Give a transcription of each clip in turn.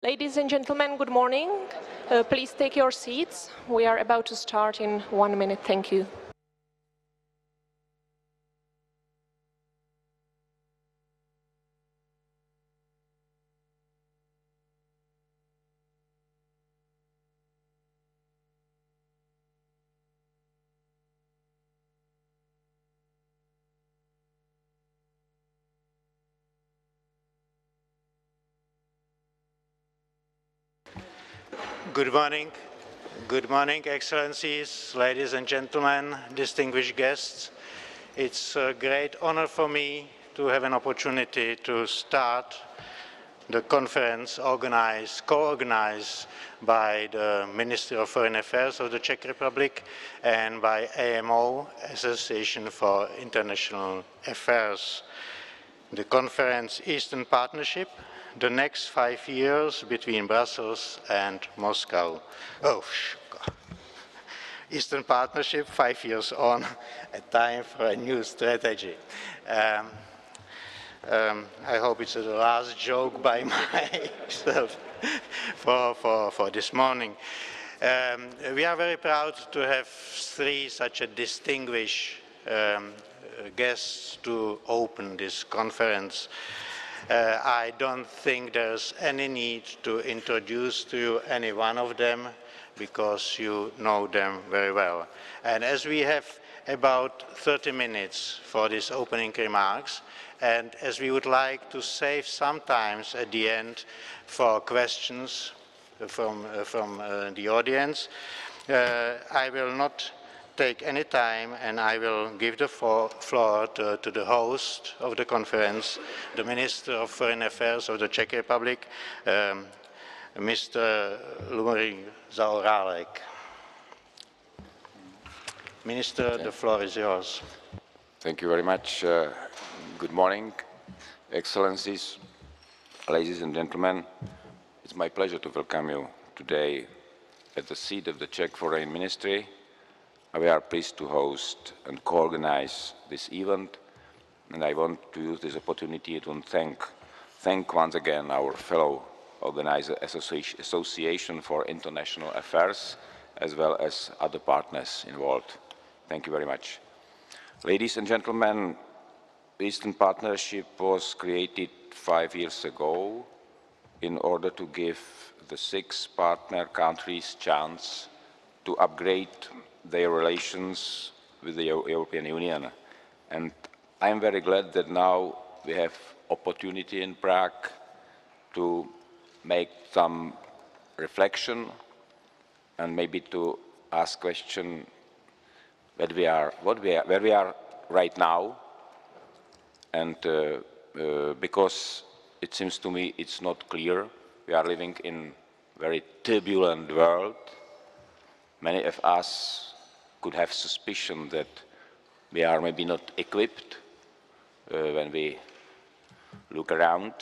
Ladies and gentlemen, good morning. Please take your seats. We are about to start in 1 minute. Thank you. Good morning, Excellencies, ladies and gentlemen, distinguished guests. It's a great honor for me to have an opportunity to start the conference co-organized by the Ministry of Foreign Affairs of the Czech Republic and by AMO, Association for International Affairs. The conference Eastern Partnership, the next 5 years between Brussels and Moscow. Eastern Partnership, 5 years on, a time for a new strategy. I hope it's the last joke by myself for this morning. We are very proud to have three such a distinguished guests to open this conference. I don't think there's any need to introduce to you any one of them because you know them very well. And as we have about 30 minutes for these opening remarks, and as we would like to save some time at the end for questions from the audience, I will not take any time, and I will give the floor to the host of the conference, the Minister of Foreign Affairs of the Czech Republic, Mr. Lubomír Zaorálek. Minister, the floor is yours. Thank you very much. Good morning, Excellencies, ladies and gentlemen. It's my pleasure to welcome you today at the seat of the Czech Foreign Ministry. We are pleased to host and co-organize this event, and I want to use this opportunity to thank once again our fellow organizer Association for International Affairs, as well as other partners involved. Thank you very much. Ladies and gentlemen, the Eastern Partnership was created 5 years ago in order to give the 6 partner countries chance to upgrade their relations with the European Union. And I'm very glad that now we have opportunity in Prague to make some reflection and maybe to ask question where we are right now. And because it seems to me it's not clear, we are living in a very turbulent world. Many of us could have suspicion that we are maybe not equipped when we look around.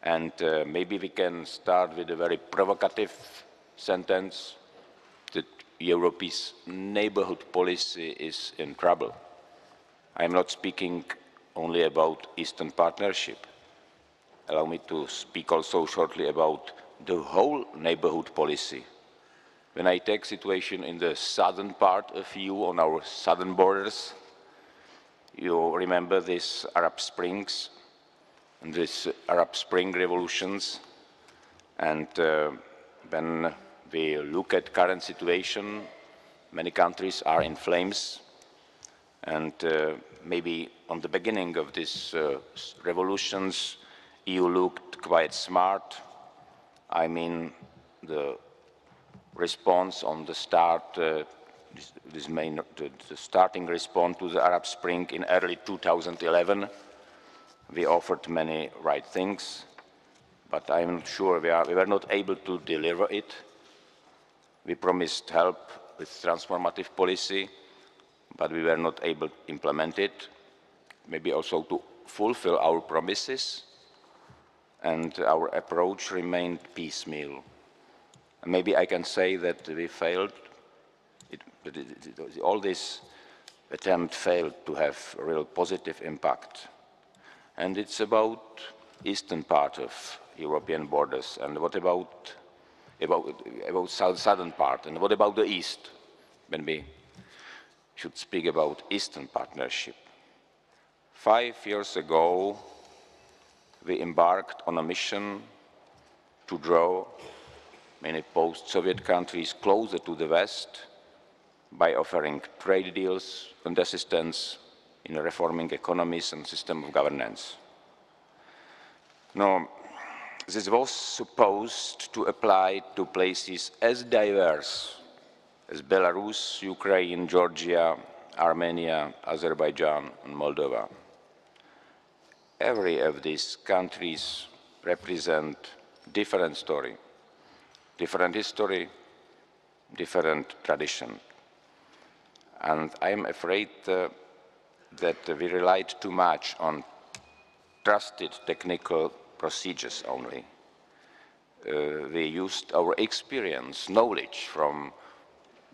And maybe we can start with a very provocative sentence that Europe's neighborhood policy is in trouble. I'm not speaking only about Eastern Partnership. Allow me to speak also shortly about the whole neighborhood policy. When I take situation in the southern part of EU, on our southern borders, you remember these Arab Springs and these Arab Spring revolutions. And when we look at current situation, many countries are in flames. And maybe on the beginning of these revolutions, EU looked quite smart. I mean, the response on the start, the starting response to the Arab Spring in early 2011. We offered many right things, but I'm not sure we were not able to deliver it. We promised help with transformative policy, but we were not able to implement it. Maybe also to fulfill our promises, and our approach remained piecemeal. And maybe I can say that we failed. All this attempt failed to have a real positive impact. And it's about eastern part of European borders? And what about southern part? And what about the east, when we should speak about Eastern Partnership? 5 years ago, we embarked on a mission to draw many post-Soviet countries closer to the West by offering trade deals and assistance in reforming economies and system of governance. Now, this was supposed to apply to places as diverse as Belarus, Ukraine, Georgia, Armenia, Azerbaijan, and Moldova. Every of these countries represent different story, different history, different tradition. And I am afraid that we relied too much on trusted technical procedures only. We used our experience, knowledge from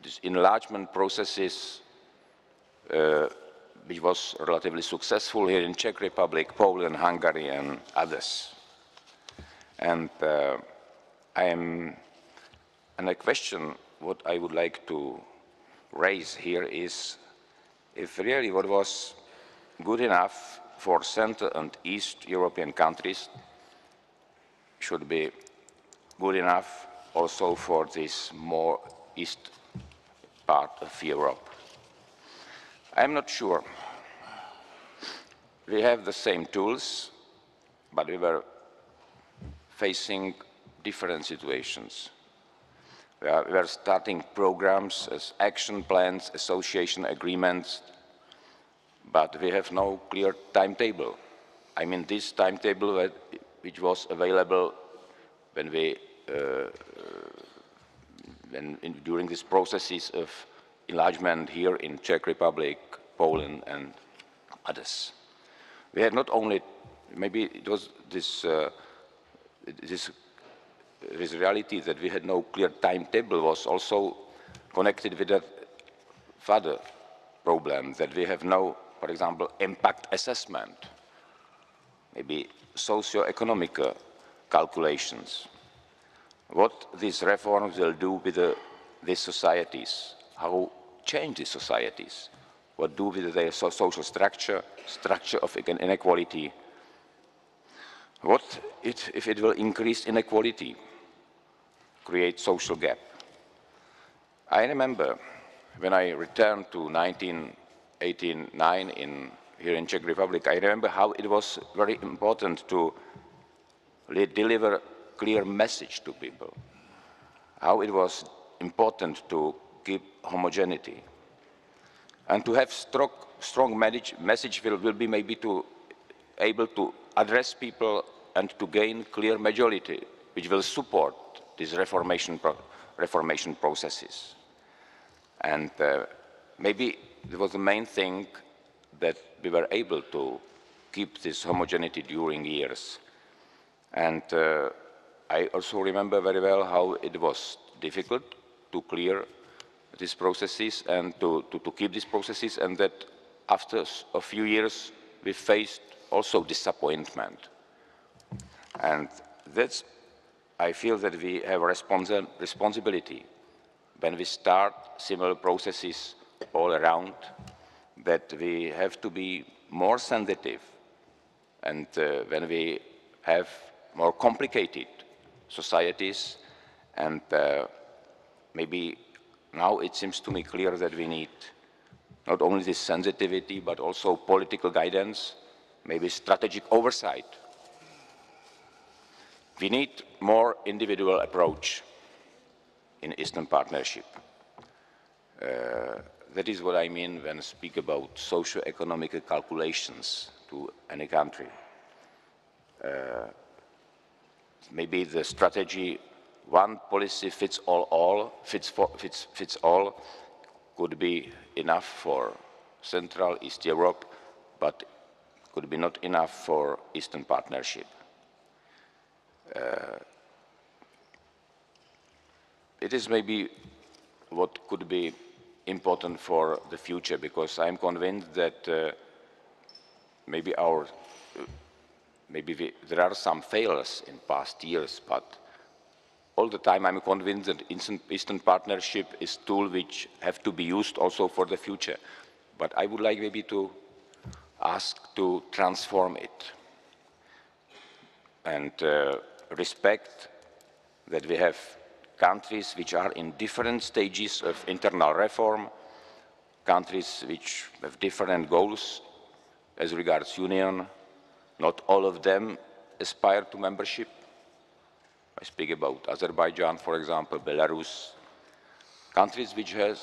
these enlargement processes, which was relatively successful here in Czech Republic, Poland, Hungary, and others. And a question what I would like to raise here is if really what was good enough for Central and East European countries should be good enough also for this more east part of Europe. I'm not sure. We have the same tools, but we were facing different situations. We are starting programs as action plans, association agreements, but we have no clear timetable. I mean, this timetable which was available when during these processes of enlargement here in Czech Republic, Poland, and others. We had not only, maybe it was this reality that we had no clear timetable was also connected with that further problem that we have no, for example, impact assessment, maybe socio-economic calculations. What these reforms will do with these societies, how change these societies, what do with their social structure, structure of inequality, what if it will increase inequality, create social gap. I remember when I returned to 1989 here in Czech Republic, I remember how it was very important to deliver clear message to people, how it was important to keep homogeneity, and to have strong message will be maybe to able to address people and to gain clear majority, which will support these reformation processes. And maybe it was the main thing that we were able to keep this homogeneity during years. And I also remember very well how it was difficult to clear these processes and to keep these processes, and that after a few years we faced also disappointment. And that's, I feel that we have a responsibility when we start similar processes all around, that we have to be more sensitive, and when we have more complicated societies, and maybe now it seems to me clear that we need not only this sensitivity, but also political guidance, maybe strategic oversight. We need more individual approach in Eastern Partnership. That is what I mean when I speak about socio-economic calculations to any country. Maybe the strategy, one policy fits all could be enough for Central East Europe, but could be not enough for Eastern Partnership. It is maybe what could be important for the future, because I'm convinced that maybe our maybe there are some failures in past years, but all the time I'm convinced that Eastern Partnership is a tool which have to be used also for the future. But I would like maybe to ask to transform it and respect that we have countries which are in different stages of internal reform, countries which have different goals as regards Union. Not all of them aspire to membership. I speak about Azerbaijan, for example, Belarus, countries which have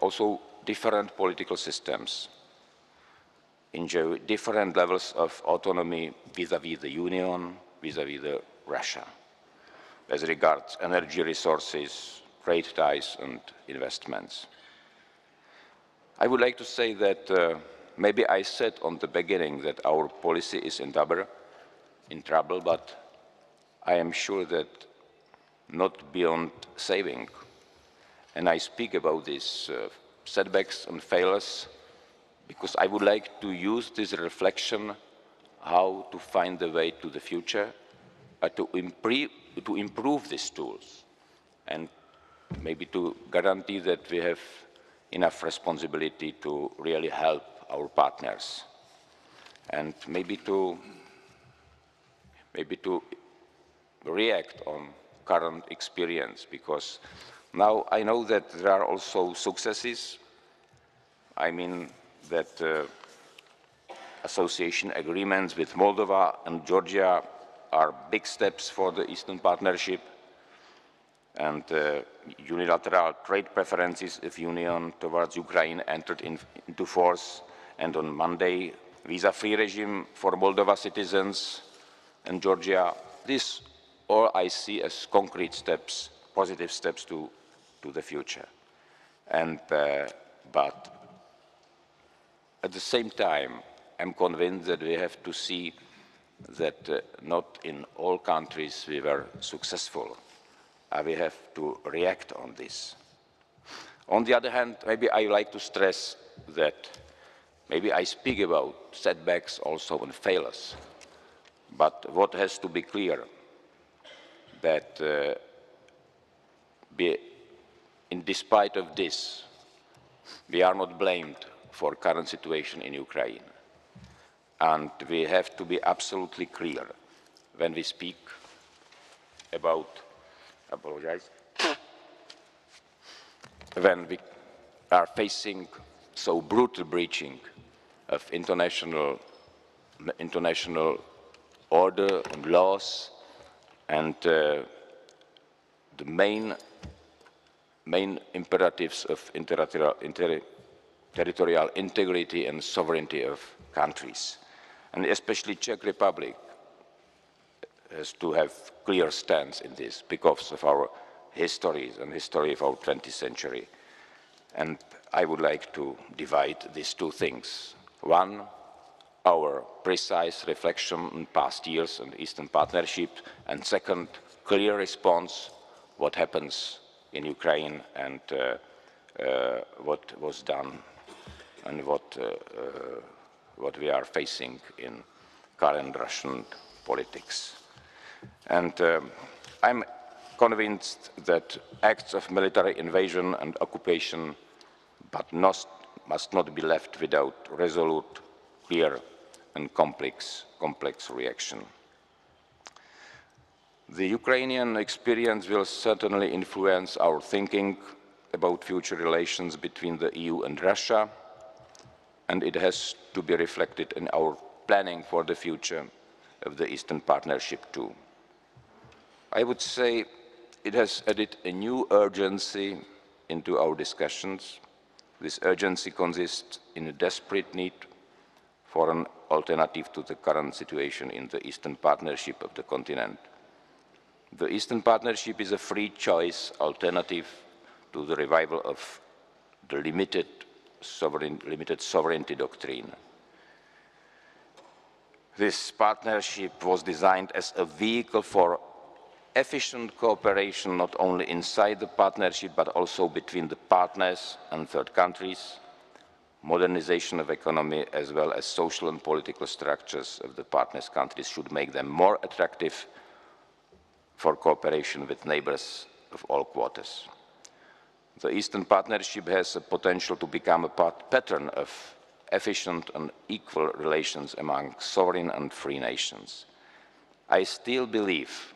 also different political systems, enjoy different levels of autonomy vis-à-vis the Union, vis-à-vis Russia, as regards energy resources, trade ties, and investments. I would like to say that maybe I said on the beginning that our policy is in trouble, but I am sure that not beyond saving. And I speak about these setbacks and failures because I would like to use this reflection how to find the way to the future, to improve these tools, and maybe to guarantee that we have enough responsibility to really help our partners, and maybe to react on current experience, because now I know that there are also successes. I mean that association agreements with Moldova and Georgia are big steps for the Eastern Partnership, and unilateral trade preferences of Union towards Ukraine entered into force, and on Monday, visa-free regime for Moldova citizens and Georgia. This all I see as concrete steps, positive steps to the future. And, but at the same time, I'm convinced that we have to see that not in all countries we were successful. We have to react on this. On the other hand, maybe I like to stress that maybe I speak about setbacks also and failures, but what has to be clear that in despite of this, we are not blamed for current situation in Ukraine. And we have to be absolutely clear when we speak about, when we are facing so brutal breaching of international order and laws, and the main imperatives of territorial integrity and sovereignty of countries. And especially Czech Republic has to have clear stance in this because of our histories and history of our 20th century. And I would like to divide these two things. One, our precise reflection on past years and Eastern Partnership, and second, clear response, what happens in Ukraine and what was done and what we are facing in current Russian politics. And I'm convinced that acts of military invasion and occupation must not be left without resolute, clear, and complex reaction. The Ukrainian experience will certainly influence our thinking about future relations between the EU and Russia, and it has to be reflected in our planning for the future of the Eastern Partnership too. I would say it has added a new urgency into our discussions. This urgency consists in a desperate need for an alternative to the current situation in the Eastern Partnership of the continent. The Eastern Partnership is a free choice alternative to the revival of the limited sovereignty doctrine. This partnership was designed as a vehicle for efficient cooperation not only inside the partnership but also between the partners and third countries, modernization of economy as well as social and political structures of the partners countries should make them more attractive for cooperation with neighbors of all quarters. The Eastern Partnership has the potential to become a pattern of efficient and equal relations among sovereign and free nations. I still believe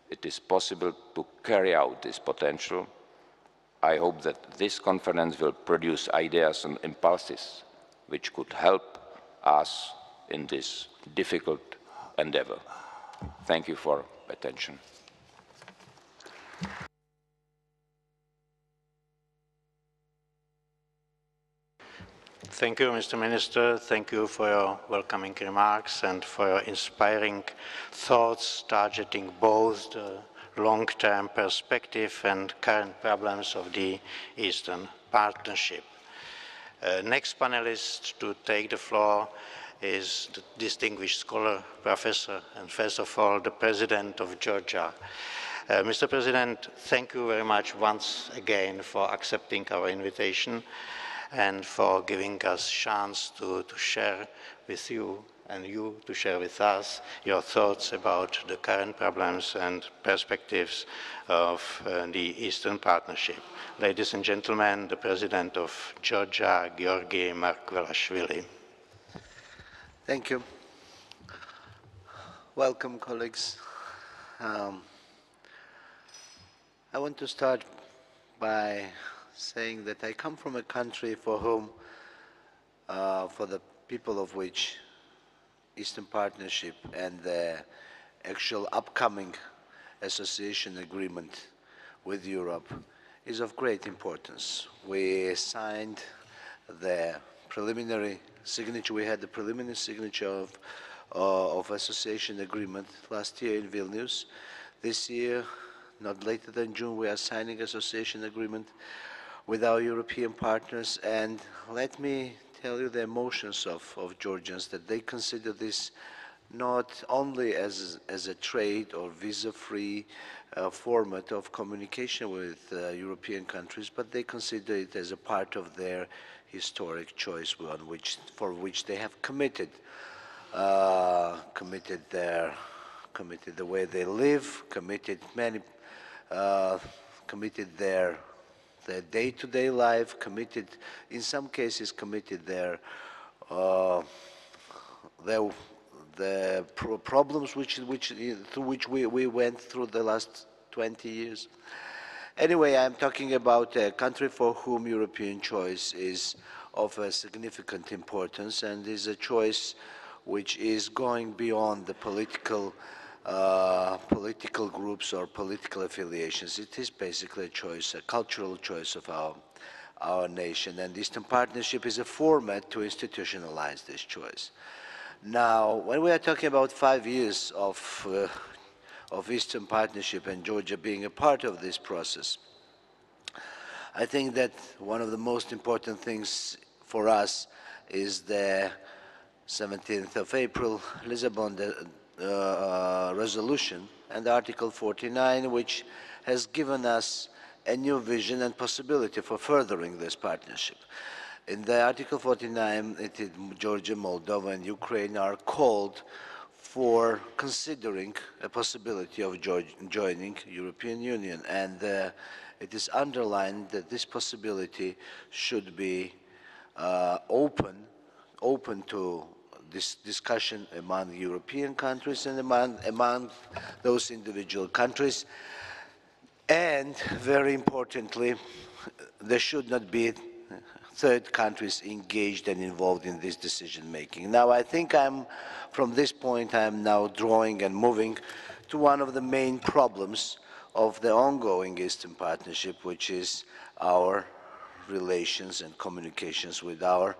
it is possible to carry out this potential. I hope that this conference will produce ideas and impulses which could help us in this difficult endeavor. Thank you for attention. Thank you, Mr. Minister. Thank you for your welcoming remarks and for your inspiring thoughts targeting both the long-term perspective and current problems of the Eastern Partnership. Next panelist to take the floor is the distinguished scholar, professor, and first of all, the President of Georgia. Mr. President, thank you very much once again for accepting our invitation and for giving us a chance to share with you and you to share with us your thoughts about the current problems and perspectives of the Eastern Partnership. Ladies and gentlemen, the President of Georgia, Giorgi Margvelashvili. Thank you. Welcome, colleagues. I want to start by saying that I come from a country for whom, for the people of which Eastern Partnership and the actual upcoming association agreement with Europe is of great importance. We signed the preliminary signature, we had the preliminary signature of association agreement last year in Vilnius. This year, not later than June, we are signing association agreement with our European partners, and let me tell you the emotions of Georgians, that they consider this not only as a trade or visa-free format of communication with European countries, but they consider it as a part of their historic choice for which they have committed the way they live, committed their day-to-day life, committed, in some cases, committed the problems through which we went through the last 20 years. Anyway, I'm talking about a country for whom European choice is of a significant importance, and is a choice which is going beyond the political groups or political affiliations. It is basically a choice, a cultural choice of our nation, and the Eastern Partnership is a format to institutionalize this choice. Now, when we are talking about 5 years of Eastern Partnership and Georgia being a part of this process, I think that one of the most important things for us is the 17th of April Lisbon resolution and Article 49, which has given us a new vision and possibility for furthering this partnership. In the Article 49, Georgia, Moldova, and Ukraine are called for considering a possibility of joining European Union, and it is underlined that this possibility should be open to this discussion among European countries and among those individual countries. And very importantly, there should not be third countries engaged and involved in this decision making. Now, I think from this point, I'm now drawing and moving to one of the main problems of the ongoing Eastern Partnership, which is our relations and communications with our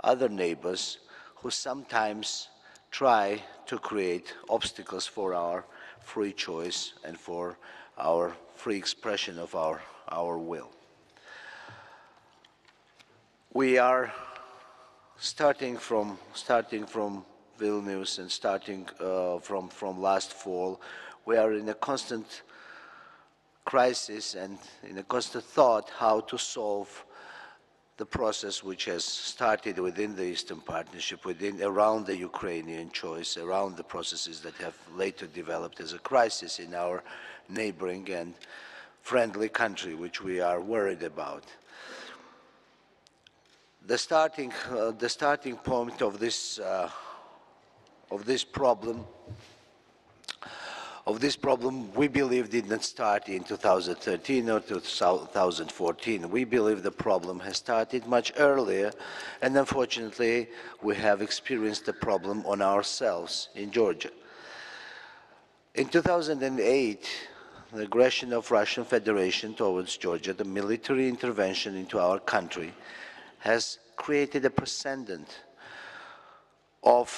other neighbors, who sometimes try to create obstacles for our free choice and for our free expression of our will. We are starting from Vilnius and starting from last fall. We are in a constant crisis and in a constant thought how to solve the process which has started within the Eastern Partnership, around the Ukrainian choice, around the processes that have later developed as a crisis in our neighboring and friendly country, which we are worried about. The starting point of this problem, we believe did not start in 2013 or 2014. We believe the problem has started much earlier, and unfortunately, we have experienced the problem on ourselves in Georgia. In 2008, the aggression of Russian Federation towards Georgia, the military intervention into our country, has created a precedent of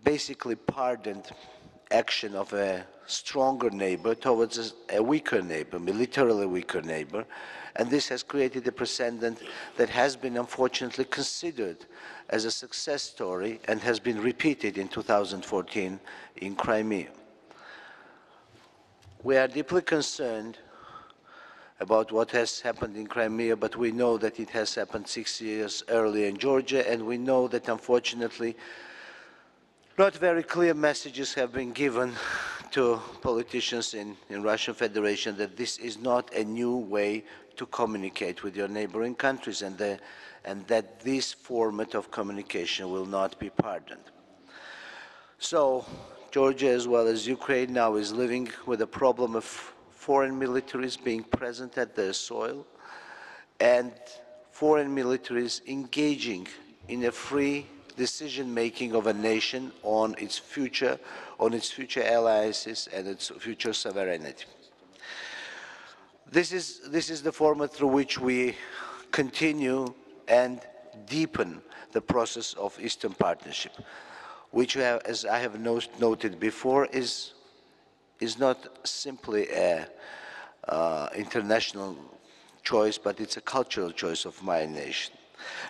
basically pardoned action of a stronger neighbor towards a weaker neighbor, militarily weaker neighbor, and this has created a precedent that has been unfortunately considered as a success story and has been repeated in 2014 in Crimea. We are deeply concerned about what has happened in Crimea, but we know that it has happened 6 years earlier in Georgia, and we know that unfortunately not very clear messages have been given to politicians in Russian Federation that this is not a new way to communicate with your neighboring countries, and that this format of communication will not be pardoned. So Georgia, as well as Ukraine, now is living with a problem of foreign militaries being present at their soil and foreign militaries engaging in a free decision-making of a nation on its future alliances and its future sovereignty. This is the format through which we continue and deepen the process of Eastern Partnership, which, as I have noted before, is not simply an international choice, but it's a cultural choice of my nation.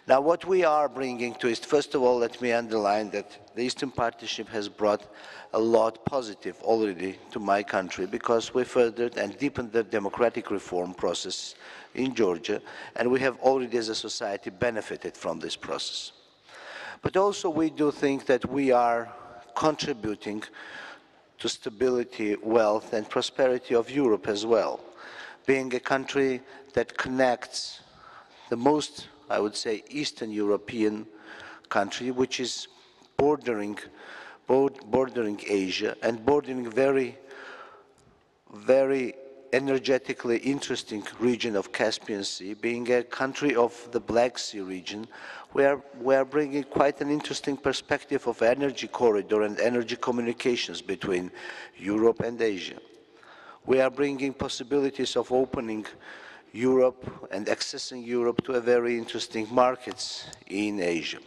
Now, what we are bringing to it, first of all, let me underline that the Eastern Partnership has brought a lot positive already to my country, because we furthered and deepened the democratic reform process in Georgia, and we have already as a society benefited from this process. But also we do think that we are contributing to stability, wealth, and prosperity of Europe as well, being a country that connects the most, I would say, Eastern European country, which is bordering Asia and bordering very energetically interesting region of Caspian Sea, being a country of the Black Sea region, we are bringing quite an interesting perspective of energy corridor and energy communications between Europe and Asia. We are bringing possibilities of opening Europe and accessing Europe to a very interesting markets in Asia.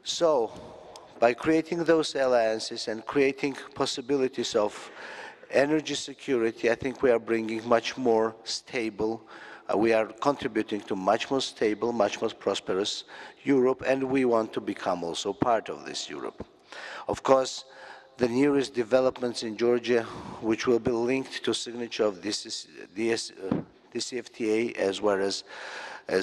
So, by creating those alliances and creating possibilities of energy security, I think we are bringing much more stable, we are contributing to much more stable, much more prosperous Europe, and we want to become also part of this Europe. Of course, the nearest developments in Georgia, which will be linked to signature of this DCFTA as well as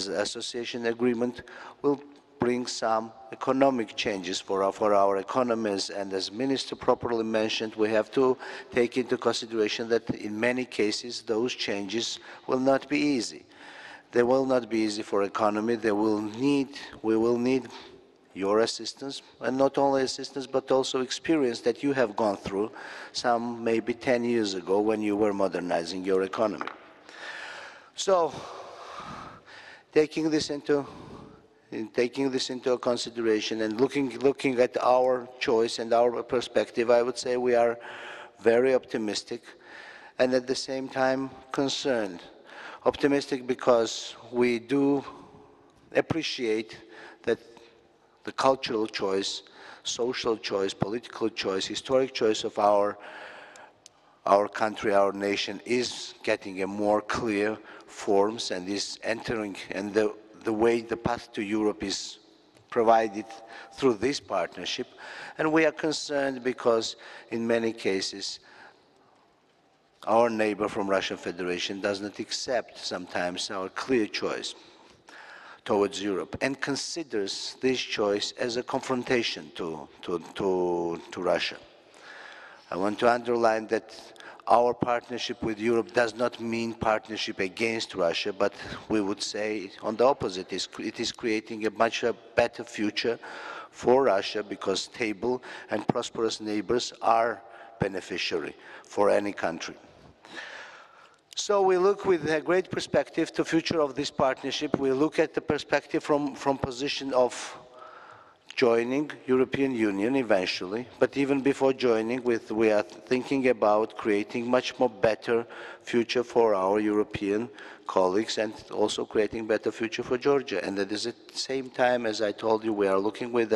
association agreement, will bring some economic changes for our economies, and as Minister properly mentioned, we have to take into consideration that in many cases those changes will not be easy. They will not be easy for economy. We will need your assistance, and not only assistance but also experience that you have gone through some maybe 10 years ago when you were modernizing your economy. So, taking this into consideration and looking at our choice and our perspective, I would say we are very optimistic and at the same time concerned. Optimistic because we do appreciate that the cultural choice, social choice, political choice, historic choice of our country, our nation is getting a more clear forms and is entering, and the way the path to Europe is provided through this partnership. And we are concerned because in many cases our neighbor from Russian Federation does not accept sometimes our clear choice towards Europe and considers this choice as a confrontation to Russia. I want to underline that our partnership with Europe does not mean partnership against Russia, but we would say on the opposite, it is creating a much better future for Russia because stable and prosperous neighbors are beneficiary for any country. So we look with a great perspective to the future of this partnership. We look at the perspective from position of joining European Union eventually, but even before joining, we are thinking about creating much more better future for our European colleagues and also creating better future for Georgia. And at the same time, as I told you, we are looking with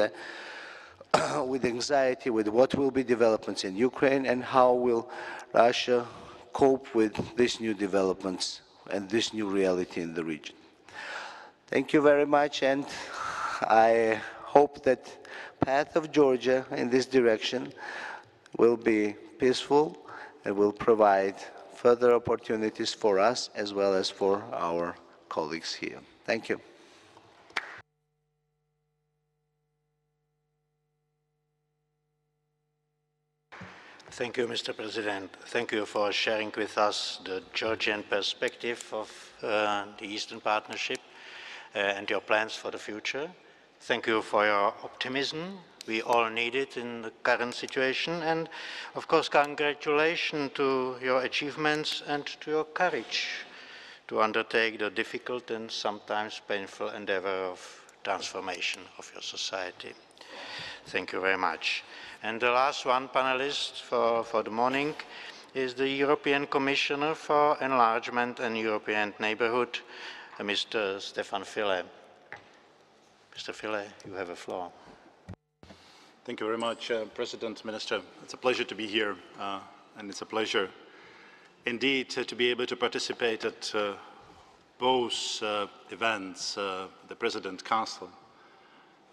anxiety with what will be developments in Ukraine and how will Russia cope with these new developments and this new reality in the region. Thank you very much, and I hope that path of Georgia in this direction will be peaceful and will provide further opportunities for us as well as for our colleagues here. Thank you. Thank you, Mr. President. Thank you for sharing with us the Georgian perspective of the Eastern Partnership and your plans for the future. Thank you for your optimism. We all need it in the current situation. And of course, congratulations to your achievements and to your courage to undertake the difficult and sometimes painful endeavor of transformation of your society. Thank you very much. And the last one panelist for the morning is the European Commissioner for Enlargement and European Neighbourhood, Mr. Štefan Füle. Mr. Füle, you have the floor. Thank you very much, President, Minister. It's a pleasure to be here, and it's a pleasure indeed to be able to participate at both events, the President Castle,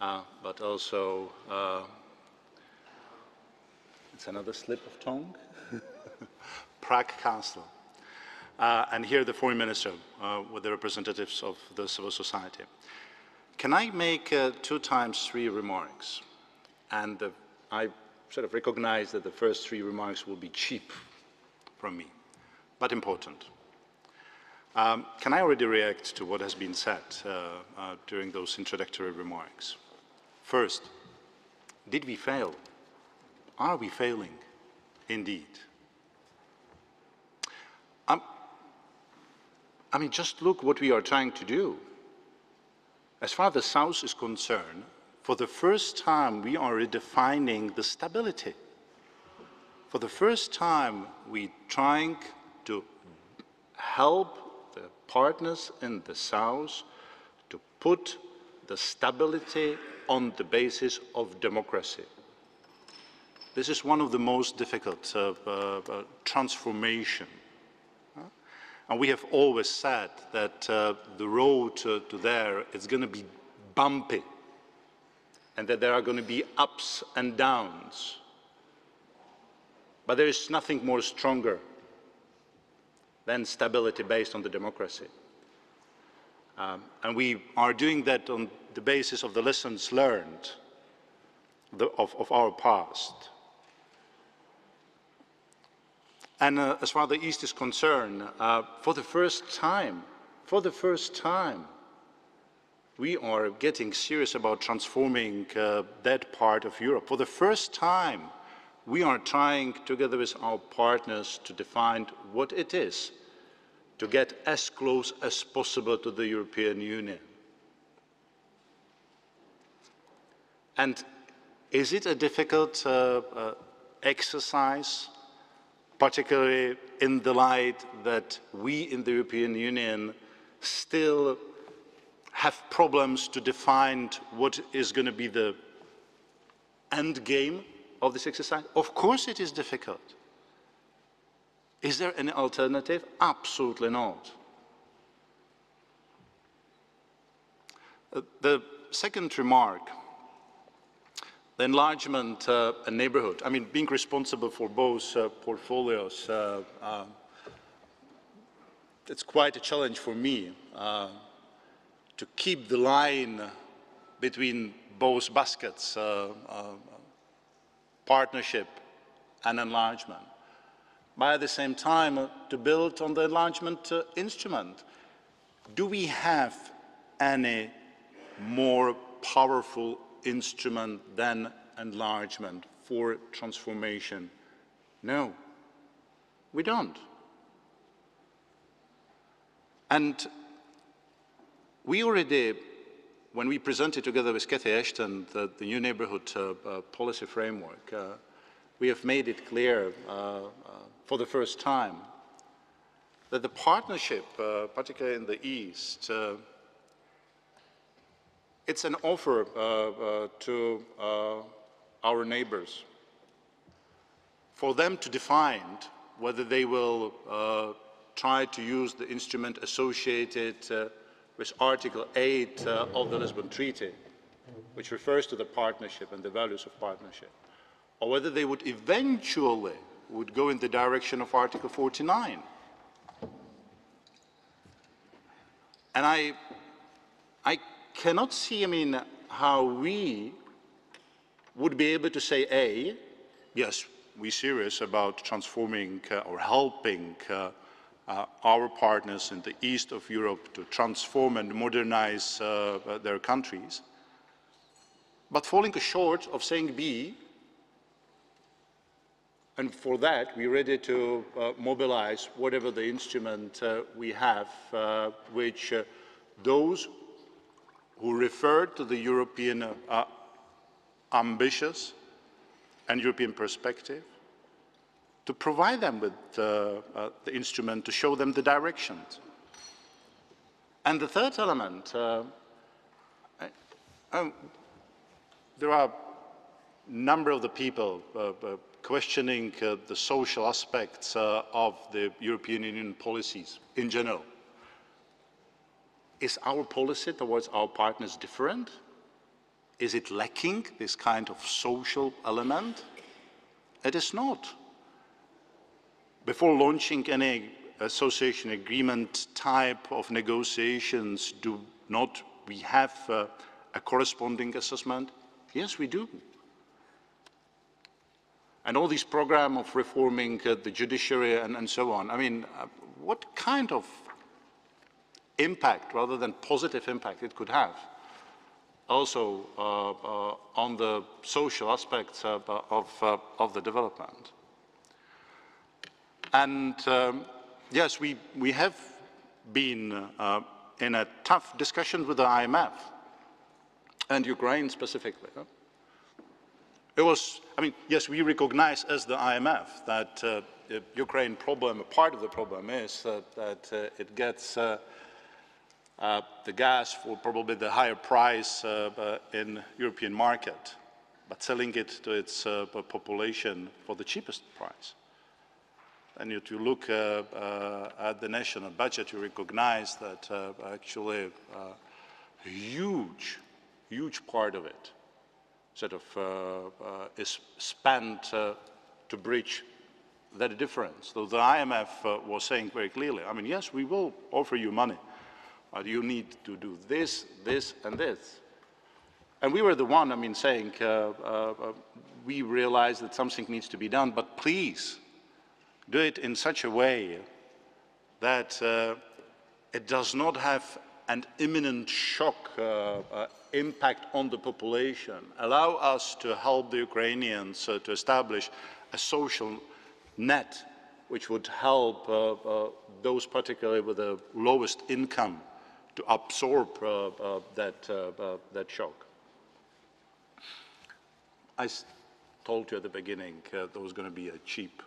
but also it's another slip of tongue, Prague Castle, and here the Foreign Minister with the representatives of the civil society. Can I make 2 times 3 remarks? And I sort of recognize that the first 3 remarks will be cheap from me, but important. Can I already react to what has been said during those introductory remarks? First, did we fail? Are we failing? Indeed. I mean, just look what we are trying to do. As far as the South is concerned, for the first time, we are redefining the stability. For the first time, we're trying to help the partners in the South to put the stability on the basis of democracy. This is one of the most difficult transformation. And we have always said that the road to there is going to be bumpy and that there are going to be ups and downs. But there is nothing more stronger than stability based on the democracy. And we are doing that on the basis of the lessons learned of our past. And as far as the East is concerned, for the first time, we are getting serious about transforming that part of Europe. For the first time, we are trying, together with our partners, to define what it is to get as close as possible to the European Union. And is it a difficult exercise? Particularly in the light that we in the European Union still have problems to define what is going to be the end game of this exercise? Of course it is difficult. Is there any alternative? Absolutely not. The second remark, the enlargement and neighbourhood, I mean, being responsible for both portfolios, it's quite a challenge for me to keep the line between both baskets, partnership and enlargement, but at the same time to build on the enlargement instrument. Do we have any more powerful instrument than enlargement for transformation? No, we don't. And we already, when we presented together with Cathy Ashton the new neighbourhood policy framework, we have made it clear for the first time that the partnership, particularly in the East, it's an offer to our neighbors for them to define whether they will try to use the instrument associated with Article 8 of the Lisbon Treaty, which refers to the partnership and the values of partnership, or whether they would eventually go in the direction of Article 49. And I cannot see, how we would be able to say, A, yes, we're serious about transforming or helping our partners in the east of Europe to transform and modernize their countries, but falling short of saying B, and for that we're ready to mobilize whatever the instrument we have, which those who refer to the European ambitious and European perspective, to provide them with the instrument to show them the directions. And the third element, there are a number of the people questioning the social aspects of the European Union policies in general. Is our policy towards our partners different? Is it lacking this kind of social element? It is not. Before launching any association agreement type of negotiations, do not we have a corresponding assessment? Yes, we do. And all this program of reforming the judiciary and so on, what kind of impact, rather than positive impact, it could have also on the social aspects of the development. And yes, we have been in a tough discussion with the IMF and Ukraine specifically. It was, yes, we recognize as the IMF that the Ukraine problem, a part of the problem is that it gets the gas for probably the higher price in European market, but selling it to its population for the cheapest price. And if you look at the national budget, you recognize that actually a huge part of it is spent to bridge that difference. So the IMF was saying very clearly, yes, we will offer you money, but you need to do this, this, and this. And we were the one, saying we realize that something needs to be done, but please do it in such a way that it does not have an imminent shock impact on the population. Allow us to help the Ukrainians to establish a social net which would help those particularly with the lowest income to absorb that shock. I told you at the beginning there was going to be a cheap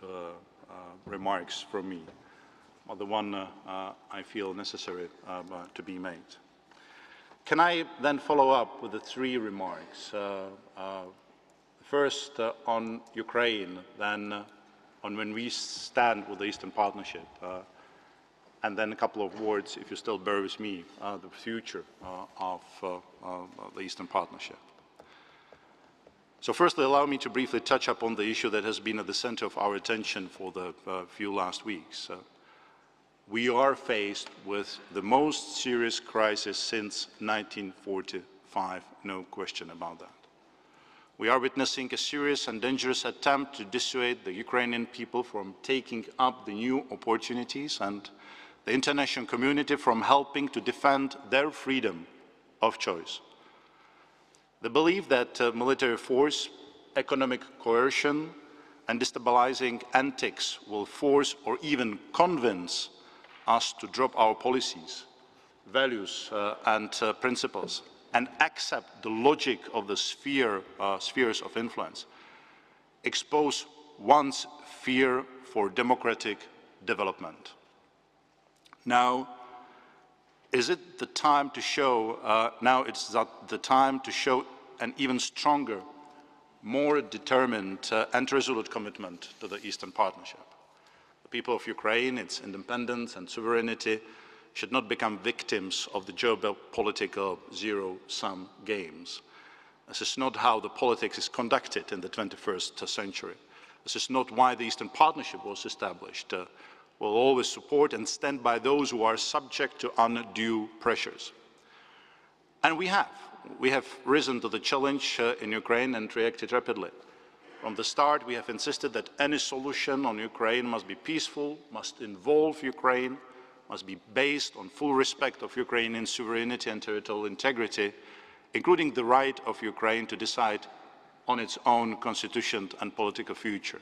remarks from me, or the one I feel necessary to be made. Can I then follow up with the three remarks? First on Ukraine, then on when we stand with the Eastern Partnership, and then a couple of words, if you still bear with me, the future of the Eastern Partnership. So firstly, allow me to briefly touch upon the issue that has been at the center of our attention for the few last weeks. we are faced with the most serious crisis since 1945, no question about that. We are witnessing a serious and dangerous attempt to dissuade the Ukrainian people from taking up the new opportunities and the international community from helping to defend their freedom of choice. The belief that military force, economic coercion, and destabilizing antics will force or even convince us to drop our policies, values, and principles, and accept the logic of the spheres of influence, expose one's fear for democratic development. Now, is it the time to show, the time to show an even stronger, more determined and resolute commitment to the Eastern Partnership? The people of Ukraine, its independence and sovereignty, should not become victims of the geopolitical zero-sum games. This is not how the politics is conducted in the 21st century. This is not why the Eastern Partnership was established. We'll always support and stand by those who are subject to undue pressures. And we have risen to the challenge in Ukraine and reacted rapidly. From the start, we have insisted that any solution on Ukraine must be peaceful, must involve Ukraine, must be based on full respect of Ukrainian sovereignty and territorial integrity, including the right of Ukraine to decide on its own constitution and political future.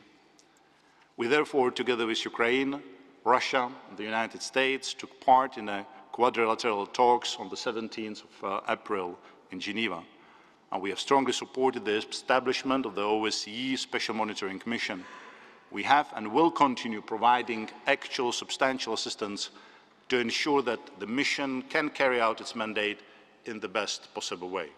We therefore, together with Ukraine, Russia, and the United States, took part in quadrilateral talks on the 17th of April in Geneva. And we have strongly supported the establishment of the OSCE Special Monitoring Mission. We have and will continue providing actual substantial assistance to ensure that the mission can carry out its mandate in the best possible way.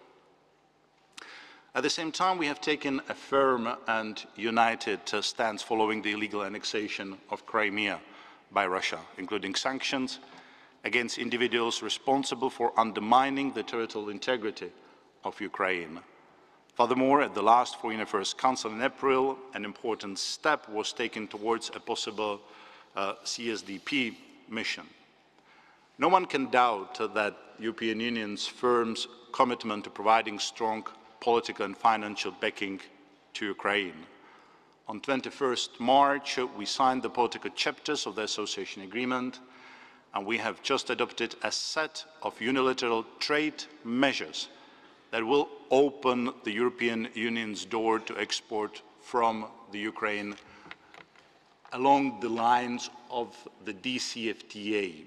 At the same time, we have taken a firm and united stance following the illegal annexation of Crimea by Russia, including sanctions against individuals responsible for undermining the territorial integrity of Ukraine. Furthermore, at the last Foreign Affairs Council in April, an important step was taken towards a possible CSDP mission. No one can doubt that the European Union's firm commitment to providing strong political and financial backing to Ukraine. On 21st March, we signed the political chapters of the association agreement, and we have just adopted a set of unilateral trade measures that will open the European Union's door to export from the Ukraine along the lines of the DCFTA.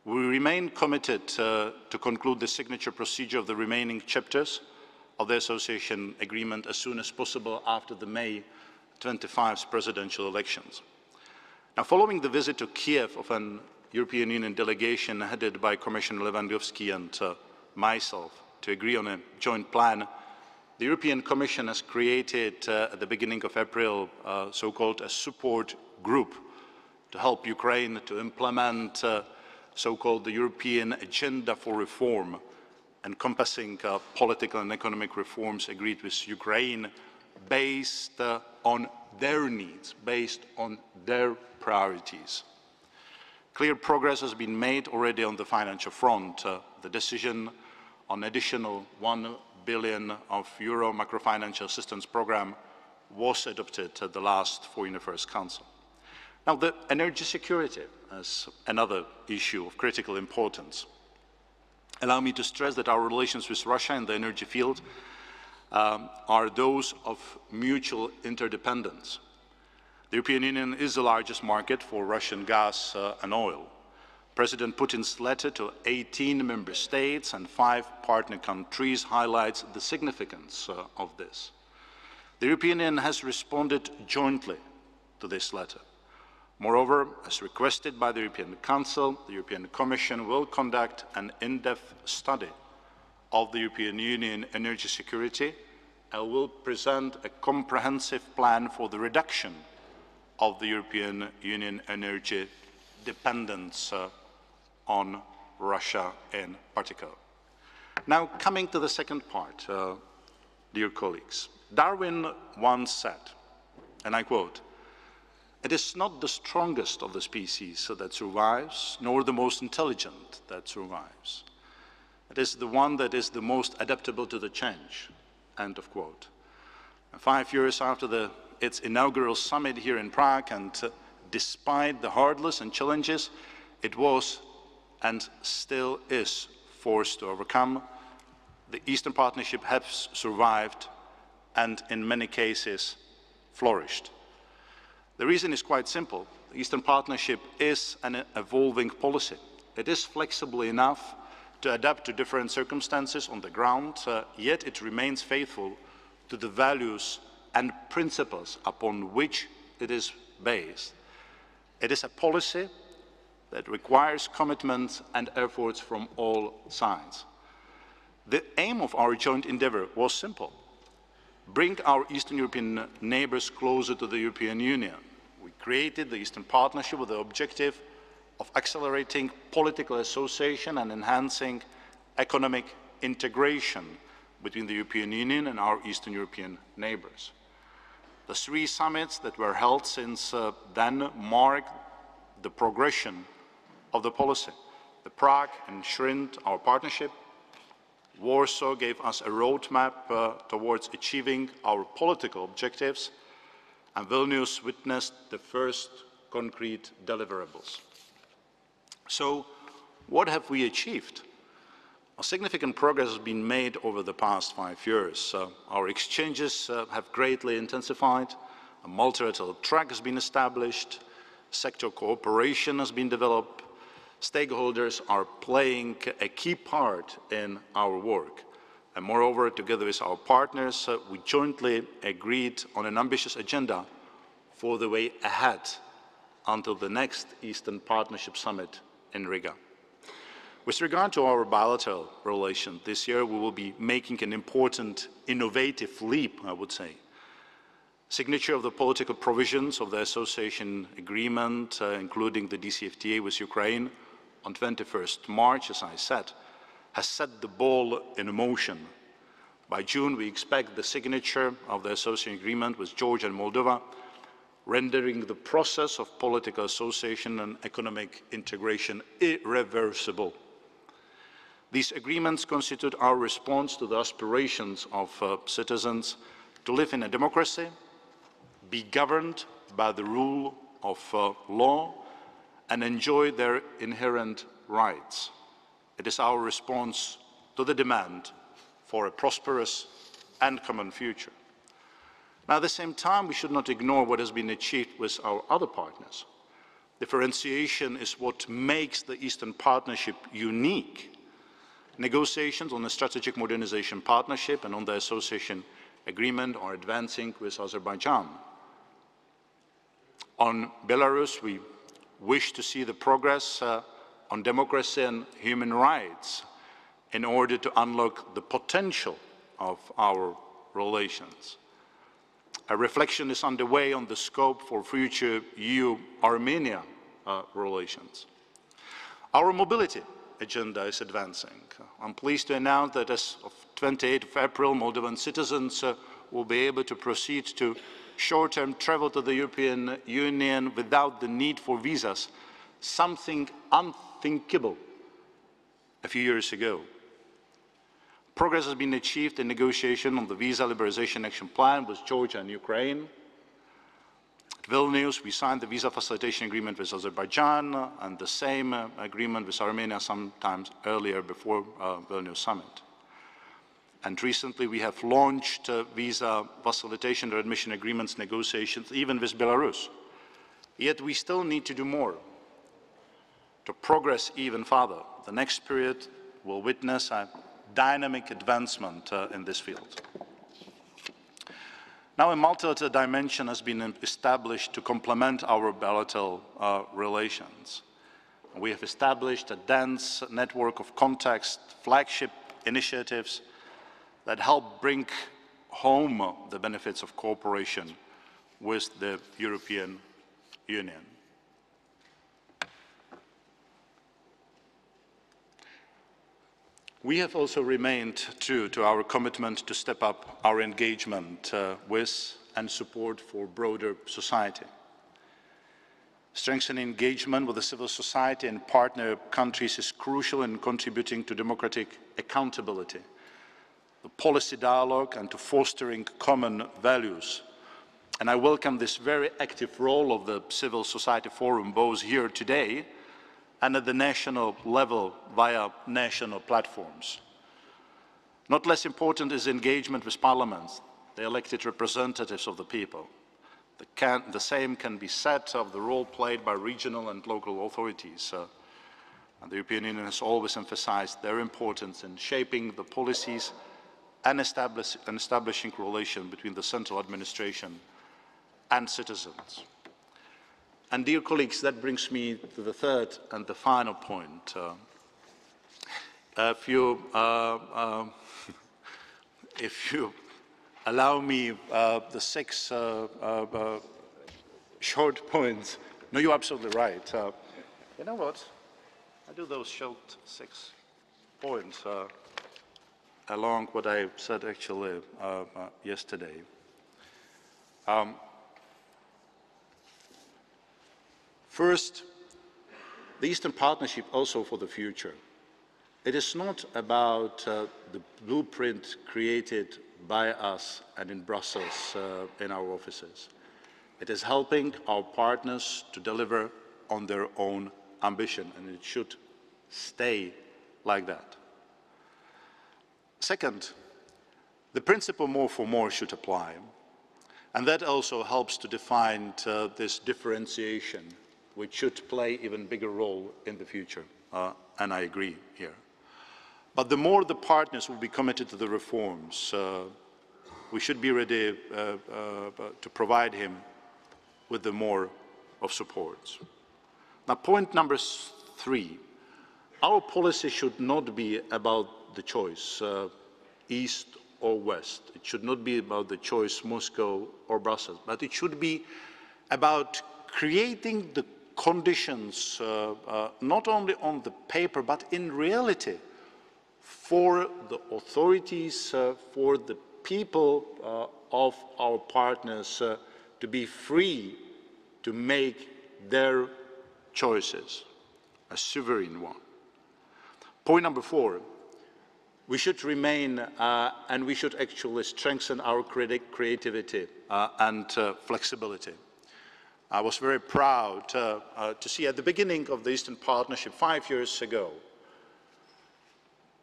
We remain committed to conclude the signature procedure of the remaining chapters of the association agreement as soon as possible after the May 25 presidential elections. Now, following the visit to Kiev of an European Union delegation headed by Commissioner Lewandowski and myself to agree on a joint plan, the European Commission has created at the beginning of April so-called a support group to help Ukraine to implement so-called the European Agenda for Reform, encompassing political and economic reforms agreed with Ukraine based on their needs, based on their priorities. Clear progress has been made already on the financial front. The decision on additional €1 billion macrofinancial assistance program was adopted at the last Foreign Affairs Council. Now, the energy security is another issue of critical importance. Allow me to stress that our relations with Russia in the energy field are those of mutual interdependence. The European Union is the largest market for Russian gas and oil. President Putin's letter to 18 member states and 5 partner countries highlights the significance of this. The European Union has responded jointly to this letter. Moreover, as requested by the European Council, the European Commission will conduct an in-depth study of the European Union energy security and will present a comprehensive plan for the reduction of the European Union energy dependence on Russia in particular. Now, coming to the second part, dear colleagues, Darwin once said, and I quote, It is not the strongest of the species that survives, nor the most intelligent that survives. It is the one that is the most adaptable to the change, end of quote. And 5 years after its inaugural summit here in Prague, and despite the hurdles and challenges it was and still is forced to overcome, the Eastern Partnership has survived and in many cases flourished. The reason is quite simple. The Eastern Partnership is an evolving policy. It is flexible enough to adapt to different circumstances on the ground, yet it remains faithful to the values and principles upon which it is based. It is a policy that requires commitment and efforts from all sides. The aim of our joint endeavour was simple: bring our Eastern European neighbours closer to the European Union. We created the Eastern Partnership with the objective of accelerating political association and enhancing economic integration between the European Union and our Eastern European neighbours. The 3 summits that were held since then mark the progression of the policy. The Prague enshrined our partnership. Warsaw gave us a roadmap towards achieving our political objectives, and Vilnius witnessed the first concrete deliverables. So, what have we achieved? A significant progress has been made over the past 5 years. Our exchanges have greatly intensified, a multilateral track has been established, sector cooperation has been developed, stakeholders are playing a key part in our work. And moreover, together with our partners, we jointly agreed on an ambitious agenda for the way ahead until the next Eastern Partnership Summit in Riga. With regard to our bilateral relations, this year we will be making an important, innovative leap, I would say. Signature of the political provisions of the association agreement, including the DCFTA with Ukraine, on 21st March, as I said, has set the ball in motion. By June, we expect the signature of the association agreement with Georgia and Moldova, rendering the process of political association and economic integration irreversible. These agreements constitute our response to the aspirations of citizens to live in a democracy, be governed by the rule of law, and enjoy their inherent rights. It is our response to the demand for a prosperous and common future. Now, at the same time, we should not ignore what has been achieved with our other partners. Differentiation is what makes the Eastern Partnership unique. Negotiations on the Strategic Modernization Partnership and on the Association Agreement are advancing with Azerbaijan. On Belarus, we wish to see the progress on democracy and human rights in order to unlock the potential of our relations. A reflection is underway on the scope for future EU-Armenia relations. Our mobility agenda is advancing. I'm pleased to announce that as of 28th of April, Moldovan citizens will be able to proceed to short-term travel to the European Union without the need for visas, something unthinkable a few years ago. Progress has been achieved in negotiation on the Visa Liberalization Action Plan with Georgia and Ukraine. At Vilnius, we signed the Visa Facilitation Agreement with Azerbaijan and the same agreement with Armenia sometimes earlier before Vilnius Summit. And recently we have launched visa facilitation or admission agreements negotiations even with Belarus. Yet we still need to do more to progress even further. The next period will witness a dynamic advancement in this field. Now a multilateral dimension has been established to complement our bilateral relations. We have established a dense network of contacts, flagship initiatives that help bring home the benefits of cooperation with the European Union. We have also remained true to our commitment to step up our engagement with and support for broader society. Strengthening engagement with the civil society and partner countries is crucial in contributing to democratic accountability, the policy dialogue, and to fostering common values. And I welcome this very active role of the Civil Society Forum, both here today and at the national level via national platforms. Not less important is engagement with parliaments, the elected representatives of the people. The same can be said of the role played by regional and local authorities. And the European Union has always emphasized their importance in shaping the policies and establishing relation between the central administration and citizens. And dear colleagues, that brings me to the third and the final point. If you allow me the 6 short points. No, you're absolutely right. You know what? I do those short 6 points along what I said actually yesterday. First, the Eastern Partnership also for the future. It is not about the blueprint created by us and in Brussels in our offices. It is helping our partners to deliver on their own ambition, and it should stay like that. Second, the principle more for more should apply, and that also helps to define this differentiation, which should play an even bigger role in the future, and I agree here. But the more the partners will be committed to the reforms, we should be ready to provide him with the more of support. Now, point number 3, our policy should not be about the choice, East or West. It should not be about the choice Moscow or Brussels, but it should be about creating the conditions, not only on the paper, but in reality, for the authorities, for the people of our partners to be free to make their choices, a sovereign one. Point number 4, we should remain and we should actually strengthen our creativity and flexibility. I was very proud to see at the beginning of the Eastern Partnership 5 years ago,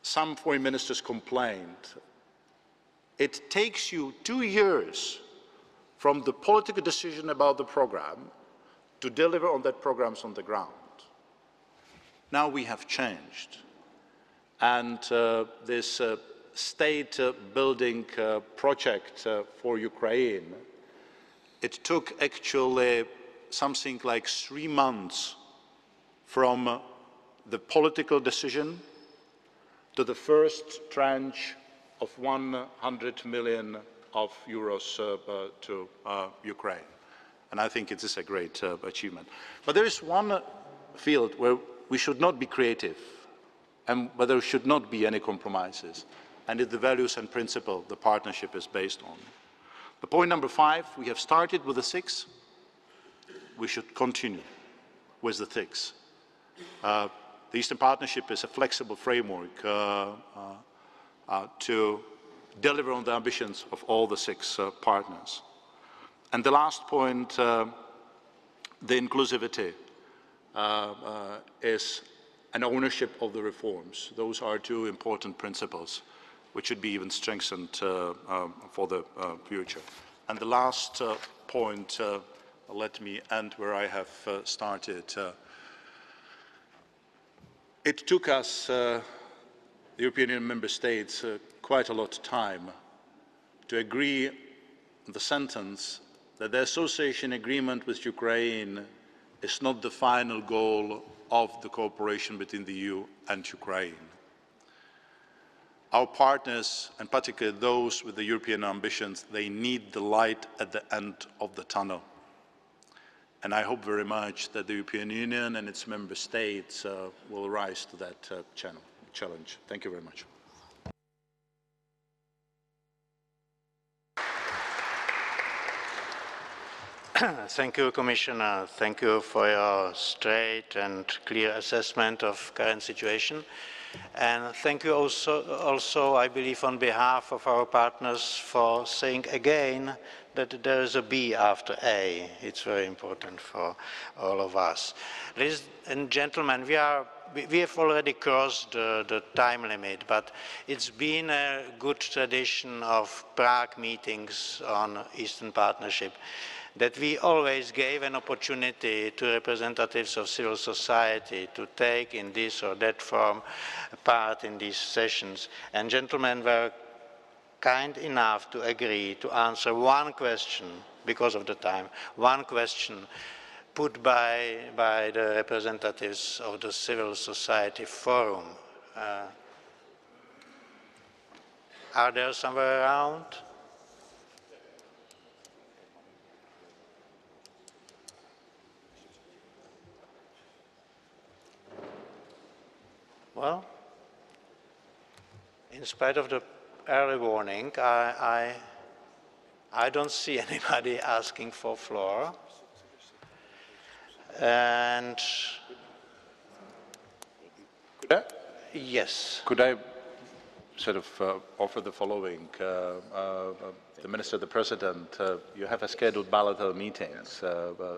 some foreign ministers complained, it takes you 2 years from the political decision about the program to deliver on that programs on the ground. Now we have changed. And this state building project for Ukraine, it took actually something like 3 months from the political decision to the first tranche of 100 million of euros to Ukraine. And I think it is a great achievement. But there is one field where we should not be creative and where there should not be any compromises, and it's the values and principle the partnership is based on. The point number 5, we have started with the 6, we should continue with the 6. The Eastern Partnership is a flexible framework to deliver on the ambitions of all the 6 partners. And the last point, the inclusivity is an ownership of the reforms. Those are 2 important principles which should be even strengthened for the future. And the last point, let me end where I have started. It took us, the European Union member states, quite a lot of time to agree on the sentence that the association agreement with Ukraine is not the final goal of the cooperation between the EU and Ukraine. Our partners, and particularly those with the European ambitions, they need the light at the end of the tunnel. And I hope very much that the European Union and its member states will rise to that challenge. Thank you very much. Thank you, Commissioner. Thank you for your straight and clear assessment of current situation. And thank you also, I believe, on behalf of our partners for saying again that there is a B after A. It's very important for all of us. Ladies and gentlemen, we have already crossed the time limit, but it's been a good tradition of Prague meetings on Eastern Partnership that we always gave an opportunity to representatives of civil society to take in this or that form part in these sessions. And gentlemen were kind enough to agree to answer one question, because of the time, one question put by the representatives of the civil society forum. Are there somewhere around? Well, in spite of the early warning, I don't see anybody asking for floor. And yes. Could I sort of offer the following? The Minister, the President, you have a scheduled bilateral meetings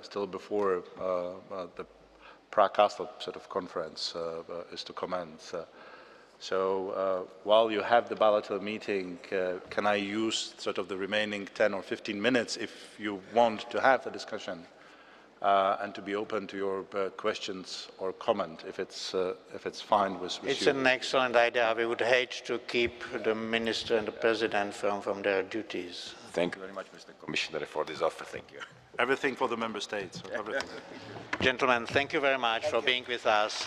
still before the Prague Castle sort of conference is to commence. So while you have the bilateral meeting, can I use sort of the remaining 10 or 15 minutes if you want to have a discussion and to be open to your questions or comment if it's fine with you? It's an excellent idea. We would hate to keep the Minister and the President from their duties. Thank you very much, Mr. Commissioner, for this offer. Thank you. Everything for the member states. Everything. Gentlemen, thank you very much for being with us.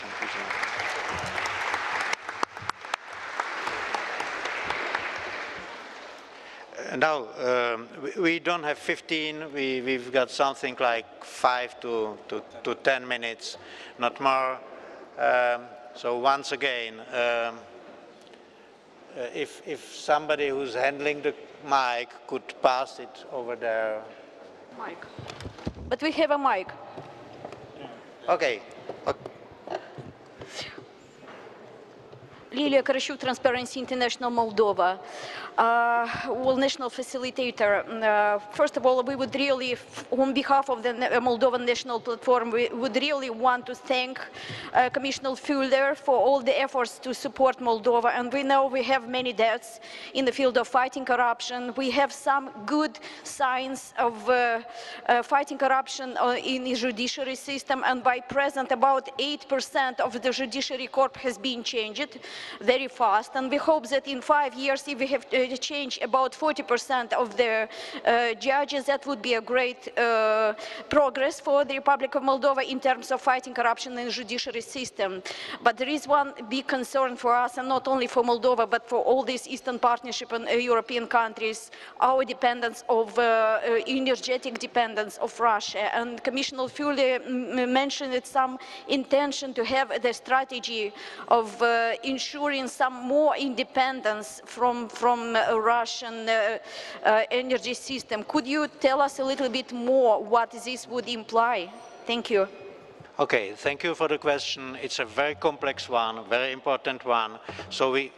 Now, we don't have 15, we've got something like 5 to 10 minutes, not more. So once again, if somebody who's handling the mic could pass it over there. Mic. But we have a mic. Okay. Lilia Karashuk, Transparency International Moldova. Well, national facilitator. First of all, we would really, on behalf of the Moldovan National Platform, we would really want to thank Commissioner Füle for all the efforts to support Moldova. And we know we have many deaths in the field of fighting corruption. We have some good signs of fighting corruption in the judiciary system. And by present, about 8% of the judiciary corps has been changed very fast. And we hope that in 5 years, if we have change about 40% of the judges, that would be a great progress for the Republic of Moldova in terms of fighting corruption in the judiciary system. But there is one big concern for us, and not only for Moldova, but for all these Eastern Partnership and European countries, our dependence of energetic dependence of Russia. And Commissioner Füle mentioned some intention to have the strategy of ensuring some more independence from Russian energy system. Could you tell us a little bit more what this would imply? Thank you. Okay, thank you for the question. It's a very complex one, very important one. So we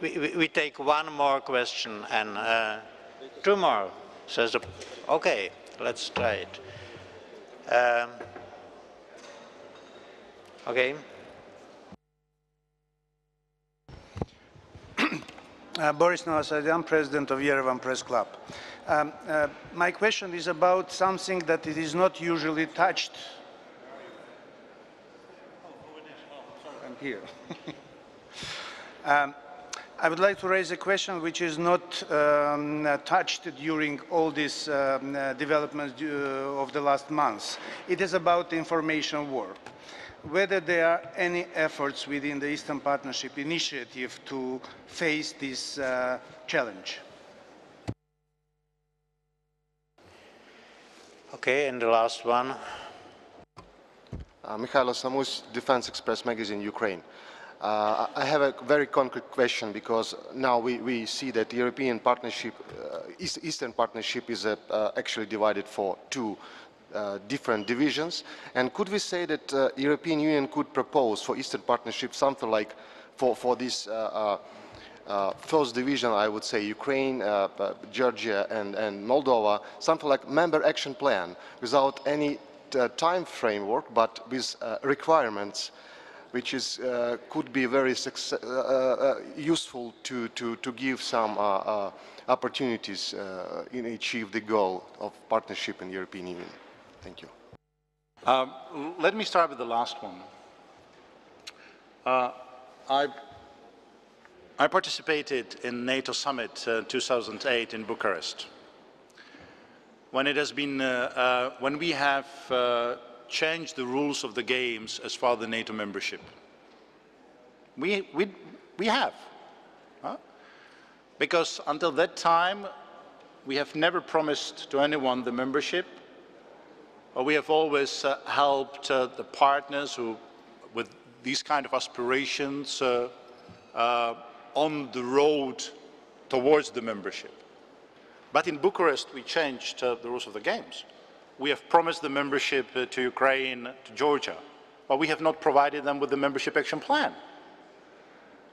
take one more question and 2 more. Says the, okay, let's try it. Okay. Boris Novosadian, President of Yerevan Press Club. My question is about something that it is not usually touched. I'm here. I would like to raise a question which is not touched during all these developments of the last months. It is about the information war. Whether there are any efforts within the Eastern Partnership initiative to face this challenge. Okay, and the last one. Mikhailo Samus, Defense Express magazine, Ukraine. I have a very concrete question because now we see that the European Partnership, Eastern Partnership is actually divided for 2 different divisions. And could we say that European Union could propose for Eastern Partnership something like for this first division, I would say Ukraine, Georgia and Moldova, something like member action plan without any time framework, but with requirements which is, could be very useful to give some opportunities in achieve the goal of partnership in the European Union. Thank you. Let me start with the last one. I participated in NATO summit 2008 in Bucharest. When it has been, when we have changed the rules of the games as far as the NATO membership. We have. Because until that time, we have never promised to anyone the membership, or we have always helped the partners who, with these kind of aspirations on the road towards the membership. But in Bucharest, we changed the rules of the games. We have promised the membership to Ukraine, to Georgia, but we have not provided them with the membership action plan.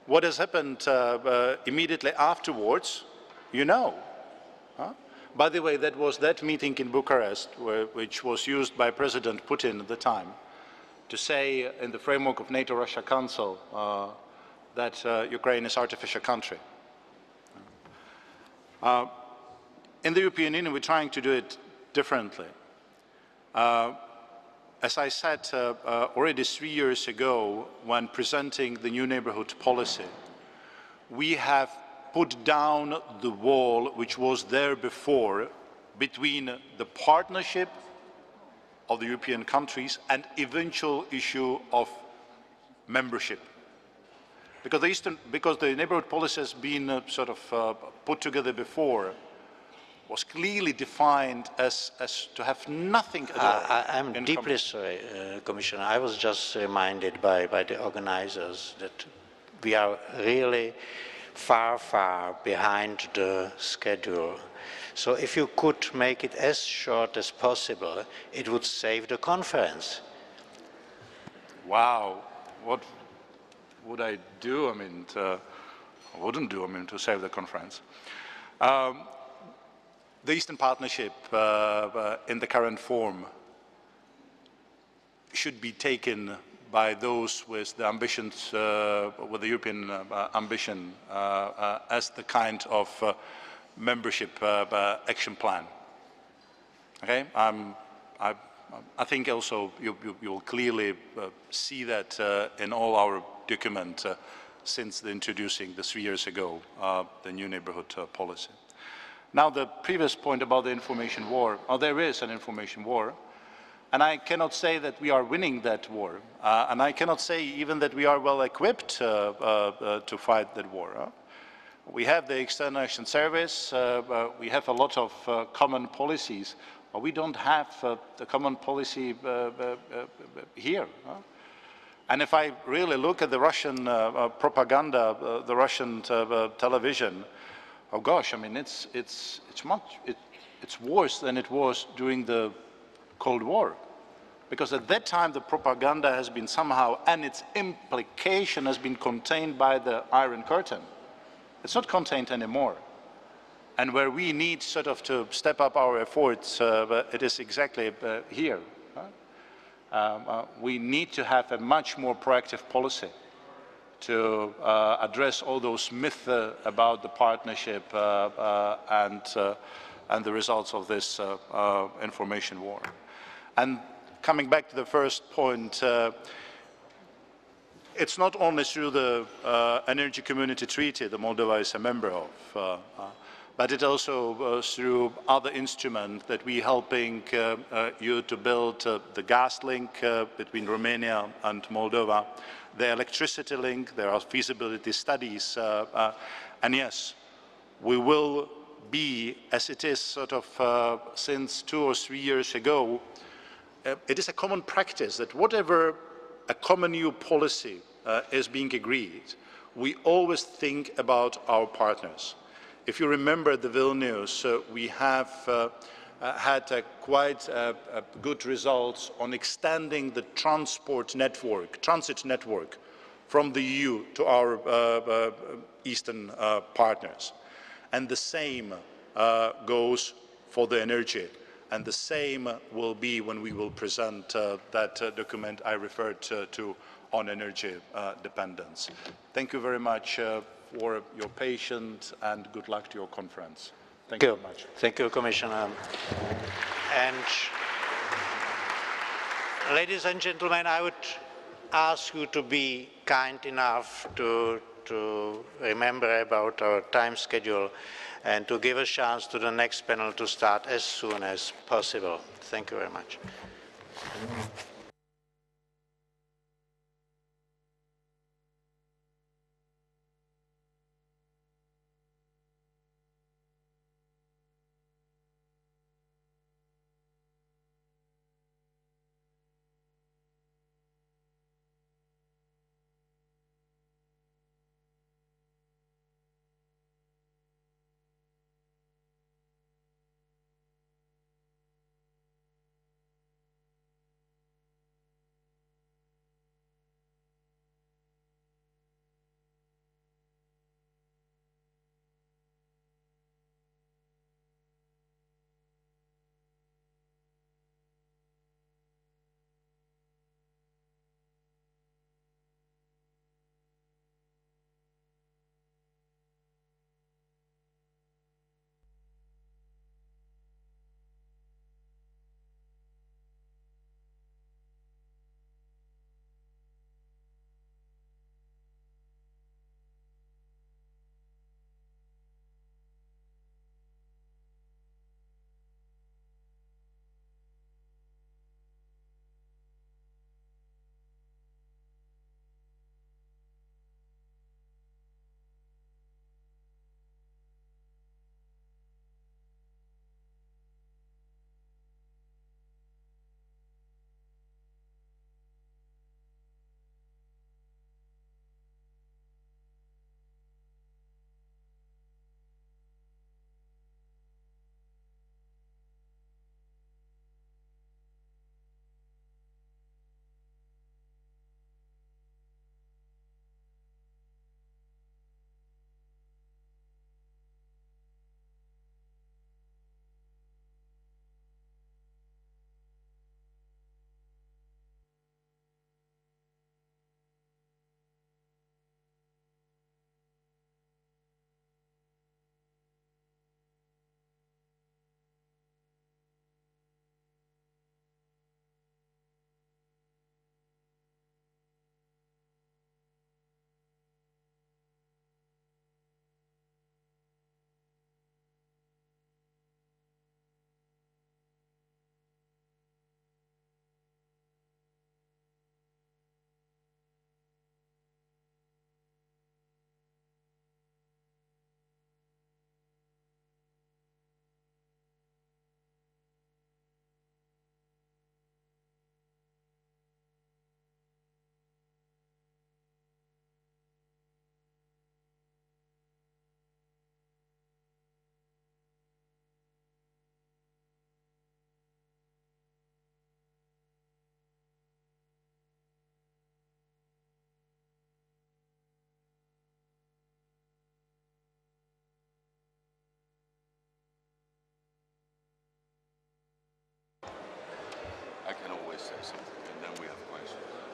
What has happened immediately afterwards, you know. By the way, that was that meeting in Bucharest, which was used by President Putin at the time, to say in the framework of NATO-Russia Council that Ukraine is an artificial country. In the European Union, we're trying to do it differently. As I said already 3 years ago, when presenting the new neighbourhood policy, we have put down the wall which was there before between the partnership of the European countries and eventual issue of membership. Because the neighbourhood policy has been sort of put together before, was clearly defined as to have nothing at all. I'm deeply sorry, Commissioner. I was just reminded by the organizers that we are really far, far behind the schedule. So if you could make it as short as possible, it would save the conference. Wow, what would I do? I mean, I wouldn't do, I mean, to save the conference. The Eastern Partnership in the current form should be taken by those with the ambitions, with the European ambition as the kind of membership action plan. Okay, I think also you'll clearly see that in all our document since the introducing the 3 years ago, the new neighbourhood policy. Now, the previous point about the information war, there is an information war, and I cannot say that we are winning that war, and I cannot say even that we are well equipped to fight that war. We have the External Action Service, we have a lot of common policies, but we don't have the common policy here. And if I really look at the Russian propaganda, the Russian television, oh gosh, I mean, it's worse than it was during the Cold War. Because at that time, the propaganda has been somehow, and its implication has been contained by the Iron Curtain. It's not contained anymore. And where we need sort of to step up our efforts, it is exactly here. We need to have a much more proactive policy to address all those myths about the partnership and the results of this information war. And coming back to the first point, it's not only through the Energy Community Treaty that Moldova is a member of, but it also through other instruments that we're helping you to build the gas link between Romania and Moldova, the electricity link, there are feasibility studies, and yes, we will be, as it is sort of since 2 or 3 years ago, it is a common practice that whatever a common EU policy is being agreed, we always think about our partners. If you remember the Vilnius, we have had quite good results on extending the transit network from the EU to our eastern partners. And the same goes for the energy. And the same will be when we will present that document I referred to on energy dependence. Thank you very much for your patience and good luck to your conference. Thank you very much. Thank you, Commissioner. And ladies and gentlemen, I would ask you to be kind enough to remember about our time schedule and to give a chance to the next panel to start as soon as possible. Thank you very much.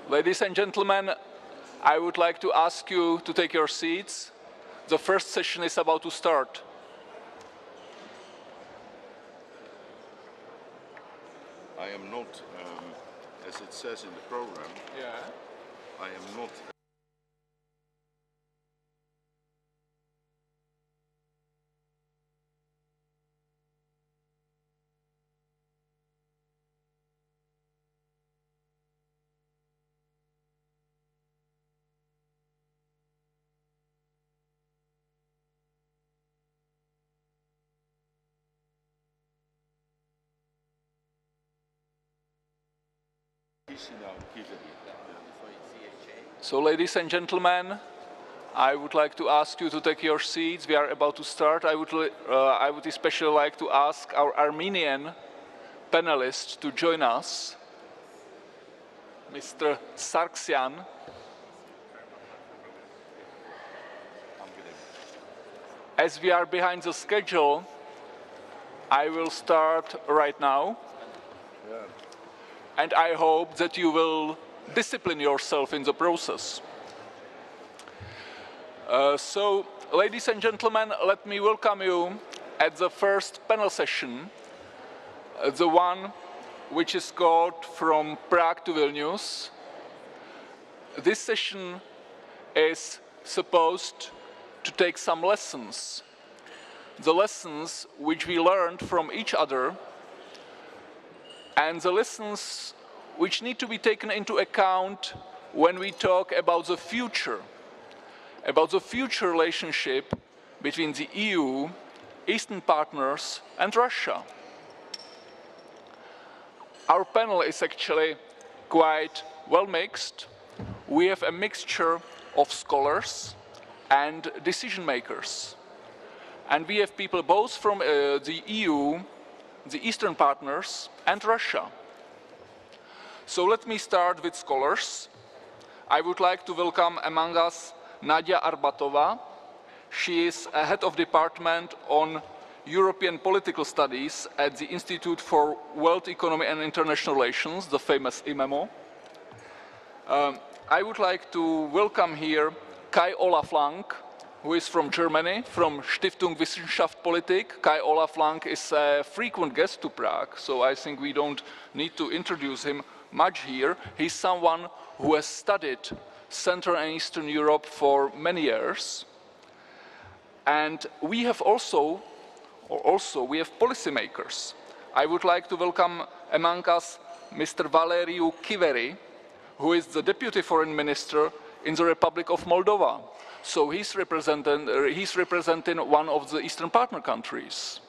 Ladies and gentlemen, I would like to ask you to take your seats. The first session is about to start. I am not, as it says in the program, I am not. So, ladies and gentlemen, I would like to ask you to take your seats. We are about to start. I would especially like to ask our Armenian panelists to join us. Mr. Sargsyan. As we are behind the schedule, I will start right now. And I hope that you will discipline yourself in the process. So, ladies and gentlemen, let me welcome you at the first panel session, the one which is called From Prague to Vilnius. This session is supposed to take some lessons, the lessons which we learned from each other, and the lessons which need to be taken into account when we talk about the future relationship between the EU, Eastern partners, and Russia. Our panel is actually quite well mixed. We have a mixture of scholars and decision makers. And we have people both from the EU, the Eastern partners, and Russia. So let me start with scholars. I would like to welcome among us Nadia Arbatova. She is a head of department on European political studies at the Institute for World Economy and International Relations, the famous AMO. I would like to welcome here Kai Olaf Lang, who is from Germany, from Stiftung Wissenschaft Politik. Kai Olaf Lang is a frequent guest to Prague, so I think we don't need to introduce him much here. He's someone who has studied Central and Eastern Europe for many years. And we have also we have policymakers. I would like to welcome among us Mr. Valeriu Chiveri, who is the Deputy Foreign Minister in the Republic of Moldova. So he's representing one of the Eastern partner countries.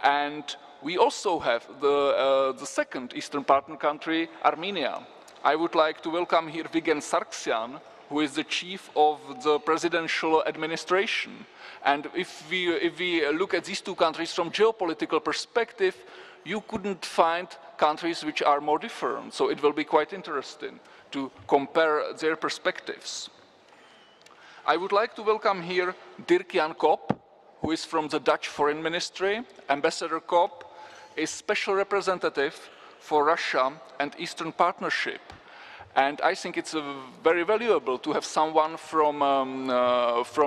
And we also have the second Eastern partner country, Armenia. I would like to welcome here Vigen Sargsyan, who is the chief of the presidential administration. And if we look at these two countries from geopolitical perspective, you couldn't find countries which are more different. So it will be quite interesting to compare their perspectives. I would like to welcome here Dirk-Jan Kopp, who is from the Dutch Foreign Ministry. Ambassador Kopp is special representative for Russia and Eastern Partnership. And I think it's very valuable to have someone from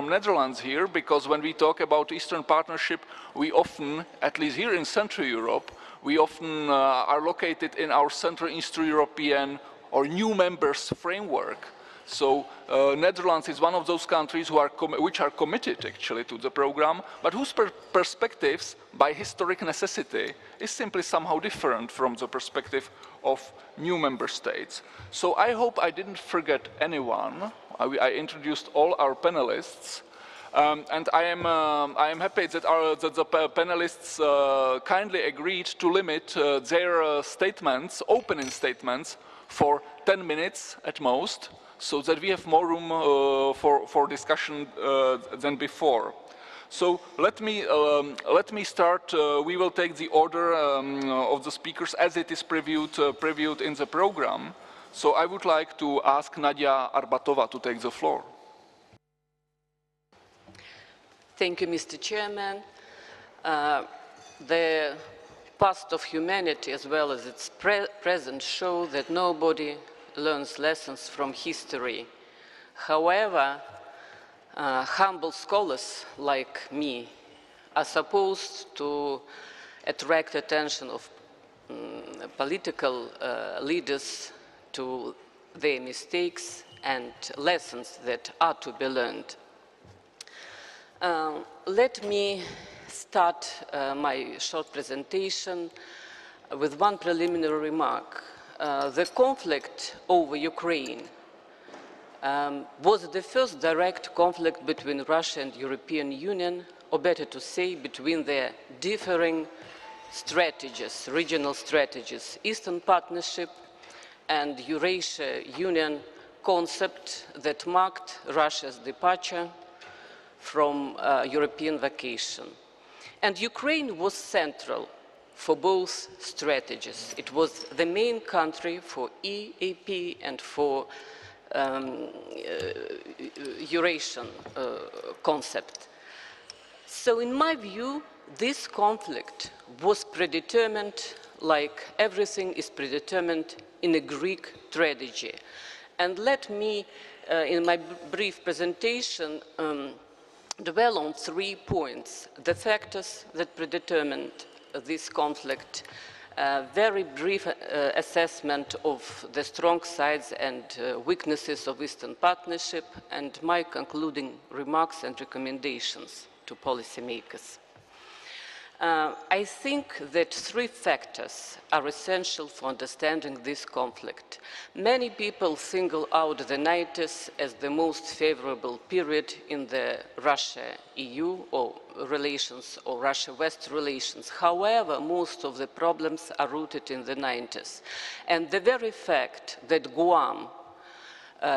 Netherlands here, because when we talk about Eastern Partnership, we often, at least here in Central Europe, we often are located in our Central Eastern European or new members framework. So Netherlands is one of those countries which are committed actually to the program, but whose perspectives, by historic necessity, is simply somehow different from the perspective of new member states. So I hope I didn't forget anyone. I introduced all our panelists. And I am happy that the panelists kindly agreed to limit their statements, opening statements, for 10 minutes at most, so that we have more room for discussion than before. So let me start. We will take the order of the speakers as it is previewed in the program. So I would like to ask Nadia Arbatova to take the floor. Thank you, Mr. Chairman. The past of humanity as well as its present show that nobody learns lessons from history. However, humble scholars like me are supposed to attract attention of political leaders to their mistakes and lessons that are to be learned. Let me start my short presentation with one preliminary remark. The conflict over Ukraine was the first direct conflict between Russia and European Union, or better to say, between their differing strategies, regional strategies. Eastern Partnership and Eurasia Union concept that marked Russia's departure from European vacation. And Ukraine was central for both strategies. It was the main country for EAP and for Eurasian concept. So in my view, this conflict was predetermined like everything is predetermined in a Greek tragedy. And let me, in my brief presentation, dwell on 3 points: the factors that predetermined this conflict, very brief assessment of the strong sides and weaknesses of Eastern Partnership, and my concluding remarks and recommendations to policymakers. I think that 3 factors are essential for understanding this conflict. Many people single out the 90s as the most favorable period in the Russia-EU or relations or Russia-West relations. However, most of the problems are rooted in the 90s. And the very fact that Guam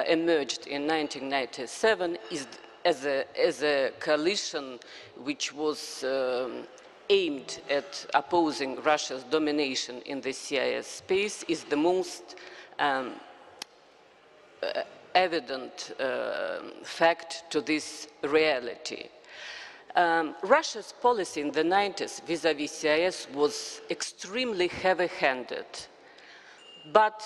emerged in 1997 is as a coalition which was aimed at opposing Russia's domination in the CIS space is the most evident fact to this reality. Russia's policy in the 90s vis-à-vis CIS was extremely heavy-handed. But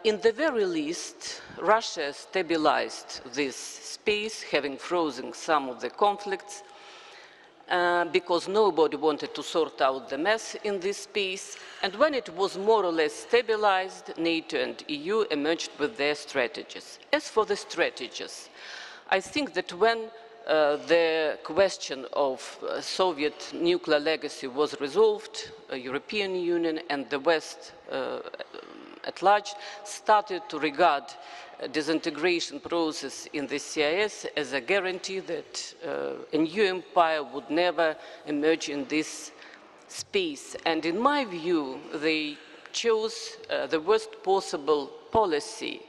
in the very least, Russia stabilized this space, having frozen some of the conflicts, because nobody wanted to sort out the mess in this space. And when it was more or less stabilized, NATO and EU emerged with their strategies. As for the strategies, I think that when the question of Soviet nuclear legacy was resolved, European Union and the West at large started to regard disintegration process in the CIS as a guarantee that a new empire would never emerge in this space. And in my view, they chose the worst possible policy.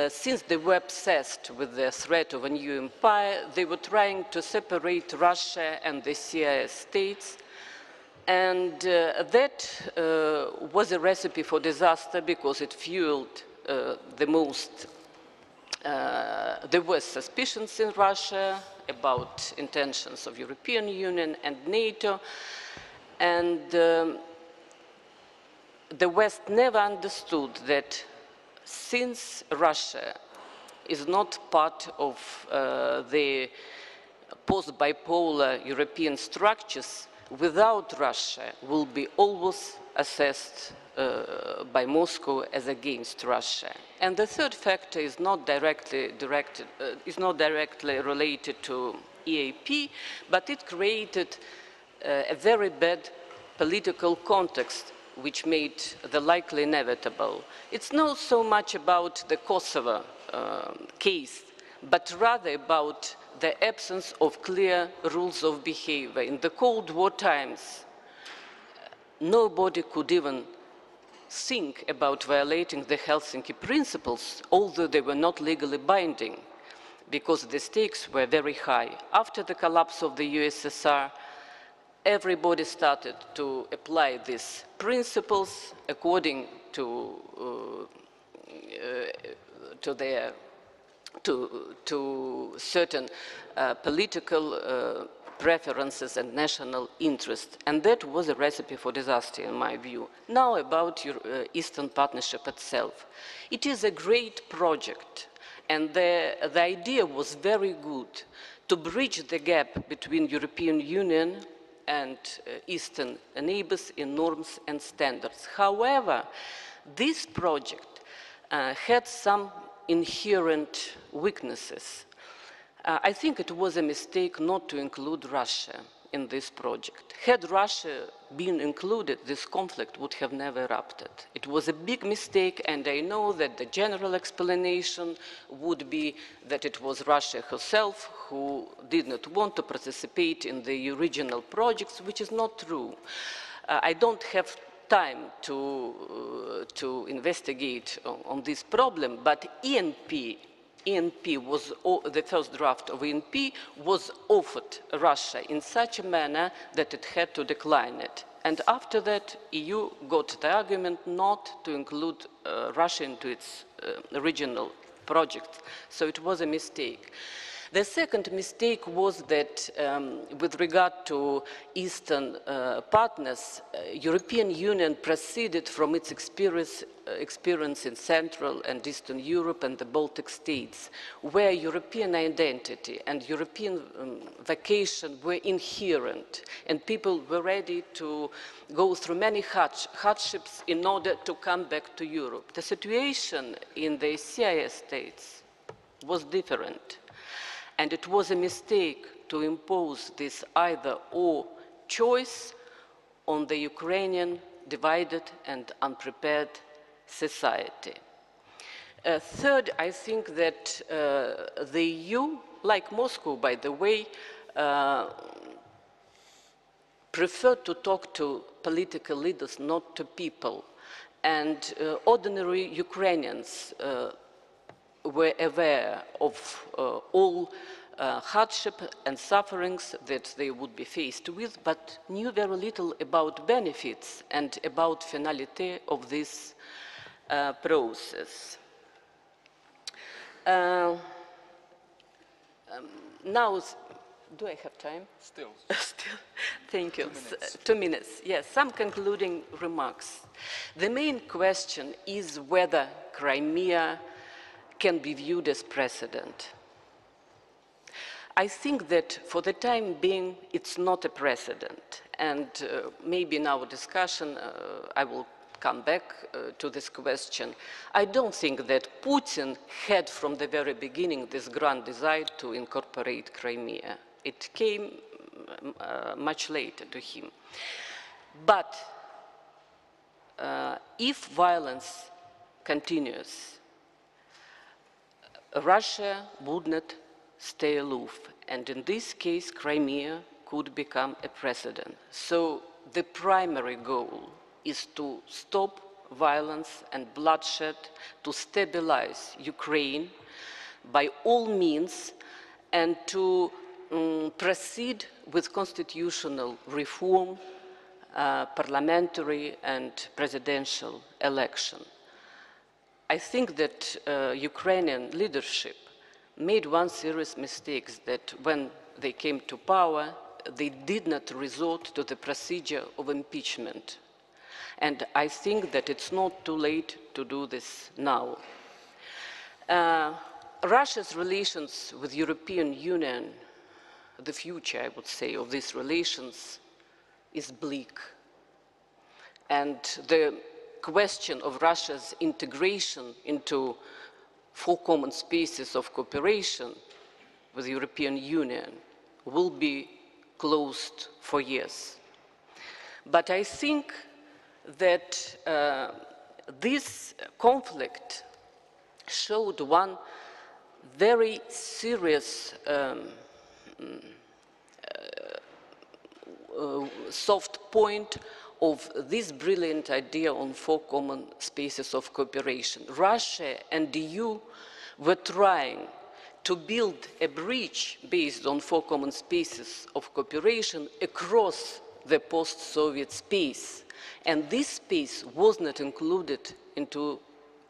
Since they were obsessed with the threat of a new empire, they were trying to separate Russia and the CIS states. And that was a recipe for disaster because it fueled the worst suspicions in Russia about intentions of European Union and NATO. And the West never understood that since Russia is not part of the post-bipolar European structures, without Russia will be always assessed by Moscow as against Russia. And the third factor is not directly related to EAP, but it created a very bad political context which made the likely inevitable. It's not so much about the Kosovo case, but rather about the absence of clear rules of behavior. In the Cold War times, nobody could even think about violating the Helsinki principles, although they were not legally binding, because the stakes were very high. After the collapse of the USSR, everybody started to apply these principles according to certain political preferences and national interest. And that was a recipe for disaster, in my view. Now about Eastern Partnership itself. It is a great project, and the idea was very good to bridge the gap between European Union and Eastern neighbors in norms and standards. However, this project had some inherent weaknesses. I think it was a mistake not to include Russia in this project. Had Russia been included, this conflict would have never erupted. It was a big mistake, and I know that the general explanation would be that it was Russia herself who did not want to participate in the original projects, which is not true. I don't have time to investigate on this problem, but ENP was, the first draft of ENP was offered Russia in such a manner that it had to decline it. And after that, EU got the argument not to include Russia into its regional project. So it was a mistake. The second mistake was that with regard to Eastern partners, European Union proceeded from its experience in Central and Eastern Europe and the Baltic states, where European identity and European vocation were inherent, and people were ready to go through many hardships in order to come back to Europe. The situation in the CIS states was different. And it was a mistake to impose this either-or choice on the Ukrainian divided and unprepared society. Third, I think that the EU, like Moscow, by the way, preferred to talk to political leaders, not to people. And ordinary Ukrainians were aware of all hardship and sufferings that they would be faced with, but knew very little about benefits and about finality of this process. Now, do I have time? Still. Still. Thank you. 2 minutes. Yes, some concluding remarks. The main question is whether Crimea can be viewed as precedent. I think that for the time being, it's not a precedent. And maybe in our discussion, I will come back to this question. I don't think that Putin had from the very beginning this grand desire to incorporate Crimea. It came much later to him. But if violence continues, Russia would not stay aloof, and in this case, Crimea could become a precedent. So the primary goal is to stop violence and bloodshed, to stabilize Ukraine by all means, and to proceed with constitutional reform, parliamentary and presidential election. I think that Ukrainian leadership made one serious mistake, that when they came to power, they did not resort to the procedure of impeachment. And I think that it's not too late to do this now. Russia's relations with the European Union, the future, I would say, of these relations is bleak. And the question of Russia's integration into 4 common spaces of cooperation with the European Union will be closed for years. But I think that this conflict showed one very serious soft point of this brilliant idea on 4 common spaces of cooperation. Russia and the EU were trying to build a bridge based on 4 common spaces of cooperation across the post-Soviet space. And this space was not included into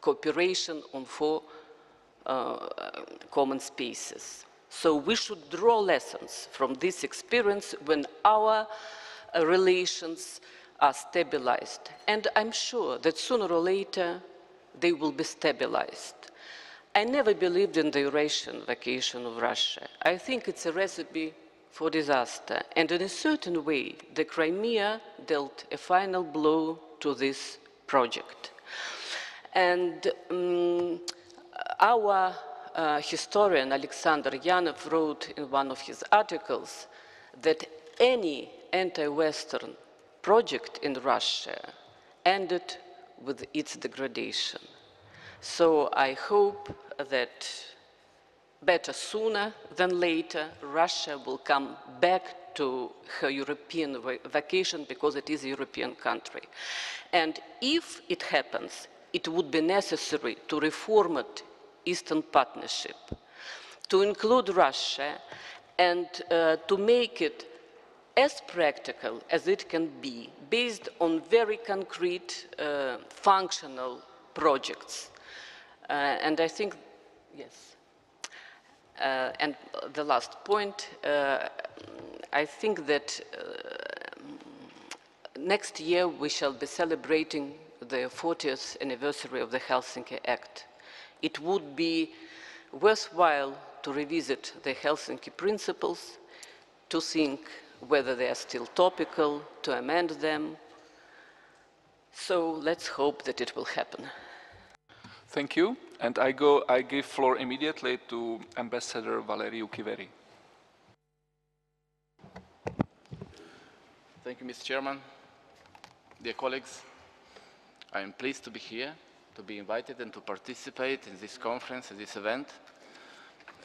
cooperation on 4 common spaces. So we should draw lessons from this experience when our relations are stabilized. And I'm sure that sooner or later they will be stabilized. I never believed in the Eurasian vocation of Russia. I think it's a recipe for disaster. And in a certain way, the Crimea dealt a final blow to this project. And our historian Alexander Yanov wrote in one of his articles that any anti-Western project in Russia ended with its degradation. So I hope that better sooner than later, Russia will come back to her European vacation because it is a European country. And if it happens, it would be necessary to reformat Eastern Partnership, to include Russia, and to make it as practical as it can be, based on very concrete, functional projects. And I think, yes. And the last point, I think that next year we shall be celebrating the 40th anniversary of the Helsinki Act. It would be worthwhile to revisit the Helsinki principles, to think whether they are still topical, to amend them. So let's hope that it will happen. Thank you. And I give floor immediately to Ambassador Valeriu Chiveri. Thank you, Mr. Chairman. Dear colleagues, I am pleased to be here, to be invited and to participate in this conference, in this event,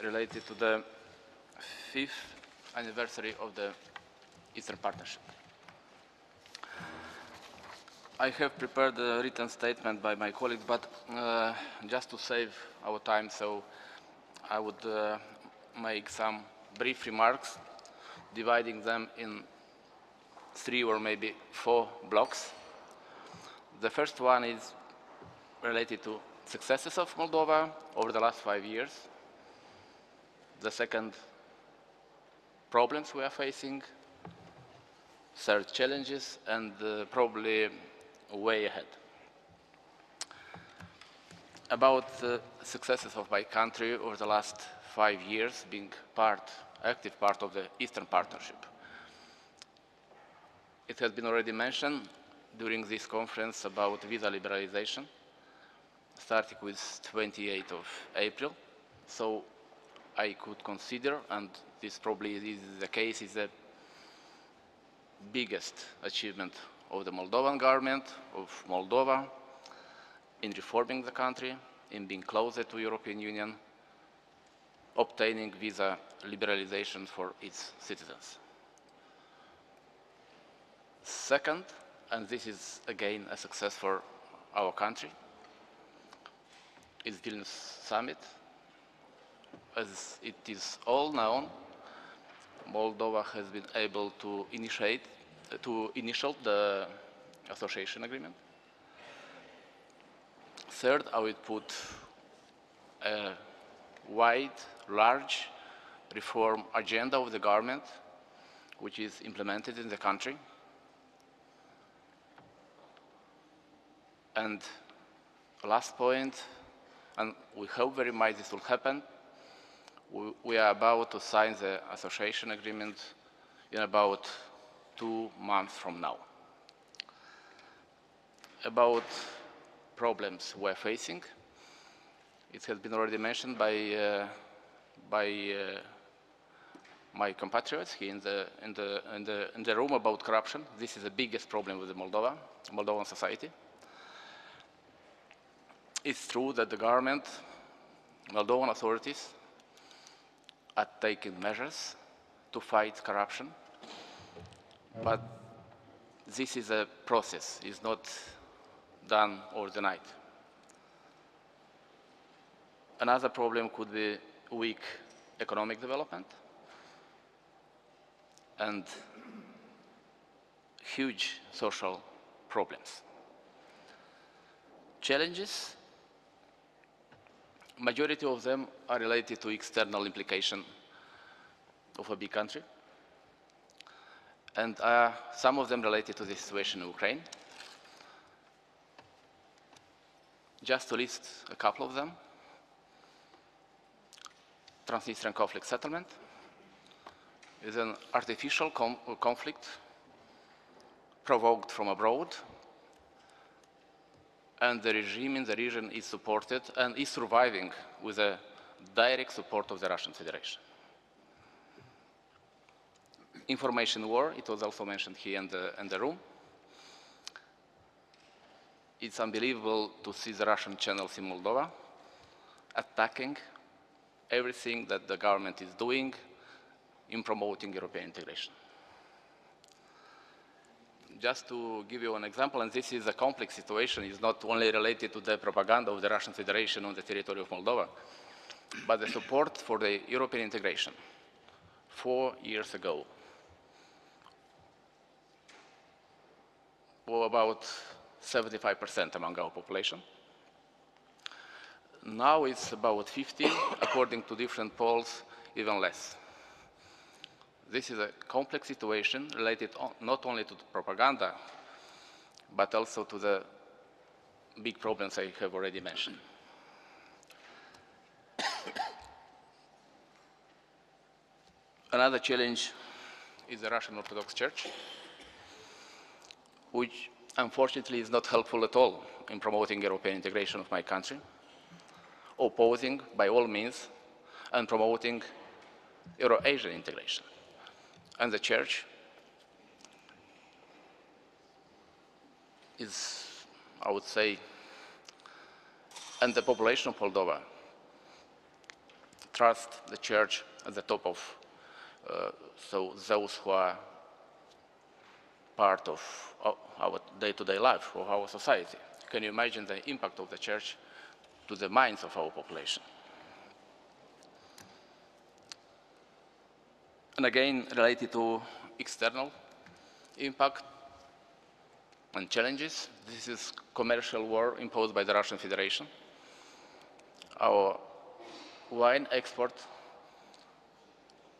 related to the 5th anniversary of the Eastern Partnership. I have prepared a written statement by my colleagues, but just to save our time, so I would make some brief remarks, dividing them in 3 or maybe 4 blocks. The first one is related to successes of Moldova over the last 5 years. The second, problems we are facing. Third, challenges, and probably way ahead. About the successes of my country over the last 5 years, being active part of the Eastern Partnership. It has been already mentioned during this conference about visa liberalization, starting with 28th of April. So I could consider, and this probably is the case, is the biggest achievement of the Moldovan government, of Moldova, in reforming the country, in being closer to European Union, obtaining visa liberalization for its citizens. Second, and this is again a success for our country, is Vilnius Summit. As it is all known, Moldova has been able to initiate the association agreement. Third, I would put a wide, large reform agenda of the government, which is implemented in the country. And last point, and we hope very much this will happen, we are about to sign the association agreement in about 2 months from now. About problems we're facing, it has been already mentioned by my compatriots here in the room about corruption. This is the biggest problem with the Moldovan society. It's true that the government, Moldovan authorities, are taking measures to fight corruption, but this is a process, it's not done overnight. Another problem could be weak economic development and huge social problems. Challenges, majority of them are related to external implication of a big country, and some of them related to the situation in Ukraine. Just to list a couple of them: Transnistrian conflict settlement is an artificial conflict provoked from abroad, and the regime in the region is supported and is surviving with the direct support of the Russian Federation. Information war, it was also mentioned here in the room. It's unbelievable to see the Russian channels in Moldova attacking everything that the government is doing in promoting European integration. just to give you an example, and this is a complex situation, it's not only related to the propaganda of the Russian Federation on the territory of Moldova, but the support for the European integration 4 years ago was about 75% among our population. Now it's about 50, according to different polls, even less. This is a complex situation related not only to the propaganda, but also to the big problems I have already mentioned. Another challenge is the Russian Orthodox Church, which unfortunately is not helpful at all in promoting European integration of my country, opposing by all means and promoting Euro-Asian integration. And the church is, I would say, and the population of Moldova trust the church at the top of so those who are part of our day-to-day life, of our society. Can you imagine the impact of the church to the minds of our population? And again, related to external impact and challenges, this is commercial war imposed by the Russian Federation. Our wine export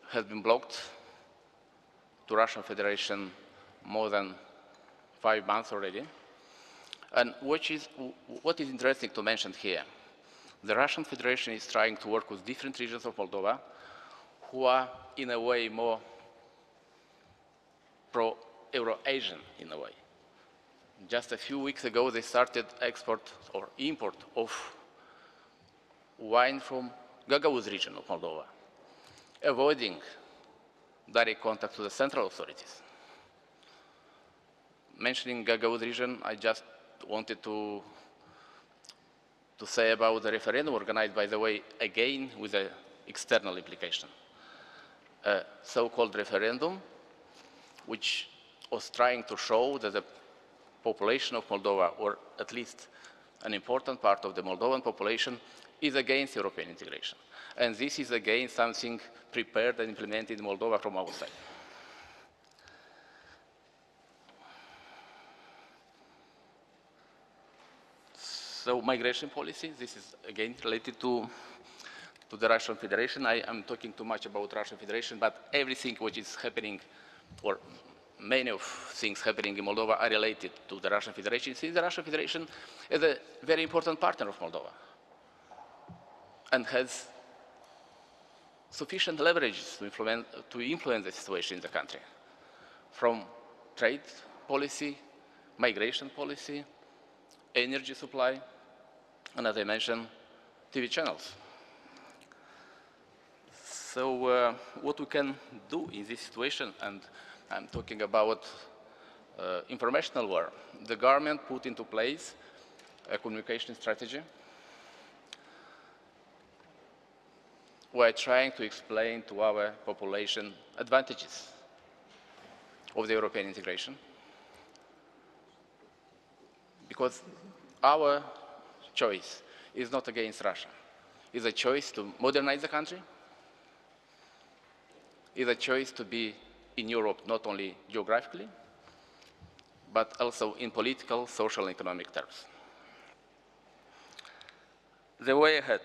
has been blocked to Russian Federation more than 5 months already. And what is interesting to mention here, the Russian Federation is trying to work with different regions of Moldova who are in a way more pro-Euro-Asian in a way. Just a few weeks ago they started export or import of wine from Gagauz region of Moldova, avoiding direct contact to the central authorities. Mentioning Gagauz region, I just wanted to say about the referendum organized, by the way, again with an external implication. A so-called referendum which was trying to show that the population of Moldova, or at least an important part of the Moldovan population, is against European integration. And this is again something prepared and implemented in Moldova from our side. So migration policy, this is again related to the Russian Federation. I am talking too much about Russian Federation, but everything which is happening, or many of things happening in Moldova are related to the Russian Federation, since the Russian Federation is a very important partner of Moldova and has sufficient leverage to influence the situation in the country, from trade policy, migration policy, energy supply, and as I mentioned, TV channels. So what we can do in this situation, and I'm talking about informational war, the government put into place a communication strategy. We're trying to explain to our population advantages of the European integration, because our choice is not against Russia. It's a choice to modernize the country. It's a choice to be in Europe not only geographically, but also in political, social, and economic terms. The way ahead.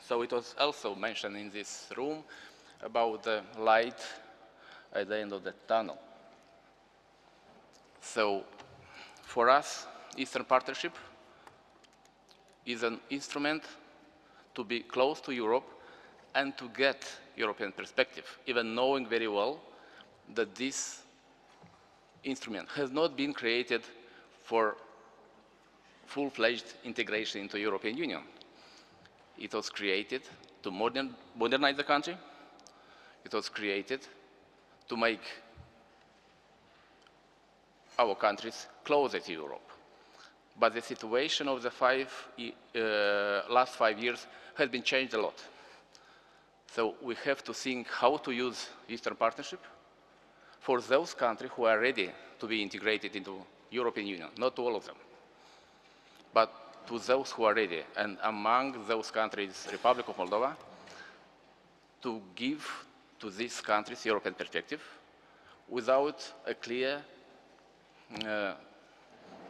So it was also mentioned in this room about the light at the end of the tunnel. So for us, Eastern Partnership is an instrument to be close to Europe and to get European perspective, even knowing very well that this instrument has not been created for full-fledged integration into the European Union. It was created to modernize the country. It was created to make our countries closer to Europe. But the situation of the last 5 years has been changed a lot. So we have to think how to use Eastern Partnership for those countries who are ready to be integrated into European Union, not all of them, but to those who are ready, and among those countries, Republic of Moldova, to give to these countries European perspective without a clear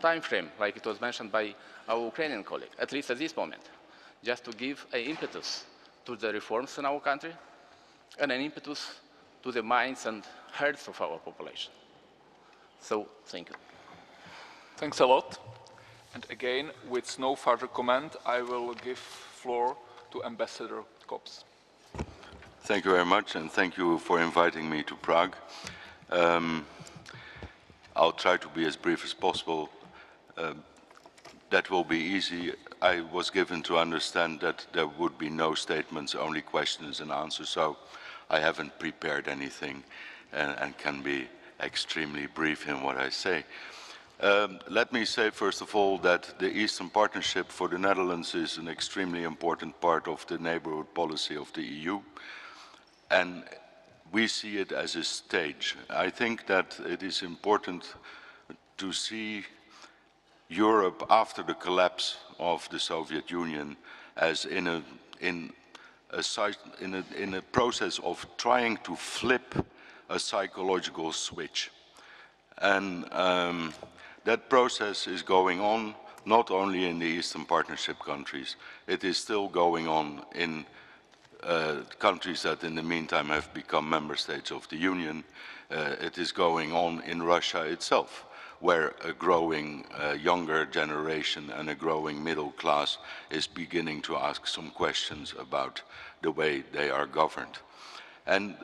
time frame, like it was mentioned by our Ukrainian colleague, at least at this moment, just to give an impetus to the reforms in our country and an impetus to the minds and hearts of our population. So, thank you. Thanks a lot. And again, with no further comment, I will give floor to Ambassador Kops. Thank you very much, and thank you for inviting me to Prague. I'll try to be as brief as possible. That will be easy. I was given to understand that there would be no statements, only questions and answers, so I haven't prepared anything and can be extremely brief in what I say. Let me say, first of all, that the Eastern Partnership for the Netherlands is an extremely important part of the neighbourhood policy of the EU, and we see it as a stage. I think that it is important to see Europe after the collapse of the Soviet Union as in a process of trying to flip a psychological switch. And that process is going on not only in the Eastern Partnership countries, it is still going on in countries that in the meantime have become member states of the Union. It is going on in Russia itself, where a growing younger generation and a growing middle class is beginning to ask some questions about the way they are governed. And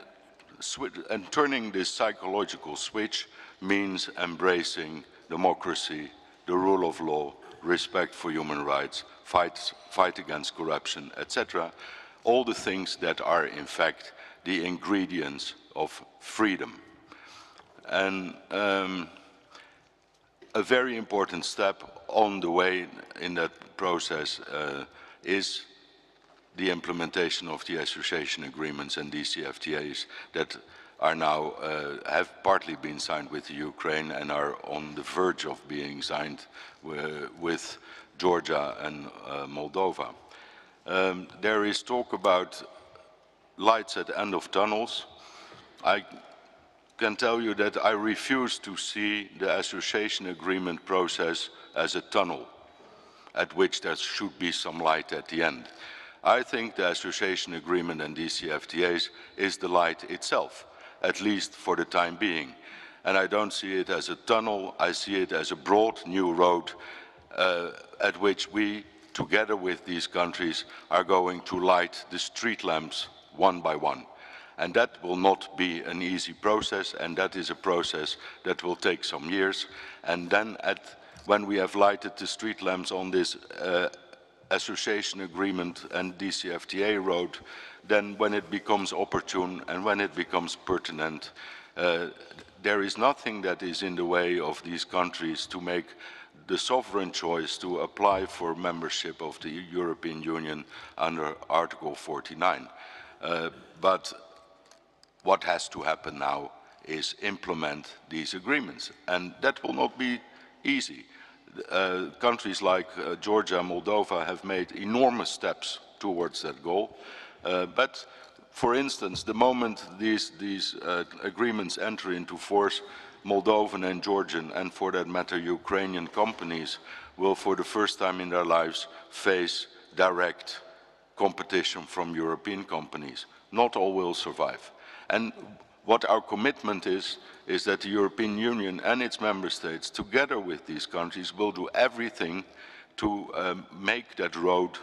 turning this psychological switch means embracing democracy, the rule of law, respect for human rights, fight against corruption, etc. All the things that are in fact the ingredients of freedom. And a very important step on the way in that process is the implementation of the association agreements and DCFTAs that are now, have partly been signed with the Ukraine and are on the verge of being signed with Georgia and Moldova. There is talk about lights at the end of tunnels. I can tell you that I refuse to see the association agreement process as a tunnel at which there should be some light at the end. I think the association agreement and DCFTAs is the light itself, at least for the time being. And I don't see it as a tunnel, I see it as a broad new road at which we, together with these countries, are going to light the street lamps one by one. And that will not be an easy process, and that is a process that will take some years. And then when we have lighted the street lamps on this association agreement and DCFTA road, then when it becomes opportune and when it becomes pertinent, there is nothing that is in the way of these countries to make the sovereign choice to apply for membership of the European Union under Article 49. But what has to happen now is implement these agreements, and that will not be easy. Countries like Georgia and Moldova have made enormous steps towards that goal, but for instance, the moment these agreements enter into force, Moldovan and Georgian, and for that matter Ukrainian companies, will for the first time in their lives face direct competition from European companies. Not all will survive. And what our commitment is that the European Union and its member states, together with these countries, will do everything to make that road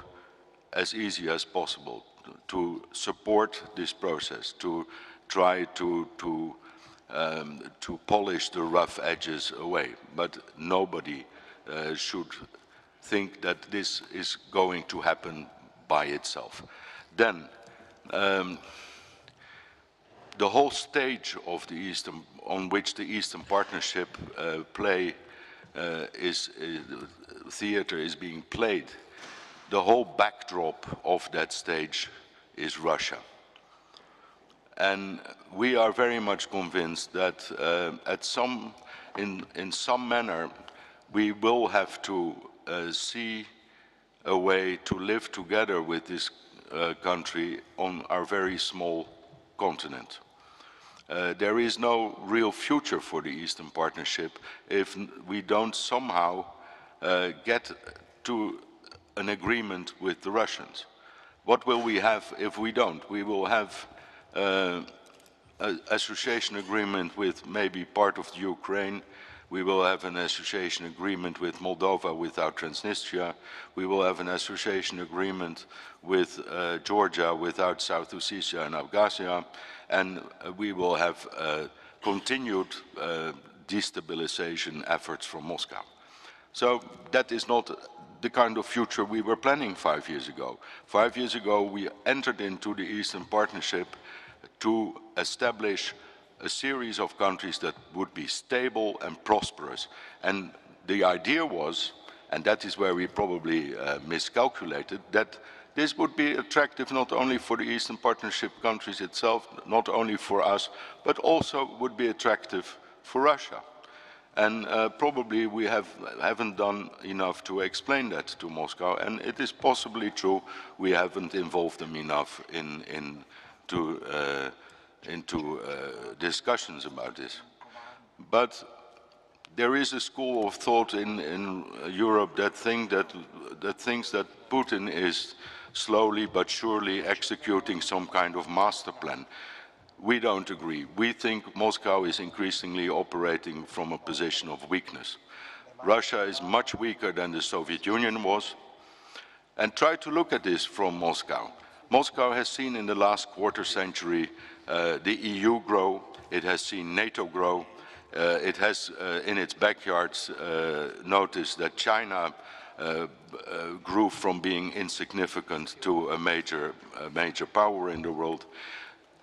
as easy as possible, to support this process, to try to polish the rough edges away. But nobody should think that this is going to happen by itself. Then, the whole stage of the Eastern, on which the Eastern Partnership theater is being played, the whole backdrop of that stage is Russia. And we are very much convinced that in some manner we will have to see a way to live together with this country on our very small continent. There is no real future for the Eastern Partnership if we don't somehow get to an agreement with the Russians. What will we have if we don't? We will have an association agreement with maybe part of the Ukraine. We will have an association agreement with Moldova without Transnistria. We will have an association agreement with Georgia without South Ossetia and Abkhazia. And we will have continued destabilization efforts from Moscow. So that is not the kind of future we were planning 5 years ago. 5 years ago, we entered into the Eastern Partnership to establish a series of countries that would be stable and prosperous. And the idea was, and that is where we probably miscalculated, that this would be attractive not only for the Eastern Partnership countries itself, not only for us, but also would be attractive for Russia. And probably we haven't done enough to explain that to Moscow, and it is possibly true we haven't involved them enough into discussions about this. But there is a school of thought in Europe that thinks that Putin is slowly but surely executing some kind of master plan. We don't agree. We think Moscow is increasingly operating from a position of weakness. Russia is much weaker than the Soviet Union was. And try to look at this from Moscow. Moscow has seen in the last quarter century the EU grow, it has seen NATO grow, it has in its backyards noticed that China grew from being insignificant to a major power in the world.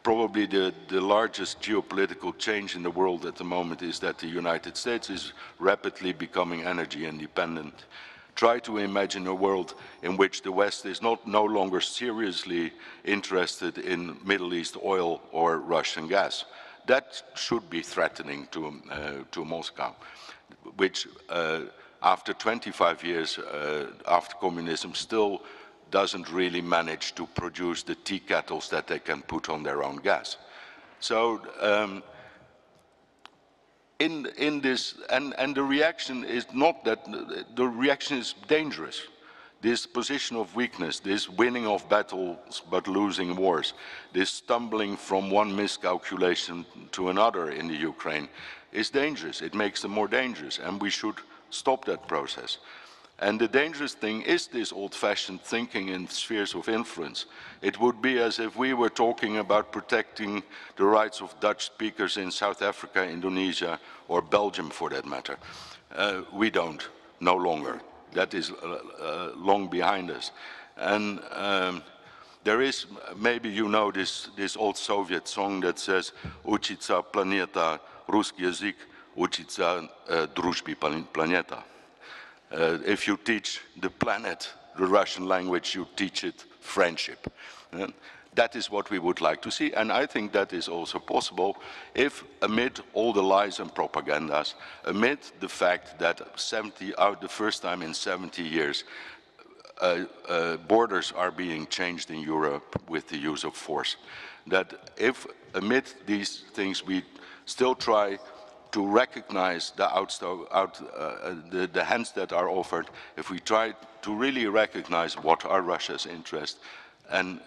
Probably the largest geopolitical change in the world at the moment is that the United States is rapidly becoming energy independent. Try to imagine a world in which the West is no longer seriously interested in Middle East oil or Russian gas. That should be threatening to Moscow, which after 25 years after communism still doesn't really manage to produce the tea kettles that they can put on their own gas. So in this, and the reaction is not that, the reaction is dangerous. This position of weakness, this winning of battles but losing wars, this stumbling from one miscalculation to another in the Ukraine is dangerous. It makes them more dangerous, and we should stop that process. And the dangerous thing is this old-fashioned thinking in spheres of influence. It would be as if we were talking about protecting the rights of Dutch speakers in South Africa, Indonesia, or Belgium for that matter. We don't, no longer. That is long behind us. And there is, maybe you know this old Soviet song that says, "Учится планета русский язык, учится дружбе планета." If you teach the planet the Russian language, you teach it friendship. That is what we would like to see, and I think that is also possible if, amid all the lies and propagandas, amid the fact that the first time in 70 years, borders are being changed in Europe with the use of force, that if, amid these things, we still try to recognize the hands that are offered, if we try to really recognize what are Russia's interests and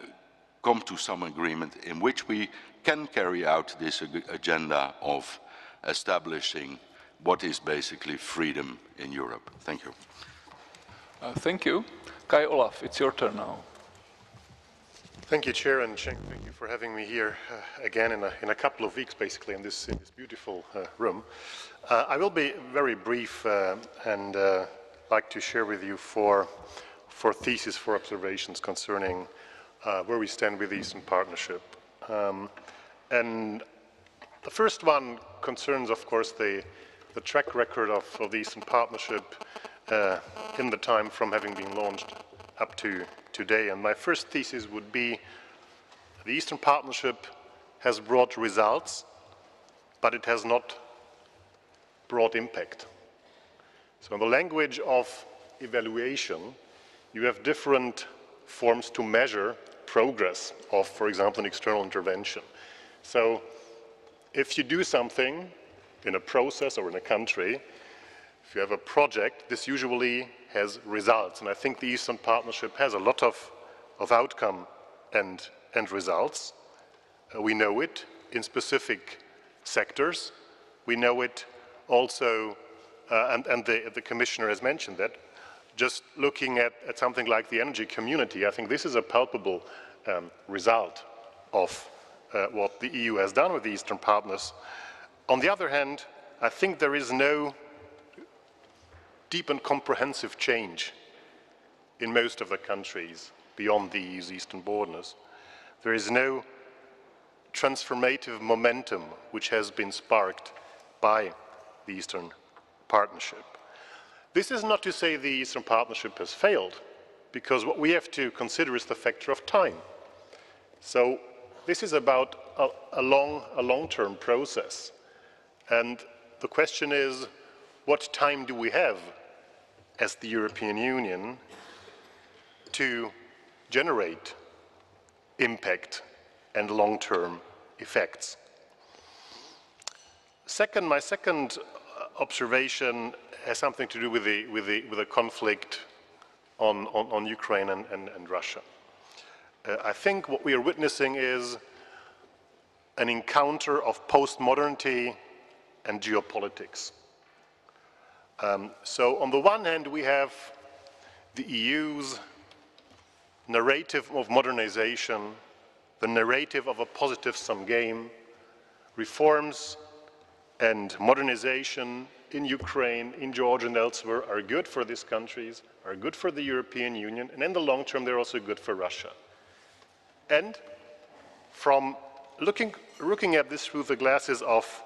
come to some agreement in which we can carry out this agenda of establishing what is basically freedom in Europe. Thank you. Thank you. Kai Olaf, it's your turn now. Thank you, Chair, and thank you for having me here again in a couple of weeks, basically, in this beautiful room. I will be very brief and like to share with you four theses, four observations concerning where we stand with the Eastern Partnership. And the first one concerns, of course, the track record of the Eastern Partnership in the time from having been launched up to today. And my first thesis would be the Eastern Partnership has brought results, but it has not brought impact. So in the language of evaluation, you have different forms to measure progress of, for example, an external intervention. So if you do something in a process or in a country, if you have a project, this usually has results. And I think the Eastern Partnership has a lot of outcome and results. We know it in specific sectors. We know it also, and the Commissioner has mentioned that, just looking at something like the energy community, I think this is a palpable result of what the EU has done with the Eastern partners. On the other hand, I think there is no deep and comprehensive change in most of the countries beyond the EU's eastern borders. There is no transformative momentum which has been sparked by the Eastern Partnership. This is not to say the Eastern Partnership has failed, because what we have to consider is the factor of time. So this is about a long-term process. And the question is, what time do we have as the European Union to generate impact and long-term effects? My second observation has something to do with the conflict on Ukraine and Russia. I think what we are witnessing is an encounter of postmodernity and geopolitics. So on the one hand, we have the EU's narrative of modernization, the narrative of a positive-sum game, reforms and modernization in Ukraine, in Georgia and elsewhere are good for these countries, are good for the European Union, and in the long term they're also good for Russia. And from looking at this through the glasses of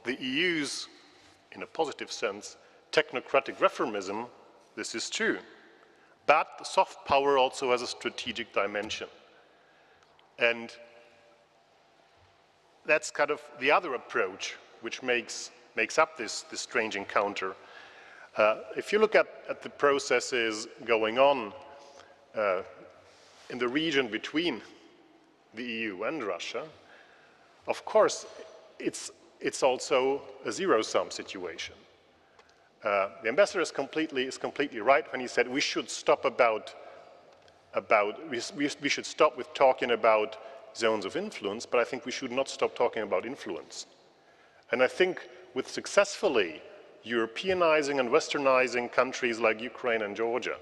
the EU's, in a positive sense, technocratic reformism, this is true. But soft power also has a strategic dimension. And that's kind of the other approach which makes up this strange encounter. If you look at the processes going on in the region between the EU and Russia, of course, it's also a zero-sum situation. The ambassador is completely right when he said we should stop we should stop with talking about zones of influence, but I think we should not stop talking about influence. And I think with successfully Europeanizing and Westernizing countries like Ukraine and Georgia,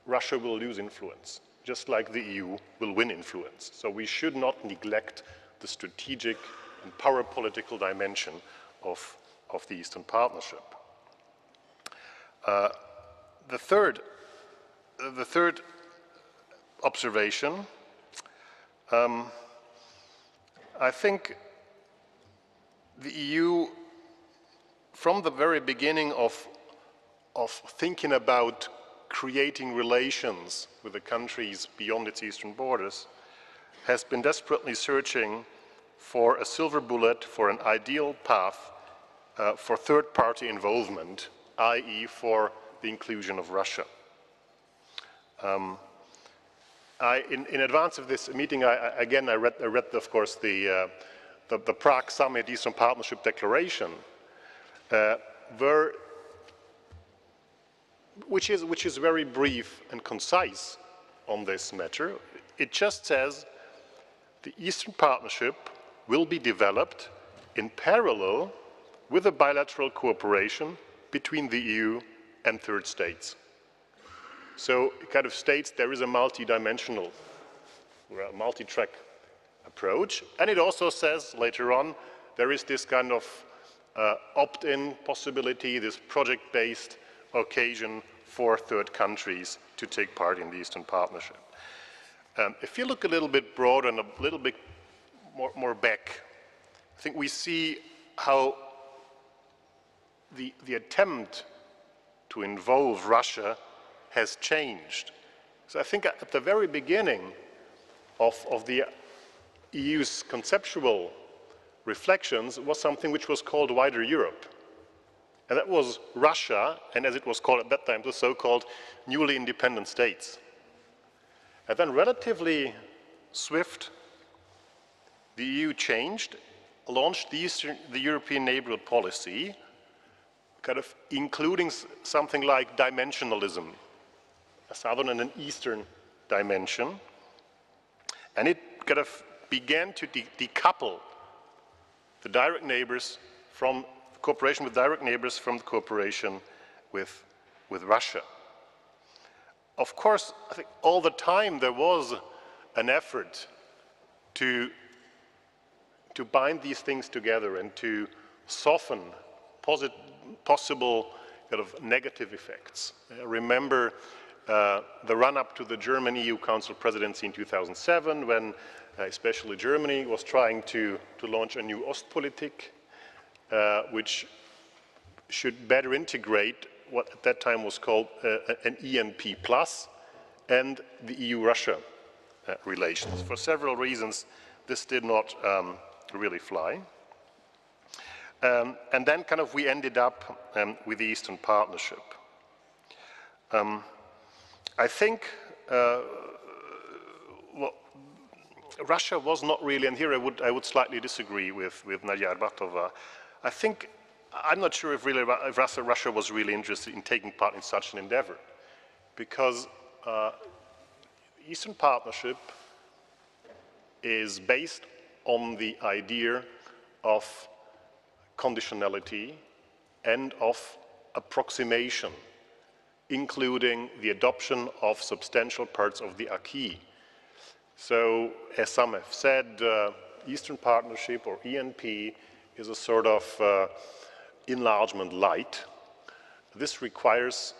Russia will lose influence, just like the EU will win influence. So we should not neglect the strategic and power political dimension of the Eastern Partnership. The third observation, I think the EU, from the very beginning of thinking about creating relations with the countries beyond its eastern borders, has been desperately searching for a silver bullet, for an ideal path for third-party involvement, i.e. for the inclusion of Russia. In advance of this meeting, I read, of course, the Prague Summit Eastern Partnership Declaration, which is very brief and concise on this matter. It just says the Eastern Partnership will be developed in parallel with a bilateral cooperation between the EU and third states. So it kind of states there is a multi-dimensional, or a multi-track approach, and it also says later on there is this kind of opt-in possibility, this project-based occasion for third countries to take part in the Eastern Partnership. If you look a little bit broader and a little bit more back, I think we see how the attempt to involve Russia has changed. So I think at the very beginning of the EU's conceptual reflections was something which was called wider Europe. And that was Russia, and as it was called at that time, the so-called newly independent states. And then relatively swift, the EU changed, launched the European neighbourhood policy, kind of including something like dimensionalism, a southern and an eastern dimension. And it kind of began to decouple the direct neighbors from cooperation with direct neighbors from the cooperation with Russia. Of course, I think all the time there was an effort to bind these things together and to soften possible kind of negative effects. Remember the run-up to the German EU Council presidency in 2007, when especially Germany was trying to launch a new Ostpolitik, which should better integrate what at that time was called an ENP plus and the EU-Russia relations. For several reasons, this did not really fly. And then kind of we ended up with the Eastern Partnership. I think well, Russia was not really, and here I would slightly disagree with Nadia Arbatova. I think, I'm not sure if Russia was really interested in taking part in such an endeavor, because Eastern Partnership is based on the idea of conditionality and of approximation, including the adoption of substantial parts of the acquis. So, as some have said, Eastern Partnership, or ENP, is a sort of enlargement light. This requires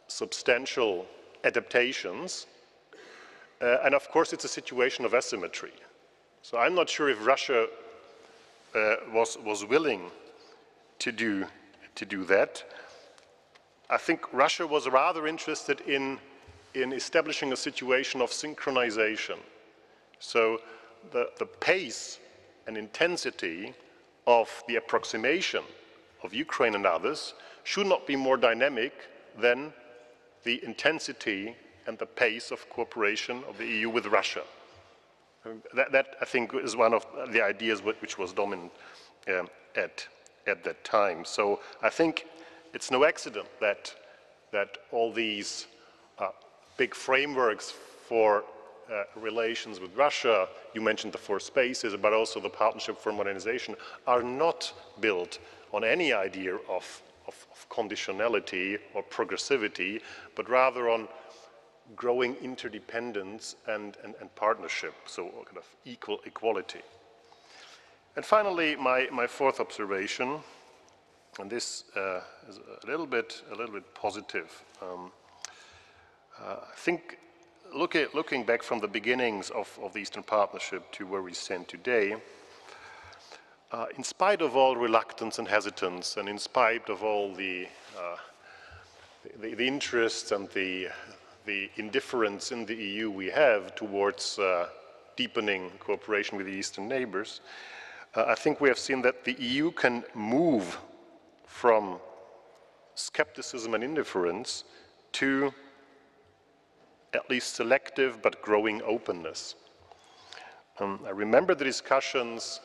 substantial adaptations, and of course it's a situation of asymmetry. So I'm not sure if Russia was willing to do that. I think Russia was rather interested in establishing a situation of synchronization. So the pace and intensity of the approximation of Ukraine and others should not be more dynamic than the intensity and the pace of cooperation of the EU with Russia. That I think is one of the ideas which was dominant at that time. So I think it's no accident that all these big frameworks for relations with Russia, you mentioned the four spaces, but also the Partnership for Modernization, are not built on any idea of conditionality or progressivity, but rather on growing interdependence and partnership, so kind of equality. And finally, my fourth observation, and this is a little bit positive. I think looking back from the beginnings of the Eastern Partnership to where we stand today, in spite of all reluctance and hesitance, and in spite of all the interests and the indifference in the EU we have towards deepening cooperation with the Eastern neighbors, I think we have seen that the EU can move from skepticism and indifference to at least selective but growing openness. I remember the discussions,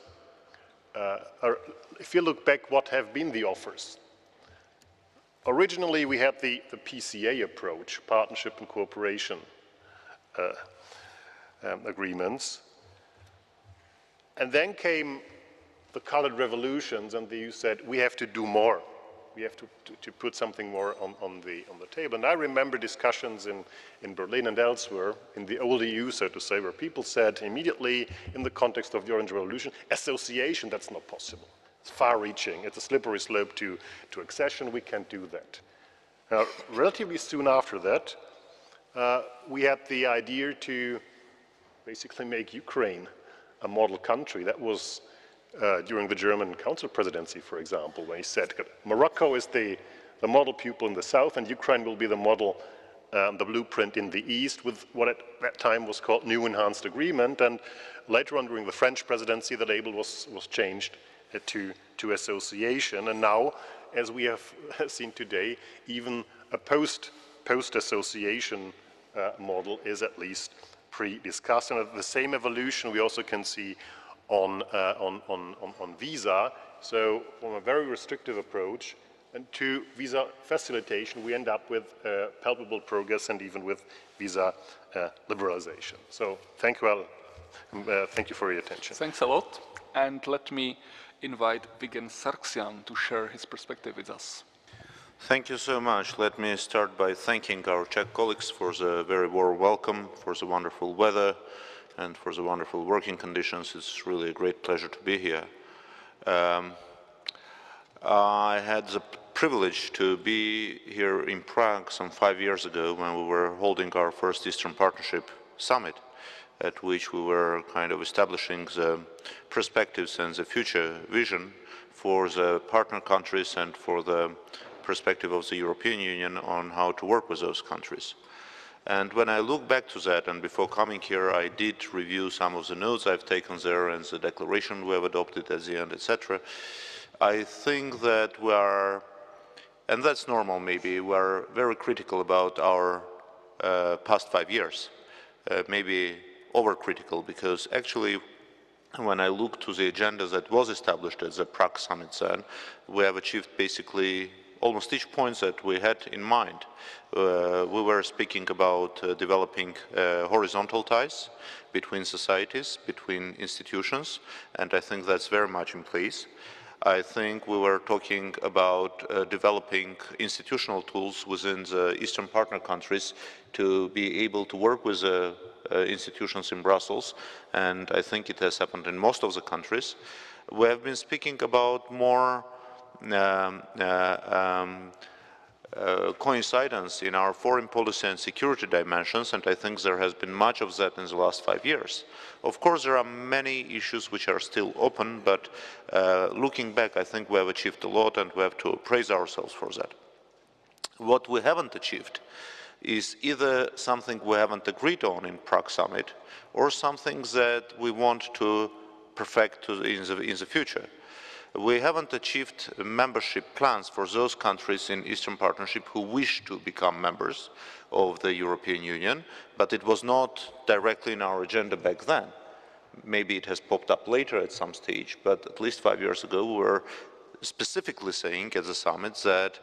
if you look back, what have been the offers? Originally, we had the PCA approach, partnership and cooperation agreements. And then came the colored revolutions, and the EU said, we have to do more. We have to put something more on the table. And I remember discussions in Berlin and elsewhere, in the old EU, so to say, where people said immediately, in the context of the Orange Revolution, association, that's not possible. It's far-reaching. It's a slippery slope to accession. We can't do that. Now, relatively soon after that, we had the idea to basically make Ukraine a model country. That was during the German Council presidency, for example, when he said Morocco is the model pupil in the south, and Ukraine will be the model the blueprint in the East with what at that time was called New Enhanced Agreement, and later on during the French presidency the label was changed to Association, and now, as we have seen today, even a post-association model is at least pre-discussed. And the same evolution we also can see on visa. So from a very restrictive approach and to visa facilitation, we end up with palpable progress and even with visa liberalization. So thank you all. Thank you for your attention. Thanks a lot. And let me invite Vigen Sargsyan to share his perspective with us. Thank you so much. Let me start by thanking our Czech colleagues for the very warm welcome, for the wonderful weather, and for the wonderful working conditions. It's really a great pleasure to be here. I had the privilege to be here in Prague some 5 years ago when we were holding our first Eastern Partnership Summit, at which we were kind of establishing the perspectives and the future vision for the partner countries and for the perspective of the European Union on how to work with those countries. And when I look back to that, and before coming here, I did review some of the notes I've taken there and the declaration we have adopted at the end, etc. I think that we are, and that's normal maybe, we are very critical about our past 5 years, maybe overcritical, because actually when I look to the agenda that was established at the Prague summit then, we have achieved basically almost each point that we had in mind. We were speaking about developing horizontal ties between societies, between institutions, and I think that's very much in place. I think we were talking about developing institutional tools within the Eastern partner countries to be able to work with institutions in Brussels, and I think it has happened in most of the countries. We have been speaking about more coincidence in our foreign policy and security dimensions, and I think there has been much of that in the last 5 years. Of course, there are many issues which are still open, but looking back, I think we have achieved a lot, and we have to praise ourselves for that. What we haven't achieved is either something we haven't agreed on in Prague Summit, or something that we want to perfect in the future. We haven't achieved membership plans for those countries in Eastern Partnership who wish to become members of the European Union, but it was not directly in our agenda back then. Maybe it has popped up later at some stage, but at least 5 years ago we were specifically saying at the summit that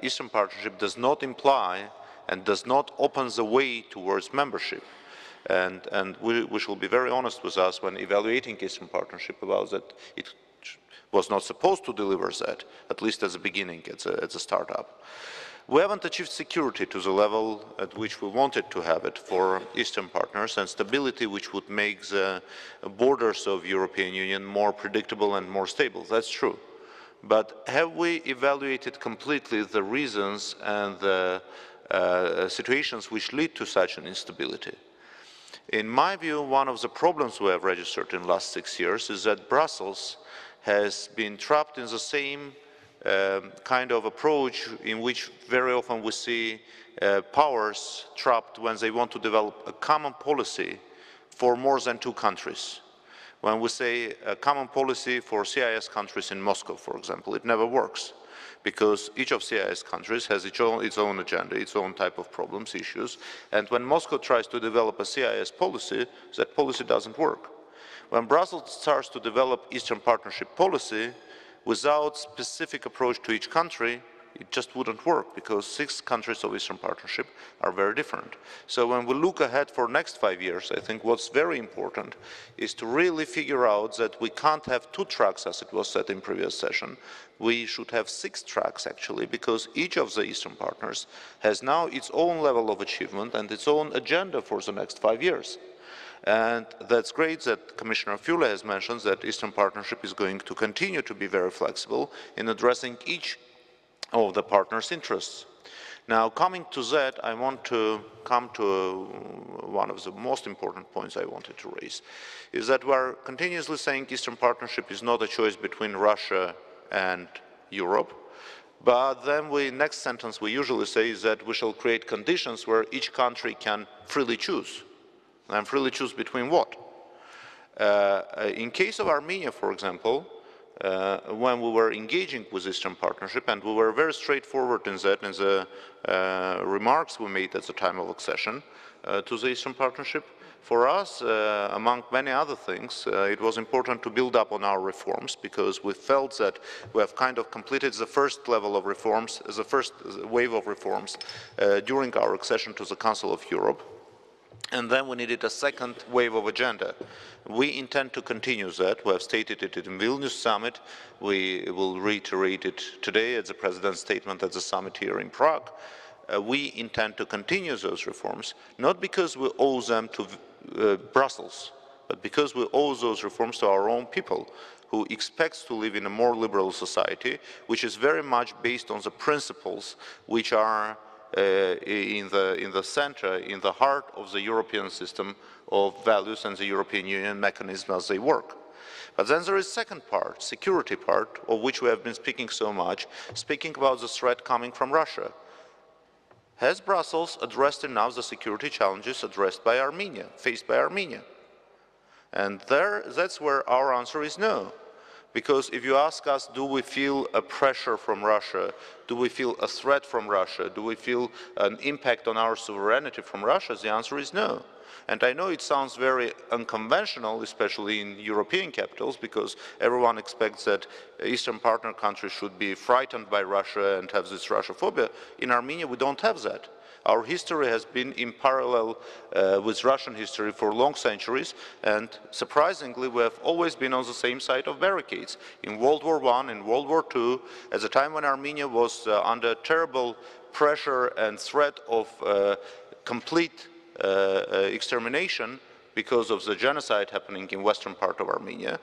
Eastern Partnership does not imply and does not open the way towards membership. And we shall be very honest with us when evaluating Eastern Partnership about that. It was not supposed to deliver that, at least at the beginning, at the startup. We haven't achieved security to the level at which we wanted to have it for Eastern partners, and stability which would make the borders of the European Union more predictable and more stable. That's true. But have we evaluated completely the reasons and the situations which lead to such an instability? In my view, one of the problems we have registered in the last 6 years is that Brussels has been trapped in the same kind of approach in which very often we see powers trapped when they want to develop a common policy for more than 2 countries. When we say a common policy for CIS countries in Moscow, for example, it never works, because each of CIS countries has its own agenda, its own type of problems, issues, and when Moscow tries to develop a CIS policy, that policy doesn't work. When Brussels starts to develop Eastern Partnership policy without specific approach to each country, it just wouldn't work, because 6 countries of Eastern Partnership are very different. So when we look ahead for the next 5 years, I think what's very important is to really figure out that we can't have 2 tracks, as it was said in previous session. We should have 6 tracks, actually, because each of the Eastern partners has now its own level of achievement and its own agenda for the next 5 years. And that's great that Commissioner Füle has mentioned that Eastern Partnership is going to continue to be very flexible in addressing each of the partners' interests. Now, coming to that, I want to come to one of the most important points I wanted to raise, is that we are continuously saying Eastern Partnership is not a choice between Russia and Europe. But then next sentence we usually say is that we shall create conditions where each country can freely choose. And freely choose between what? In case of Armenia, for example, when we were engaging with Eastern Partnership, and we were very straightforward in that, in the remarks we made at the time of accession to the Eastern Partnership, for us, among many other things, it was important to build up on our reforms, because we felt that we have kind of completed the first level of reforms, the first wave of reforms during our accession to the Council of Europe. And then we needed a second wave of agenda. We intend to continue that. We have stated it in Vilnius summit. We will reiterate it today at the President's statement at the summit here in Prague. We intend to continue those reforms, not because we owe them to Brussels, but because we owe those reforms to our own people, who expects to live in a more liberal society, which is very much based on the principles which are in the center, in the heart of the European system of values and the European Union mechanism as they work. But then there is a second part, security part, of which we have been speaking so much, speaking about the threat coming from Russia. Has Brussels addressed enough the security challenges addressed by Armenia, faced by Armenia? And that's where our answer is no. Because if you ask us, do we feel a pressure from Russia? Do we feel a threat from Russia? Do we feel an impact on our sovereignty from Russia? The answer is no. And I know it sounds very unconventional, especially in European capitals, because everyone expects that Eastern partner countries should be frightened by Russia and have this Russophobia. In Armenia, we don't have that. Our history has been in parallel with Russian history for long centuries, and surprisingly, we have always been on the same side of barricades. In World War I, in World War II, at the time when Armenia was under terrible pressure and threat of complete extermination because of the genocide happening in western part of Armenia,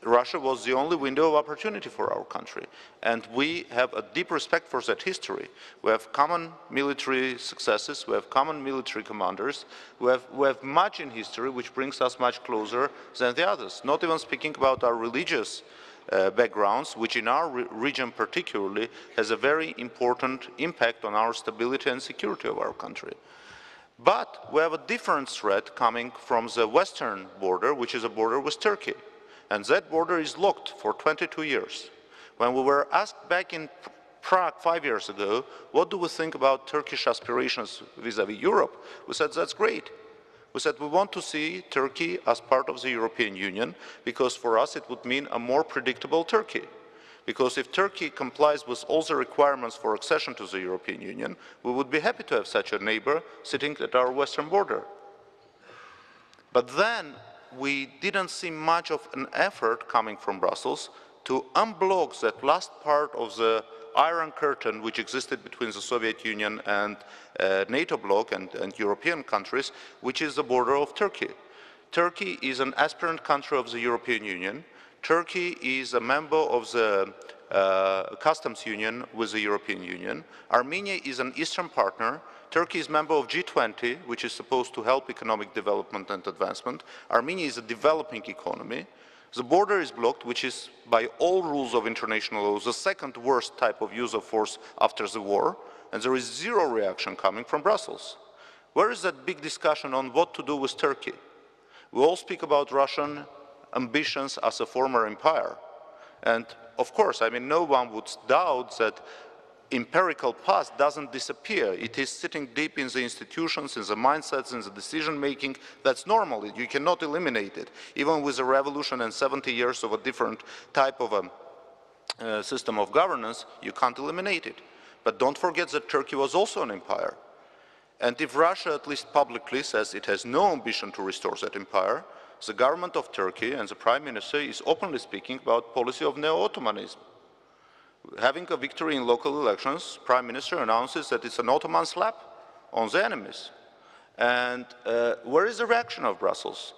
Russia was the only window of opportunity for our country. And we have a deep respect for that history. We have common military successes, we have common military commanders, we have much in history which brings us much closer than the others, not even speaking about our religious backgrounds, which in our region particularly has a very important impact on our stability and security of our country. But we have a different threat coming from the western border, which is a border with Turkey. And that border is locked for 22 years. When we were asked back in Prague 5 years ago, what do we think about Turkish aspirations vis-à-vis Europe? We said, that's great. We said, we want to see Turkey as part of the European Union, because for us it would mean a more predictable Turkey. Because if Turkey complies with all the requirements for accession to the European Union, we would be happy to have such a neighbor sitting at our western border. But then we didn't see much of an effort coming from Brussels to unblock that last part of the Iron Curtain which existed between the Soviet Union and NATO bloc and European countries, which is the border of Turkey. Turkey is an aspirant country of the European Union. Turkey is a member of the customs union with the European Union. Armenia is an Eastern partner. Turkey is a member of G20, which is supposed to help economic development and advancement. Armenia is a developing economy. The border is blocked, which is, by all rules of international law, the second worst type of use of force after the war, and there is zero reaction coming from Brussels. Where is that big discussion on what to do with Turkey? We all speak about Russian ambitions as a former empire. And of course, I mean, no one would doubt that empirical past doesn't disappear. It is sitting deep in the institutions, in the mindsets, in the decision-making. That's normal. You cannot eliminate it. Even with a revolution and 70 years of a different type of a system of governance, you can't eliminate it. But don't forget that Turkey was also an empire. And if Russia, at least publicly, says it has no ambition to restore that empire, the government of Turkey and the Prime Minister is openly speaking about policy of neo-Ottomanism. Having a victory in local elections, Prime Minister announces that it's an Ottoman slap on the enemies. And where is the reaction of Brussels?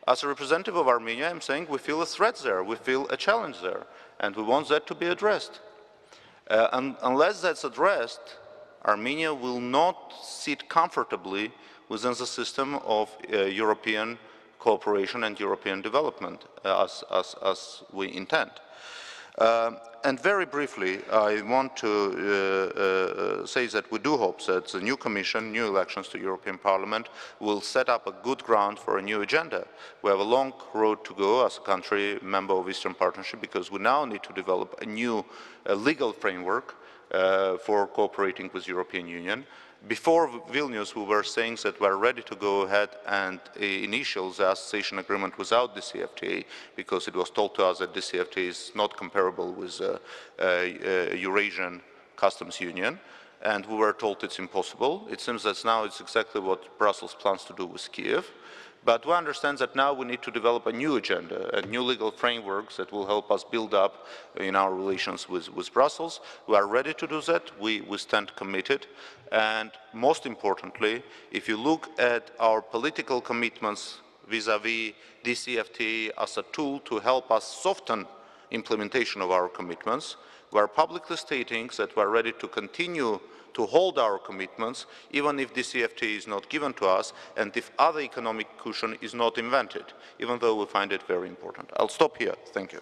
As a representative of Armenia, I'm saying we feel a threat there, we feel a challenge there, and we want that to be addressed. Unless that's addressed, Armenia will not sit comfortably within the system of European cooperation and European development as we intend. And very briefly, I want to say that we do hope that the new Commission, new elections to European Parliament will set up a good ground for a new agenda. We have a long road to go as a country member of Eastern Partnership, because we now need to develop a new legal framework for cooperating with the European Union. Before Vilnius, we were saying that we are ready to go ahead and initiate the association agreement without the CFTA, because it was told to us that the CFTA is not comparable with Eurasian Customs Union, and we were told it's impossible. It seems that now it's exactly what Brussels plans to do with Kiev. But we understand that now we need to develop a new agenda, a new legal framework that will help us build up in our relations with Brussels. We are ready to do that. We stand committed. And most importantly, if you look at our political commitments vis-à-vis DCFTA as a tool to help us soften implementation of our commitments, we are publicly stating that we are ready to continue to hold our commitments, even if the CFTA is not given to us, and if other economic cushion is not invented, even though we find it very important. I'll stop here. Thank you.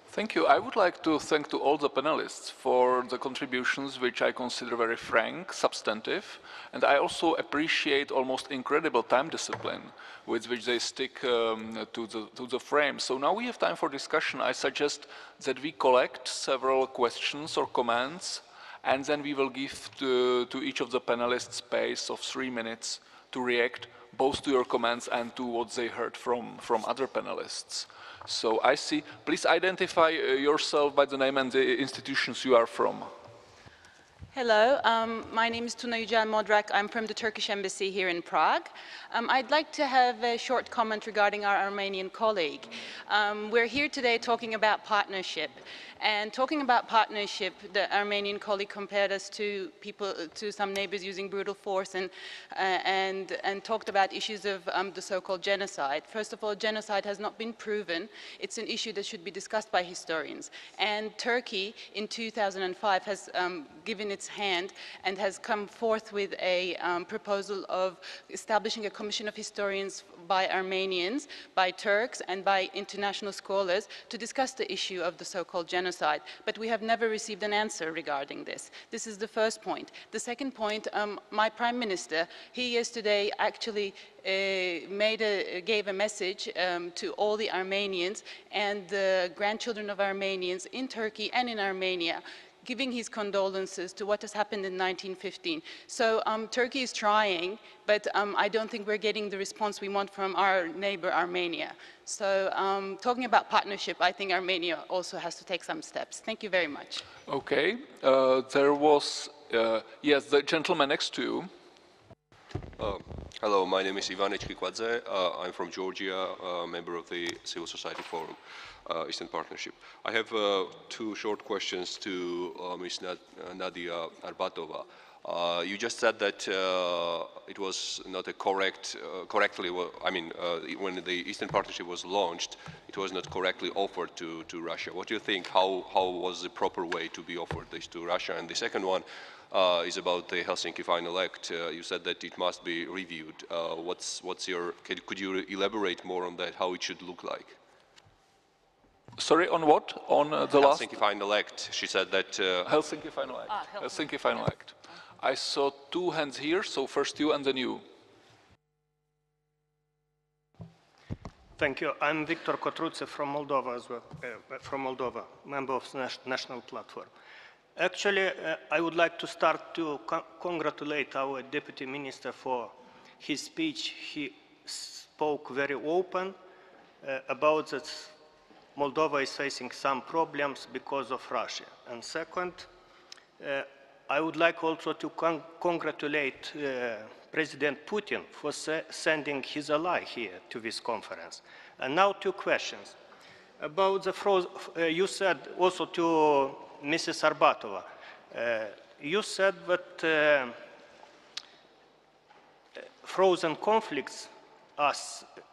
Thank you. I would like to thank to all the panelists for the contributions, which I consider very frank, substantive, and I also appreciate almost incredible time discipline with which they stick to the frame. So now we have time for discussion. I suggest that we collect several questions or comments, and then we will give to each of the panelists space of 3 minutes to react both to your comments and to what they heard from other panelists. So I see, please identify yourself by the name and the institutions you are from. Hello, my name is Tuna Yücel Modrak. I'm from the Turkish Embassy here in Prague. I'd like to have a short comment regarding our Armenian colleague. We're here today talking about partnership. And talking about partnership, the Armenian colleague compared us to some neighbors using brutal force and talked about issues of the so-called genocide. First of all, genocide has not been proven. It's an issue that should be discussed by historians. And Turkey, in 2005, has given its hand and has come forth with a proposal of establishing a commission of historians by Armenians, by Turks, and by international scholars to discuss the issue of the so-called genocide. But we have never received an answer regarding this. This is the first point. The second point, my Prime Minister, he yesterday actually gave a message to all the Armenians and the grandchildren of Armenians in Turkey and in Armenia, giving his condolences to what has happened in 1915. So Turkey is trying, but I don't think we're getting the response we want from our neighbor Armenia. So talking about partnership, I think Armenia also has to take some steps. Thank you very much. Okay, there was, yes, the gentleman next to you. Hello, my name is Ivan Echkikwadze. I'm from Georgia, a member of the Civil Society Forum, Eastern Partnership. I have 2 short questions to Ms. Nadia Arbatova. You just said that it was not a correctly, I mean, when the Eastern Partnership was launched, it was not correctly offered to Russia. What do you think? How was the proper way to be offered this to Russia? And the second one is about the Helsinki Final Act. You said that it must be reviewed. What's your? Could you elaborate more on that? How it should look like? Sorry, on what? On the last? Helsinki Final Act. She said that. Helsinki Final Act. Helsinki Final Act. I saw 2 hands here, so first you and then you. Thank you. I'm Victor Kotruce from Moldova as well, member of the National Platform. Actually, I would like to start to congratulate our Deputy Minister for his speech. He spoke very open about that Moldova is facing some problems because of Russia. And second, I would like also to congratulate President Putin for sending his ally here to this conference. And now 2 questions. About the you said also to Mrs. Arbatova, you said that frozen conflicts are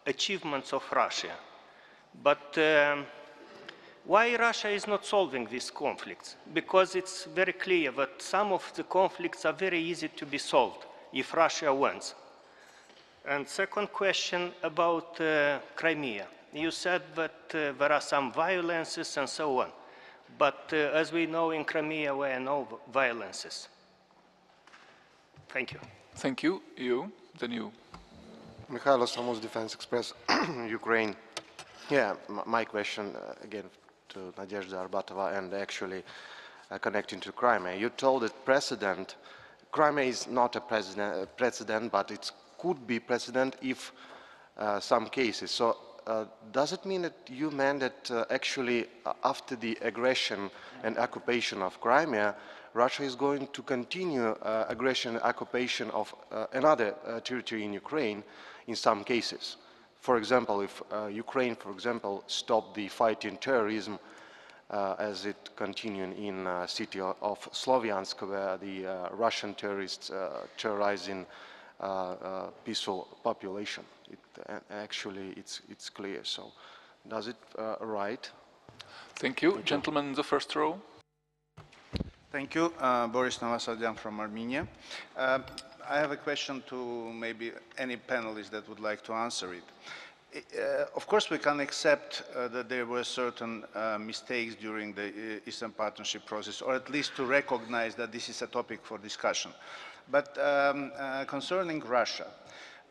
achievements of Russia. But why Russia is not solving these conflicts? Because it's very clear that some of the conflicts are very easy to be solved if Russia wants. And second question about Crimea. You said that there are some violences and so on. But as we know, in Crimea were no violences. Thank you. Thank you. You, then you. Mikhailo Samus, Defense Express, Ukraine. Yeah, my question again to Nadezhda Arbatova and actually connecting to Crimea. You told that precedent, Crimea is not a precedent, but it could be precedent if some cases. So does it mean that you meant that actually after the aggression and occupation of Crimea, Russia is going to continue aggression and occupation of another territory in Ukraine in some cases? For example, if Ukraine, for example, stopped the fight in terrorism as it continued in the city of Slovyansk, where the Russian terrorists terrorizing peaceful population. Actually, it's clear. So, does it right? Thank you. Gentleman in the first row. Thank you. Boris Novosadyan from Armenia. I have a question to maybe any panelist that would like to answer it. Of course, we can accept that there were certain mistakes during the Eastern Partnership process, or at least to recognize that this is a topic for discussion. But concerning Russia,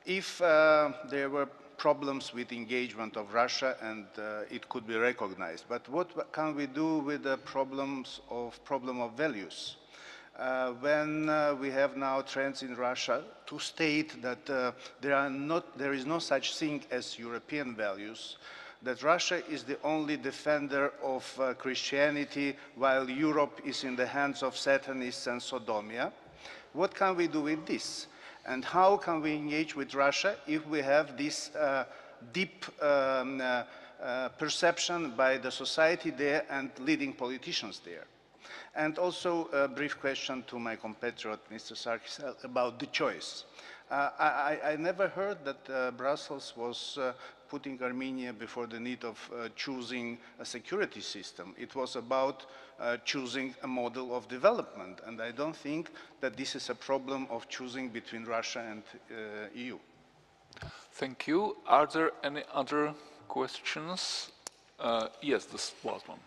if there were problems with engagement of Russia, and it could be recognized, but what can we do with the problem of values? When we have now trends in Russia to state that there is no such thing as European values, that Russia is the only defender of Christianity while Europe is in the hands of Satanists and Sodomia. What can we do with this? And how can we engage with Russia if we have this deep perception by the society there and leading politicians there? And also a brief question to my compatriot, Mr. Sarkis, about the choice. I never heard that Brussels was putting Armenia before the need of choosing a security system. It was about choosing a model of development. And I don't think that this is a problem of choosing between Russia and EU. Thank you. Are there any other questions? Yes, this last one.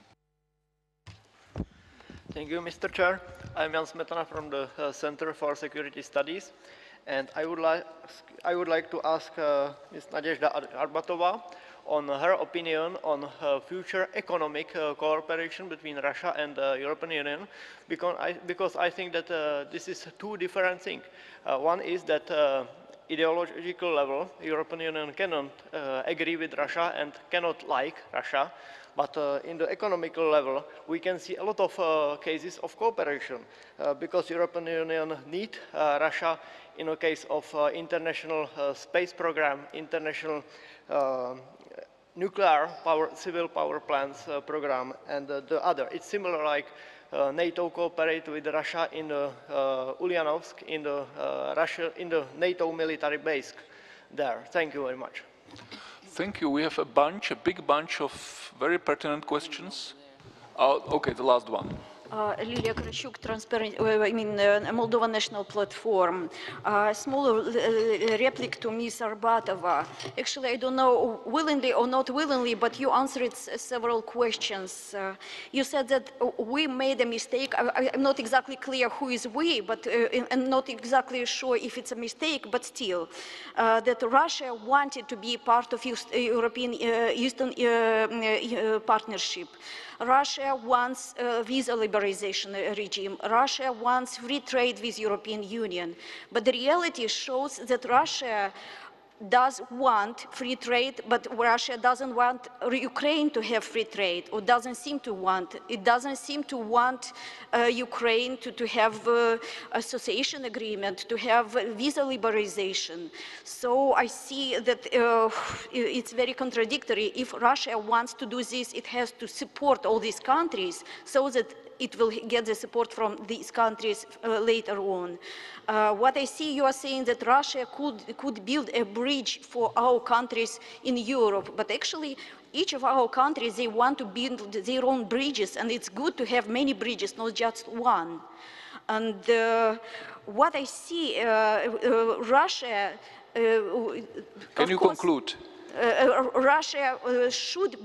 Thank you, Mr. Chair. I'm Jan Smetana from the Center for Security Studies, and I would like to ask Ms. Nadezhda Arbatova on her opinion on future economic cooperation between Russia and the European Union, because I think that this is two different things. One is that ideological level, European Union cannot agree with Russia and cannot like Russia. But in the economical level, we can see a lot of cases of cooperation because European Union need Russia in a case of international space program, international nuclear power, civil power plants program, and the other. It's similar like NATO cooperate with Russia in Ulyanovsk, in the NATO military base there. Thank you very much. Thank you. We have a big bunch of very pertinent questions. Okay, the last one. Lilia Krachuk, Moldova National Platform. Small replic to Ms. Arbatova. Actually, I don't know willingly or not willingly, but you answered several questions. You said that we made a mistake. I'm not exactly clear who is we, but I'm not exactly sure if it's a mistake, but still, that Russia wanted to be part of European Eastern Partnership. Russia wants visa liberalization regime. Russia wants free trade with European Union. But the reality shows that Russia does want free trade, but Russia doesn't want Ukraine to have free trade, or doesn't seem to want. It doesn't seem to want Ukraine to have association agreement, to have visa liberalization. So I see that it's very contradictory. If Russia wants to do this, it has to support all these countries so that it will get the support from these countries later on. What I see, you are saying that Russia could build a bridge for our countries in Europe, but actually each of our countries, they want to build their own bridges, and it's good to have many bridges, not just one. And what I see, Russia... Can you conclude? Russia should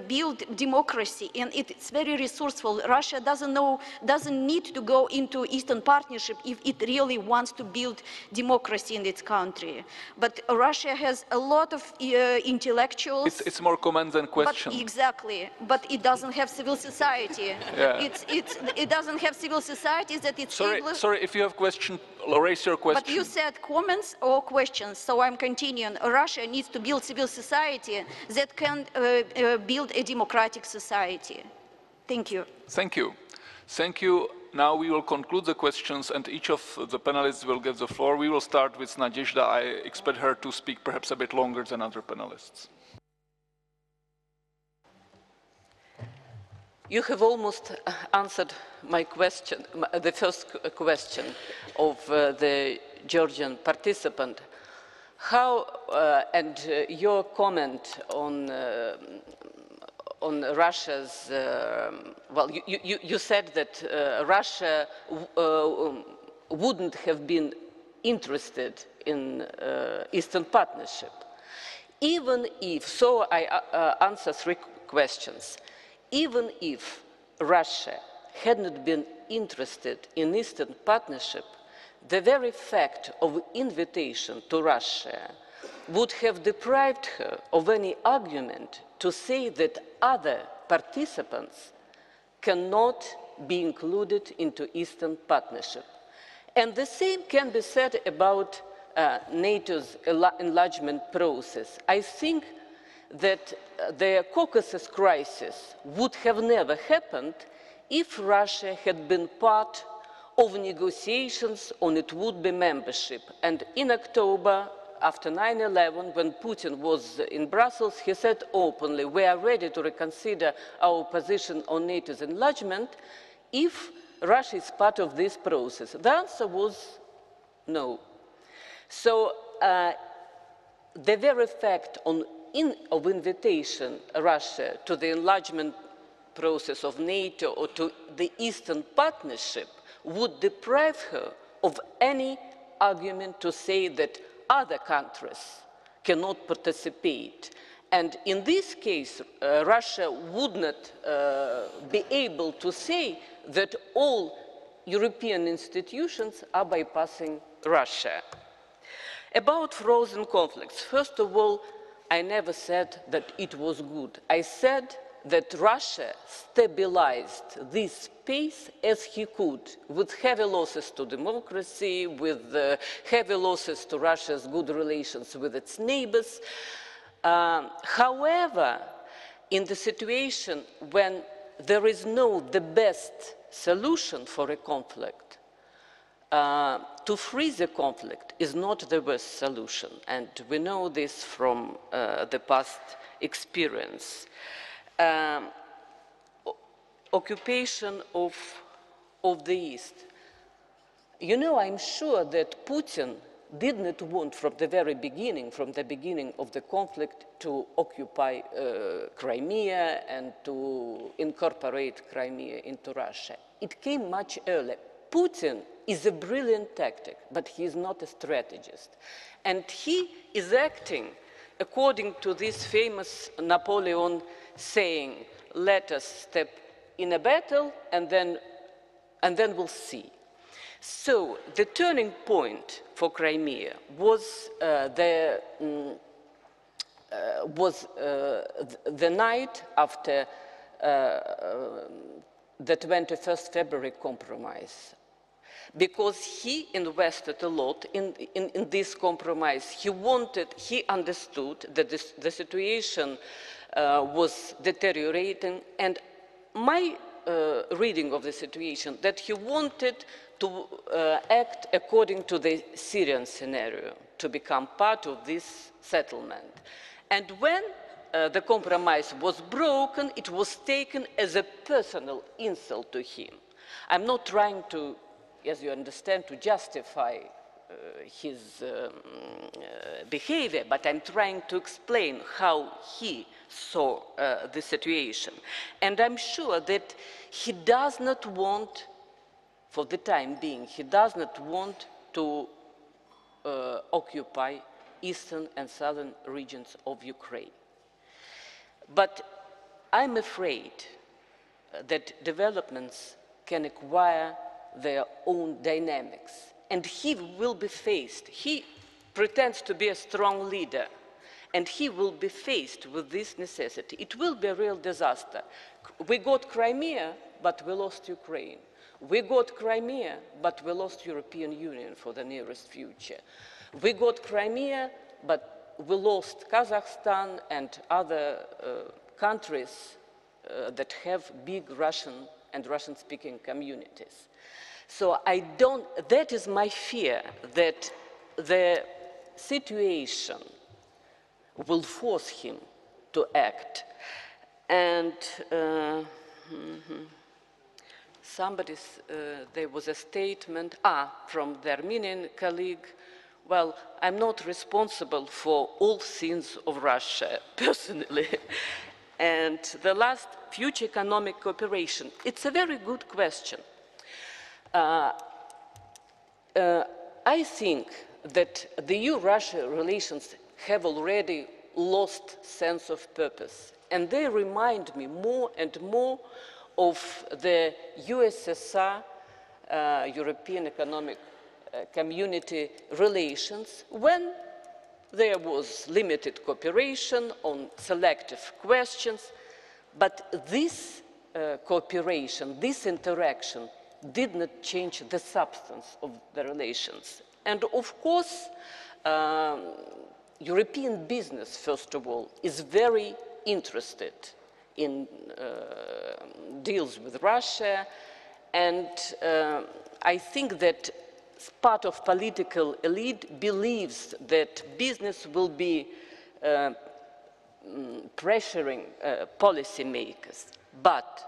build democracy, and it's very resourceful. Russia doesn't need to go into Eastern Partnership if it really wants to build democracy in its country. But Russia has a lot of intellectuals. It's more comments than questions. Exactly, but it doesn't have civil society. Yeah. It doesn't have civil society that it's able... Sorry, if you have question, raise your question. But you said comments or questions, so I'm continuing. Russia needs to build civil society that can build a democratic society. Thank you. Thank you. Thank you. Now we will conclude the questions and each of the panelists will get the floor. We will start with Nadezhda. I expect her to speak perhaps a bit longer than other panelists. You have almost answered my question, the first question of the Georgian participant. How, and your comment on Russia's, well, you said that Russia wouldn't have been interested in Eastern Partnership. Even if, so I answer three questions. Even if Russia had not been interested in Eastern Partnership, the very fact of invitation to Russia would have deprived her of any argument to say that other participants cannot be included into Eastern Partnership. And the same can be said about NATO's enlargement process. I think that the Caucasus crisis would have never happened if Russia had been part of negotiations on its would-be membership. And in October, after 9/11, when Putin was in Brussels, he said openly, we are ready to reconsider our position on NATO's enlargement if Russia is part of this process. The answer was no. So the very fact of invitation Russia to the enlargement process of NATO or to the Eastern Partnership would deprive her of any argument to say that other countries cannot participate. And in this case, Russia would not be able to say that all European institutions are bypassing Russia. About frozen conflicts, first of all, I never said that it was good. I said that Russia stabilized this space as he could, with heavy losses to democracy, with heavy losses to Russia's good relations with its neighbors. However, in the situation when there is the best solution for a conflict, to freeze a conflict is not the best solution, and we know this from the past experience. Occupation of the East. You know, I'm sure that Putin did not want from the very beginning, from the beginning of the conflict, to occupy Crimea and to incorporate Crimea into Russia. It came much earlier. Putin is a brilliant tactic, but he is not a strategist. And he is acting according to this famous Napoleon saying, let us step in a battle and then we'll see. So the turning point for Crimea was the night after the 21st February compromise. Because he invested a lot in this compromise. He understood that the situation was deteriorating, and my reading of the situation, that he wanted to act according to the Syrian scenario, to become part of this settlement. And when the compromise was broken, it was taken as a personal insult to him. I'm not trying to, as you understand, to justify his behavior, but I'm trying to explain how he saw the situation. And I'm sure that he does not want, for the time being, he does not want to occupy eastern and southern regions of Ukraine. But I'm afraid that developments can acquire their own dynamics, and he will be faced, he pretends to be a strong leader, and he will be faced with this necessity. It will be a real disaster. We got Crimea, but we lost Ukraine. We got Crimea, but we lost European Union for the nearest future. We got Crimea, but we lost Kazakhstan and other countries that have big Russian and Russian-speaking communities. So that is my fear, that the situation will force him to act. And there was a statement from the Armenian colleague, well, I'm not responsible for all sins of Russia, personally. And the last, future economic cooperation. It's a very good question. I think that the EU-Russia relations have already lost sense of purpose, and they remind me more and more of the USSR, European Economic Community relations, when there was limited cooperation on selective questions, but this cooperation, this interaction did not change the substance of the relations. And of course, European business, first of all, is very interested in deals with Russia, and I think that part of political elite believes that business will be pressuring policymakers. But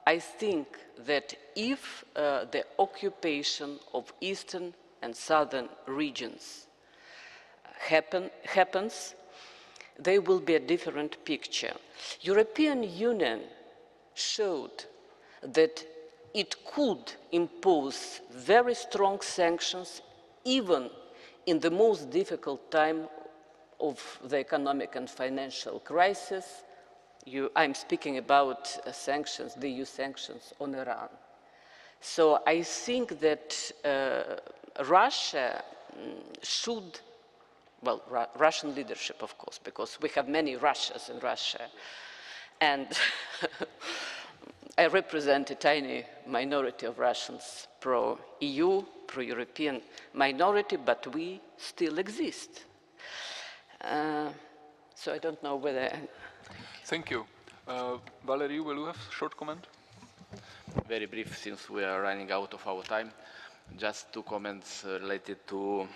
I think that if the occupation of eastern and southern regions happens, there will be a different picture. European Union showed that it could impose very strong sanctions even in the most difficult time of the economic and financial crisis. I'm speaking about sanctions, the EU sanctions on Iran. So I think that Russia should, well, Russian leadership, of course, because we have many Russias in Russia. And I represent a tiny minority of Russians, pro-EU, pro-European minority, but we still exist. So I don't know whether... Thank you. Valerie, will you have a short comment? Very brief, since we are running out of our time. Just two comments related to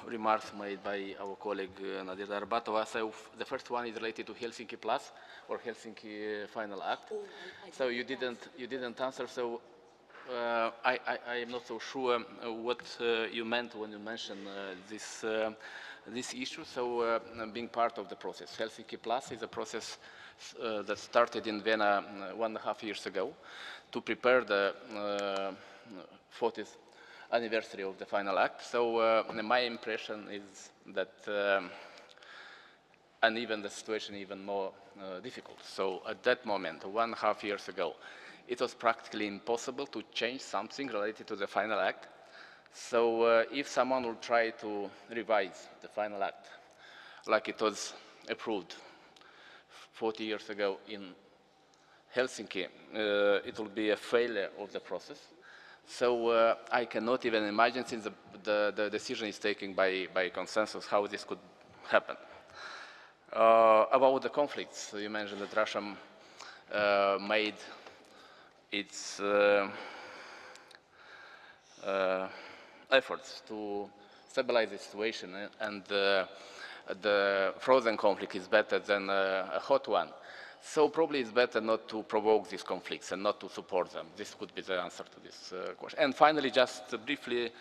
remarks made by our colleague Nadia Arbatova. So the first one is related to Helsinki Plus or Helsinki Final Act. So you didn't answer. So I am not so sure what you meant when you mentioned this issue. So being part of the process, Helsinki Plus is a process that started in Vienna 1.5 years ago to prepare the 40th anniversary of the Final Act. So my impression is that, and even the situation even more difficult. So at that moment, 1.5 years ago, it was practically impossible to change something related to the Final Act. So if someone will try to revise the Final Act, like it was approved 40 years ago in Helsinki, it will be a failure of the process. So I cannot even imagine, since the decision is taken by consensus, how this could happen. About the conflicts, you mentioned that Russia made its efforts to stabilize the situation, and the frozen conflict is better than a hot one. So probably it's better not to provoke these conflicts and not to support them. This could be the answer to this question. And finally, just briefly,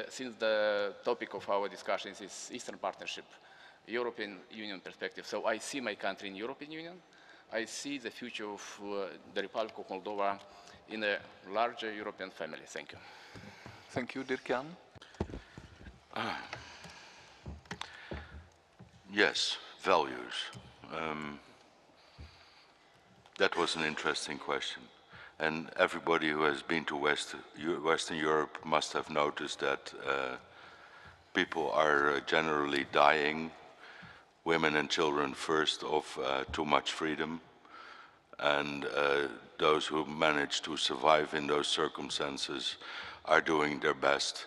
since the topic of our discussion is Eastern Partnership, European Union perspective. So I see my country in European Union. I see the future of the Republic of Moldova in a larger European family. Thank you. Thank you, Dirk-Jan. Yes, values. That was an interesting question. And everybody who has been to Western Europe must have noticed that people are generally dying, women and children first, of too much freedom. And those who manage to survive in those circumstances are doing their best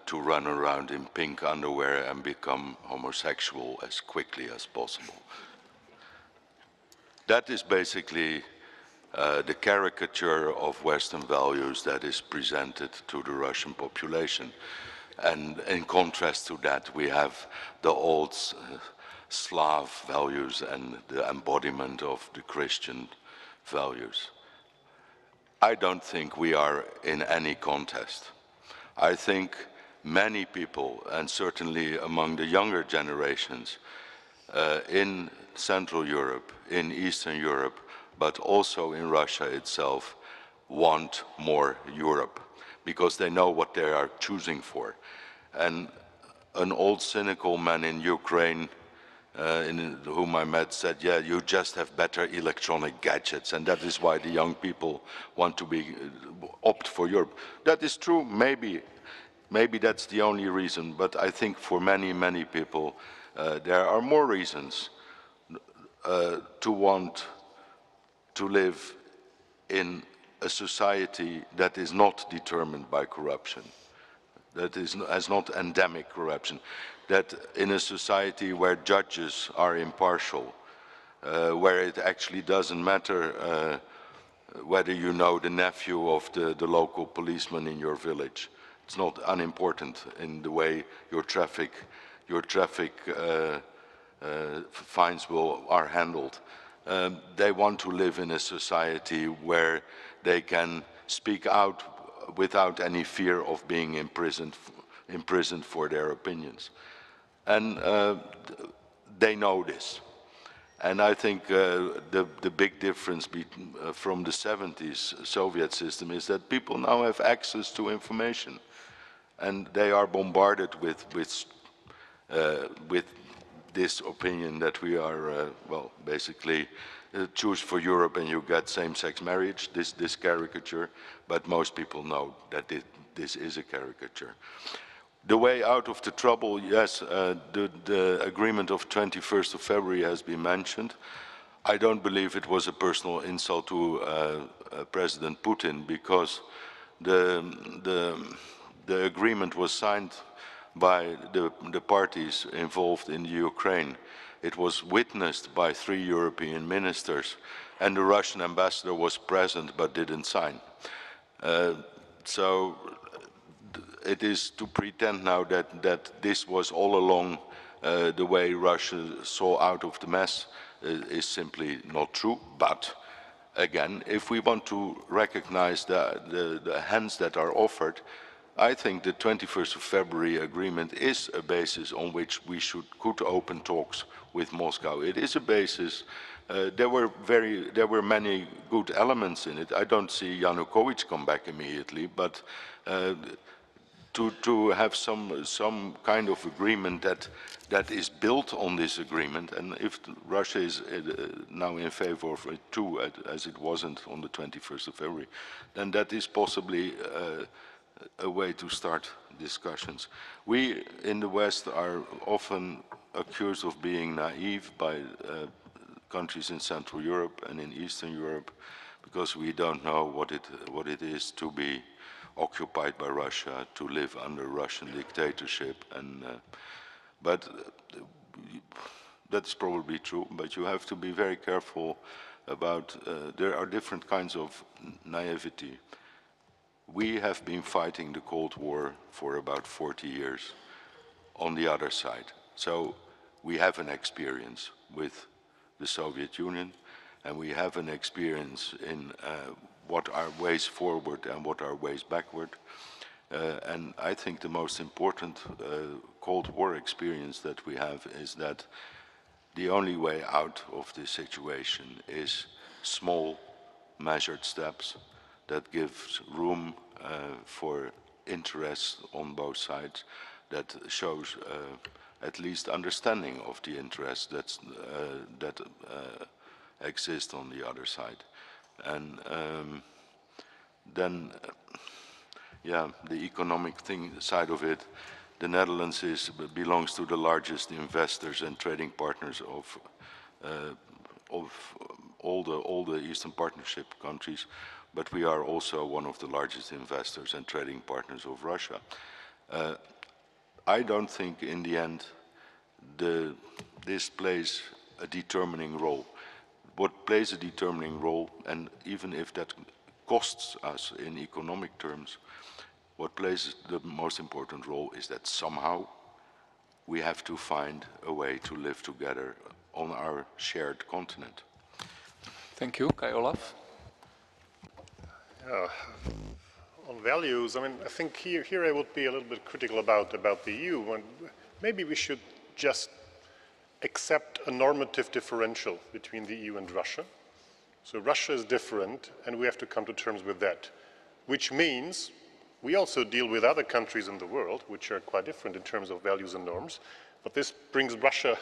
to run around in pink underwear and become homosexual as quickly as possible. That is basically the caricature of Western values that is presented to the Russian population. And in contrast to that, we have the old Slav values and the embodiment of the Christian values. I don't think we are in any contest. I think many people, and certainly among the younger generations in Central Europe, in Eastern Europe, but also in Russia itself, want more Europe because they know what they are choosing for. And an old cynical man in Ukraine whom I met said, yeah, you just have better electronic gadgets, and that is why the young people want to opt for Europe. That is true, maybe that's the only reason, but I think for many, many people, there are more reasons to want to live in a society that is not determined by corruption, that has not endemic corruption, that in a society where judges are impartial, where it actually doesn't matter whether you know the nephew of the local policeman in your village. It's not unimportant in the way your traffic fines are handled. They want to live in a society where they can speak out without any fear of being imprisoned for their opinions. And they know this. And I think the big difference from the 70s Soviet system is that people now have access to information. And they are bombarded with this opinion that we are, well, basically choose for Europe and you get same-sex marriage, this caricature, but most people know that this is a caricature. The way out of the trouble, yes, the agreement of 21st of February has been mentioned. I don't believe it was a personal insult to President Putin because the agreement was signed by the parties involved in Ukraine. It was witnessed by 3 European ministers, and the Russian ambassador was present but didn't sign. So it is to pretend now that this was all along the way Russia saw out of the mess is simply not true. But again, if we want to recognize the hands that are offered, I think the 21st of February agreement is a basis on which we could open talks with Moscow. It is a basis. There were many good elements in it. I don't see Yanukovych come back immediately, but to have some kind of agreement that is built on this agreement, and if Russia is now in favor of it too, as it wasn't on the 21st of February, then that is possibly a way to start discussions. We in the West are often accused of being naive by countries in Central Europe and in Eastern Europe because we don't know what it is to be occupied by Russia, to live under Russian dictatorship, and but that's probably true. But you have to be very careful about. There are different kinds of naivety. We have been fighting the Cold War for about 40 years on the other side. So we have an experience with the Soviet Union, and we have an experience in what are ways forward and what are ways backward. And I think the most important Cold War experience that we have is that the only way out of this situation is small, measured steps that gives room for interest on both sides, that shows at least understanding of the interests that exist on the other side. And then, yeah, the economic side of it, the Netherlands belongs to the largest investors and trading partners of all the Eastern Partnership countries, but we are also one of the largest investors and trading partners of Russia. I don't think in the end this plays a determining role. What plays a determining role, and even if that costs us in economic terms, what plays the most important role is that somehow we have to find a way to live together on our shared continent. Thank you. Kai Olaf? On values, I mean, I think here I would be a little bit critical about the EU. And maybe we should just accept a normative differential between the EU and Russia. So Russia is different, and we have to come to terms with that, which means we also deal with other countries in the world, which are quite different in terms of values and norms. But this brings Russia,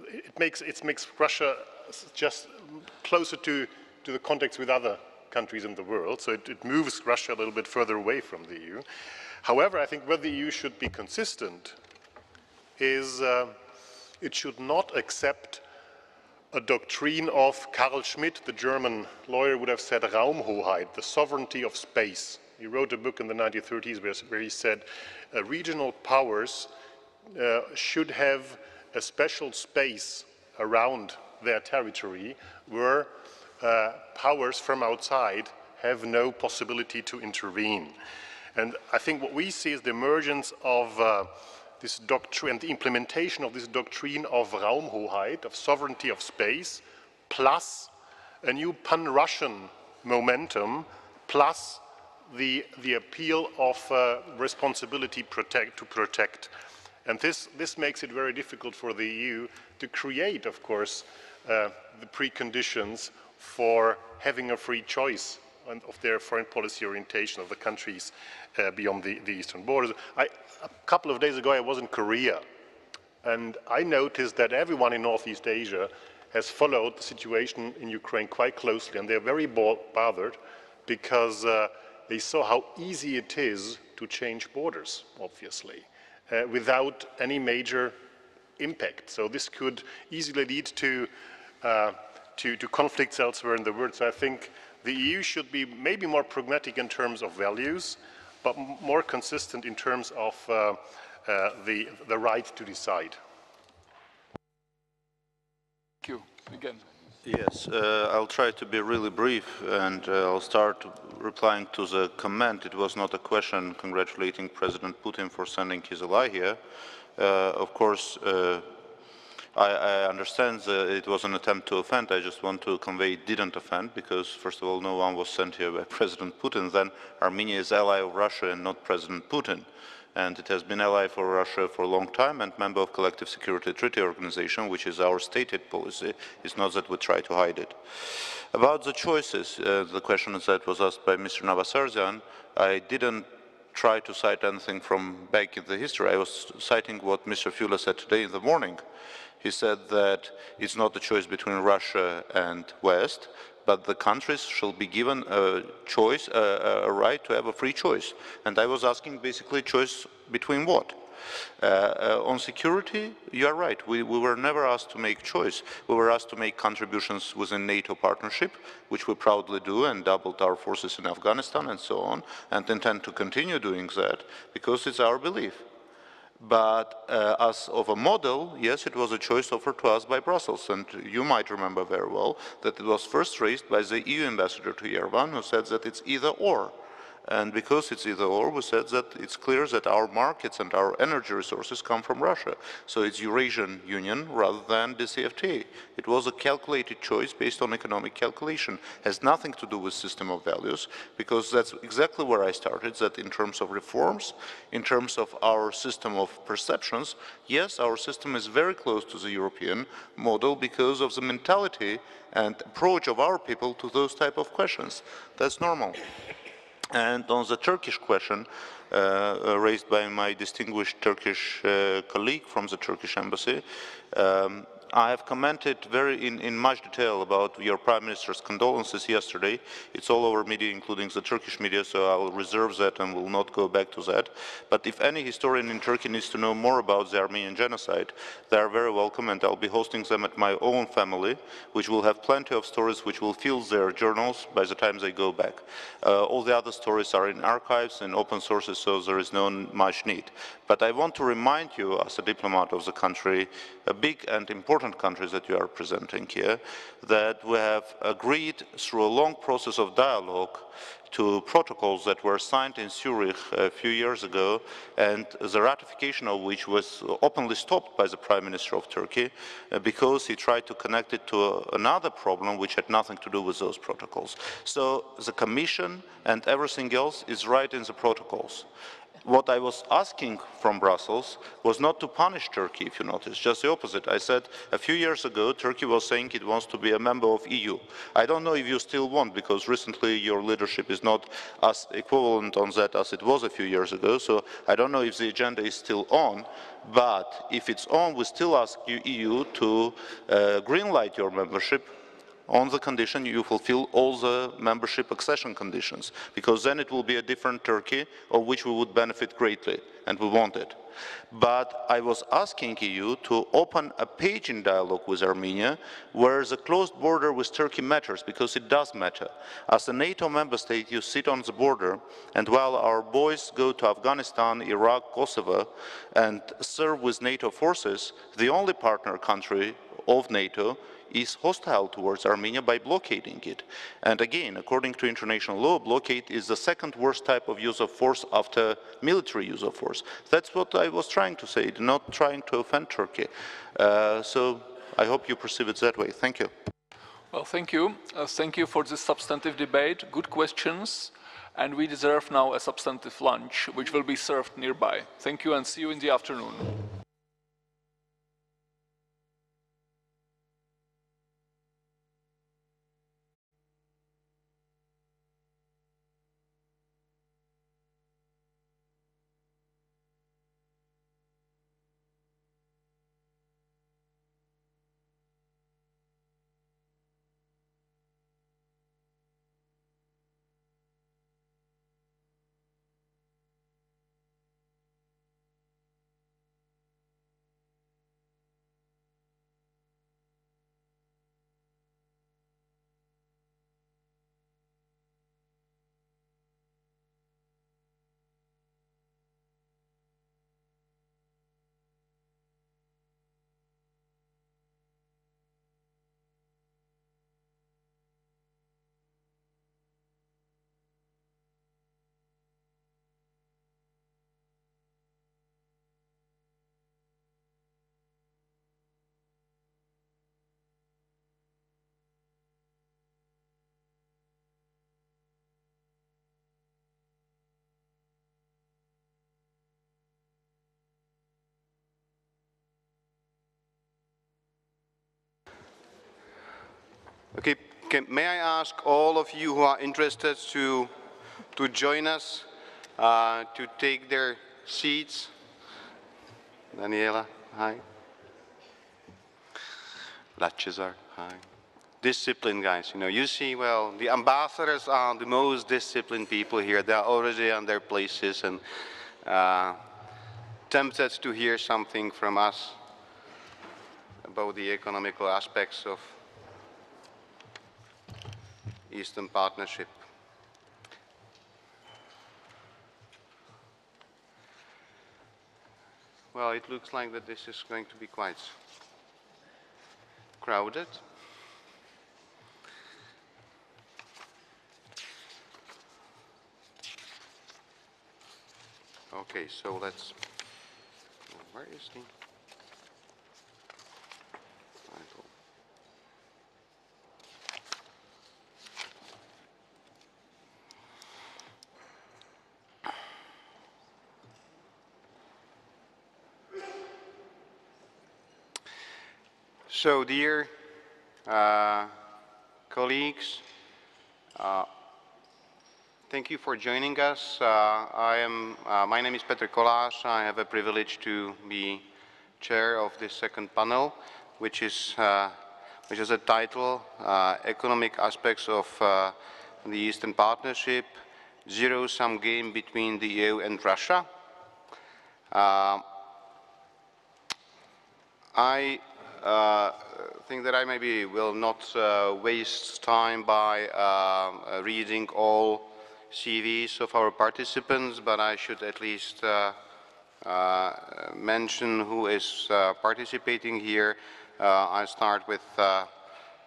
it makes Russia just closer to the context with other countries in the world. So it moves Russia a little bit further away from the EU. However, I think where the EU should be consistent is it should not accept a doctrine of Carl Schmitt, the German lawyer, would have said Raumhoheit, the sovereignty of space. He wrote a book in the 1930s where he said regional powers should have a special space around their territory where powers from outside have no possibility to intervene. And I think what we see is the emergence of this doctrine, the implementation of this doctrine of Raumhoheit, of sovereignty of space, plus a new pan-Russian momentum, plus the appeal of responsibility to protect. And this makes it very difficult for the EU to create, of course, the preconditions for having a free choice of their foreign policy orientation of the countries beyond the eastern borders. A couple of days ago I was in Korea, and I noticed that everyone in Northeast Asia has followed the situation in Ukraine quite closely, and they're very bothered because they saw how easy it is to change borders, obviously, without any major impact. So this could easily lead to conflicts elsewhere in the world. So I think the EU should be maybe more pragmatic in terms of values, but more consistent in terms of the right to decide. Thank you. Again. Yes, I'll try to be really brief, and I'll start replying to the comment. It was not a question congratulating President Putin for sending his ally here. Of course, I understand that it was an attempt to offend. I just want to convey it didn't offend, because first of all, no one was sent here by President Putin. Then Armenia is ally of Russia and not President Putin. And it has been ally for Russia for a long time and member of Collective Security Treaty Organization, which is our stated policy. It's not that we try to hide it. About the choices, the question that was asked by Mr. Navasardzian, I didn't try to cite anything from back in the history. I was citing what Mr. Füle said today in the morning. He said that it's not a choice between Russia and West, but the countries shall be given a choice, a right to have a free choice. And I was asking basically choice between what? On security, you are right. We were never asked to make choice. We were asked to make contributions within NATO partnership, which we proudly do, and doubled our forces in Afghanistan and so on, and intend to continue doing that because it's our belief. But as of a model, yes, it was a choice offered to us by Brussels. And you might remember very well that it was first raised by the EU ambassador to Yerevan, who said that it's either or. And because it's either or, we said that it's clear that our markets and our energy resources come from Russia. So it's Eurasian Union rather than DCFTA. It was a calculated choice based on economic calculation. It has nothing to do with system of values, because that's exactly where I started, that in terms of reforms, in terms of our system of perceptions, yes, our system is very close to the European model because of the mentality and approach of our people to those type of questions. That's normal. And on the Turkish question raised by my distinguished Turkish colleague from the Turkish embassy, I have commented in much detail about your Prime Minister's condolences yesterday. It's all over media, including the Turkish media, so I will reserve that and will not go back to that. But if any historian in Turkey needs to know more about the Armenian genocide, they are very welcome, and I'll be hosting them at my own family, which will have plenty of stories which will fill their journals by the time they go back. All the other stories are in archives and open sources, so there is no much need. But I want to remind you, as a diplomat of the country, a big and important country that you are presenting here, that we have agreed through a long process of dialogue to protocols that were signed in Zurich a few years ago, and the ratification of which was openly stopped by the Prime Minister of Turkey because he tried to connect it to another problem which had nothing to do with those protocols. So the Commission and everything else is right in the protocols. What I was asking from Brussels was not to punish Turkey, if you notice, just the opposite. I said a few years ago Turkey was saying it wants to be a member of EU. I don't know if you still want, because recently your leadership is not as equivalent on that as it was a few years ago, so I don't know if the agenda is still on, but if it's on, we still ask you, EU, to greenlight your membership on the condition you fulfill all the membership accession conditions, because then it will be a different Turkey of which we would benefit greatly, and we want it. But I was asking EU to open a page in dialogue with Armenia where the closed border with Turkey matters, because it does matter. As a NATO member state, you sit on the border, and while our boys go to Afghanistan, Iraq, Kosovo, and serve with NATO forces, the only partner country of NATO is hostile towards Armenia by blockading it. And again, according to international law, blockade is the second worst type of use of force after military use of force. That's what I was trying to say, not trying to offend Turkey. So I hope you perceive it that way. Thank you. Well, thank you. Thank you for this substantive debate. Good questions. And we deserve now a substantive lunch, which will be served nearby. Thank you, and see you in the afternoon. Okay, may I ask all of you who are interested to join us, to take their seats? Daniela, hi. Lachizar, hi. Disciplined guys, you know, you see, well, the ambassadors are the most disciplined people here. They're already on their places and tempted to hear something from us about the economical aspects of Eastern Partnership. Well, it looks like that this is going to be quite crowded. Okay, so let's, where is the title? So, dear colleagues, Thank you for joining us. My name is Petr Kolář. I have a privilege to be chair of this second panel, which is a title, Economic Aspects of the Eastern Partnership, Zero-Sum Game Between the EU and Russia. I think that I maybe will not waste time by reading all CVs of our participants, but I should at least mention who is participating here. I start with the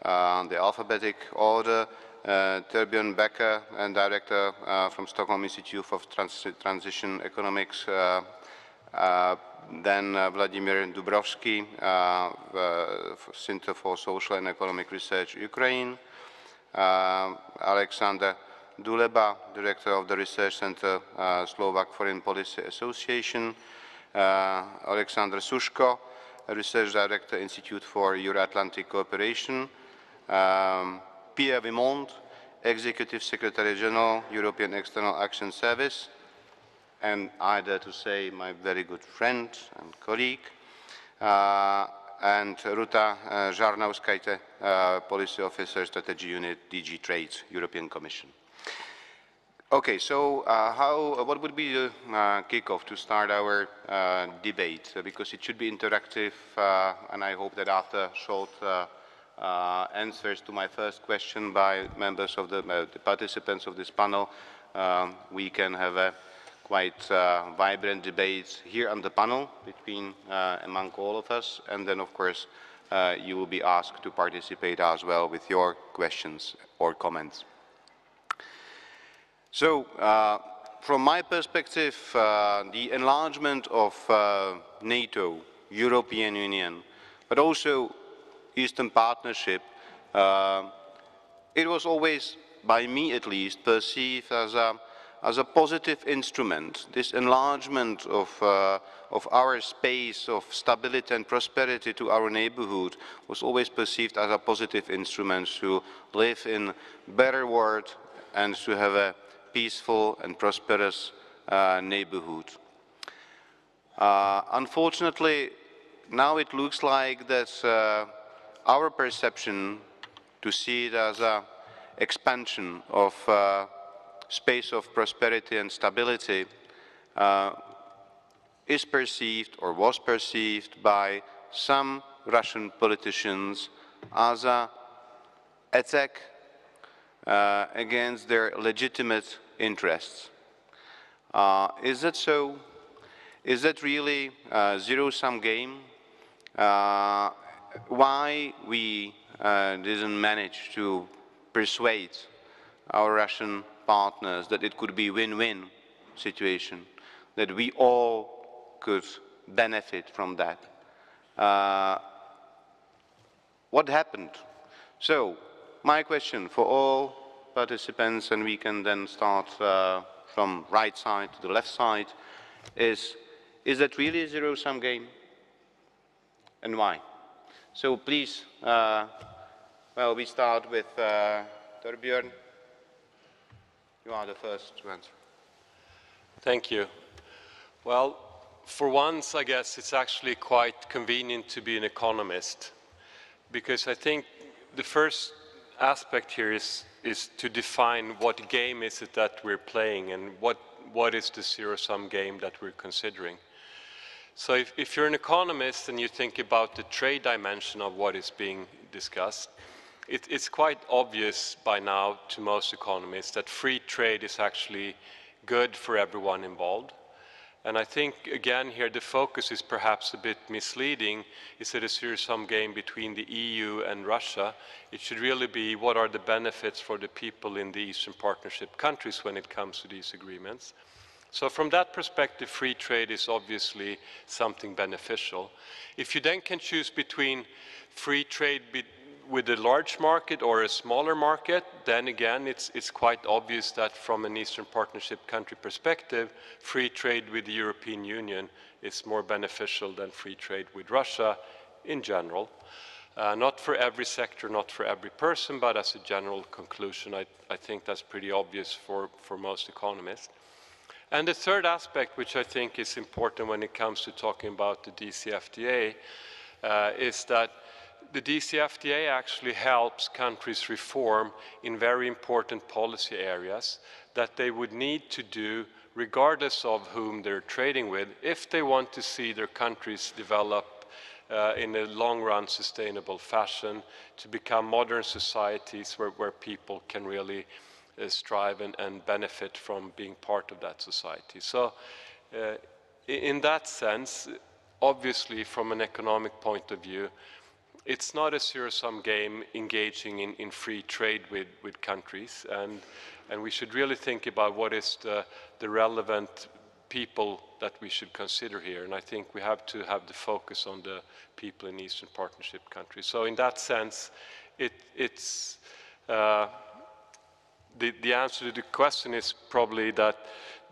alphabetic order. Torbjörn Becker, Director from Stockholm Institute of Transition Economics. Then Vladimir Dubrovsky, Center for Social and Economic Research, Ukraine. Alexander Duleba, Director of the Research Center, Slovak Foreign Policy Association. Alexander Sushko, Research Director, Institute for Euro-Atlantic Cooperation. Pierre Vimont, Executive Secretary General, European External Action Service. And I dare to say my very good friend and colleague. And Ruta Žarnauskaite, Policy Officer, Strategy Unit, DG Trade, European Commission. Okay, so what would be the kickoff to start our debate? Because it should be interactive, and I hope that after short answers to my first question by members of the participants of this panel, we can have a quite vibrant debate here on the panel between among all of us, and then of course you will be asked to participate as well with your questions or comments. So, from my perspective, the enlargement of NATO, European Union, but also Eastern Partnership, it was always, by me at least, perceived as a positive instrument. This enlargement of our space of stability and prosperity to our neighborhood was always perceived as a positive instrument to live in a better world and to have a peaceful and prosperous neighborhood. Unfortunately, now it looks like that our perception to see it as an expansion of space of prosperity and stability is perceived or was perceived by some Russian politicians as an attack against their legitimate interests. Is that so? Is that really a zero-sum game? Why we didn't manage to persuade our Russian partners that it could be win-win situation, that we all could benefit from that? What happened? So, my question for all participants, and we can then start from right side to the left side, is that really a zero-sum game? And why? So please, well, we start with Torbjörn. You are the first to answer. Thank you. Well, for once, I guess it's actually quite convenient to be an economist, because I think the first aspect here is to define what game is it that we're playing and what is the zero-sum game that we're considering. So if you're an economist and you think about the trade dimension of what is being discussed, it's quite obvious by now to most economists that free trade is actually good for everyone involved. And I think, again, here the focus is perhaps a bit misleading. Is it a zero-sum game between the EU and Russia? It should really be what are the benefits for the people in the Eastern Partnership countries when it comes to these agreements. So from that perspective, free trade is obviously something beneficial. If you then can choose between free trade with a large market or a smaller market, then again it's quite obvious that from an Eastern Partnership country perspective, free trade with the European Union is more beneficial than free trade with Russia in general. Not for every sector, not for every person, but as a general conclusion, I think that's pretty obvious for most economists. And the third aspect, which I think is important when it comes to talking about the DCFTA, is that the DCFTA actually helps countries reform in very important policy areas that they would need to do regardless of whom they're trading with if they want to see their countries develop in a long-run sustainable fashion, to become modern societies where people can really strive and benefit from being part of that society. So in that sense, obviously from an economic point of view, it's not a zero-sum game engaging in free trade with countries, and we should really think about what is the relevant people that we should consider here, and I think we have to have the focus on the people in Eastern Partnership countries. So in that sense, it's the answer to the question is probably that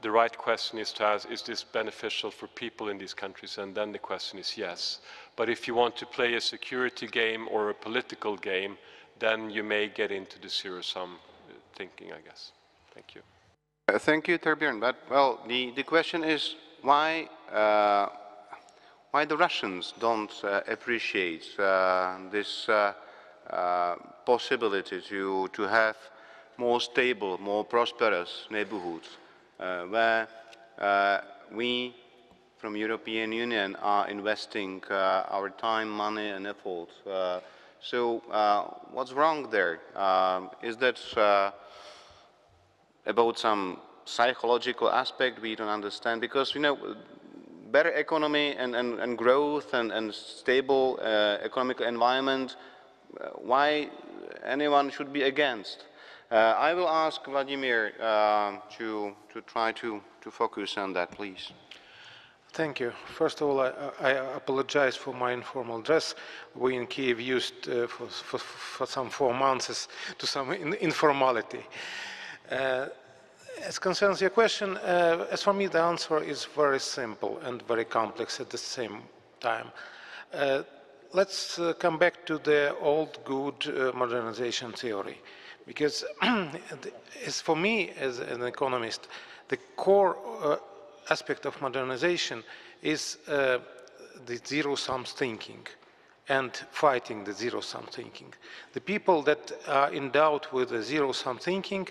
the right question is to ask, is this beneficial for people in these countries? And then the question is yes. But if you want to play a security game or a political game, then you may get into the zero-sum thinking, I guess. Thank you. Thank you, Torbjörn. But, well, the question is why the Russians don't appreciate this possibility to have more stable, more prosperous neighborhoods where we from European Union are investing our time, money and effort. So what's wrong there? Is that about some psychological aspect we don't understand? Because, you know, better economy and growth and stable economic environment, why anyone should be against? I will ask Vladimir to try to focus on that, please. Thank you. First of all, I apologize for my informal dress. We in Kiev used for some 4 months to some informality. As concerns your question, as for me, the answer is very simple and very complex at the same time. Let's come back to the old good modernization theory, because as for me, as an economist, the core aspect of modernization is the zero-sum thinking and fighting the zero-sum thinking. The people that are endowed with the zero-sum thinking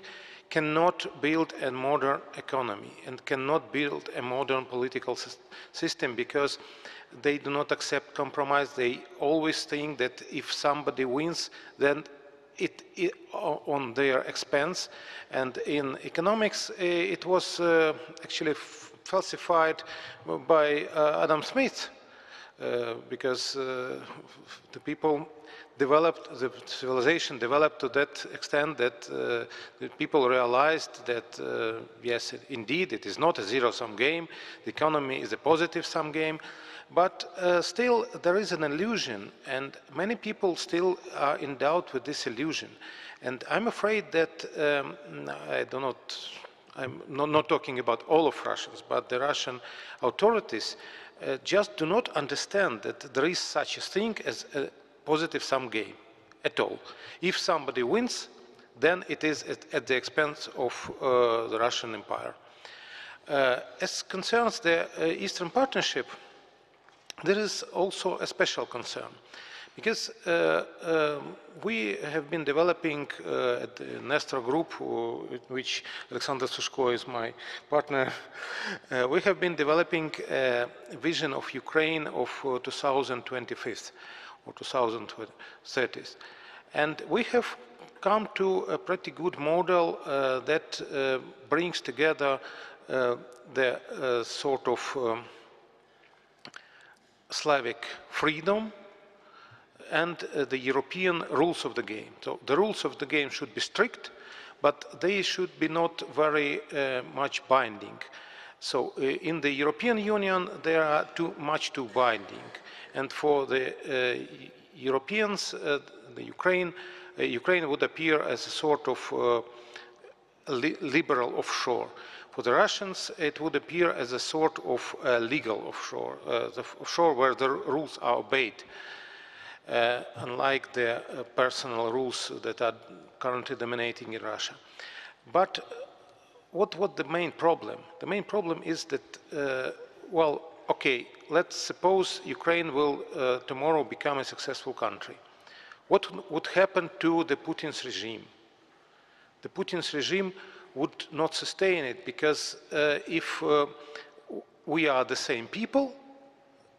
cannot build a modern economy and cannot build a modern political system because they do not accept compromise. They always think that if somebody wins, then it on their expense. And in economics, it was actually falsified by Adam Smith, because the people developed, the civilization developed to that extent that the people realized that, yes, indeed, it is not a zero-sum game. The economy is a positive-sum game. But still, there is an illusion, and many people still are in doubt with this illusion. And I'm afraid that I'm not talking about all of Russians, but the Russian authorities just do not understand that there is such a thing as a positive-sum game at all. If somebody wins, then it is at the expense of the Russian Empire. As concerns the Eastern Partnership, there is also a special concern, because we have been developing at the Nestor Group, in which Alexander Sushko is my partner, we have been developing a vision of Ukraine of 2025 or 2030. And we have come to a pretty good model that brings together the sort of Slavic freedom and the European rules of the game. So the rules of the game should be strict, but they should be not very much binding. So in the European Union, they are too binding. And for the Europeans, Ukraine would appear as a sort of liberal offshore. For the Russians, it would appear as a sort of legal offshore, the offshore where the rules are obeyed. unlike the personal rules that are currently dominating in Russia. But what the main problem? The main problem is that, well, okay, let's suppose Ukraine will tomorrow become a successful country. What would happen to the Putin's regime? The Putin's regime would not sustain it, because if we are the same people,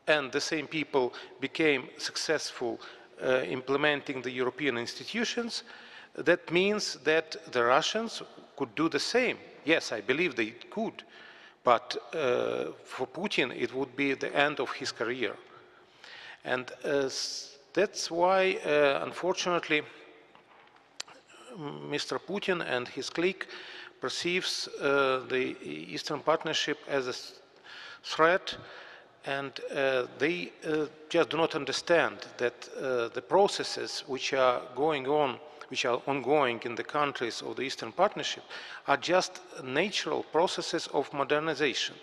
and the same people became successful implementing the European institutions, that means that the Russians could do the same. Yes, I believe they could, but for Putin it would be the end of his career. And that's why, unfortunately, Mr. Putin and his clique perceives the Eastern Partnership as a threat, and they just do not understand that the processes which are going on, which are ongoing in the countries of the Eastern Partnership, are just natural processes of modernization.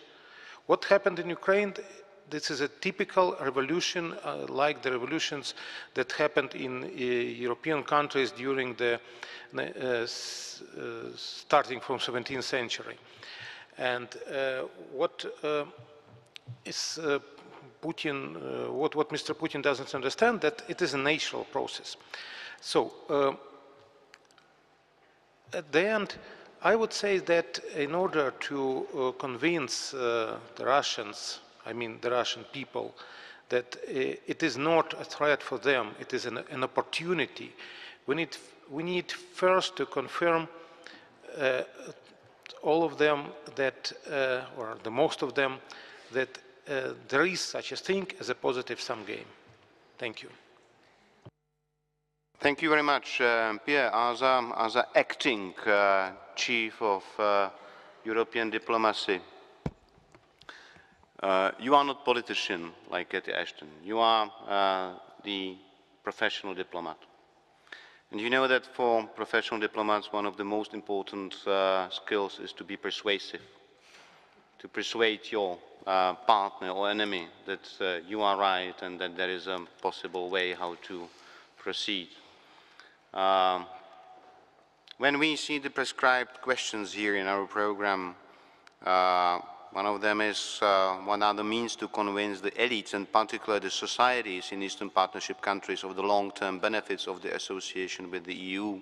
What happened in Ukraine, this is a typical revolution, like the revolutions that happened in European countries during the starting from 17th century. And what is Putin, what Mr. Putin doesn't understand, that it is a natural process. So at the end, I would say that in order to convince the Russians, I mean the Russian people, that it is not a threat for them, it is an opportunity, we need first to confirm all of them that, or the most of them, that there is such a thing as a positive-sum game. Thank you. Thank you very much, Pierre. As an acting chief of European diplomacy, you are not a politician like Cathy Ashton. You are the professional diplomat. And you know that for professional diplomats, one of the most important skills is to be persuasive, to persuade your partner or enemy that you are right and that there is a possible way how to proceed. When we see the prescribed questions here in our program, one of them is what are the means to convince the elites, and particularly the societies in Eastern Partnership countries, of the long-term benefits of the association with the EU.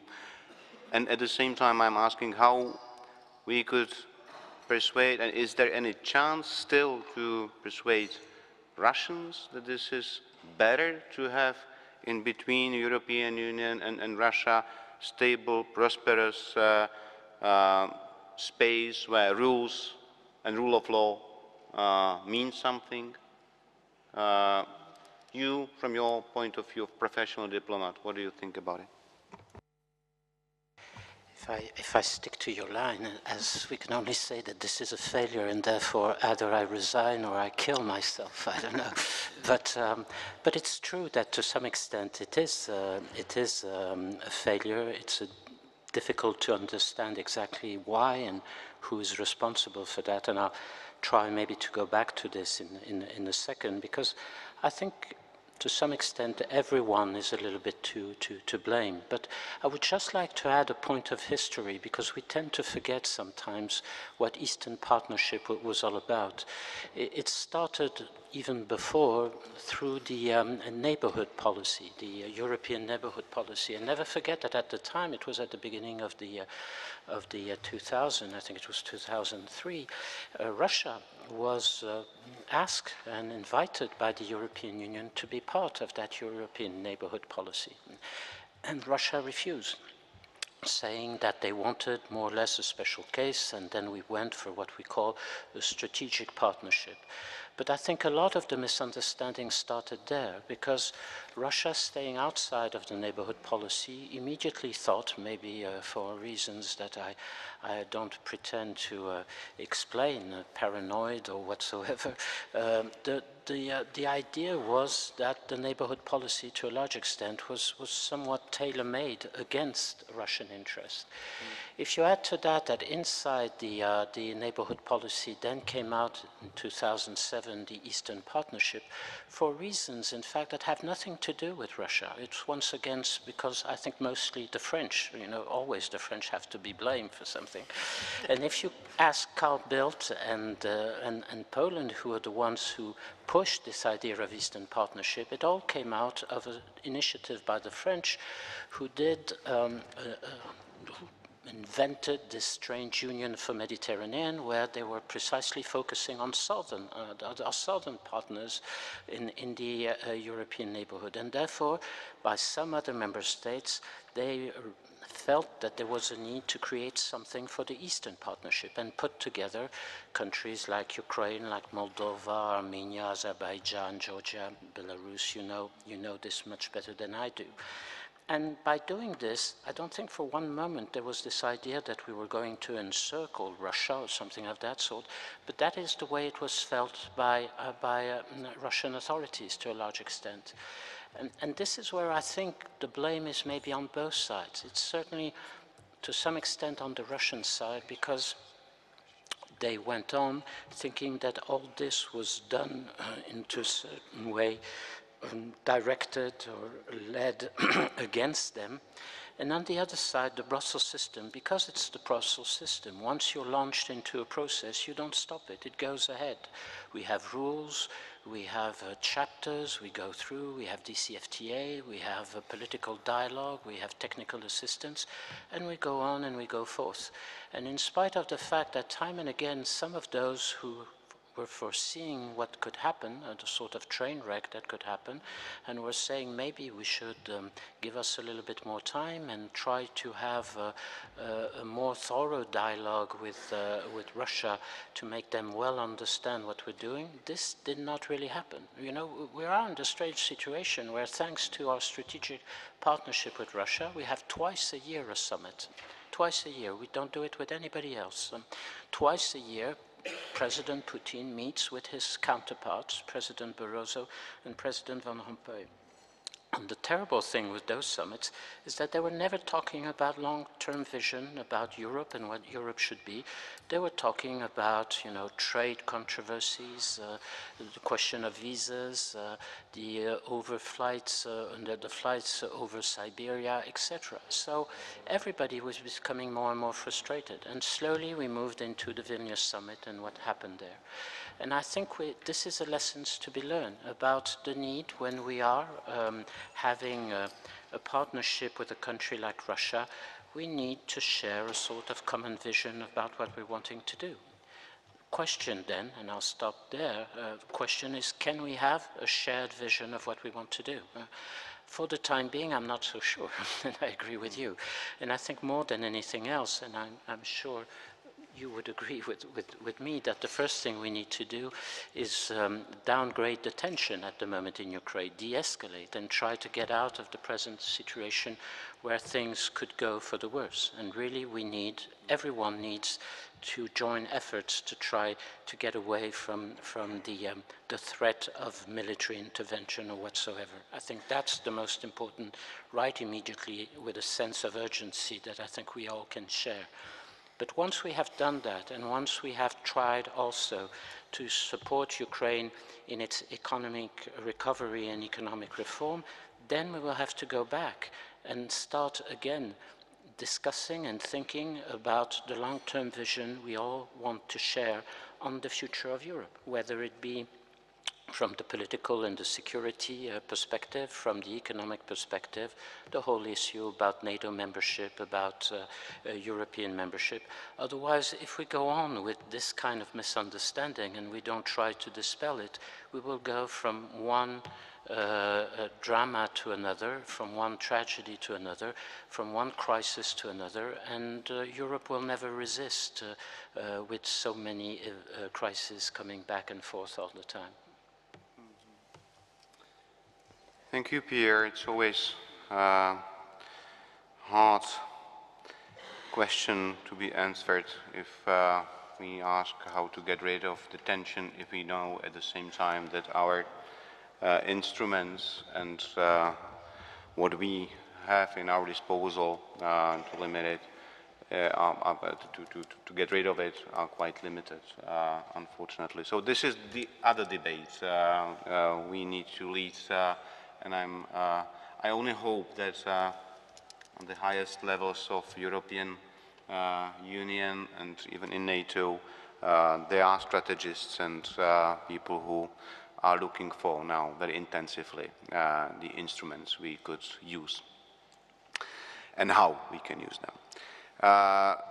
And at the same time, I'm asking how we could persuade, and is there any chance still to persuade Russians that this is better to have in between European Union and Russia stable, prosperous space where rules and rule of law mean something? You, from your point of view of professional diplomat, what do you think about it? If I stick to your line, as we can only say that this is a failure and therefore either I resign or I kill myself, I don't know. But it's true that to some extent it is a failure. It's difficult to understand exactly why and who is responsible for that. And I'll try maybe to go back to this in a second, because I think to some extent everyone is a little bit to blame. But I would just like to add a point of history, because we tend to forget sometimes what Eastern Partnership was all about. It started even before through the neighbourhood policy, the European neighbourhood policy. And never forget that at the time, it was at the beginning of the 2000, I think it was 2003, Russia was asked and invited by the European Union to be part of that European neighbourhood policy. And Russia refused, saying that they wanted more or less a special case, and then we went for what we call a strategic partnership. But I think a lot of the misunderstanding started there, because Russia, staying outside of the neighborhood policy, immediately thought, maybe for reasons that I don't pretend to explain, paranoid or whatsoever, the idea was that the neighborhood policy, to a large extent, was somewhat tailor-made against Russian interests. If you add to that that inside the neighborhood policy then came out in 2007 the Eastern Partnership for reasons, in fact, that have nothing to do with Russia. It's once again because I think mostly the French, you know, always the French have to be blamed for something. And if you ask Carl Bildt and Poland, who are the ones who pushed this idea of Eastern Partnership, it all came out of an initiative by the French who did invented this strange Union for Mediterranean, where they were precisely focusing on our southern partners in the European neighborhood. And therefore, by some other member states, they felt that there was a need to create something for the Eastern Partnership and put together countries like Ukraine, like Moldova, Armenia, Azerbaijan, Georgia, Belarus. You know this much better than I do. And by doing this, I don't think for one moment there was this idea that we were going to encircle Russia or something of that sort, but that is the way it was felt by Russian authorities to a large extent. And this is where I think the blame is maybe on both sides. It's certainly to some extent on the Russian side, because they went on thinking that all this was done into a certain way, directed or led against them. And on the other side, the Brussels system, because it's the Brussels system, once you're launched into a process, you don't stop it, it goes ahead. We have rules, we have chapters we go through, we have DCFTA, we have a political dialogue, we have technical assistance, and we go on and we go forth. And in spite of the fact that time and again, some of those who were foreseeing what could happen, the sort of train wreck that could happen, and were saying maybe we should give us a little bit more time and try to have a more thorough dialogue with Russia to make them well understand what we're doing. This did not really happen. You know, we are in a strange situation where, thanks to our strategic partnership with Russia, we have twice a year a summit. Twice a year. We don't do it with anybody else. Twice a year, President Putin meets with his counterparts, President Barroso and President Van Rompuy. And the terrible thing with those summits is that they were never talking about long-term vision, about Europe and what Europe should be. They were talking about, you know, trade controversies, the question of visas, the overflights, the flights over Siberia, etc. So everybody was becoming more and more frustrated. And slowly we moved into the Vilnius summit and what happened there. And I think this is a lesson to be learned about the need when we are having a partnership with a country like Russia. We need to share a sort of common vision about what we're wanting to do. Question then, and I'll stop there, the question is, can we have a shared vision of what we want to do? For the time being, I'm not so sure, and I agree with you. And I think more than anything else, and I'm sure you would agree with me that the first thing we need to do is downgrade the tension at the moment in Ukraine, de-escalate, and try to get out of the present situation where things could go for the worse. And really everyone needs to join efforts to try to get away from the threat of military intervention or whatsoever. I think that's the most important, right immediately, with a sense of urgency that I think we all can share. But once we have done that, and once we have tried also to support Ukraine in its economic recovery and economic reform, then we will have to go back and start again discussing and thinking about the long-term vision we all want to share on the future of Europe, whether it be from the political and the security perspective, from the economic perspective, the whole issue about NATO membership, about European membership. Otherwise, if we go on with this kind of misunderstanding and we don't try to dispel it, we will go from one drama to another, from one tragedy to another, from one crisis to another, and Europe will never resist with so many crises coming back and forth all the time. Thank you, Pierre. It's always a hard question to be answered if we ask how to get rid of the tension if we know at the same time that our instruments and what we have in our disposal to limit it, to get rid of it, are quite limited, unfortunately. So this is the other debate we need to lead, and I only hope that on the highest levels of European Union and even in NATO, there are strategists and people who are looking for now very intensively the instruments we could use and how we can use them.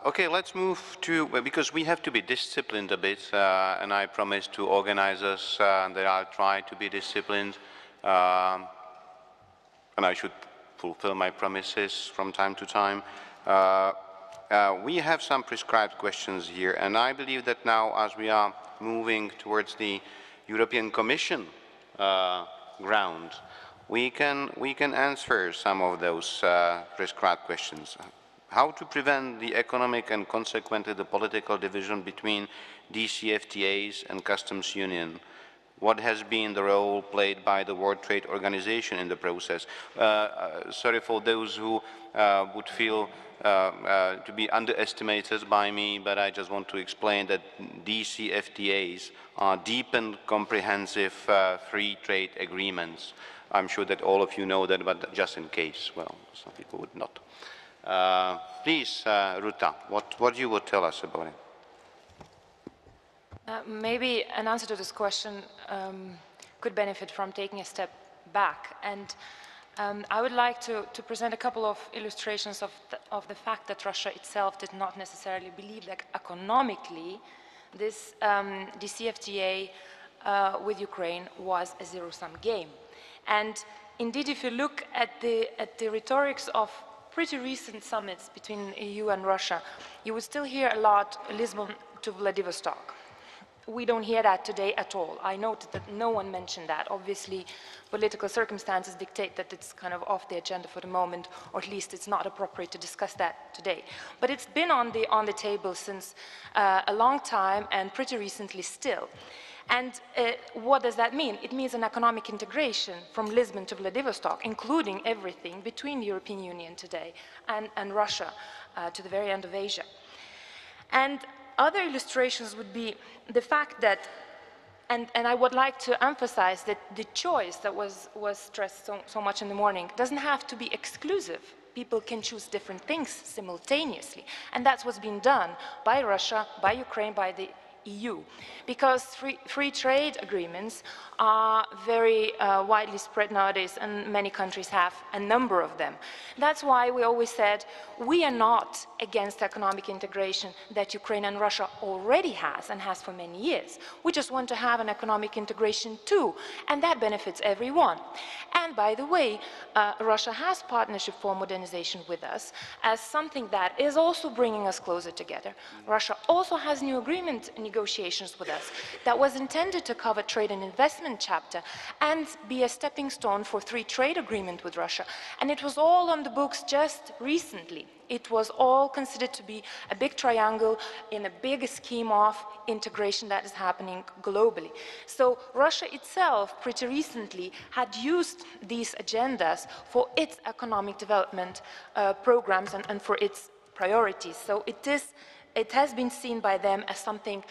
Okay, let's move to, because we have to be disciplined a bit, and I promised to organizers that I'll try to be disciplined, and I should fulfill my promises from time to time. We have some prescribed questions here, and I believe that now, as we are moving towards the European Commission ground, we can answer some of those prescribed questions. How to prevent the economic and consequently the political division between DCFTAs and customs union? What has been the role played by the World Trade Organization in the process? Sorry for those who would feel to be underestimated by me, but I just want to explain that DCFTAs are deep and comprehensive free trade agreements. I'm sure that all of you know that, but just in case, well, some people would not. Please, Ruta, what you would tell us about it? Maybe an answer to this question could benefit from taking a step back. And I would like to present a couple of illustrations of the fact that Russia itself did not necessarily believe that economically this DCFTA with Ukraine was a zero-sum game. And indeed, if you look at the rhetorics of pretty recent summits between EU and Russia, you would still hear a lot Lisbon to Vladivostok. We don't hear that today at all. I noted that no one mentioned that. Obviously, political circumstances dictate that it's kind of off the agenda for the moment, or at least it's not appropriate to discuss that today. But it's been on the table since a long time, and pretty recently still. And what does that mean? It means an economic integration from Lisbon to Vladivostok, including everything between the European Union today and Russia to the very end of Asia. And other illustrations would be the fact that, and I would like to emphasize that the choice that was stressed so much in the morning doesn't have to be exclusive. People can choose different things simultaneously. And that's what's been done by Russia, by Ukraine, by the EU, because free trade agreements are very widely spread nowadays, and many countries have a number of them. That's why we always said we are not against economic integration that Ukraine and Russia already has and has for many years. We just want to have an economic integration too, and that benefits everyone. And by the way, Russia has partnership for modernization with us as something that is also bringing us closer together. Russia also has new agreement negotiations with us that was intended to cover trade and investment chapter and be a stepping stone for free trade agreement with Russia. And it was all on the books just recently. It was all considered to be a big triangle in a big scheme of integration that is happening globally. So Russia itself pretty recently had used these agendas for its economic development programs and for its priorities. So it has been seen by them as something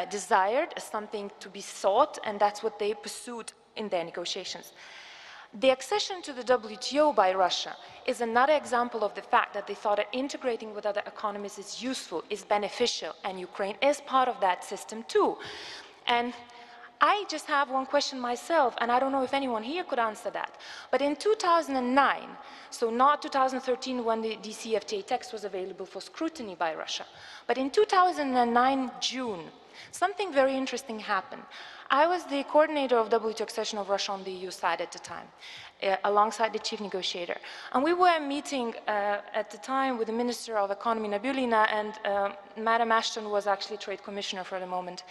desired, as something to be sought, and that's what they pursued in their negotiations. The accession to the WTO by Russia is another example of the fact that they thought that integrating with other economies is useful, is beneficial, and Ukraine is part of that system too. And I just have one question myself, and I don't know if anyone here could answer that. But in 2009, so not 2013 when the DCFTA text was available for scrutiny by Russia, but in 2009 June, something very interesting happened. I was the coordinator of WTO accession of Russia on the EU side at the time, alongside the chief negotiator. And we were meeting at the time with the Minister of Economy, Nabulina, and Madam Ashton was actually Trade Commissioner for the moment.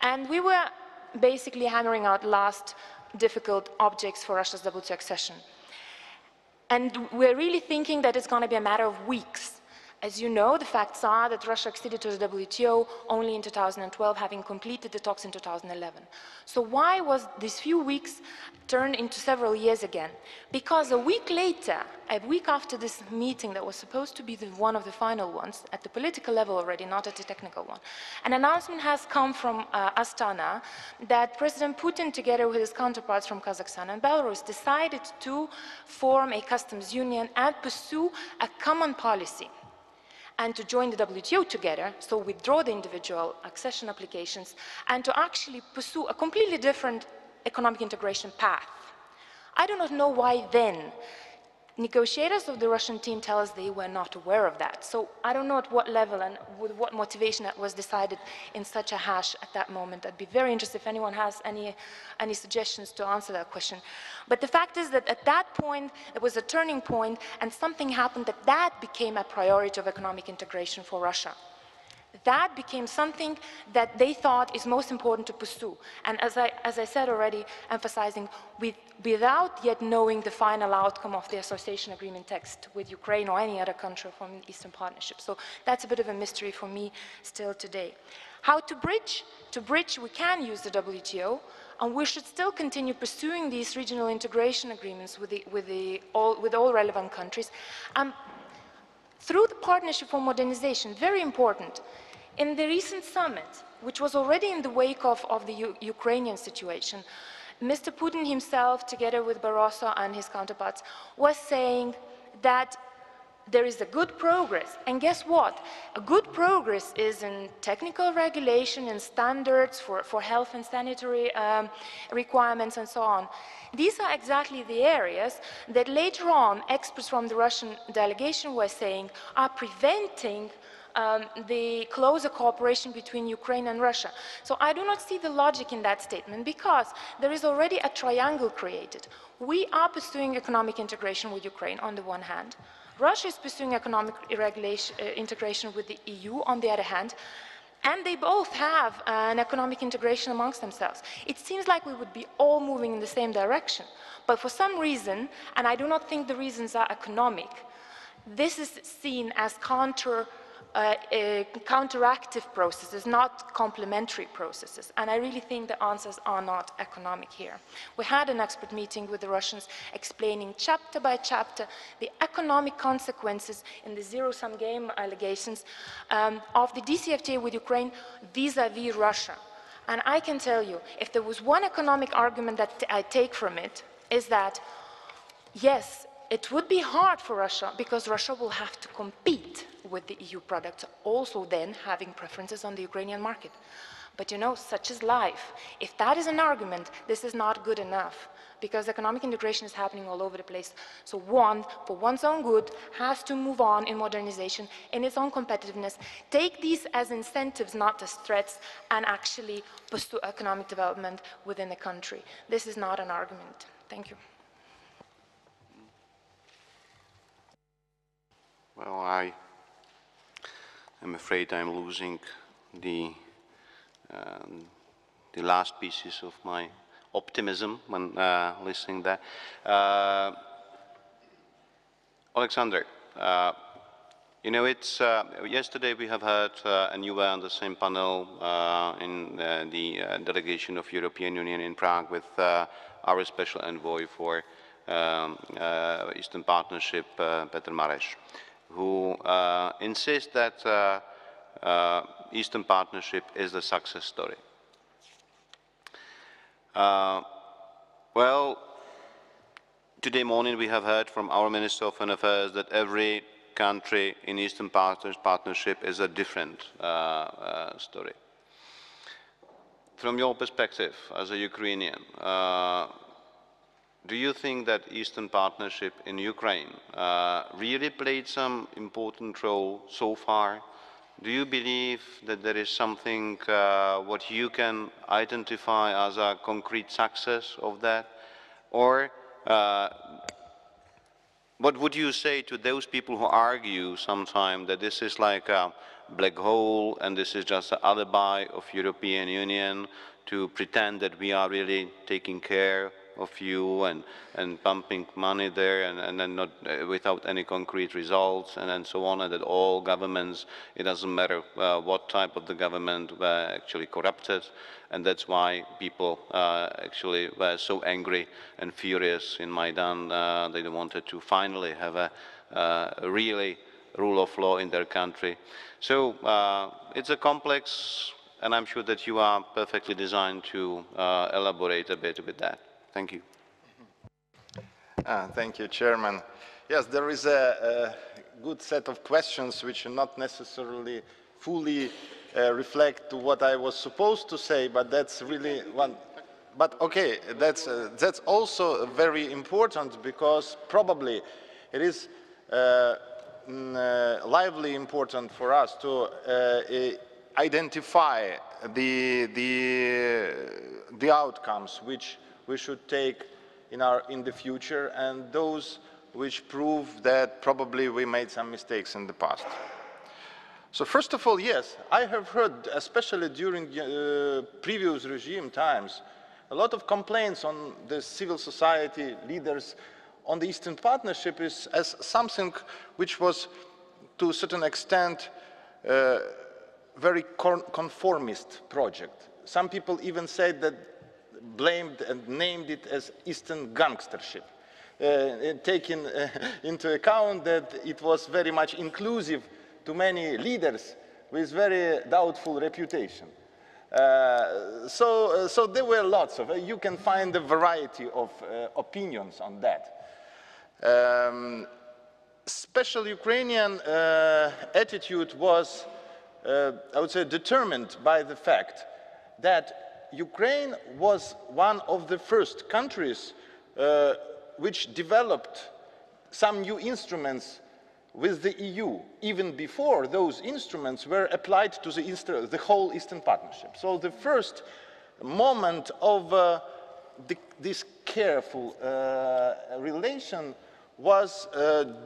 And we were basically hammering out last difficult objects for Russia's WTO accession. And we're really thinking that it's going to be a matter of weeks As you know, the facts are that Russia acceded to the WTO only in 2012, having completed the talks in 2011. So why was these few weeks turned into several years again? Because a week later, a week after this meeting that was supposed to be one of the final ones, at the political level already, not at the technical one, an announcement has come from Astana that President Putin, together with his counterparts from Kazakhstan and Belarus, decided to form a customs union and pursue a common policy, and to join the WTO together, so withdraw the individual accession applications, and to actually pursue a completely different economic integration path. I do not know why then negotiators of the Russian team tell us they were not aware of that. So I don't know at what level and with what motivation that was decided in such a hash at that moment. I'd be very interested if anyone has any suggestions to answer that question. But the fact is that at that point, it was a turning point, and something happened that became a priority of economic integration for Russia. That became something that they thought is most important to pursue. And as I said already, emphasizing without yet knowing the final outcome of the association agreement text with Ukraine or any other country from the Eastern Partnership. So that's a bit of a mystery for me still today. How to bridge? To bridge, we can use the WTO, and we should still continue pursuing these regional integration agreements with all relevant countries. Through the Partnership for Modernization, very important. In the recent summit, which was already in the wake of the Ukrainian situation, Mr. Putin himself, together with Barroso and his counterparts, was saying that there is a good progress. And guess what? A good progress is in technical regulation and standards for health and sanitary requirements and so on. These are exactly the areas that later on experts from the Russian delegation were saying are preventing the closer cooperation between Ukraine and Russia. So I do not see the logic in that statement, because there is already a triangle created. We are pursuing economic integration with Ukraine on the one hand. Russia is pursuing economic integration with the EU on the other hand, and they both have an economic integration amongst themselves. It seems like we would be all moving in the same direction, but for some reason, and I do not think the reasons are economic, this is seen as counteractive processes, not complementary processes. And I really think the answers are not economic here. We had an expert meeting with the Russians explaining chapter by chapter the economic consequences in the zero-sum game allegations of the DCFTA with Ukraine vis-à-vis Russia. And I can tell you, if there was one economic argument that I take from it, is that, yes, it would be hard for Russia because Russia will have to compete with the EU products, also then having preferences on the Ukrainian market. But you know, such is life. If that is an argument, this is not good enough, because economic integration is happening all over the place. So one, for one's own good, has to move on in modernization, in its own competitiveness, take these as incentives, not as threats, and actually pursue economic development within the country. This is not an argument. Thank you. Well, I'm afraid I'm losing the last pieces of my optimism when listening there. Alexander, you know, it's yesterday we have heard, and you were on the same panel in the delegation of European Union in Prague with our special envoy for Eastern Partnership, Petr Mareš, who insists that Eastern Partnership is a success story. Well, today morning we have heard from our Minister of Foreign Affairs that every country in Eastern Partnership is a different story. From your perspective as a Ukrainian, do you think that Eastern Partnership in Ukraine really played some important role so far? Do you believe that there is something what you can identify as a concrete success of that? Or what would you say to those people who argue sometimes that this is like a black hole and this is just an alibi of European Union to pretend that we are really taking care of you and pumping money there and then not without any concrete results and so on, and that all governments, it doesn't matter what type of the government, were actually corrupted, and that's why people actually were so angry and furious in Maidan. They wanted to finally have a really rule of law in their country. So it's a complex, and I'm sure that you are perfectly designed to elaborate a bit with that. Thank you. Thank you, Chairman. Yes, there is a good set of questions which not necessarily fully reflect what I was supposed to say, but that's really one. But okay, that's also very important, because probably it is lively important for us to identify the outcomes which we should take in the future, and those which prove that probably we made some mistakes in the past. So first of all, yes, I have heard, especially during previous regime times, a lot of complaints on the civil society leaders on the Eastern Partnership as something which was, to a certain extent, very conformist project. Some people even said that, blamed and named it as Eastern gangstership, taking into account that it was very much inclusive to many leaders with very doubtful reputation. So there were lots of, you can find a variety of opinions on that. Special Ukrainian attitude was, I would say, determined by the fact that Ukraine was one of the first countries which developed some new instruments with the EU, even before those instruments were applied to the whole Eastern Partnership. So the first moment of this careful relation was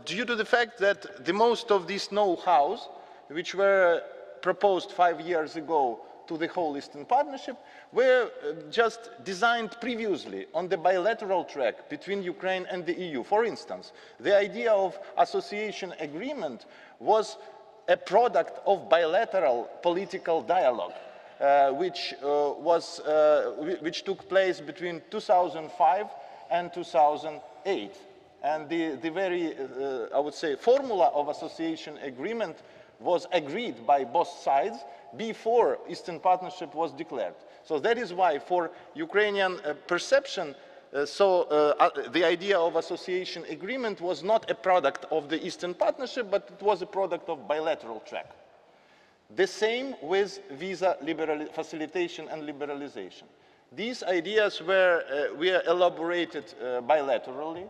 due to the fact that the most of these know-hows, which were proposed 5 years ago to the whole Eastern Partnership, were just designed previously on the bilateral track between Ukraine and the EU. For instance, the idea of association agreement was a product of bilateral political dialogue, which took place between 2005 and 2008. And the very, I would say, formula of association agreement was agreed by both sides before Eastern Partnership was declared. So that is why, for Ukrainian perception, the idea of association agreement was not a product of the Eastern Partnership, but it was a product of bilateral track. The same with visa facilitation and liberalization. These ideas were elaborated bilaterally,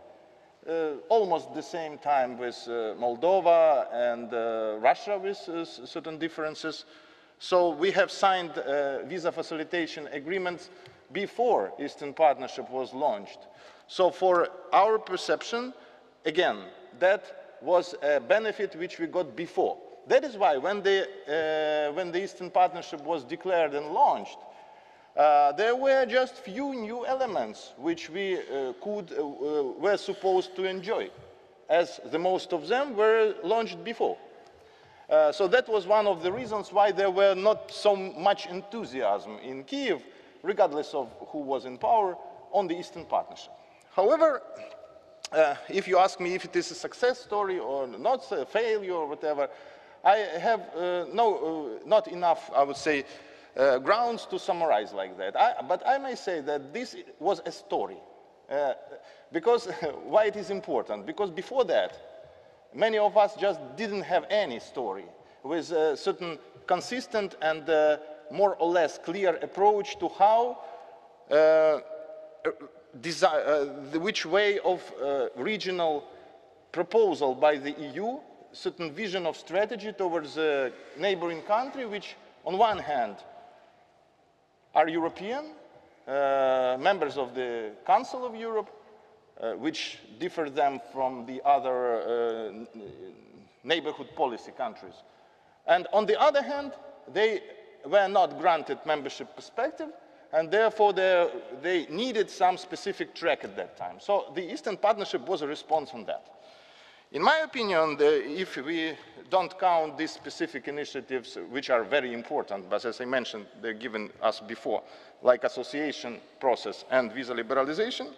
almost the same time with Moldova and Russia, with certain differences. So we have signed visa facilitation agreements before Eastern Partnership was launched. So for our perception, again, that was a benefit which we got before. That is why when the Eastern Partnership was declared and launched, there were just few new elements which we were supposed to enjoy, as the most of them were launched before. So that was one of the reasons why there were not so much enthusiasm in Kiev, regardless of who was in power, on the Eastern Partnership. However, if you ask me if it is a success story or not, a failure or whatever, I have not enough, I would say, grounds to summarize like that. But I may say that this was a story. Because why it is important? Because before that, many of us just didn't have any story with a certain consistent and more or less clear approach to how, which way of regional proposal by the EU, certain vision of strategy towards a neighboring country, which on one hand are European, members of the Council of Europe, which differ them from the other neighborhood policy countries. And on the other hand, they were not granted membership perspective, and therefore they needed some specific track at that time. So the Eastern Partnership was a response on that. In my opinion, if we don't count these specific initiatives, which are very important, but as I mentioned, they're given us before, like association process and visa liberalization,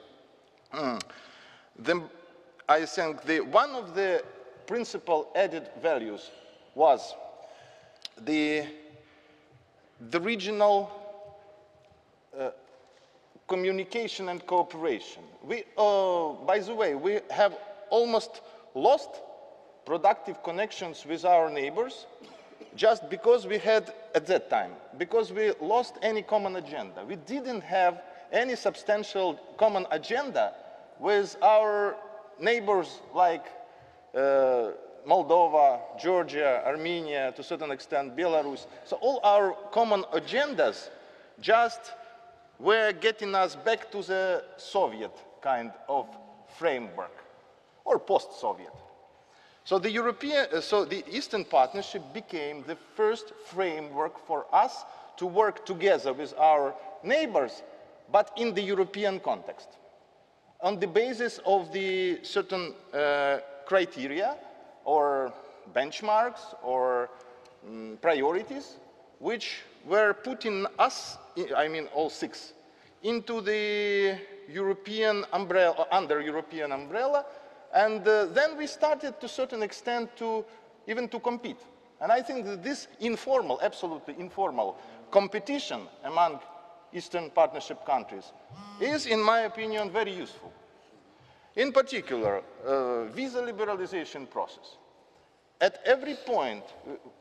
then I think one of the principal added values was the regional communication and cooperation. By the way, we have almost lost productive connections with our neighbors just because we had, at that time, because we lost any common agenda. We didn't have any substantial common agenda with our neighbors like Moldova, Georgia, Armenia, to a certain extent Belarus. So all our common agendas just were getting us back to the Soviet kind of framework, or post-Soviet. So the Eastern Partnership became the first framework for us to work together with our neighbors, but in the European context, on the basis of the certain criteria or benchmarks or priorities, which were putting us, I mean all six, into the European umbrella, under European umbrella, and then we started to a certain extent even to compete. And I think that this informal, absolutely informal competition among Eastern Partnership countries is, in my opinion, very useful. In particular, visa liberalization process. At every point,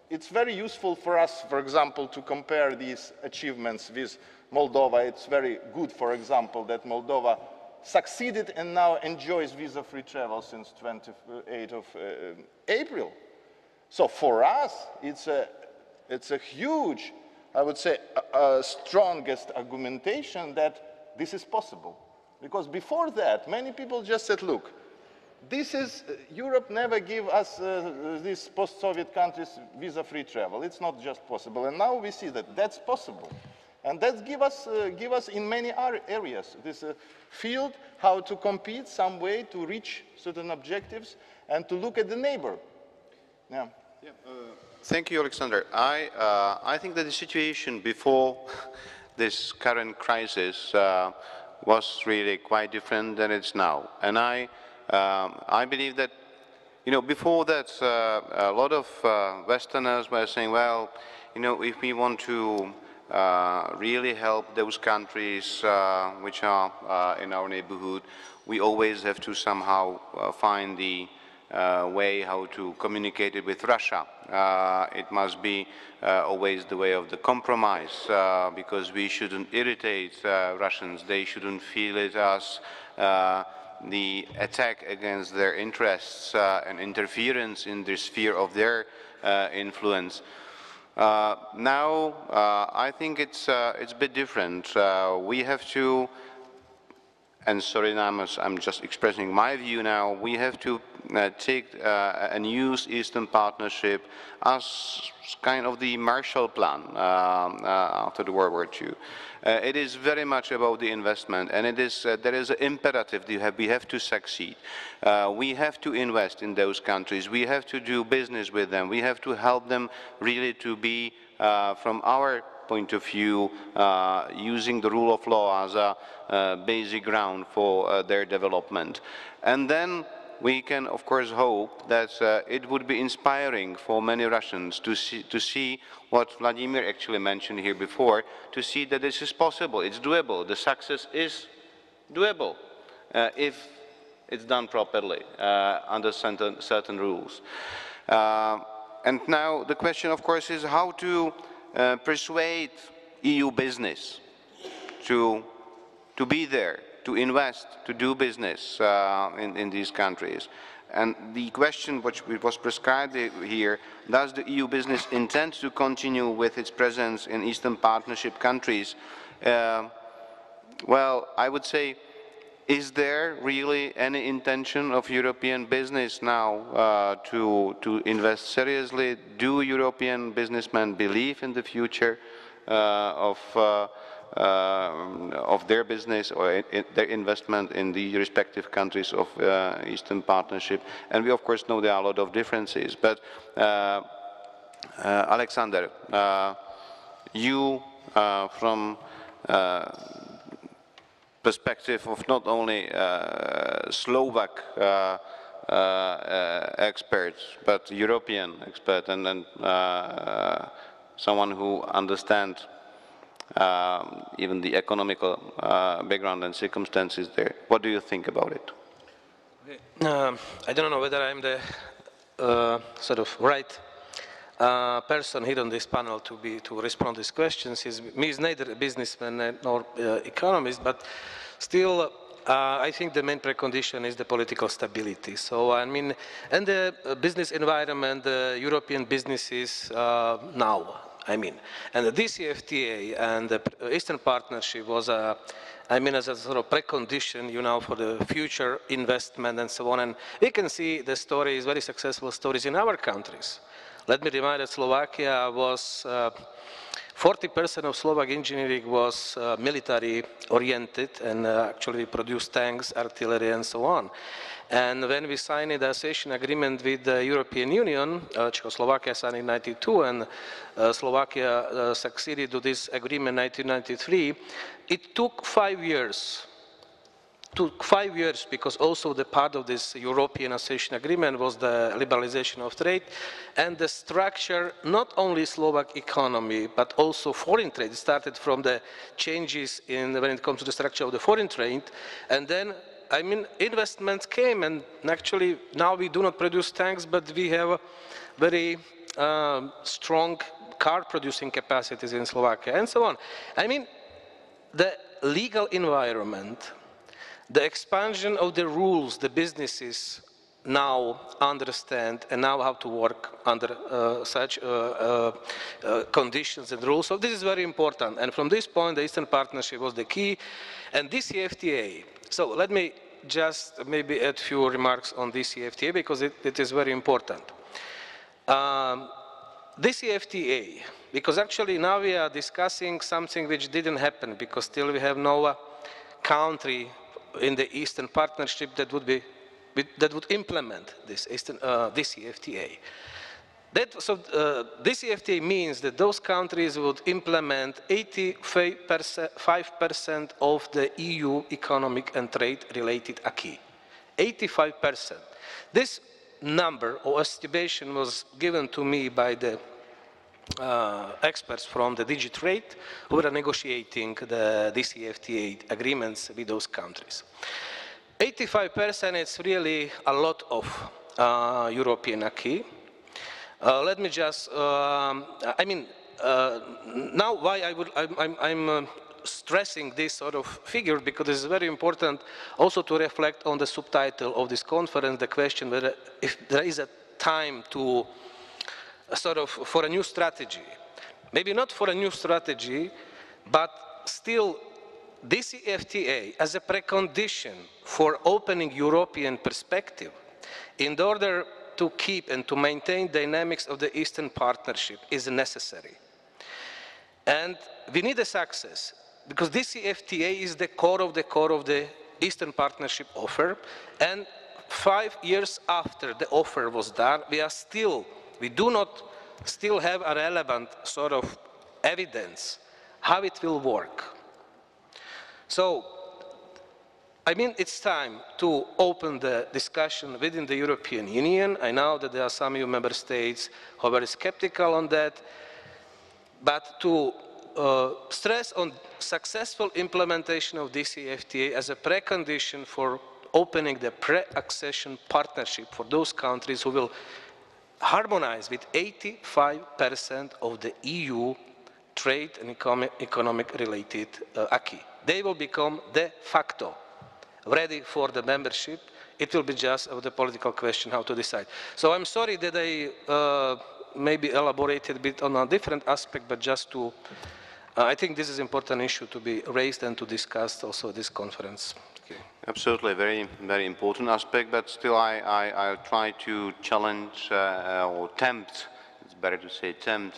it's very useful for us, for example, to compare these achievements with Moldova. It's very good, for example, that Moldova succeeded and now enjoys visa-free travel since 28th of April. So for us, it's a huge, I would say, strongest argumentation that this is possible. Because before that, many people just said, look, Europe never gave us, these post-Soviet countries, visa-free travel. It's not just possible. And now we see that that's possible. And that give us in many areas this field, how to compete, some way to reach certain objectives, and to look at the neighbor. Yeah. Thank you, Alexander. I think that the situation before this current crisis was really quite different than it's now. And I believe that, before that, a lot of Westerners were saying, well, if we want to really help those countries which are in our neighborhood, we always have to somehow find the way how to communicate it with Russia. It must be always the way of the compromise, because we shouldn't irritate Russians. They shouldn't feel it as the attack against their interests and interference in the sphere of their influence. Now, I think it's a bit different. We have to, and sorry, I'm just expressing my view now, we have to take and use Eastern Partnership as kind of the Marshall Plan after the World War II. It is very much about the investment, and it is, there is an imperative we have to succeed. We have to invest in those countries. We have to do business with them. We have to help them really to be, from our point of view, using the rule of law as a basic ground for their development. And then we can, of course, hope that it would be inspiring for many Russians to see what Vladimir actually mentioned here before, to see that this is possible, it's doable, the success is doable if it's done properly under certain rules. And now the question, of course, is how to persuade EU business to be there, to invest, to do business in these countries. And the question which was prescribed here, does the EU business intend to continue with its presence in Eastern Partnership countries? Well, I would say, is there really any intention of European business now to invest seriously? Do European businessmen believe in the future of their business or their investment in the respective countries of Eastern Partnership. And we of course know there are a lot of differences. But Alexander, you from perspective of not only Slovak experts, but European expert, and then someone who understands even the economical background and circumstances there. What do you think about it? I don't know whether I'm the sort of right person here on this panel to respond to these questions. Me is neither a businessman nor economist, but still I think the main precondition is the political stability. So I mean, and the business environment, the European businesses now, I mean, and the DCFTA and the Eastern Partnership was I mean, as a sort of precondition, you know, for the future investment and so on. And we can see the stories, very successful stories in our countries. Let me remind that Slovakia was 40% of Slovak engineering was military oriented, and actually produced tanks, artillery, and so on. And when we signed the association agreement with the European Union, Czechoslovakia signed in 1992, and Slovakia succeeded to this agreement in 1993, it took 5 years. Took 5 years, because also the part of this European association agreement was the liberalization of trade and the structure, not only Slovak economy, but also foreign trade. It started from the changes in when it comes to the structure of the foreign trade, and then I mean, investments came, and actually now we do not produce tanks, but we have very strong car producing capacities in Slovakia, and so on. I mean, the legal environment, the expansion of the rules, the businesses now understand and now how to work under such conditions and rules. So this is very important. And from this point, the Eastern Partnership was the key. And this CFTA, so let me just maybe add a few remarks on this CFTA, because it is very important. This CFTA, because actually now we are discussing something which didn't happen, because still we have no country in the Eastern Partnership that would implement this CFTA. This CFTA means that those countries would implement 85% of the EU economic and trade-related acquis. 85%. This number or estimation was given to me by the experts from the DigiTrade who are negotiating the DCFTA agreements with those countries. 85% is really a lot of European acquis. Let me just, I mean, now why I'm stressing this sort of figure, because it's very important also to reflect on the subtitle of this conference, the question whether if there is a time to sort of for a new strategy. Maybe not for a new strategy, but still DCFTA as a precondition for opening European perspective in order to keep and to maintain dynamics of the Eastern Partnership is necessary. And we need a success, because DCFTA is the core of the Eastern Partnership offer, and 5 years after the offer was done, we do not still have a relevant sort of evidence how it will work. So, I mean, it's time to open the discussion within the European Union. I know that there are some EU member states who are very skeptical on that, but to stress on successful implementation of DCFTA as a precondition for opening the pre-accession partnership for those countries who will harmonize with 85% of the EU trade and economic related acquis. They will become de facto ready for the membership. It will be just the political question how to decide. So I'm sorry that I maybe elaborated a bit on a different aspect, but just to, I think this is an important issue to be raised and to discuss also at this conference. Okay. Absolutely, very important aspect, but still I'll try to challenge or tempt, it's better to say tempt,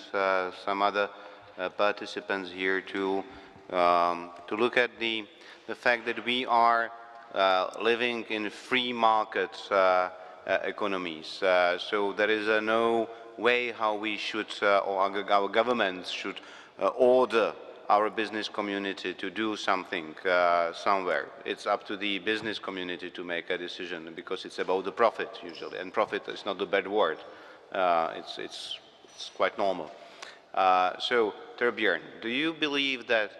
some other participants here to to look at the fact that we are living in free market economies. So there is no way how we should, or our governments should order our business community to do something somewhere. It's up to the business community to make a decision, because it's about the profit usually, and profit is not the bad word. It's quite normal. So, Torbjörn, do you believe that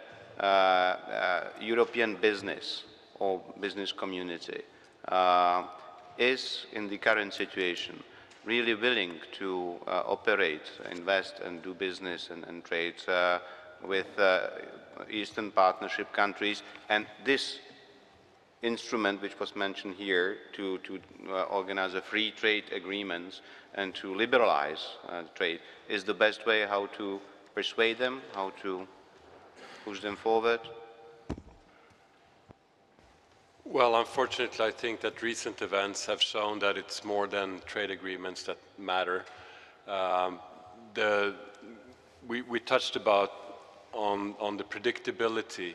European business or business community is, in the current situation, really willing to operate, invest and do business and trade with Eastern Partnership countries, and this instrument which was mentioned here to organize a free trade agreements and to liberalize trade is the best way how to persuade them, how to push them forward? Well, unfortunately, I think that recent events have shown that it's more than trade agreements that matter. We touched on the predictability,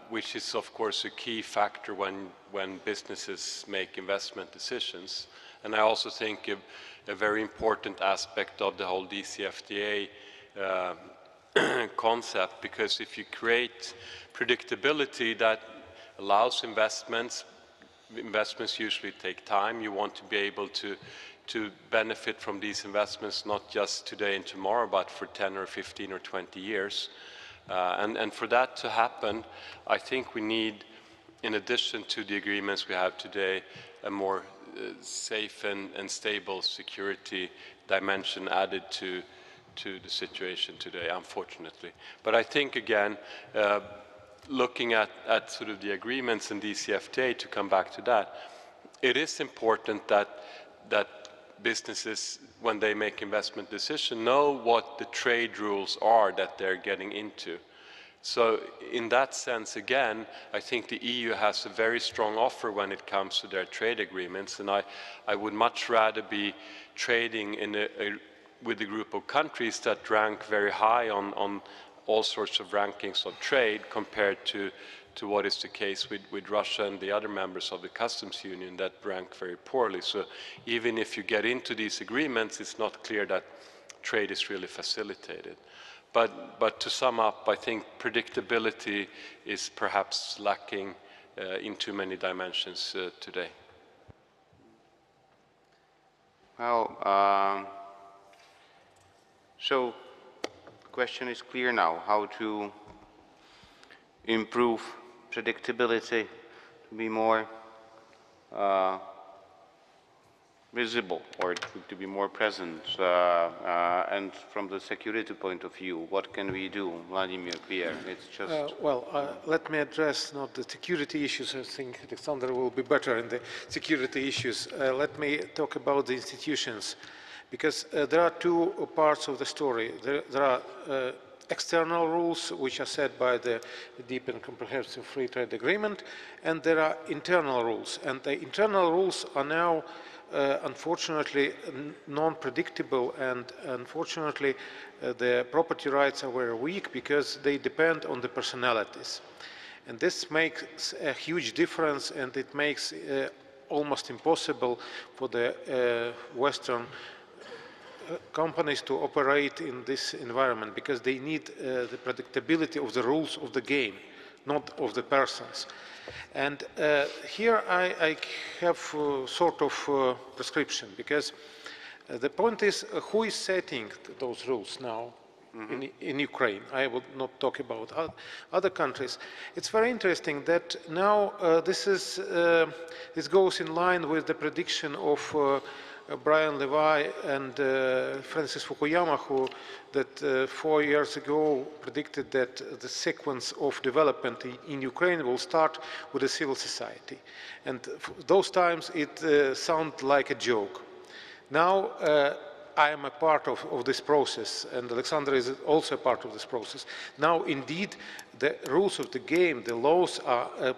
which is of course a key factor when businesses make investment decisions. And I also think a very important aspect of the whole DCFTA concept, because if you create predictability that allows investments usually take time. You want to be able to benefit from these investments not just today and tomorrow, but for 10 or 15 or 20 years. And for that to happen, I think we need, in addition to the agreements we have today, a more safe and stable security dimension added to the situation today, unfortunately. But I think, again, looking at sort of the agreements in DCFTA, to come back to that, it is important that businesses, when they make investment decisions, know what the trade rules are that they're getting into. So in that sense, again, I think the EU has a very strong offer when it comes to their trade agreements, and I would much rather be trading with a group of countries that rank very high on all sorts of rankings of trade compared to what is the case with Russia and the other members of the customs union that rank very poorly. So even if you get into these agreements, it's not clear that trade is really facilitated. But to sum up, I think predictability is perhaps lacking in too many dimensions today. Well, so the question is clear now, how to improve predictability, to be more visible, or to be more present, and from the security point of view, what can we do? Vladimir, Pierre, it's just... Let me address not the security issues. I think Alexander will be better in the security issues. Let me talk about the institutions, because there are two parts of the story. There are external rules, which are set by the Deep and Comprehensive Free Trade Agreement, and there are internal rules. And the internal rules are now unfortunately non-predictable, and unfortunately the property rights are very weak because they depend on the personalities. And this makes a huge difference, and it makes almost impossible for the Western companies to operate in this environment, because they need the predictability of the rules of the game, not of the persons. And here I have sort of prescription, because the point is, who is setting those rules now in Ukraine? I would not talk about other countries. It's very interesting that now this goes in line with the prediction of Brian Levy and Francis Fukuyama, who that 4 years ago predicted that the sequence of development in Ukraine will start with a civil society. And those times it sounded like a joke. Now I am a part of this process, and Alexander is also a part of this process. Now indeed the rules of the game, the laws are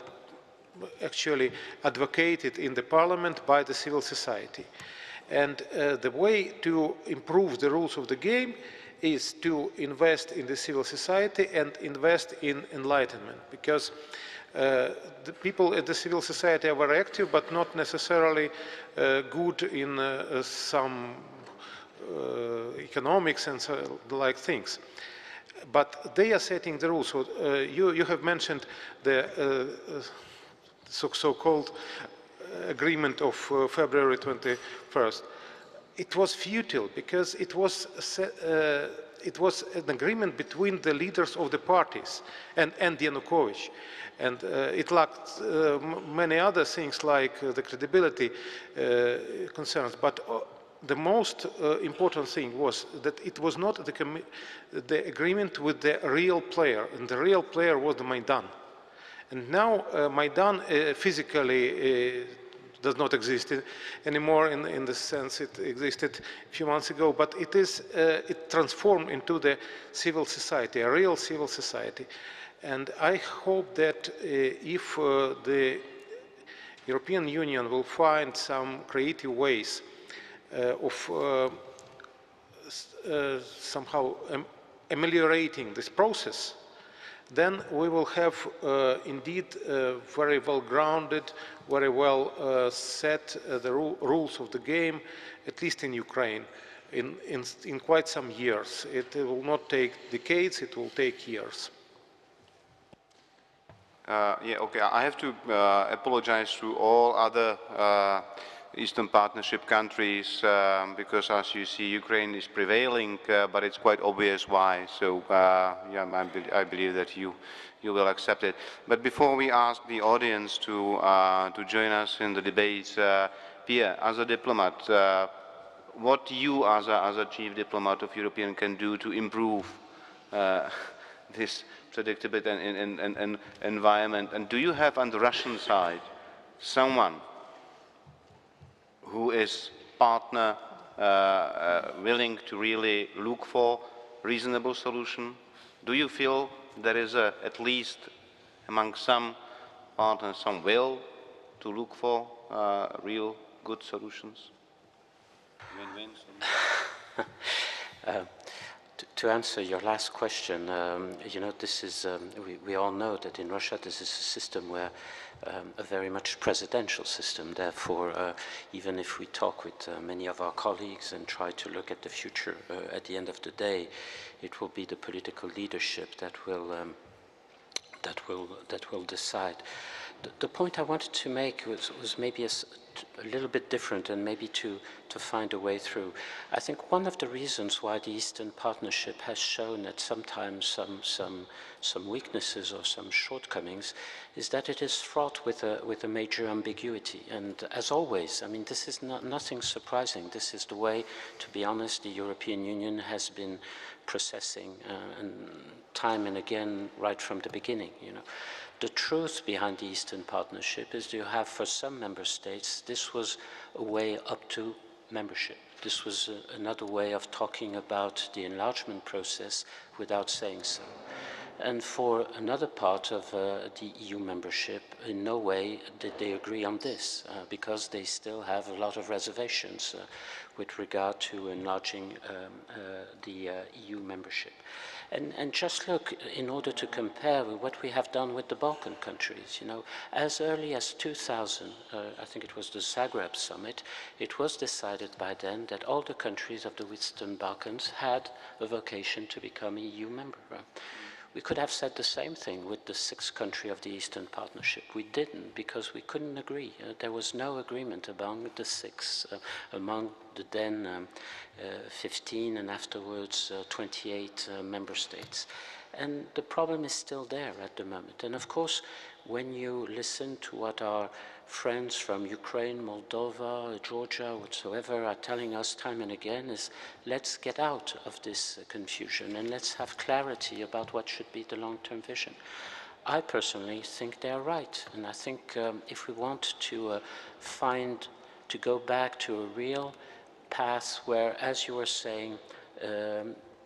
actually advocated in the parliament by the civil society. And the way to improve the rules of the game is to invest in the civil society and invest in enlightenment, because the people at the civil society are very active, but not necessarily good in some economics and like things. But they are setting the rules. So you have mentioned the so-called agreement of February 21st. It was futile because it was an agreement between the leaders of the parties and Yanukovych. And it lacked many other things like the credibility concerns. But the most important thing was that it was not the agreement with the real player, and the real player was the Maidan. And now Maidan physically does not exist anymore in the sense it existed a few months ago, but it transformed into the civil society, a real civil society. And I hope that if the European Union will find some creative ways of somehow ameliorating this process, then we will have indeed very well grounded, very well set the rules of the game, at least in Ukraine, in quite some years. It will not take decades, it will take years. Yeah, okay, I have to apologize to all other Eastern Partnership countries because, as you see, Ukraine is prevailing, but it's quite obvious why. So, yeah, I believe that you will accept it. But before we ask the audience to join us in the debates, Pierre, as a diplomat, what you, as a chief diplomat of European, can do to improve this predictable and environment? And do you have on the Russian side someone who is partner willing to really look for reasonable solution? Do you feel there is at least among some partners some will to look for real good solutions? Win-win solutions? To answer your last question, you know, this is, we all know that in Russia this is a system where a very much presidential system. Therefore, even if we talk with many of our colleagues and try to look at the future, at the end of the day, it will be the political leadership that will decide. The point I wanted to make was maybe a little bit different, and maybe to find a way through. I think one of the reasons why the Eastern Partnership has shown at sometimes some weaknesses or some shortcomings is that it is fraught with a major ambiguity. And as always, I mean, this is nothing surprising. This is the way, to be honest, the European Union has been processing and time and again right from the beginning, you know. The truth behind the Eastern Partnership is you have, for some member states, this was a way up to membership. This was another way of talking about the enlargement process without saying so. And for another part of the EU membership, in no way did they agree on this, because they still have a lot of reservations with regard to enlarging the EU membership. And just look, in order to compare with what we have done with the Balkan countries, you know, as early as 2000, I think it was the Zagreb summit, it was decided by then that all the countries of the Western Balkans had a vocation to become EU member. We could have said the same thing with the sixth country of the Eastern Partnership. We didn't, because we couldn't agree. There was no agreement among the six, among the then 15 and afterwards 28 member states. And the problem is still there at the moment. And of course, when you listen to what our friends from Ukraine, Moldova, Georgia, whatsoever are telling us time and again is, let's get out of this confusion and let's have clarity about what should be the long-term vision. I personally think they're right. And I think if we want to to go back to a real path where, as you were saying,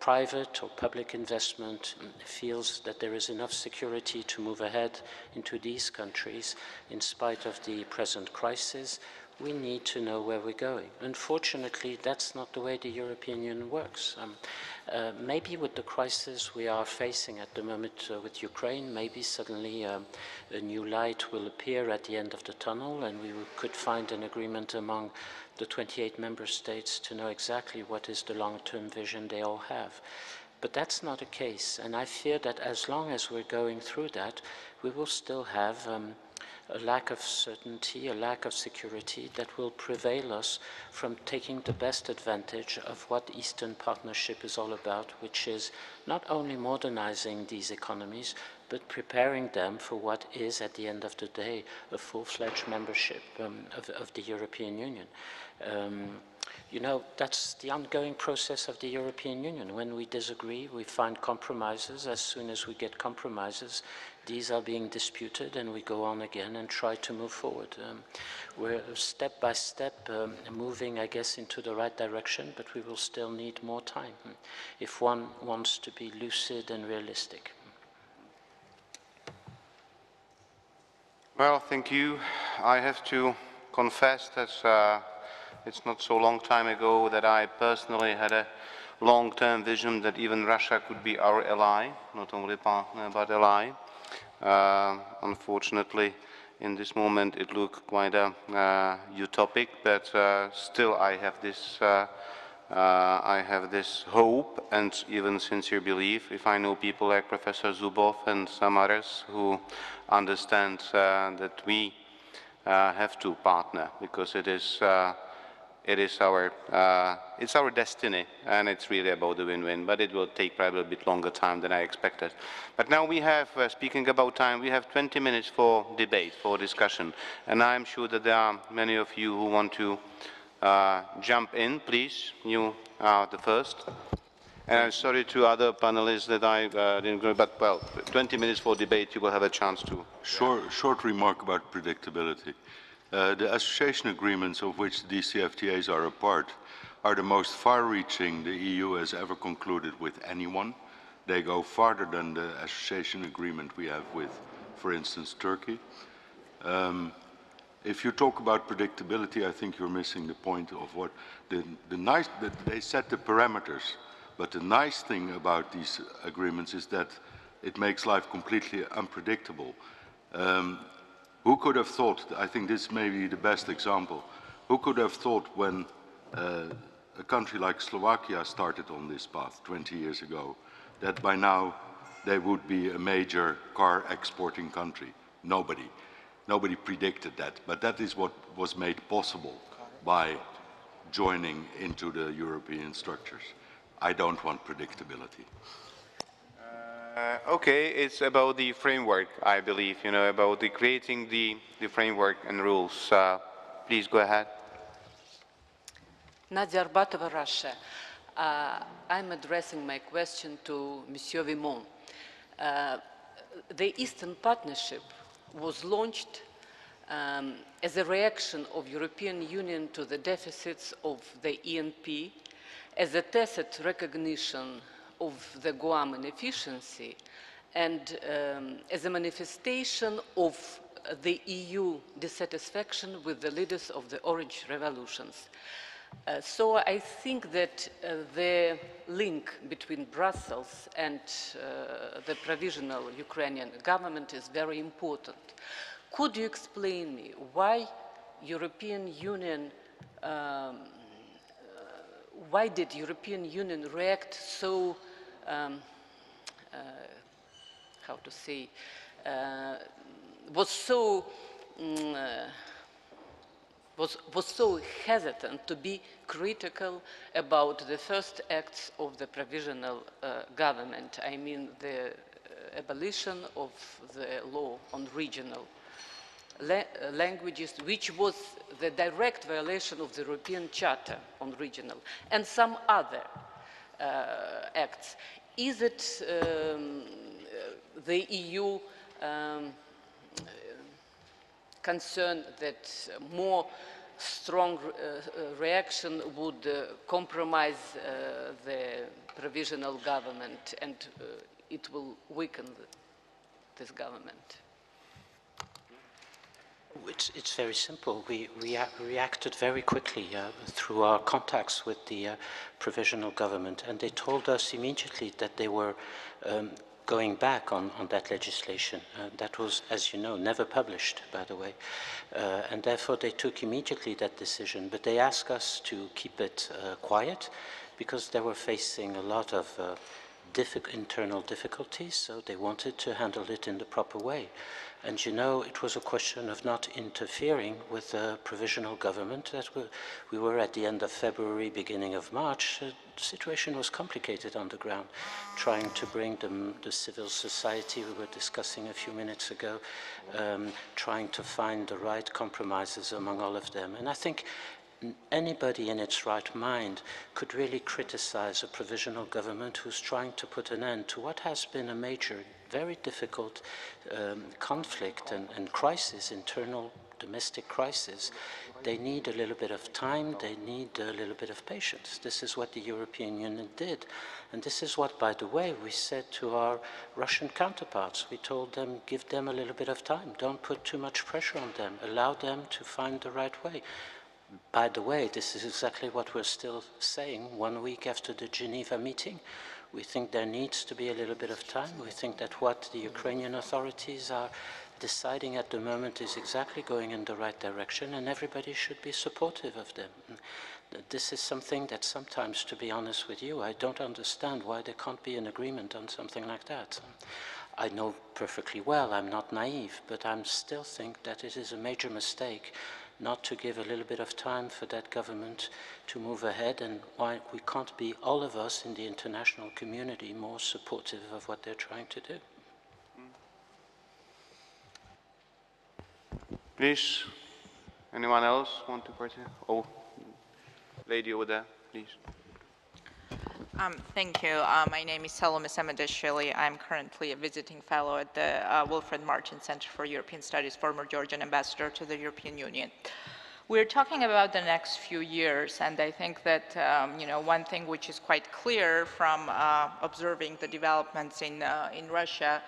private or public investment feels that there is enough security to move ahead into these countries in spite of the present crisis, we need to know where we're going. Unfortunately, that's not the way the European Union works. Maybe with the crisis we are facing at the moment with Ukraine, maybe suddenly a new light will appear at the end of the tunnel and we could find an agreement among the 28 member states to know exactly what is the long-term vision they all have. But that's not the case, and I fear that as long as we're going through that, we will still have a lack of certainty, a lack of security that will prevail us from taking the best advantage of what Eastern Partnership is all about, which is not only modernizing these economies, but preparing them for what is, at the end of the day, a full-fledged membership of the European Union. You know, that's the ongoing process of the European Union. When we disagree, we find compromises. As soon as we get compromises, these are being disputed and we go on again and try to move forward. We're step by step moving, I guess, into the right direction, but we will still need more time if one wants to be lucid and realistic. Well, thank you. I have to confess that it's not so long time ago that I personally had a long-term vision that even Russia could be our ally, not only partner, but ally. Unfortunately, in this moment, it looks quite utopic, but still I have this hope and even sincere belief. If I know people like Professor Zubov and some others who understand that we have to partner, because it's our destiny, and it's really about the win-win, but it will take probably a bit longer time than I expected. But now we have, speaking about time, we have 20 minutes for debate, for discussion, and I'm sure that there are many of you who want to jump in. Please, you are the first. And I'm sorry to other panelists that I didn't go, but well, 20 minutes for debate, you will have a chance to. Short remark about predictability. The association agreements of which the DCFTAs are a part are the most far-reaching the EU has ever concluded with anyone. They go farther than the association agreement we have with, for instance, Turkey. If you talk about predictability, I think you're missing the point of what they set the parameters. But the nice thing about these agreements is that it makes life completely unpredictable. Who could have thought, I think this may be the best example, who could have thought when a country like Slovakia started on this path 20 years ago, that by now they would be a major car exporting country? Nobody. Nobody predicted that, but that is what was made possible by joining into the European structures. I don't want predictability. Okay, it's about the framework, I believe, you know, about the creating the framework and rules. Please go ahead. Nadia Arbatova, Russia. I'm addressing my question to Monsieur Vimon. The Eastern Partnership was launched as a reaction of European Union to the deficits of the ENP, as a tacit recognition of the Guam inefficiency, and as a manifestation of the EU dissatisfaction with the leaders of the Orange Revolutions. So I think that the link between Brussels and the provisional Ukrainian government is very important. Could you explain me why European Union why did European Union react so, how to say, was so hesitant to be critical about the first acts of the provisional government? I mean, the abolition of the law on regional languages, which was the direct violation of the European Charter on regional, and some other acts. Is it the EU concern that more strong reaction would compromise the provisional government and it will weaken this government? It's very simple. We reacted very quickly through our contacts with the provisional government, and they told us immediately that they were going back on that legislation. That was, as you know, never published, by the way, and therefore they took immediately that decision, but they asked us to keep it quiet because they were facing a lot of internal difficulties, so they wanted to handle it in the proper way. And you know, it was a question of not interfering with the provisional government. That we were at the end of February, beginning of March. The situation was complicated on the ground, trying to bring the civil society we were discussing a few minutes ago, trying to find the right compromises among all of them. And I think anybody in its right mind could really criticize a provisional government who's trying to put an end to what has been a major, very difficult conflict and crisis, internal domestic crisis. They need a little bit of time, they need a little bit of patience. This is what the European Union did. And this is what, by the way, we said to our Russian counterparts. We told them, give them a little bit of time. Don't put too much pressure on them. Allow them to find the right way. By the way, this is exactly what we're still saying 1 week after the Geneva meeting. We think there needs to be a little bit of time. We think that what the Ukrainian authorities are deciding at the moment is exactly going in the right direction, and everybody should be supportive of them. This is something that sometimes, to be honest with you, I don't understand why there can't be an agreement on something like that. I know perfectly well, I'm not naive, but I still think that it is a major mistake not to give a little bit of time for that government to move ahead, and why we can't be, all of us in the international community, more supportive of what they're trying to do. Please, anyone else want to participate? Oh, lady over there, please. Thank you. My name is Salome Samedashvili. I'm currently a visiting fellow at the Wilfred Martin Center for European Studies, former Georgian ambassador to the European Union. We're talking about the next few years, and I think that you know, one thing which is quite clear from observing the developments in Russia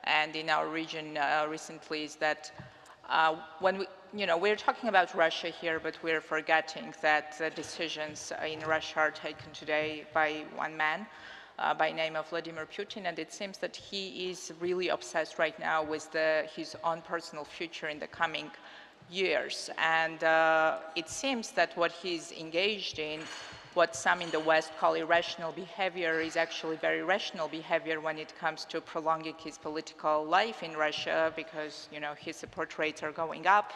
and in our region recently is that when we, you know, we're talking about Russia here, but we're forgetting that the decisions in Russia are taken today by one man by name of Vladimir Putin, and it seems that he is really obsessed right now with his own personal future in the coming years. And it seems that what he's engaged in, what some in the West call irrational behavior, is actually very rational behavior when it comes to prolonging his political life in Russia, because, you know, his support rates are going up.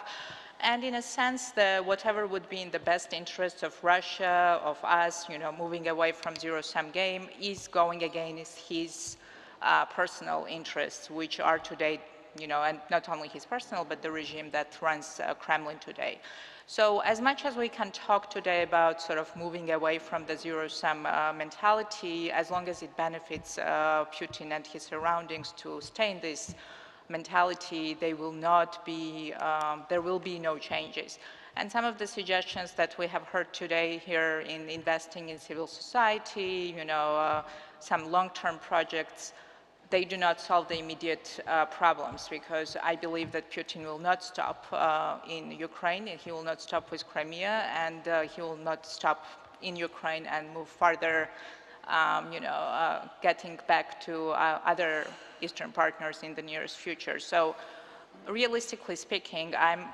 And in a sense, whatever would be in the best interest of Russia, of us, you know, moving away from zero-sum game, is going against his personal interests, which are today, you know, and not only his personal, but the regime that runs Kremlin today. So as much as we can talk today about sort of moving away from the zero-sum mentality, as long as it benefits Putin and his surroundings to stay in this mentality, they will not be, there will be no changes. And some of the suggestions that we have heard today here in investing in civil society, you know, some long-term projects, they do not solve the immediate problems, because I believe that Putin will not stop in Ukraine, and he will not stop with Crimea, and he will not stop in Ukraine and move farther, you know, getting back to other Eastern partners in the nearest future. So realistically speaking, I'm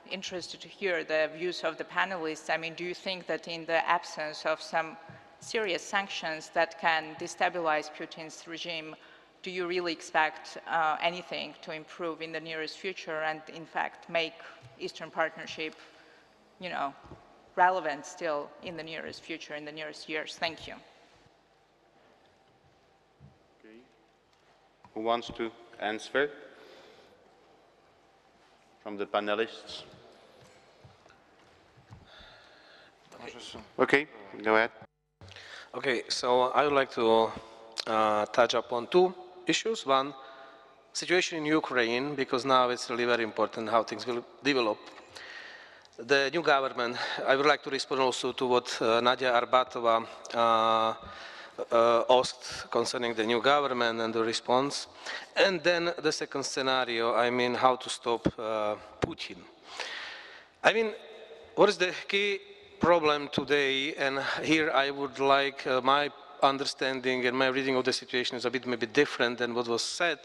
interested to hear the views of the panelists. I mean, do you think that in the absence of some serious sanctions that can destabilize Putin's regime, do you really expect anything to improve in the nearest future and, in fact, make Eastern Partnership, you know, relevant still in the nearest future, in the nearest years? Thank you. Okay. Who wants to answer from the panelists? Okay, go ahead. Okay, so I would like to touch upon two issues. One, situation in Ukraine, because now it's really very important how things will develop. The new government, I would like to respond also to what Nadia Arbatova asked concerning the new government and the response. And then the second scenario, I mean, how to stop Putin. I mean, what is the key problem today? And here I would like my understanding and my reading of the situation is a bit maybe different than what was said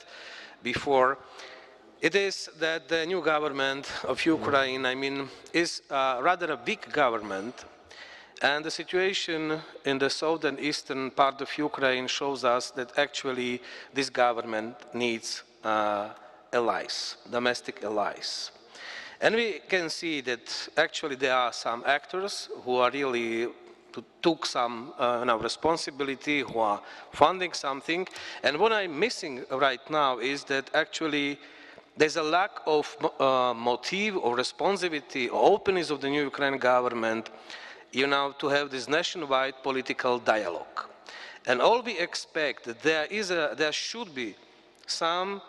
before. It is that the new government of Ukraine, I mean, is rather a big government, and the situation in the southern eastern part of Ukraine shows us that actually this government needs allies, domestic allies. And we can see that actually there are some actors who are really took some responsibility, who are funding something. And what I'm missing right now is that actually there's a lack of motive or responsivity or openness of the new Ukrainian government, to have this nationwide political dialogue. And all we expect that there should be some,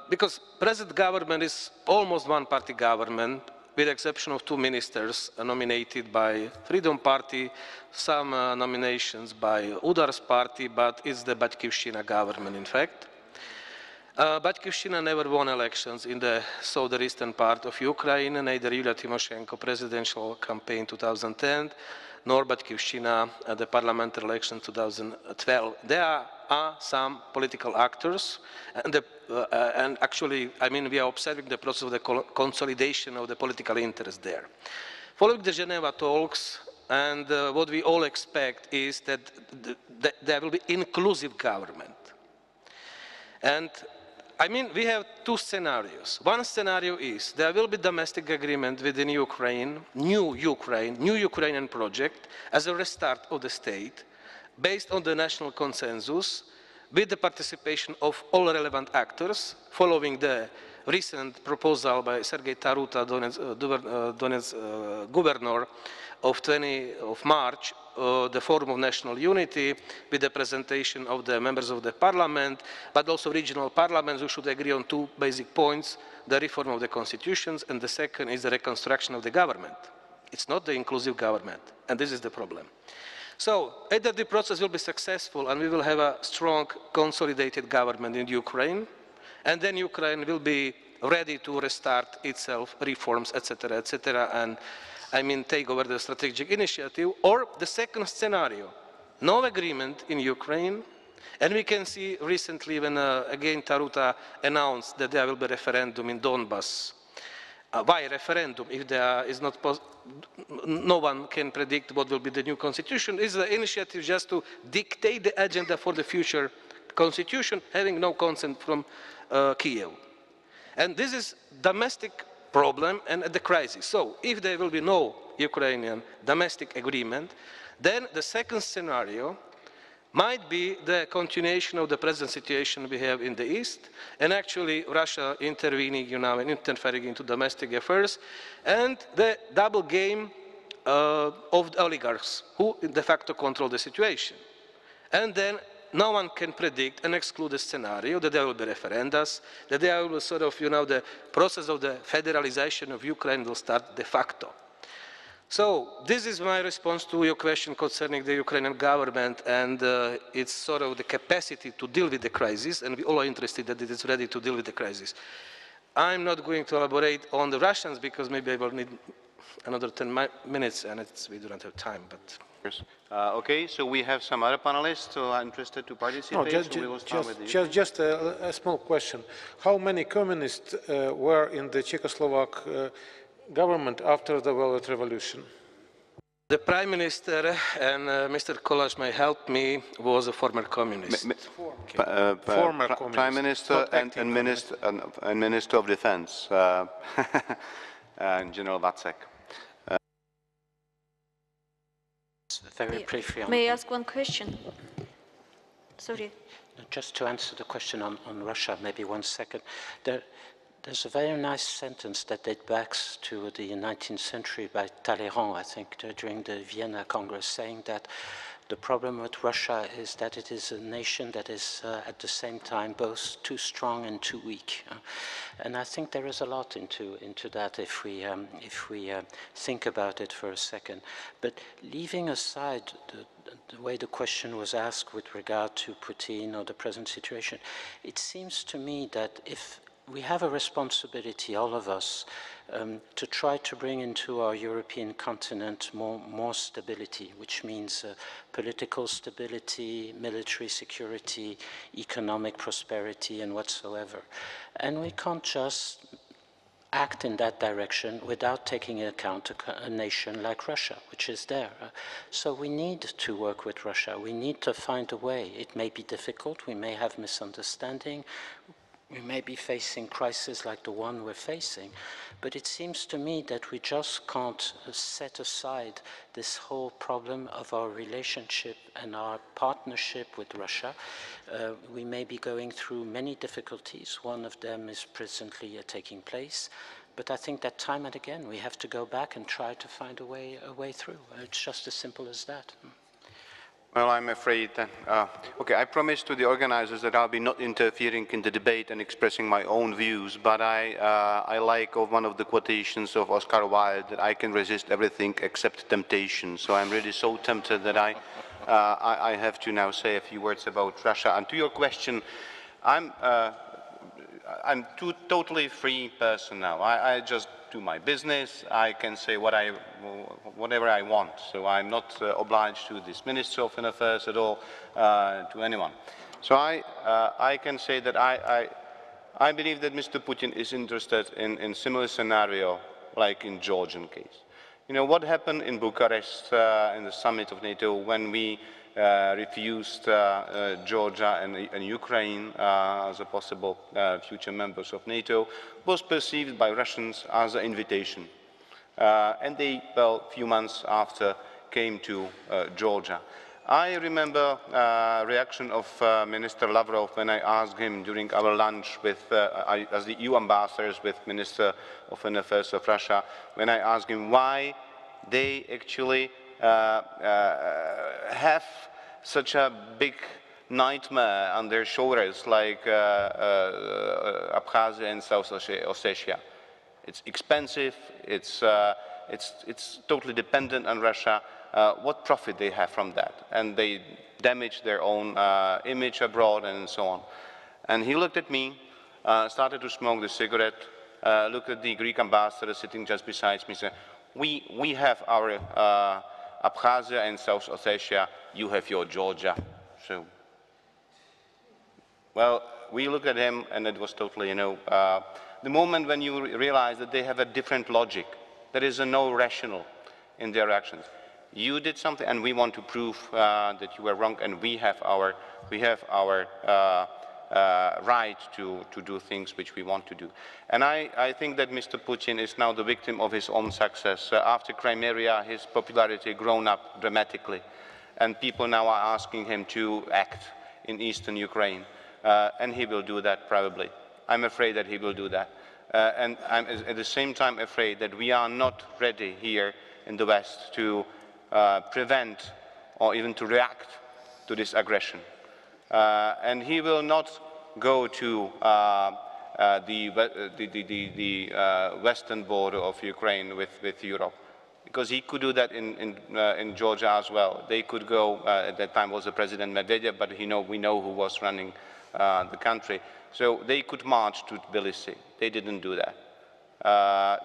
because present government is almost one-party government, with the exception of 2 ministers nominated by Freedom Party, some nominations by Udar's party, but it's the Batkivshina government, in fact. Batkivshina never won elections in the southeastern part of Ukraine, neither Yulia Tymoshenko presidential campaign 2010, nor Batkivshina at the parliamentary election 2012. There are some political actors, and actually, I mean, we are observing the process of the consolidation of the political interest there. Following the Geneva talks, and what we all expect is that there will be inclusive government. And I mean, we have 2 scenarios. One scenario is there will be domestic agreement within Ukraine, new Ukrainian project as a restart of the state based on the national consensus with the participation of all relevant actors following the recent proposal by Sergei Taruta, Donetsk governor of 20 of March, the Forum of National Unity, with the presentation of the members of the parliament, but also regional parliaments who should agree on 2 basic points, the reform of the constitutions, and the second is the reconstruction of the government. It's not the inclusive government, and this is the problem. So either the process will be successful and we will have a strong consolidated government in Ukraine, and then Ukraine will be ready to restart itself, reforms, etc., etc., and I mean, take over the strategic initiative, or the second scenario, no agreement in Ukraine, and we can see recently when again Taruta announced that there will be a referendum in Donbass. Why referendum if there is not no one can predict what will be the new constitution? Is the initiative just to dictate the agenda for the future constitution, having no consent from Kiev? And this is domestic problem and the crisis. So if there will be no Ukrainian domestic agreement, then the second scenario might be the continuation of the present situation we have in the East, and actually Russia intervening, and interfering into domestic affairs, and the double game of the oligarchs who de facto control the situation. And then no one can predict and exclude the scenario that there will be referendums, that there will sort of, the process of the federalization of Ukraine will start de facto. So this is my response to your question concerning the Ukrainian government and its sort of the capacity to deal with the crisis, and we all are interested that it is ready to deal with the crisis. I'm not going to elaborate on the Russians because maybe I will need another 10 minutes and we don't have time. But. Okay, so we have some other panelists who are interested to participate. No, just a small question. How many communists were in the Czechoslovak government after the Velvet Revolution? The Prime Minister, and Mr. Kolář may help me, was a former communist. Former communist. Prime Minister and Minister of Defense, General Vacek. Very briefly. May I ask one question? Sorry. Just to answer the question on Russia, maybe 1 second. There's a very nice sentence that dates back to the 19th century by Talleyrand, I think, during the Vienna Congress, saying that the problem with Russia is that it is a nation that is at the same time both too strong and too weak. And I think there is a lot into that if we think about it for a second. But leaving aside the way the question was asked with regard to Putin or the present situation, it seems to me that if we have a responsibility, all of us, to try to bring into our European continent more stability, which means political stability, military security, economic prosperity, and whatsoever. And we can't just act in that direction without taking into account a nation like Russia, which is there. So we need to work with Russia. We need to find a way. It may be difficult. We may have misunderstanding. We may be facing crises like the one we're facing, but it seems to me that we just can't set aside this whole problem of our relationship and our partnership with Russia. We may be going through many difficulties. One of them is presently taking place, but I think that time and again we have to go back and try to find a way through. It's just as simple as that. Well, I'm afraid that, okay, I promised to the organizers that I'll be not interfering in the debate and expressing my own views, but I like one of the quotations of Oscar Wilde, that I can resist everything except temptation. So I'm really so tempted that I have to now say a few words about Russia. And to your question, I'm a totally free person now. I just do my business. I can say whatever I want. So I'm not obliged to this Minister of Foreign Affairs at all, to anyone. So I can say that I believe that Mr. Putin is interested in similar scenario like in Georgian case. You know, what happened in Bucharest in the summit of NATO when we refused Georgia and Ukraine as a possible future members of NATO was perceived by Russians as an invitation. And they, well, a few months after, came to Georgia. I remember reaction of Minister Lavrov when I asked him during our lunch with, as the EU ambassadors with Minister of Foreign Affairs of Russia, when I asked him why they actually have such a big nightmare on their shoulders like Abkhazia and South Ossetia. It's expensive, it's totally dependent on Russia. What profit they have from that? And they damage their own image abroad and so on. And he looked at me, started to smoke the cigarette, looked at the Greek ambassador sitting just beside me, said, we have our Abkhazia and South Ossetia, you have your Georgia. So, well, we looked at him and it was totally, you know, the moment when you realize that they have a different logic, there is no rational in their actions. You did something and we want to prove that you were wrong, and we have our right to do things which we want to do. And I think that Mr. Putin is now the victim of his own success. After Crimea, his popularity grown up dramatically, and people now are asking him to act in eastern Ukraine, and he will do that probably. I'm afraid that he will do that. And I'm at the same time afraid that we are not ready here in the West to prevent or even to react to this aggression. And he will not go to the western border of Ukraine with Europe, because he could do that in Georgia as well. They could go, at that time was the President Medvedev, but we know who was running the country. So they could march to Tbilisi. They didn't do that.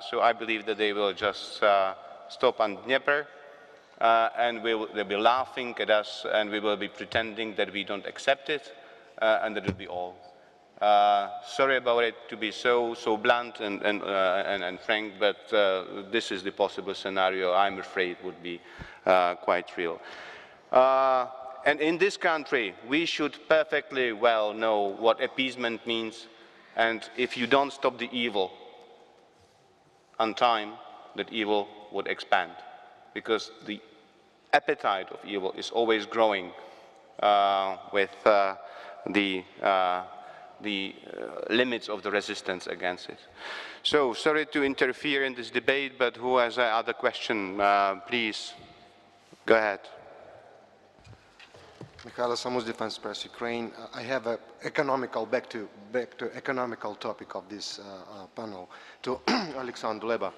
So I believe that they will just stop on Dnieper, and they'll be laughing at us, and we will be pretending that we don't accept it, and that will be all. Sorry about it to be so blunt and frank, but this is the possible scenario I'm afraid would be quite real. And in this country, we should perfectly well know what appeasement means, and if you don't stop the evil on time, that evil would expand, because the appetite of evil is always growing with the limits of the resistance against it. So, sorry to interfere in this debate, but who has another question, please, go ahead. Mikhail Samus, Defense Press, Ukraine. I have a back to economical topic of this panel to Alexander Leba.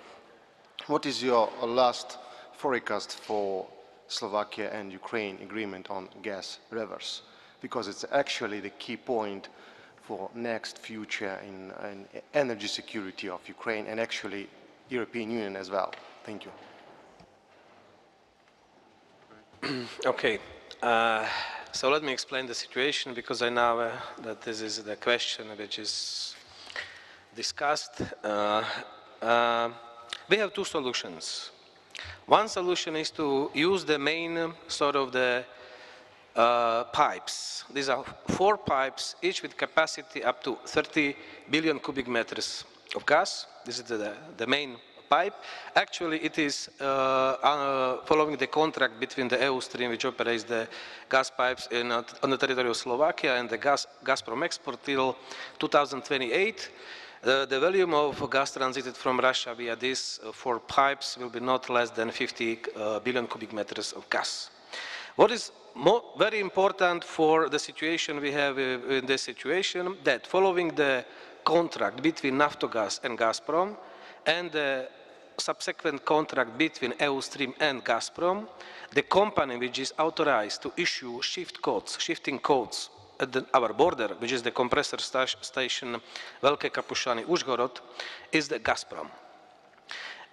What is your last forecast for Slovakia and Ukraine agreement on gas reverse? Because it's actually the key point for next future in energy security of Ukraine and actually European Union as well? Thank you. Okay. So let me explain the situation, because I know that this is the question which is discussed. We have two solutions. One solution is to use the main sort of the pipes. These are 4 pipes, each with capacity up to 30 billion cubic meters of gas. This is the main pipe. Actually, it is following the contract between the EU Stream, which operates the gas pipes on the territory of Slovakia, and the Gazprom export till 2028. The volume of gas transited from Russia via these 4 pipes will be not less than 50 billion cubic meters of gas. What is very important for the situation we have in this situation, that following the contract between Naftogaz and Gazprom and the subsequent contract between EU Stream and Gazprom, the company which is authorized to issue shifting codes at our border, which is the compressor station Velké Kapušany Užhorod, is the Gazprom.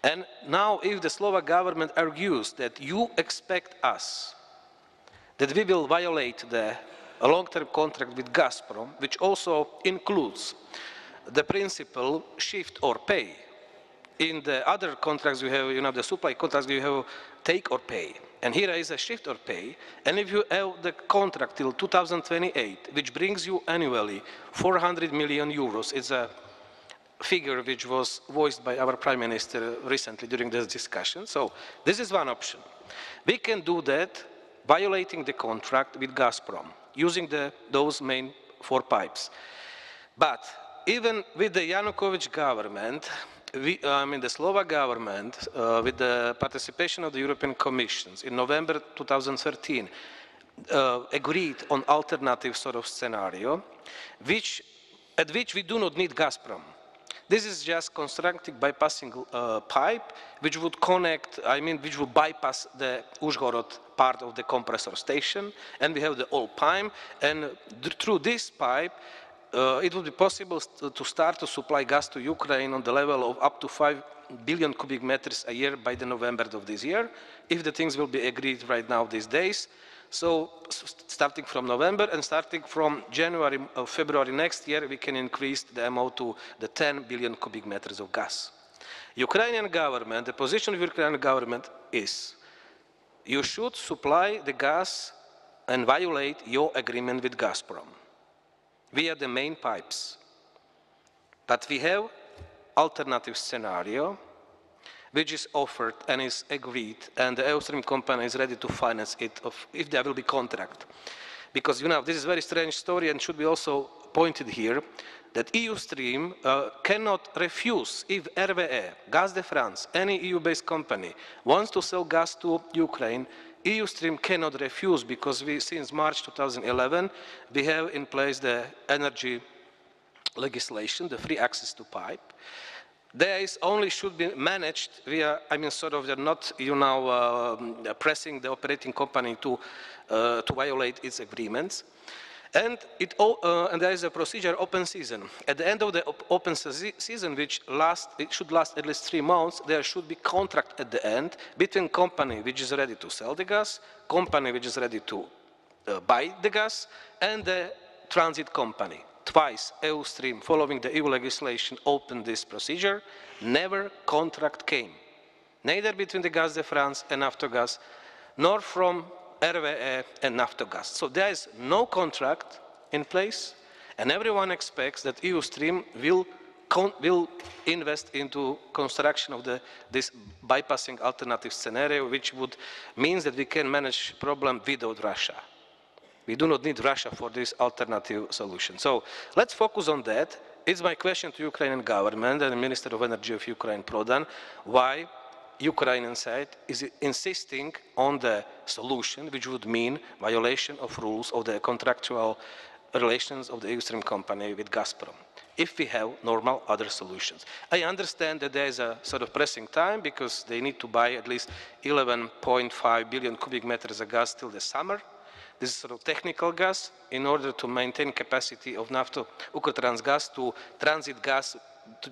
And now if the Slovak government argues that you expect us that we will violate the long-term contract with Gazprom, which also includes the principle shift or pay. In the other contracts we have, the supply contracts we have take or pay. And here is a shift or pay. And if you have the contract till 2028, which brings you annually 400 million euros, it's a figure which was voiced by our Prime Minister recently during this discussion. So this is one option. We can do that violating the contract with Gazprom, using those main 4 pipes. But even with the Yanukovych government, the Slovak government, with the participation of the European Commission in November 2013, agreed on alternative sort of scenario, at which we do not need Gazprom. This is just constructing bypassing pipe, which would connect, which would bypass the Užhorod part of the compressor station, and we have the old pipe, and through this pipe, it would be possible to start to supply gas to Ukraine on the level of up to 5 billion cubic meters a year by the November of this year, if the things will be agreed right now these days. So starting from November and starting from January or February next year, we can increase the AMO to the 10 billion cubic meters of gas. Ukrainian government, the position of the Ukrainian government is, you should supply the gas and violate your agreement with Gazprom via the main pipes. But we have alternative scenario which is offered and is agreed, and the EU Stream company is ready to finance it if there will be contract. Because this is a very strange story and should be also pointed here, that EU Stream cannot refuse if RWE, Gaz de France, any EU-based company wants to sell gas to Ukraine. EU Stream cannot refuse, because since March 2011, we have in place the energy legislation, the free access to pipe. There is only should be managed via, they're not, pressing the operating company to violate its agreements. And there is a procedure, open season. At the end of the open season, which should last at least 3 months, there should be contract at the end between company which is ready to sell the gas, company which is ready to buy the gas, and the transit company. Twice EU Stream, following the EU legislation, opened this procedure. Never contract came, neither between the Gaz de France and Naftogaz, nor from RWE and Naftogaz. So there is no contract in place, and everyone expects that EU Stream will invest into construction of this bypassing alternative scenario, which would mean that we can manage problem without Russia. We do not need Russia for this alternative solution. So let's focus on that. It's my question to Ukrainian government and the Minister of Energy of Ukraine, Prodan, why Ukrainian side is insisting on the solution, which would mean violation of rules of the contractual relations of the EU Stream company with Gazprom, if we have normal other solutions. I understand that there is a sort of pressing time, because they need to buy at least 11.5 billion cubic meters of gas till the summer. This is sort of technical gas in order to maintain capacity of Nafto-Ukrotrans to transit gas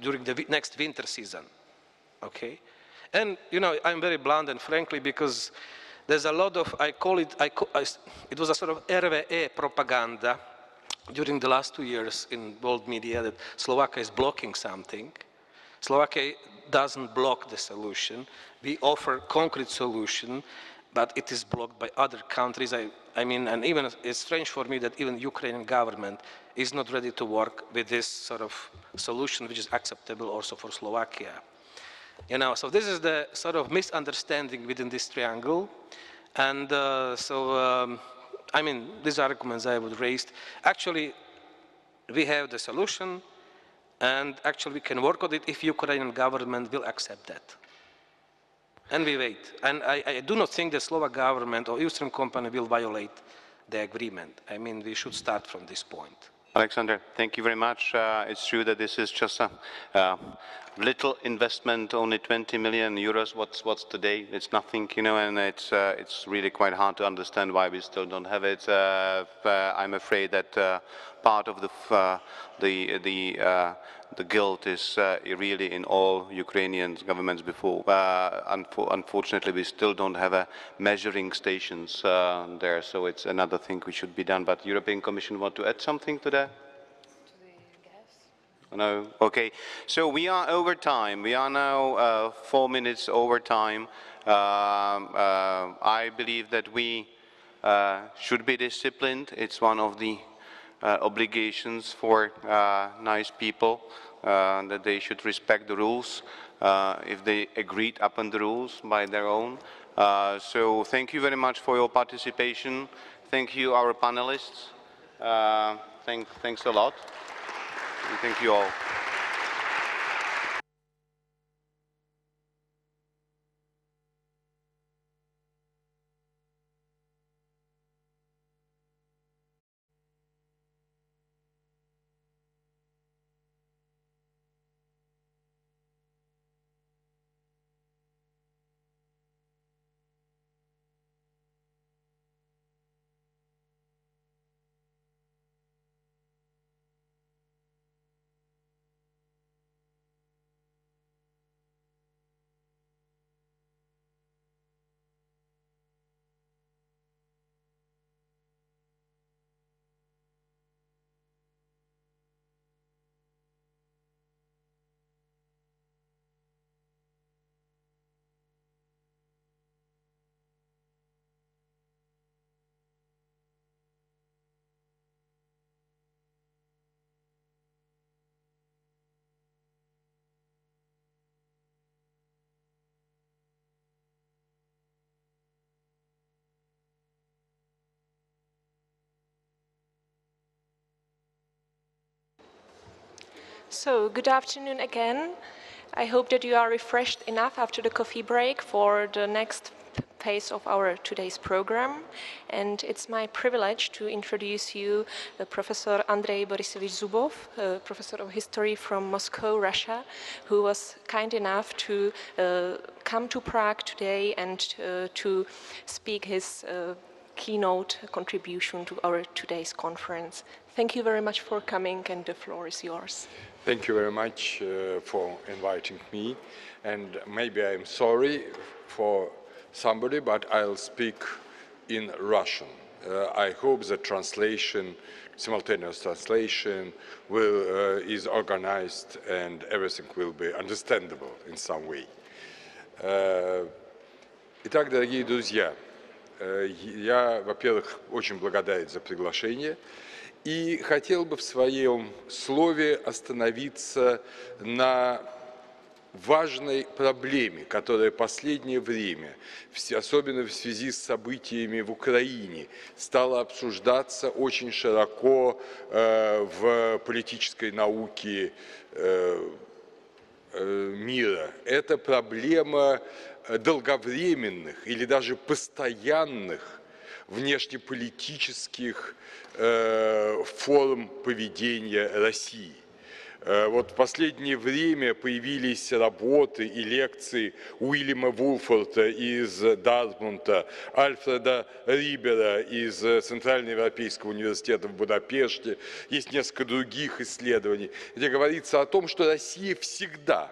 during the next winter season. Okay, and you know I'm very blunt and frankly because there's a lot of it was a sort of RVE propaganda during the last 2 years in world media that Slovakia is blocking something. Slovakia doesn't block the solution. We offer concrete solution, but it is blocked by other countries. I mean, and even it's strange for me that even Ukrainian government is not ready to work with this sort of solution, which is acceptable also for Slovakia. You know, so this is the sort of misunderstanding within this triangle, and I mean, these arguments I would raise. Actually, we have the solution, and actually we can work on it if Ukrainian government will accept that. And we wait. And I do not think the Slovak government or Eastern company will violate the agreement. I mean, we should start from this point. Alexander, thank you very much. It's true that this is just a little investment, only 20 million euros. What's today? It's nothing, you know, and it's really quite hard to understand why we still don't have it. I'm afraid that part of the guilt is really in all Ukrainian governments before. Unfortunately, we still don't have measuring stations there, so it's another thing which should be done. But the European Commission want to add something to that? No? Okay. So we are over time. We are now 4 minutes over time. I believe that we should be disciplined. It's one of the obligations for nice people that they should respect the rules if they agreed upon the rules by their own. So thank you very much for your participation. Thank you, our panelists. Thanks a lot. And thank you all. So, good afternoon again. I hope that you are refreshed enough after the coffee break for the next phase of our today's program. And it's my privilege to introduce you Professor Andrey Borisovich Zubov, Professor of History from Moscow, Russia, who was kind enough to come to Prague today and to speak his keynote contribution to our today's conference. Thank you very much for coming, and the floor is yours. Thank you very much for inviting me. And maybe I'm sorry for somebody, but I'll speak in Russian. I hope the translation, simultaneous translation, is organized and everything will be understandable in some way. Итак, дорогие друзья, я, во-первых, очень благодарен за приглашение. И хотел бы в своем слове остановиться на важной проблеме, которая в последнее время, особенно в связи с событиями в Украине, стала обсуждаться очень широко в политической науке мира. Это проблема долговременных или даже постоянных внешнеполитических форм поведения России. Вот в последнее время появились работы и лекции Уильяма Вулфорта из Дартмута, Альфреда Рибера из Центральноевропейского университета в Будапеште. Есть несколько других исследований, где говорится о том, что Россия всегда,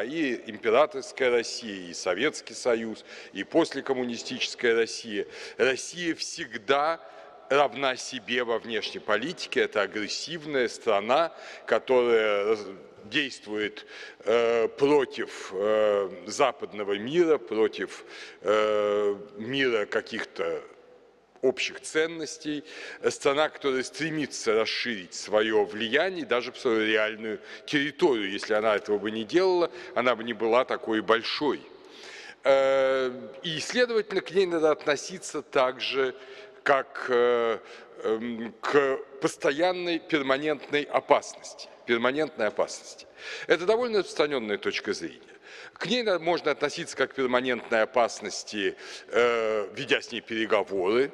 и императорская Россия, и Советский Союз, и послекоммунистическая Россия, Россия всегда равна себе во внешней политике. Это агрессивная страна, которая действует против западного мира, против мира каких-то общих ценностей, страна, которая стремится расширить свое влияние, даже в свою реальную территорию. Если она этого бы не делала, она бы не была такой большой. И, следовательно, к ней надо относиться также как к постоянной перманентной опасности. Это довольно распространенная точка зрения. К ней можно относиться как к перманентной опасности, ведя с ней переговоры.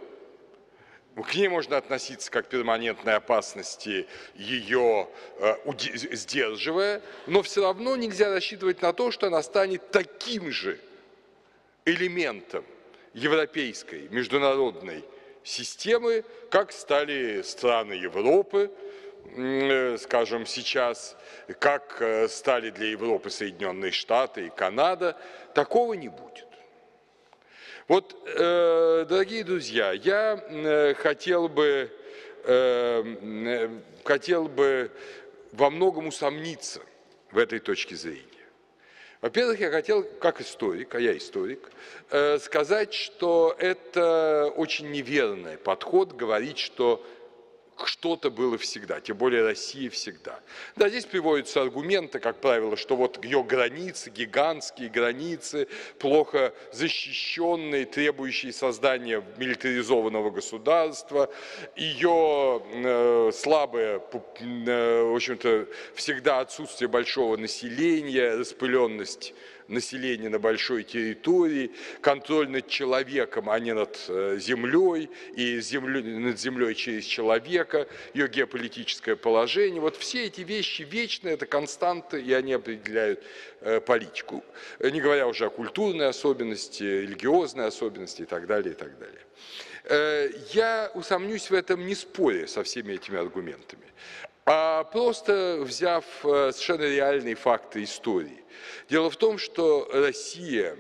К ней можно относиться как к перманентной опасности, ее сдерживая, но все равно нельзя рассчитывать на то, что она станет таким же элементом европейской международной системы, как стали страны Европы, скажем, сейчас, как стали для Европы Соединенные Штаты и Канада. Такого не будет. Вот, дорогие друзья, я хотел бы во многом усомниться в этой точке зрения. Во-первых, я хотел, как историк, а я историк, сказать, что это очень неверный подход говорить, что что-то было всегда, тем более Россия всегда. Да, здесь приводятся аргументы, как правило, что вот ее границы, гигантские границы, плохо защищенные, требующие создания милитаризованного государства, ее слабое, в общем-то, всегда отсутствие большого населения, распыленность населения на большой территории, контроль над человеком, а не над землей, и над землей через человека, ее геополитическое положение. Вот все эти вещи вечные, это константы, и они определяют политику. Не говоря уже о культурной особенности, религиозной особенности и так далее, и так далее. Я усомнюсь в этом, не споря со всеми этими аргументами, а просто взяв совершенно реальные факты истории. Дело в том, что Россия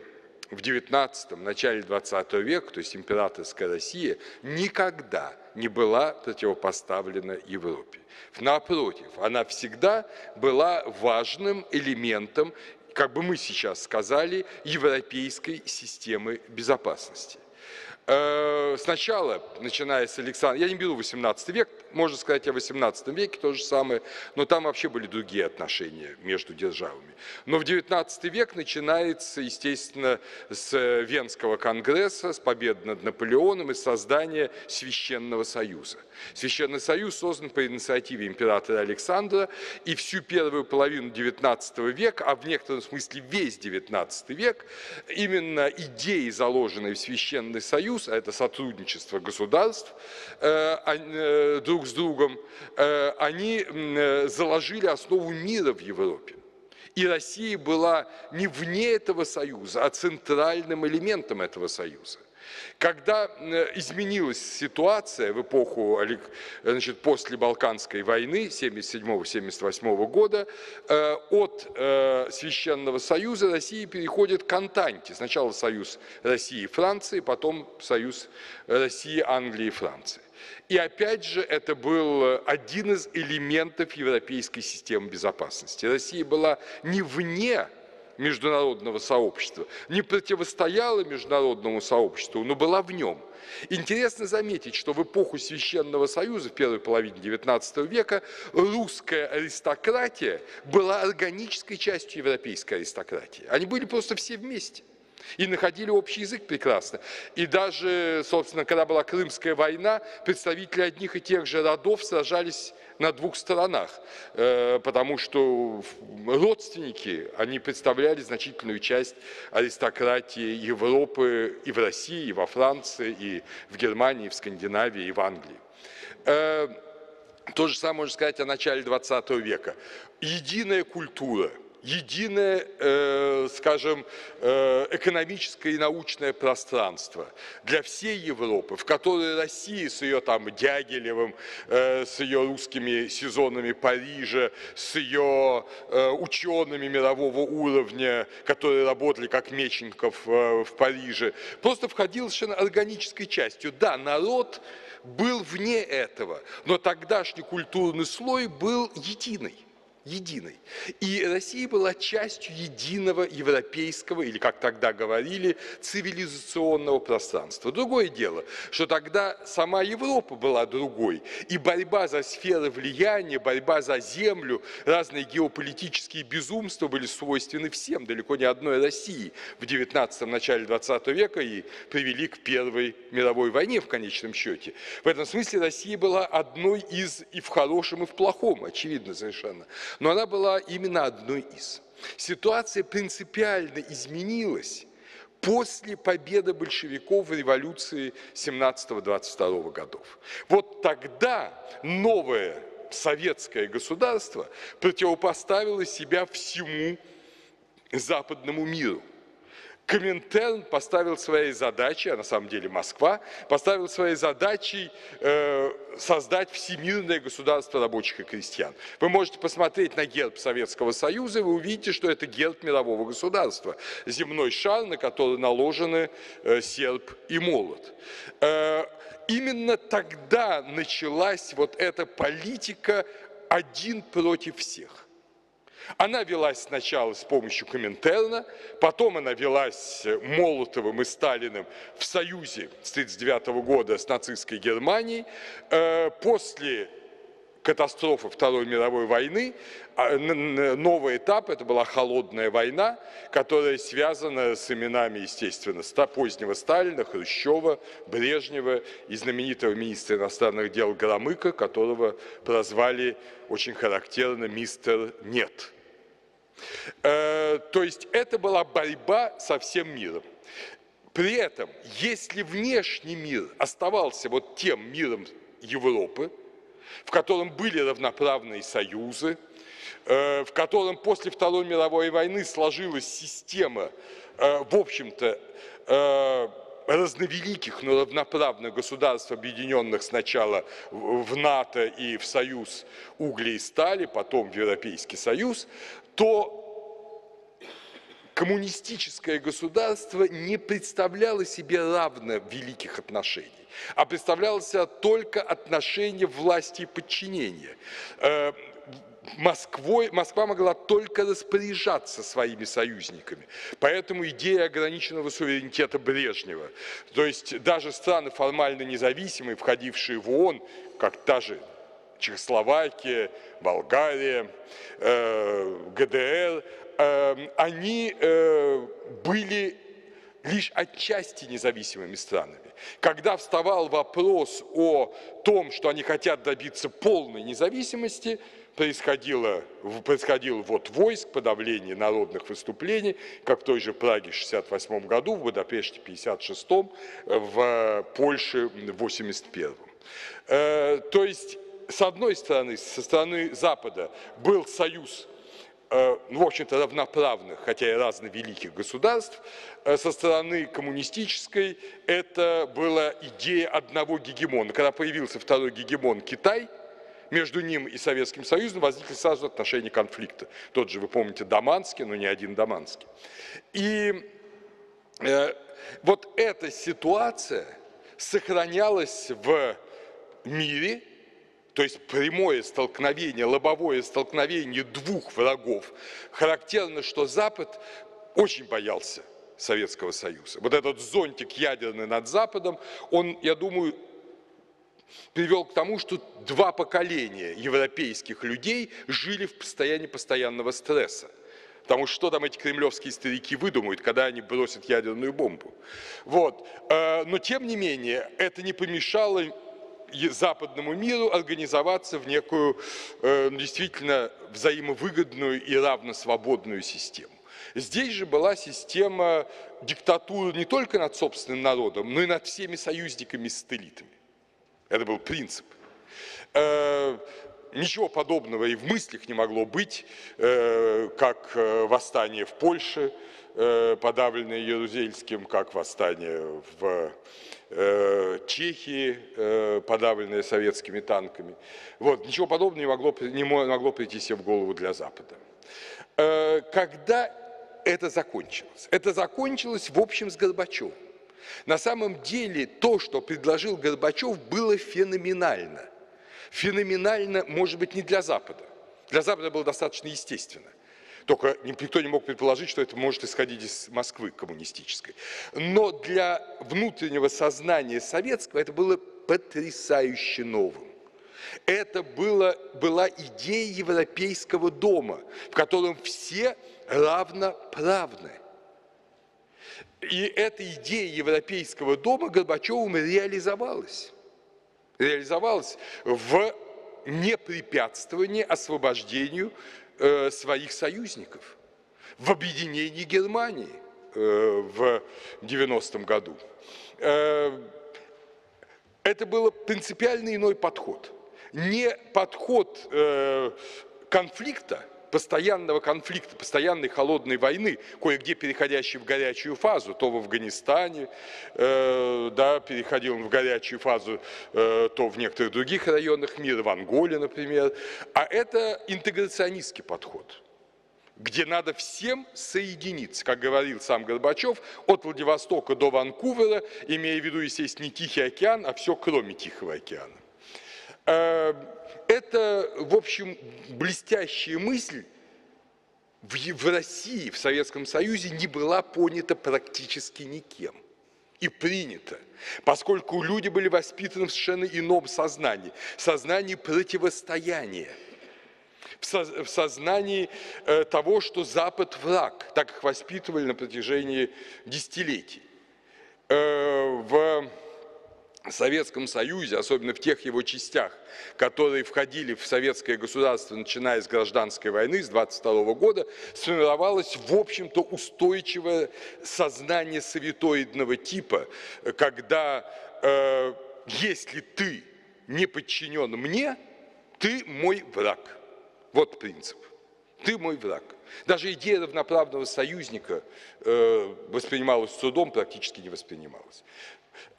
в XIX, начале XX века, то есть императорская Россия, никогда не была противопоставлена Европе. Напротив, она всегда была важным элементом, как бы мы сейчас сказали, европейской системы безопасности. Сначала, начиная с Александра, я не беру 18 век, можно сказать о 18 веке то же самое, но там вообще были другие отношения между державами. Но в 19 век начинается, естественно, с Венского конгресса, с победы над Наполеоном и создания Священного Союза. Священный Союз создан по инициативе императора Александра, и всю первую половину 19 века, а в некотором смысле весь 19 век, именно идеи, заложенные в Священный Союз, а это сотрудничество государств друг с другом, они заложили основу мира в Европе. И Россия была не вне этого союза, а центральным элементом этого союза. Когда изменилась ситуация в эпоху, значит, после Балканской войны 1977-1978 года, от Священного Союза Россия переходит к Антанте. Сначала союз России и Франции, потом союз России, Англии и Франции. И опять же, это был один из элементов европейской системы безопасности. Россия была не вне международного сообщества, не противостояла международному сообществу, но была в нем. Интересно заметить, что в эпоху Священного Союза, в первой половине XIX века, русская аристократия была органической частью европейской аристократии. Они были просто все вместе и находили общий язык прекрасно. И даже, собственно, когда была Крымская война, представители одних и тех же родов сражались на двух сторонах, потому что родственники, они представляли значительную часть аристократии Европы и в России, и во Франции, и в Германии, и в Скандинавии, и в Англии. То же самое можно сказать о начале 20 века. Единая культура, единое, скажем, экономическое и научное пространство для всей Европы, в которой Россия с ее там Дягилевым, с ее русскими сезонами Парижа, с ее учеными мирового уровня, которые работали как Мечников в Париже, просто входил совершенно органической частью. Да, народ был вне этого, но тогдашний культурный слой был единый. И Россия была частью единого европейского, или как тогда говорили, цивилизационного пространства. Другое дело, что тогда сама Европа была другой, и борьба за сферы влияния, борьба за землю, разные геополитические безумства были свойственны всем, далеко не одной России в 19-м, начале 20 века и привели к Первой мировой войне в конечном счете. В этом смысле Россия была одной из, и в хорошем, и в плохом, очевидно совершенно. Но она была именно одной из. Ситуация принципиально изменилась после победы большевиков в революции 17-22 годов. Вот тогда новое советское государство противопоставило себя всему западному миру. Коминтерн поставил своей задачей, а на самом деле Москва, поставил своей задачей создать всемирное государство рабочих и крестьян. Вы можете посмотреть на герб Советского Союза, и вы увидите, что это герб мирового государства. Земной шар, на который наложены серп и молот. Именно тогда началась вот эта политика один против всех. Она велась сначала с помощью Коминтерна, потом она велась Молотовым и Сталиным в союзе с 1939 года с нацистской Германией. После катастрофы Второй мировой войны новый этап, это была холодная война, которая связана с именами, естественно, позднего Сталина, Хрущева, Брежнева и знаменитого министра иностранных дел Громыка, которого прозвали очень характерно «Мистер Нет». То есть это была борьба со всем миром. При этом, если внешний мир оставался вот тем миром Европы, в котором были равноправные союзы, в котором после Второй мировой войны сложилась система, в общем-то, разновеликих, но равноправных государств, объединенных сначала в НАТО и в Союз угля и стали, потом в Европейский Союз, то коммунистическое государство не представляло себе равно великих отношений, а представляло себе только отношения власти и подчинения. Москва могла только распоряжаться своими союзниками. Поэтому идея ограниченного суверенитета Брежнева, то есть даже страны формально независимые, входившие в ООН, как та же Чехословакия, Болгария, ГДР, они были лишь отчасти независимыми странами. Когда вставал вопрос о том, что они хотят добиться полной независимости, происходило вот войск, подавление народных выступлений, как в той же Праге в 1968 году, в Будапеште в 1956, в Польше в 1981. То есть, с одной стороны, со стороны Запада был союз, в общем-то, равноправных, хотя и разновеликих государств. Со стороны коммунистической это была идея одного гегемона. Когда появился второй гегемон Китай, между ним и Советским Союзом возникли сразу отношения конфликта. Тот же, вы помните, Даманский, но не один Даманский. И вот эта ситуация сохранялась в мире, то есть прямое столкновение, лобовое столкновение двух врагов. Характерно, что Запад очень боялся Советского Союза. Вот этот зонтик ядерный над Западом, он, я думаю, привел к тому, что два поколения европейских людей жили в состоянии постоянного стресса. Потому что там эти кремлевские старики выдумают, когда они бросят ядерную бомбу. Вот. Но тем не менее, это не помешало западному миру организоваться в некую действительно взаимовыгодную и равносвободную систему. Здесь же была система диктатуры не только над собственным народом, но и над всеми союзниками и сателлитами. Это был принцип. Ничего подобного и в мыслях не могло быть, как восстание в Польше, подавленное Ярузельским, как восстание в Чехии, подавленное советскими танками. Вот, ничего подобного не могло прийти себе в голову для Запада. Когда это закончилось? Это закончилось, в общем, с Горбачевым. На самом деле, то, что предложил Горбачев, было феноменально. Феноменально, может быть, не для Запада. Для Запада было достаточно естественно. Только никто не мог предположить, что это может исходить из Москвы коммунистической. Но для внутреннего сознания советского это было потрясающе новым. Это была идея европейского дома, в котором все равноправны. И эта идея европейского дома Горбачевым реализовалась. Реализовалась в непрепятствовании освобождению своих союзников, в объединении Германии в 90-м году. Это был принципиально иной подход. Не подход конфликта, постоянного конфликта, постоянной холодной войны, кое-где переходящей в горячую фазу, то в Афганистане, да, переходил он в горячую фазу, то в некоторых других районах мира, в Анголе, например. А это интеграционистский подход, где надо всем соединиться, как говорил сам Горбачев, от Владивостока до Ванкувера, имея в виду, естественно, не Тихий океан, а все кроме Тихого океана. Это, в общем, блестящая мысль в России, в Советском Союзе не была понята практически никем и принята, поскольку люди были воспитаны в совершенно ином сознании, сознании противостояния, в сознании того, что Запад враг, так их воспитывали на протяжении десятилетий. В Советском Союзе, особенно в тех его частях, которые входили в советское государство, начиная с гражданской войны, с 1922 года, сформировалось, в общем-то, устойчивое сознание советоидного типа, когда если ты не подчинен мне, ты мой враг. Вот принцип. Ты мой враг. Даже идея равноправного союзника воспринималась с трудом, практически не воспринималась.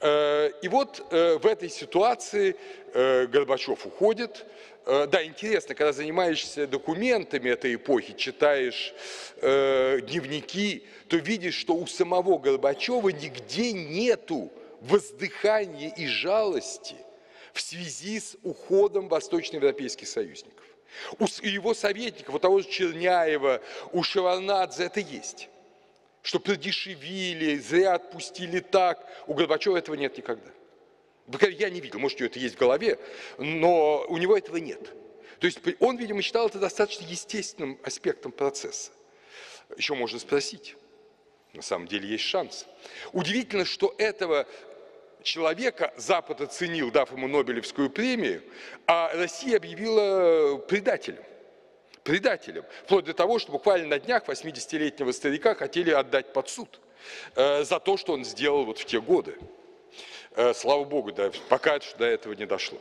И вот в этой ситуации Горбачев уходит. Да, интересно, когда занимаешься документами этой эпохи, читаешь дневники, то видишь, что у самого Горбачева нигде нету воздыхания и жалости в связи с уходом восточноевропейских союзников. У его советников, у того же Черняева, у Шеварнадзе это есть. Что продешевили, зря отпустили так. У Горбачева этого нет никогда. Я не видел, может, это есть в голове, но у него этого нет. То есть он, видимо, считал это достаточно естественным аспектом процесса. Еще можно спросить. На самом деле есть шанс. Удивительно, что этого человека Запад оценил, дав ему Нобелевскую премию, а Россия объявила предателем. Предателем. Вплоть до того, что буквально на днях 80-летнего старика хотели отдать под суд за то, что он сделал вот в те годы. Слава Богу, да, пока до этого не дошло.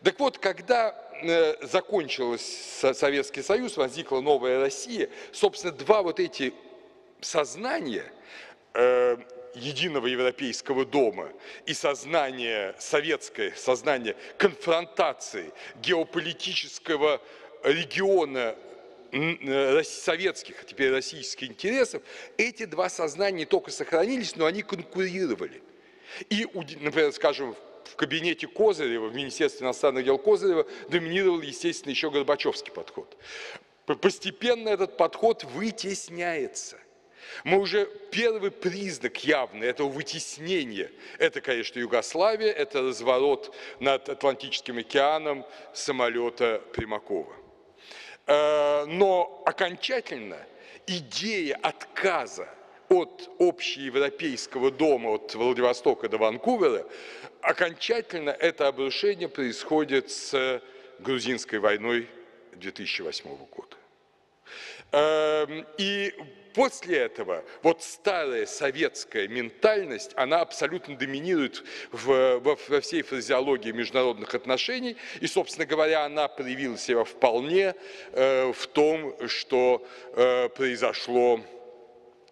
Так вот, когда закончился Советский Союз, возникла новая Россия, собственно, два вот эти сознания единого европейского дома и сознание советское, сознание конфронтации геополитического региона советских, а теперь российских интересов, эти два сознания не только сохранились, но они конкурировали. И, например, скажем, в кабинете Козырева, в Министерстве иностранных дел Козырева доминировал, естественно, еще Горбачевский подход. Постепенно этот подход вытесняется. Мы уже первый признак явный этого вытеснения. Это, конечно, Югославия, это разворот над Атлантическим океаном самолета Примакова. Но окончательно идея отказа от общеевропейского дома, от Владивостока до Ванкувера, окончательно это обрушение происходит с грузинской войной 2008 года. И после этого вот старая советская ментальность, она абсолютно доминирует во всей фразеологии международных отношений, и, собственно говоря, она проявила себя вполне в том, что произошло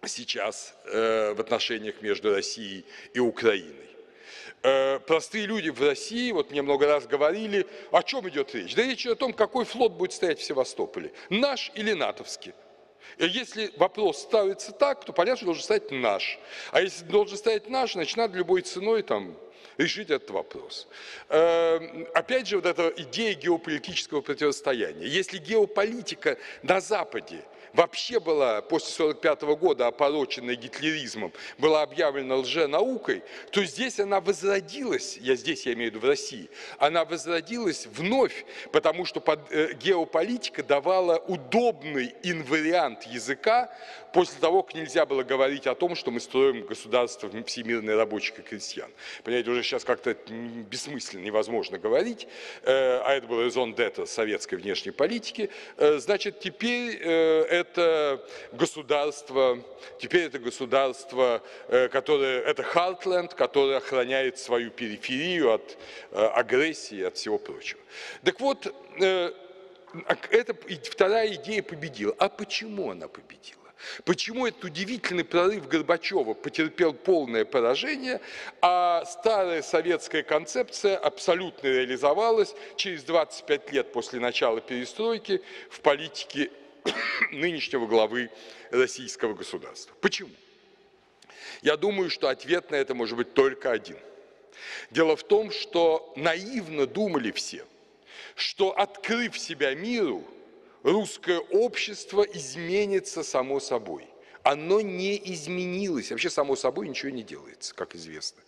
сейчас в отношениях между Россией и Украиной. Простые люди в России, вот мне много раз говорили, о чем идет речь? Да речь идет о том, какой флот будет стоять в Севастополе, наш или натовский. Если вопрос ставится так, то понятно, что должен стоять наш. А если должен стоять наш, значит, надо любой ценой там решить этот вопрос. Опять же, вот эта идея геополитического противостояния. Если геополитика на Западе вообще была после 1945 года опороченная гитлеризмом, была объявлена лженаукой, то здесь она возродилась, я имею в виду в России, она возродилась вновь, потому что геополитика давала удобный инвариант языка после того, как нельзя было говорить о том, что мы строим государство всемирное рабочих и крестьян. Понимаете, уже сейчас как-то бессмысленно, невозможно говорить, а это был резон д'être советской внешней политики, значит, теперь это государство, которое, это Heartland, которое охраняет свою периферию от агрессии, от всего прочего. Так вот, вторая идея победила. А почему она победила? Почему этот удивительный прорыв Горбачева потерпел полное поражение, а старая советская концепция абсолютно реализовалась через 25 лет после начала перестройки в политике нынешнего главы российского государства? Почему? Я думаю, что ответ на это может быть только один. Дело в том, что наивно думали все, что, открыв себя миру, русское общество изменится само собой. Оно не изменилось. Вообще, само собой, ничего не делается, как известно.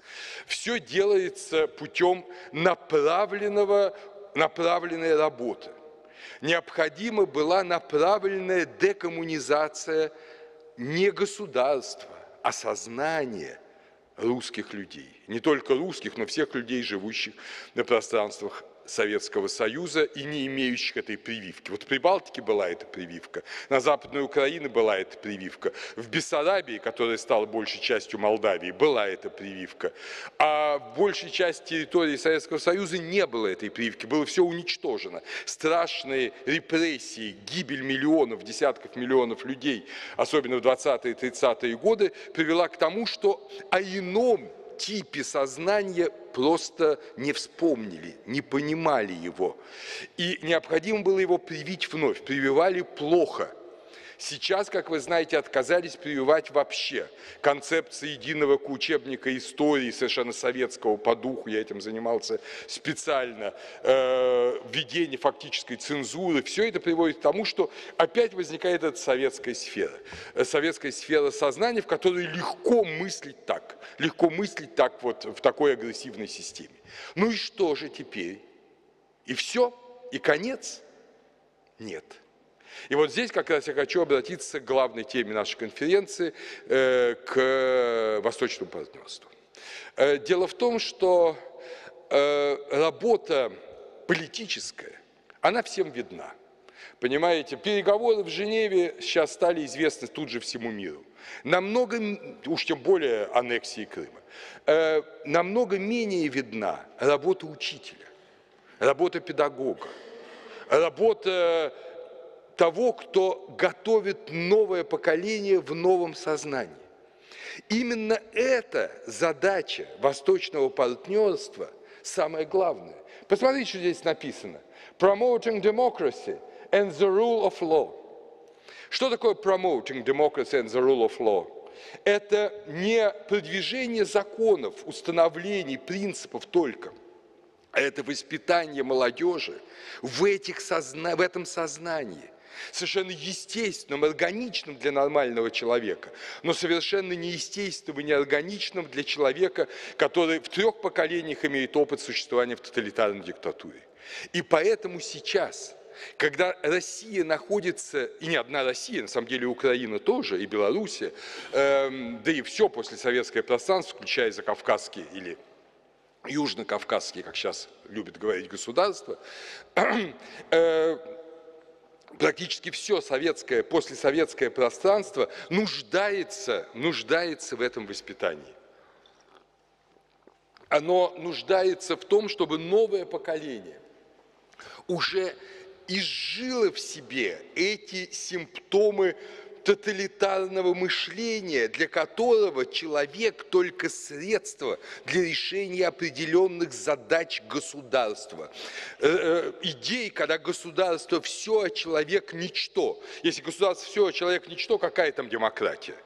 Все делается путем направленной работы. Необходима была направленная декоммунизация не государства, а сознания русских людей. Не только русских, но всех людей, живущих на пространствах Советского Союза и не имеющих этой прививки. Вот в Прибалтике была эта прививка, на Западной Украине была эта прививка, в Бессарабии, которая стала большей частью Молдавии, была эта прививка, а в большей части территории Советского Союза не было этой прививки, было все уничтожено. Страшные репрессии, гибель миллионов, десятков миллионов людей, особенно в 20-е и 30-е годы, привела к тому, что о ином типе сознания просто не вспомнили, не понимали его. И необходимо было его привить вновь. Прививали плохо. Сейчас, как вы знаете, отказались прививать вообще. Концепция единого учебника истории, совершенно советского по духу, я этим занимался специально, введение фактической цензуры, все это приводит к тому, что опять возникает эта советская сфера сознания, в которой легко мыслить так вот в такой агрессивной системе. Ну и что же теперь? И все? И конец? Нет. И вот здесь как раз я хочу обратиться к главной теме нашей конференции, к восточному партнерству. Дело в том, что работа политическая, она всем видна. Понимаете, переговоры в Женеве сейчас стали известны тут же всему миру. Намного, уж тем более аннексии Крыма, намного менее видна работа учителя, работа педагога, работа того, кто готовит новое поколение в новом сознании. Именно эта задача восточного партнерства самая главная. Посмотрите, что здесь написано. Promoting democracy and the rule of law. Что такое promoting democracy and the rule of law? Это не продвижение законов, установлений, принципов только, а это воспитание молодежи в этом сознании. Совершенно естественным, органичным для нормального человека, но совершенно неестественным и неорганичным для человека, который в 3 поколениях имеет опыт существования в тоталитарной диктатуре. И поэтому сейчас, когда Россия находится, и не одна Россия, на самом деле Украина тоже, и Белоруссия, да и все постсоветское пространство, включая закавказские или южнокавказские, как сейчас любят говорить, государства, практически все советское, послесоветское пространство нуждается в этом воспитании. Оно нуждается в том, чтобы новое поколение уже изжило в себе эти симптомы тоталитарного мышления, для которого человек только средство для решения определенных задач государства. Идеи, когда государство все, а человек ничто. Если государство все, а человек ничто, какая там демократия?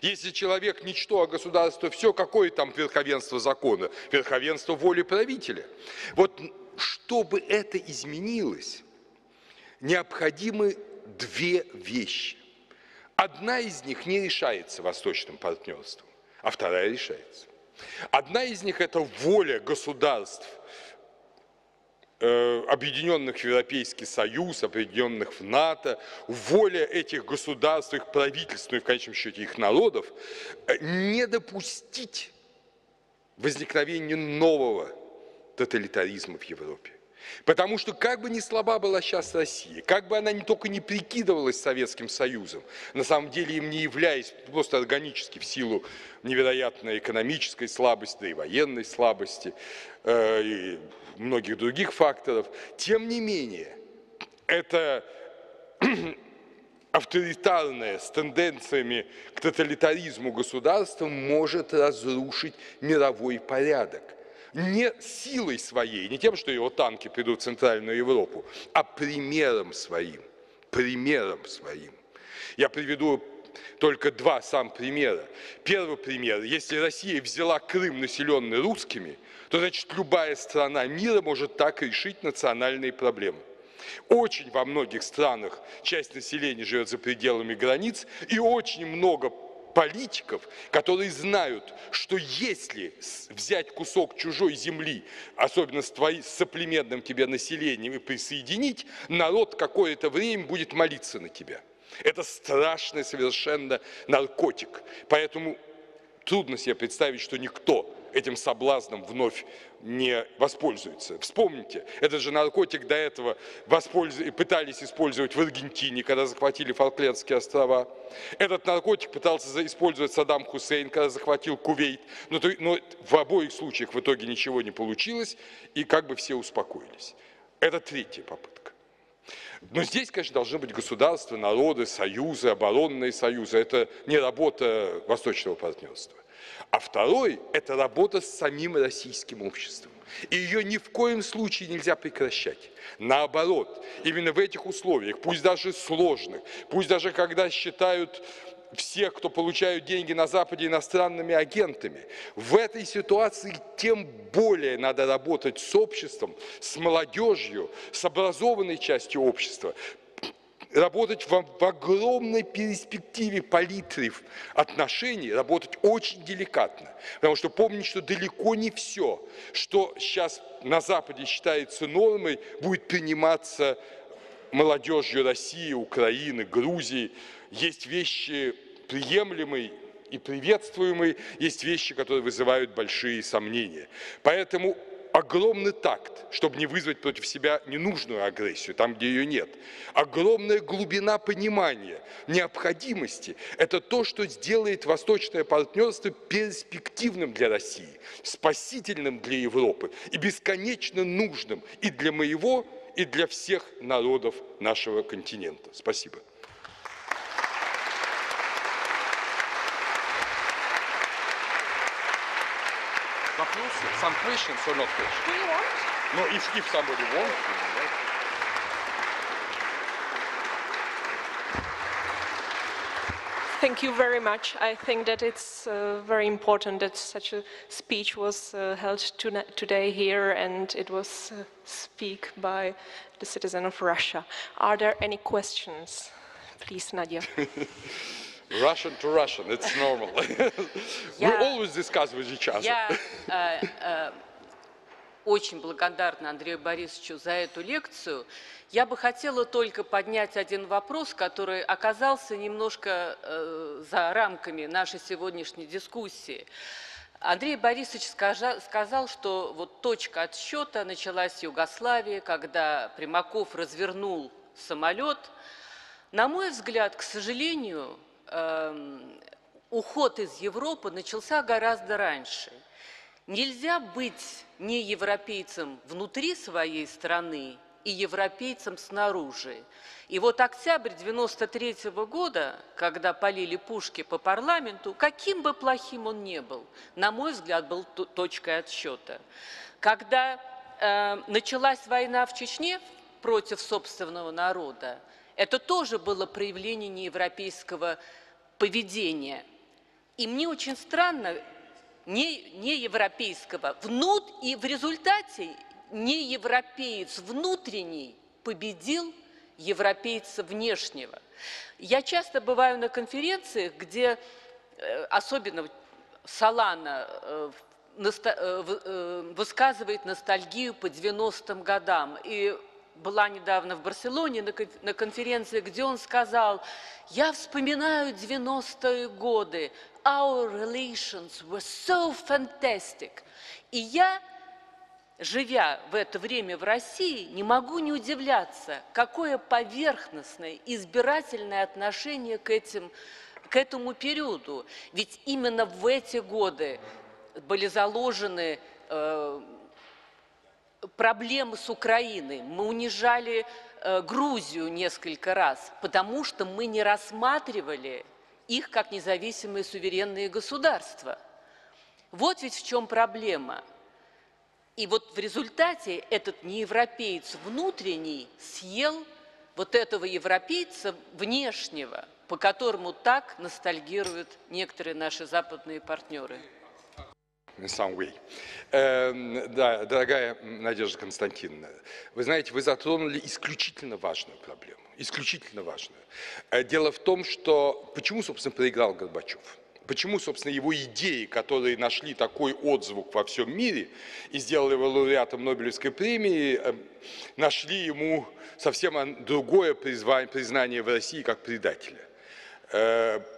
Если человек ничто, а государство все, какое там верховенство закона? Верховенство воли правителя. Вот чтобы это изменилось, необходимы две вещи. Одна из них не решается восточным партнерством, а вторая решается. Одна из них – это воля государств, объединенных в Европейский Союз, объединенных в НАТО, воля этих государств, их правительств, ну и в конечном счете их народов, не допустить возникновения нового тоталитаризма в Европе. Потому что как бы ни слаба была сейчас Россия, как бы она только не прикидывалась Советским Союзом, на самом деле им не являясь просто органически в силу невероятной экономической слабости, да и военной слабости, и многих других факторов, тем не менее, это авторитарное с тенденциями к тоталитаризму государство может разрушить мировой порядок. Не силой своей, не тем, что его танки придут в Центральную Европу, а примером своим. Примером своим. Я приведу только два сам примера. Первый пример. Если Россия взяла Крым, населенный русскими, то, значит, любая страна мира может так решить национальные проблемы. Очень во многих странах часть населения живет за пределами границ, и очень много политиков, которые знают, что если взять кусок чужой земли, особенно с соплеменным тебе населением, и присоединить, народ какое-то время будет молиться на тебя. Это страшный совершенно наркотик. Поэтому трудно себе представить, что никто этим соблазном вновь не воспользуется. Вспомните, этот же наркотик до этого пытались использовать в Аргентине, когда захватили Фолклендские острова. Этот наркотик пытался использовать Саддам Хусейн, когда захватил Кувейт. Но в обоих случаях в итоге ничего не получилось, и как бы все успокоились. Это третья попытка. Но здесь, конечно, должны быть государства, народы, союзы, оборонные союзы. Это не работа восточного партнерства. А второй – это работа с самим российским обществом. И ее ни в коем случае нельзя прекращать. Наоборот, именно в этих условиях, пусть даже сложных, пусть даже когда считают всех, кто получают деньги на Западе, иностранными агентами, в этой ситуации тем более надо работать с обществом, с молодежью, с образованной частью общества, работать в огромной перспективе палитры отношений, работать очень деликатно. Потому что помнить, что далеко не все, что сейчас на Западе считается нормой, будет приниматься молодежью России, Украины, Грузии. Есть вещи приемлемые и приветствуемые, есть вещи, которые вызывают большие сомнения. Поэтому огромный такт, чтобы не вызвать против себя ненужную агрессию, там, где ее нет. Огромная глубина понимания необходимости – это то, что сделает восточное партнерство перспективным для России, спасительным для Европы и бесконечно нужным и для моего, и для всех народов нашего континента. Спасибо. Some questions or not questions? Do you want? No, if somebody wants. Thank you very much. I think that it's very important that such a speech was held today here, and it was speak by the citizen of Russia. Are there any questions? Please, Nadia. Russian to Russian, it's normal. We always discuss with each other. Я очень благодарна Андрею Борисовичу за эту лекцию. Я бы хотела только поднять один вопрос, который оказался немножко за рамками нашей сегодняшней дискуссии. Андрей Борисович сказал, что вот точка отсчета началась в Югославии, когда Примаков развернул самолет. На мой взгляд, к сожалению, уход из Европы начался гораздо раньше. Нельзя быть не европейцем внутри своей страны и европейцем снаружи. И вот октябрь 1993 года, когда полили пушки по парламенту, каким бы плохим он ни был, на мой взгляд, был точкой отсчета. Когда началась война в Чечне против собственного народа, это тоже было проявление неевропейского поведения. И мне очень странно, неевропейского, и в результате неевропеец внутренний победил европейца внешнего. Я часто бываю на конференциях, где, особенно Солана, высказывает ностальгию по 90-м годам. И была недавно в Барселоне на конференции, где он сказал: «Я вспоминаю 90-е годы. Our relations were so fantastic». И я, живя в это время в России, не могу не удивляться, какое поверхностное, избирательное отношение к этому периоду. Ведь именно в эти годы были заложены проблемы с Украиной. Мы унижали Грузию несколько раз, потому что мы не рассматривали их как независимые суверенные государства. Вот ведь в чем проблема. И вот в результате этот неевропеец внутренний съел вот этого европейца внешнего, по которому так ностальгируют некоторые наши западные партнеры. In some way. Да, дорогая Надежда Константиновна, вы знаете, вы затронули исключительно важную проблему, исключительно важную. Дело в том, что почему, собственно, проиграл Горбачев? Почему, собственно, его идеи, которые нашли такой отзвук во всем мире и сделали его лауреатом Нобелевской премии, нашли ему совсем другое признание в России как предателя?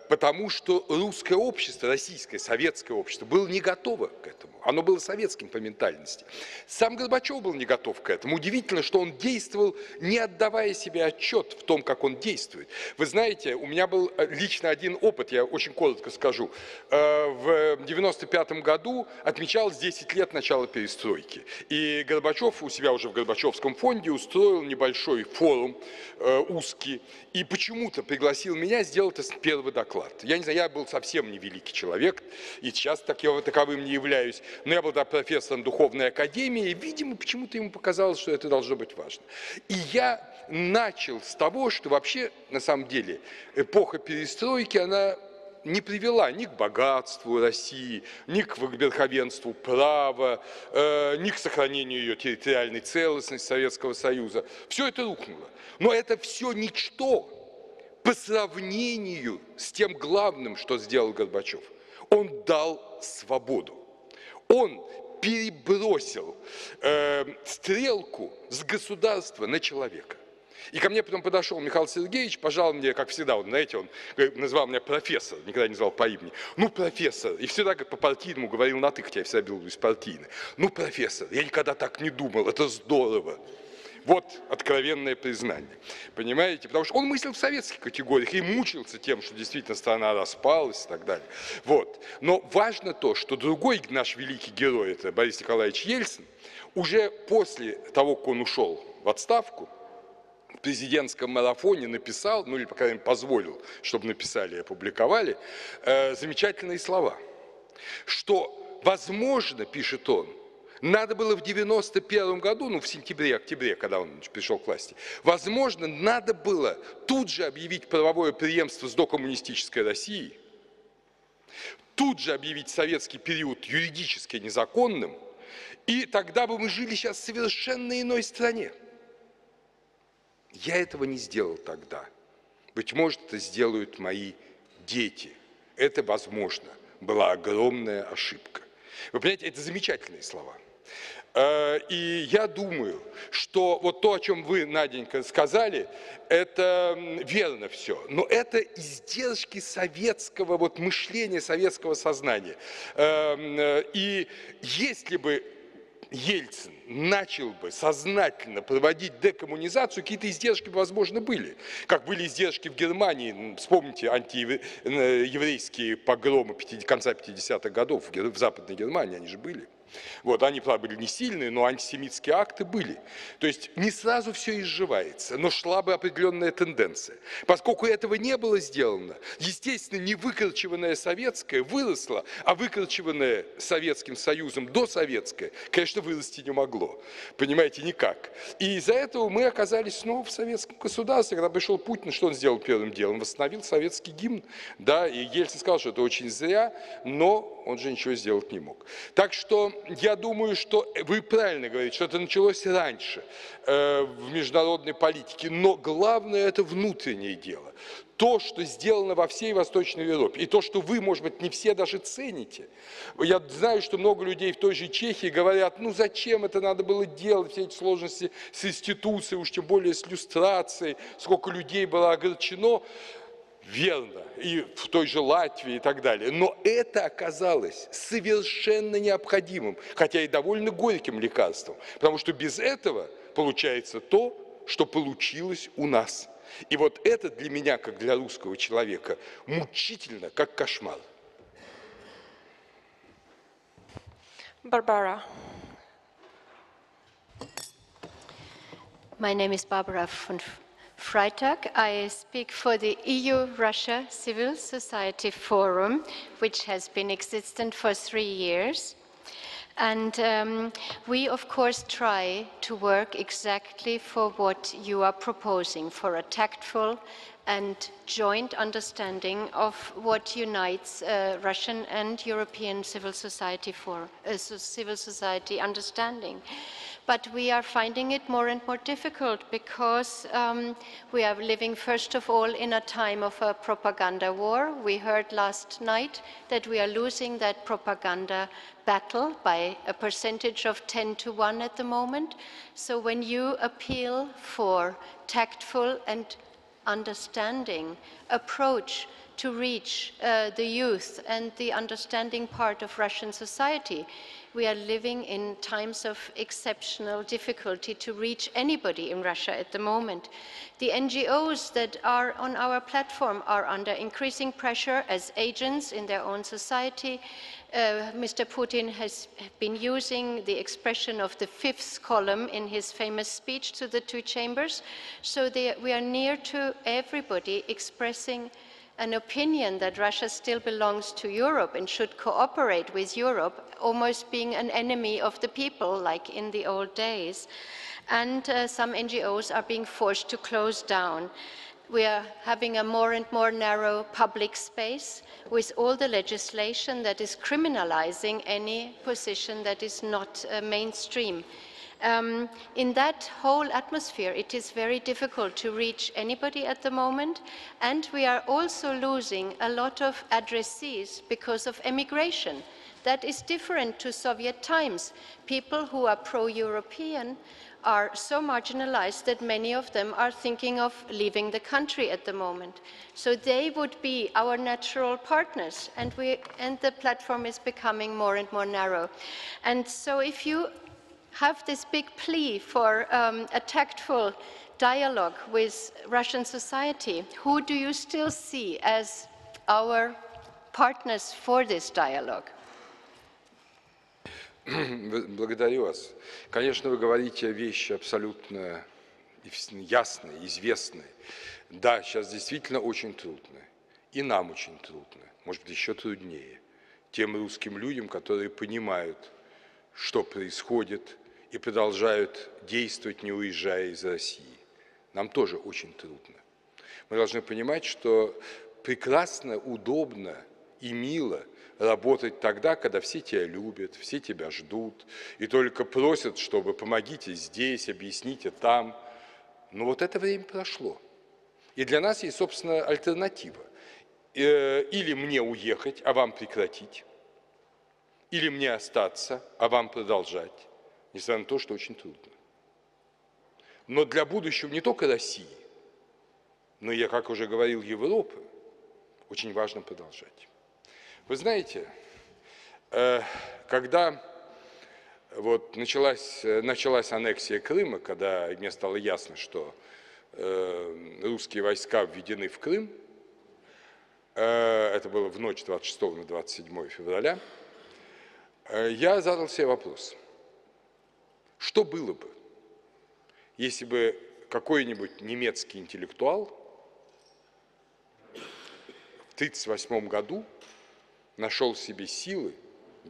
Потому что русское общество, российское, советское общество было не готово к этому. Оно было советским по ментальности. Сам Горбачев был не готов к этому. Удивительно, что он действовал, не отдавая себе отчет в том, как он действует. Вы знаете, у меня был лично один опыт, я очень коротко скажу. В 1995 году отмечалось 10 лет начала перестройки. И Горбачев у себя уже в Горбачевском фонде устроил небольшой форум, узкий, и почему-то пригласил меня сделать первый доклад. Я не знаю, я был совсем не великий человек, и сейчас таковым не являюсь, но я был тогда профессором духовной академии, и, видимо, почему-то ему показалось, что это должно быть важно. И я начал с того, что вообще, на самом деле, эпоха перестройки, она не привела ни к богатству России, ни к верховенству права, ни к сохранению ее территориальной целостности Советского Союза. Все это рухнуло. Но это все ничто по сравнению с тем главным, что сделал Горбачев. Он дал свободу. Он перебросил стрелку с государства на человека. И ко мне потом подошел Михаил Сергеевич, пожал мне, как всегда, он, знаете, он назвал меня профессор, никогда не звал по имени. Ну, профессор. И всегда как по-партийному говорил на «ты», хотя я всегда был беспартийный. Ну, профессор, я никогда так не думал, это здорово. Вот откровенное признание, понимаете? Потому что он мыслил в советских категориях и мучился тем, что действительно страна распалась и так далее. Вот. Но важно то, что другой наш великий герой, это Борис Николаевич Ельцин, уже после того, как он ушел в отставку, в президентском марафоне написал, ну или, по крайней мере, позволил, чтобы написали и опубликовали, замечательные слова, что, возможно, пишет он, надо было в 1991 году, ну в сентябре-октябре, когда он пришел к власти, возможно, надо было тут же объявить правовое преемство с докоммунистической Россией, тут же объявить советский период юридически незаконным, и тогда бы мы жили сейчас в совершенно иной стране. Я этого не сделал тогда. Быть может, это сделают мои дети. Это, возможно, была огромная ошибка. Вы понимаете, это замечательные слова. И я думаю, что вот то, о чем вы, Наденька, сказали, это верно все. Но это издержки советского вот мышления, советского сознания. И если бы Ельцин начал бы сознательно проводить декоммунизацию, какие-то издержки, возможно, были. Как были издержки в Германии, вспомните антиеврейские погромы конца 50-х годов в Западной Германии, они же были. Вот, они, правда, были не сильные, но антисемитские акты были. То есть не сразу все изживается, но шла бы определенная тенденция. Поскольку этого не было сделано, естественно, не выкорчеванное советское выросло, а выкорчеванное Советским Союзом досоветское, конечно, вырасти не могло. Понимаете, никак. И из-за этого мы оказались снова в советском государстве. Когда пришел Путин, что он сделал первым делом? Восстановил советский гимн. Да, и Ельцин сказал, что это очень зря, но он же ничего сделать не мог. Так что я думаю, что вы правильно говорите, что это началось раньше в международной политике, но главное это внутреннее дело. То, что сделано во всей Восточной Европе, и то, что вы, может быть, не все даже цените. Я знаю, что много людей в той же Чехии говорят, ну зачем это надо было делать, все эти сложности с институцией, уж тем более с люстрацией, сколько людей было огорчено. Верно, и в той же Латвии и так далее. Но это оказалось совершенно необходимым, хотя и довольно горьким лекарством, потому что без этого получается то, что получилось у нас. И вот это для меня, как для русского человека, мучительно, как кошмар. Barbara. My name is Barbara von Freitag. I speak for the EU-Russia Civil Society Forum, which has been existent for 3 years. And we, of course, try to work exactly for what you are proposing, for a tactful and joint understanding of what unites Russian and European civil society understanding. But we are finding it more and more difficult because we are living, first of all, in a time of a propaganda war. We heard last night that we are losing that propaganda battle by a percentage of 10-1 at the moment. So when you appeal for tactful and understanding approach to reach the youth and the understanding part of Russian society, we are living in times of exceptional difficulty to reach anybody in Russia at the moment. The NGOs that are on our platform are under increasing pressure as agents in their own society. Mr. Putin has been using the expression of the fifth column in his famous speech to the two chambers. So we are near to everybody expressing an opinion that Russia still belongs to Europe and should cooperate with Europe, almost being an enemy of the people, like in the old days. And some NGOs are being forced to close down. We are having a more and more narrow public space with all the legislation that is criminalizing any position that is not mainstream. In that whole atmosphere, it is very difficult to reach anybody at the moment, and we are also losing a lot of addressees because of emigration. That is different to Soviet times. People who are pro-European are so marginalized that many of them are thinking of leaving the country at the moment. So they would be our natural partners, and the platform is becoming more and more narrow. And so if you have this big plea for a tactful dialogue with Russian society, who do you still see as our partners for this dialogue? Благодарю вас. Конечно, вы говорите вещи абсолютно ясные, известные. Да, сейчас действительно очень трудно. И нам очень трудно. Может быть, еще труднее. Тем русским людям, которые понимают, что происходит, и продолжают действовать, не уезжая из России. Нам тоже очень трудно. Мы должны понимать, что прекрасно, удобно и мило работать тогда, когда все тебя любят, все тебя ждут, и только просят, чтобы помогите здесь, объясните там. Но вот это время прошло. И для нас есть, собственно, альтернатива. Или мне уехать, а вам прекратить, или мне остаться, а вам продолжать. Несмотря на то, что очень трудно. Но для будущего не только России, но и, как уже говорил, Европы, очень важно продолжать. Вы знаете, когда Вот началась аннексия Крыма, когда мне стало ясно, что русские войска введены в Крым. Это было в ночь 26 на 27 февраля. Я задал себе вопрос, что было бы, если бы какой-нибудь немецкий интеллектуал в 1938 году нашел в себе силы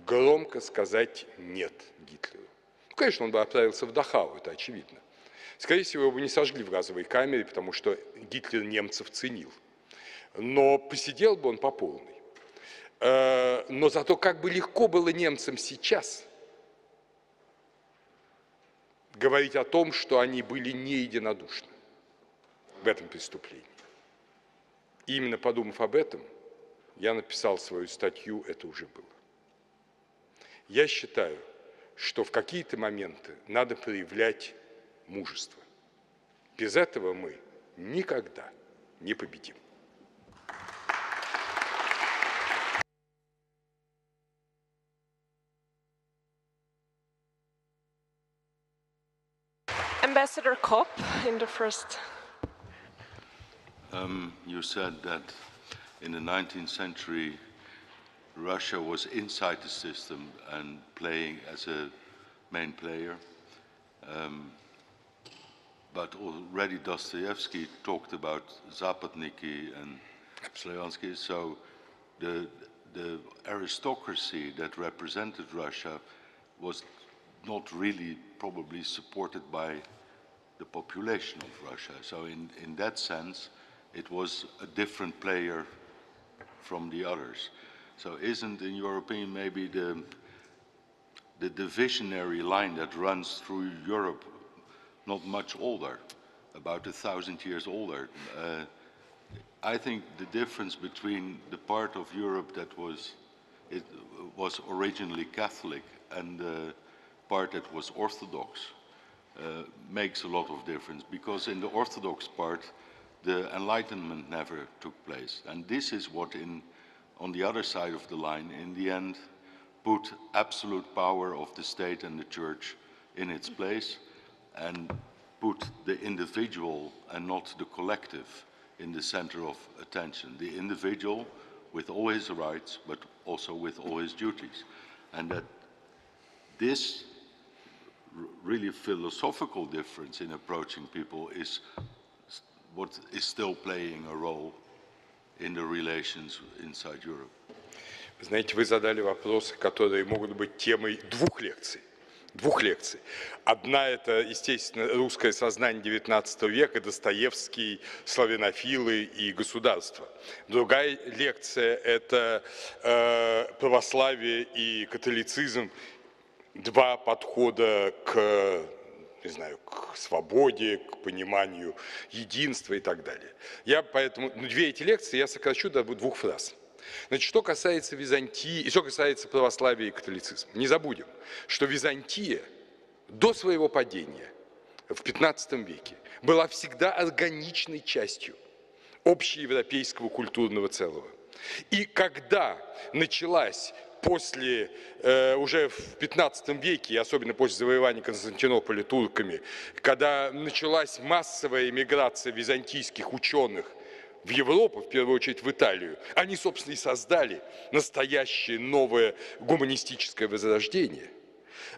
громко сказать «нет» Гитлеру. Ну, конечно, он бы отправился в Дахау, это очевидно. Скорее всего, его бы не сожгли в газовой камере, потому что Гитлер немцев ценил. Но посидел бы он по полной. Но зато как бы легко было немцам сейчас говорить о том, что они были не единодушны в этом преступлении. И именно подумав об этом, я написал свою статью «Это уже было». Я считаю, что в какие-то моменты надо проявлять мужество. Без этого мы никогда не победим. Ambassador Kopp in the first. You said that in the 19th century, Russia was inside the system and playing as a main player. But already Dostoevsky talked about Zapadniki and Slavyansky, so the aristocracy that represented Russia was not really probably supported by the population of Russia. So in that sense, it was a different player from the others. So isn't, in your opinion, maybe the divisionary line that runs through Europe not much older, about 1,000 years older? I think the difference between the part of Europe that was originally Catholic and the part that was Orthodox makes a lot of difference, because in the Orthodox part, the Enlightenment never took place. And this is what on the other side of the line, in the end, put absolute power of the state and the church in its place and put the individual and not the collective in the center of attention. The individual with all his rights, but also with all his duties. And that this really philosophical difference in approaching people is what is still playing a role in the relations inside Europe. Знаете, вы задали вопросы, которые могут быть темой двух лекций. Одна – это, естественно, русское сознание XIX века, Достоевский, славянофилы и государство. Другая лекция – это православие и католицизм, два подхода к свободе, к пониманию единства и так далее. Я поэтому две эти лекции я сокращу до двух фраз. Значит, что касается Византии, и что касается православия и католицизма, не забудем, что Византия до своего падения в XV веке была всегда органичной частью общеевропейского культурного целого. И когда началась после, уже в XV веке, и особенно после завоевания Константинополя турками, когда началась массовая эмиграция византийских ученых в Европу, в первую очередь в Италию, они, собственно, и создали настоящее новое гуманистическое возрождение.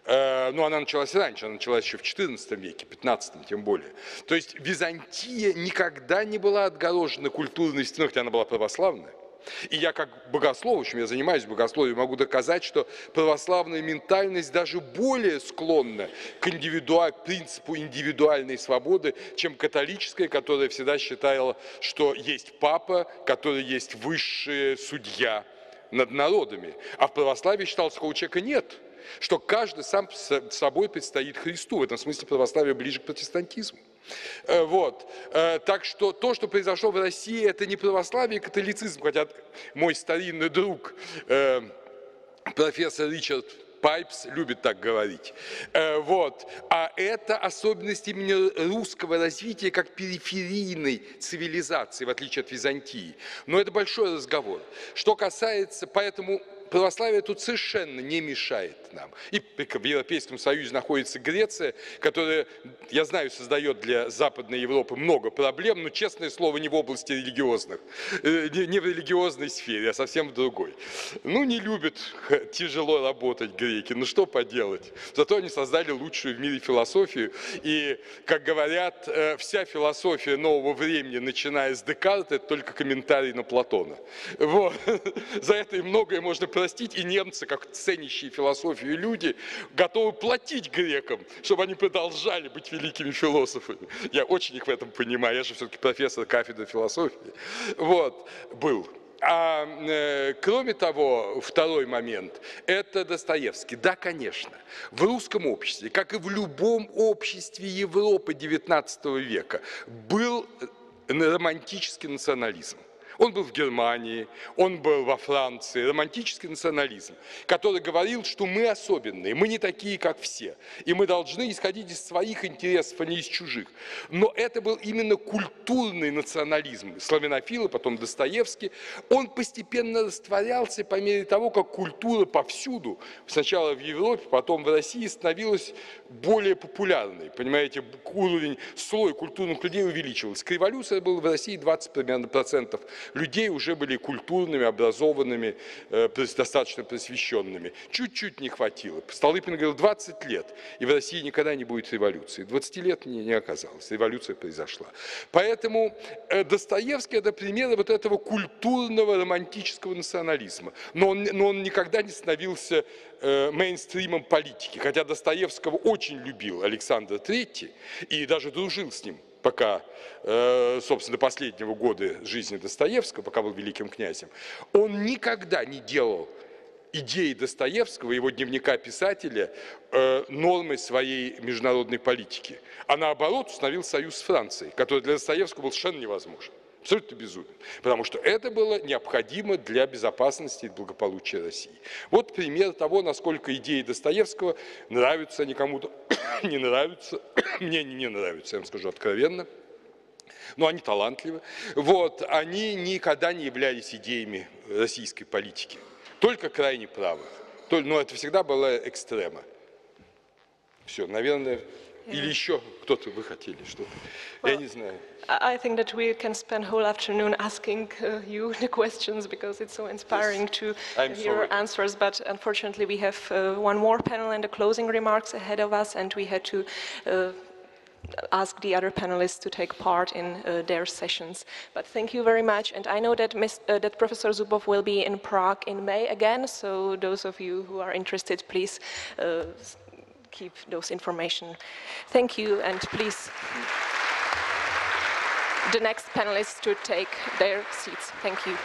Но она началась раньше, она началась еще в XIV веке, XV тем более. То есть Византия никогда не была отгорожена культурной стеной, хотя она была православная. И я как богослов, в общем, я занимаюсь богословием, могу доказать, что православная ментальность даже более склонна к принципу индивидуальной свободы, чем католическая, которая всегда считала, что есть папа, который есть высший судья над народами. А в православии считалось, что у человека нет, что каждый сам собой предстоит Христу. В этом смысле православие ближе к протестантизму. Вот. Так что то, что произошло в России, это не православие и католицизм, хотя мой старинный друг, профессор Ричард Пайпс, любит так говорить. Вот. А это особенность именно русского развития как периферийной цивилизации, в отличие от Византии. Но это большой разговор. Что касается, поэтому православие тут совершенно не мешает нам. И в Европейском Союзе находится Греция, которая, я знаю, создает для Западной Европы много проблем, но, честное слово, не в области религиозных, не в религиозной сфере, а совсем в другой. Ну, не любят тяжело работать греки, ну что поделать. Зато они создали лучшую в мире философию, и, как говорят, вся философия нового времени, начиная с Декарта, это только комментарий на Платона. Вот. За это и многое можно простить, и немцы, как ценящие философию люди, готовы платить грекам, чтобы они продолжали быть великими философами. Я очень их в этом понимаю, я же все-таки профессор кафедры философии. Вот, был. А кроме того, второй момент, это Достоевский. Да, конечно, в русском обществе, как и в любом обществе Европы XIX века, был романтический национализм. Он был в Германии, он был во Франции, романтический национализм, который говорил, что мы особенные, мы не такие, как все, и мы должны исходить из своих интересов, а не из чужих. Но это был именно культурный национализм. Славянофилы, потом Достоевский, он постепенно растворялся по мере того, как культура повсюду, сначала в Европе, потом в России, становилась более популярной. Понимаете, уровень, слой культурных людей увеличивался. К революции было в России 20% примерно людей уже были культурными, образованными, достаточно просвещенными. Чуть-чуть не хватило. Столыпин говорил, 20 лет, и в России никогда не будет революции. 20 лет не оказалось, революция произошла. Поэтому Достоевский – это пример вот этого культурного романтического национализма. Но он никогда не становился мейнстримом политики, хотя Достоевского очень любил Александр III и даже дружил с ним. Пока, собственно, до последнего года жизни Достоевского, пока был великим князем, он никогда не делал идеи Достоевского, его дневника писателя, нормой своей международной политики. А наоборот, установил союз с Францией, который для Достоевского был совершенно невозможен. Абсолютно безумен. Потому что это было необходимо для безопасности и благополучия России. Вот пример того, насколько идеи Достоевского нравятся они кому-то, не нравятся. Мне не нравятся, я вам скажу откровенно. Но они талантливы. Вот, они никогда не являлись идеями российской политики. Только крайне правых. Но это всегда была экстрема. Все, наверное... Или еще кто-то вы хотели что-то? Я не знаю. I think that we can spend whole afternoon asking you the questions because it's so inspiring to hear your answers. But unfortunately, we have one more panel and the closing remarks ahead of us, and we had to ask the other panelists to take part in their sessions. But thank you very much. And I know that that Professor Zubov will be in Prague in May again. So those of you who are interested, please keep those information. Thank you, and please, the next panelists to take their seats. Thank you.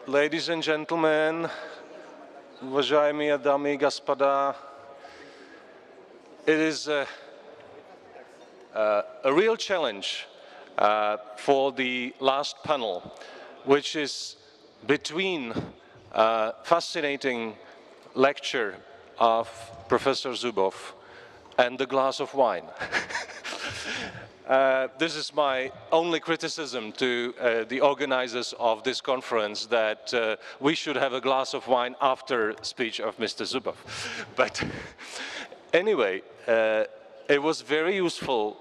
Ladies and gentlemen, уважаемые дамы и господа, it is a real challenge for the last panel, which is between fascinating lecture of Professor Zubov and the glass of wine. This is my only criticism to the organizers of this conference, that we should have a glass of wine after the speech of Mr. Zubov. But anyway, it was very useful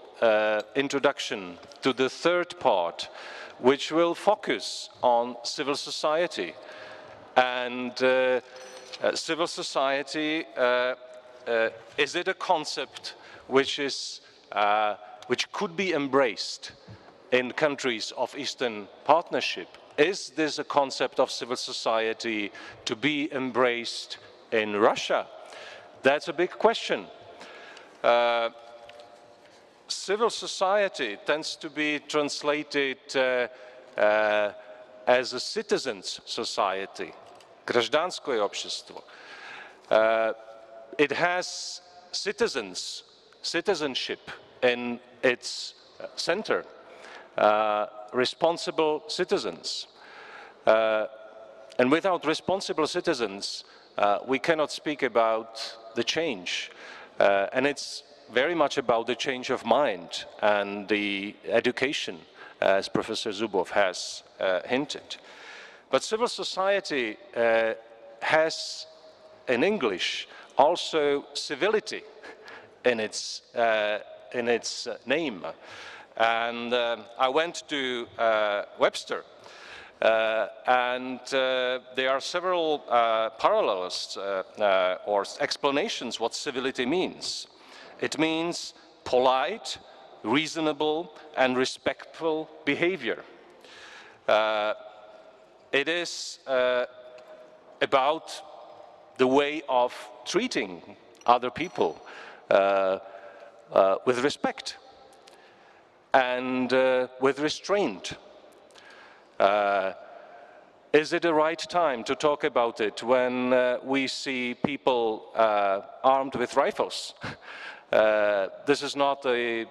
introduction to the third part, which will focus on civil society. And civil society, is it a concept which is which could be embraced in countries of Eastern Partnership? Is this a concept of civil society to be embraced in Russia? That's a big question. Civil society tends to be translated as a citizens' society, гражданское общество. It has citizenship in its center, responsible citizens. And without responsible citizens, we cannot speak about the change. And it's very much about the change of mind and the education, as Professor Zubov has hinted. But civil society has, in English, also civility in its name. And I went to Webster, and there are several parallels or explanations what civility means. It means polite, reasonable, and respectful behavior. It is about the way of treating other people with respect and with restraint. Is it the right time to talk about it when we see people armed with rifles? This is not a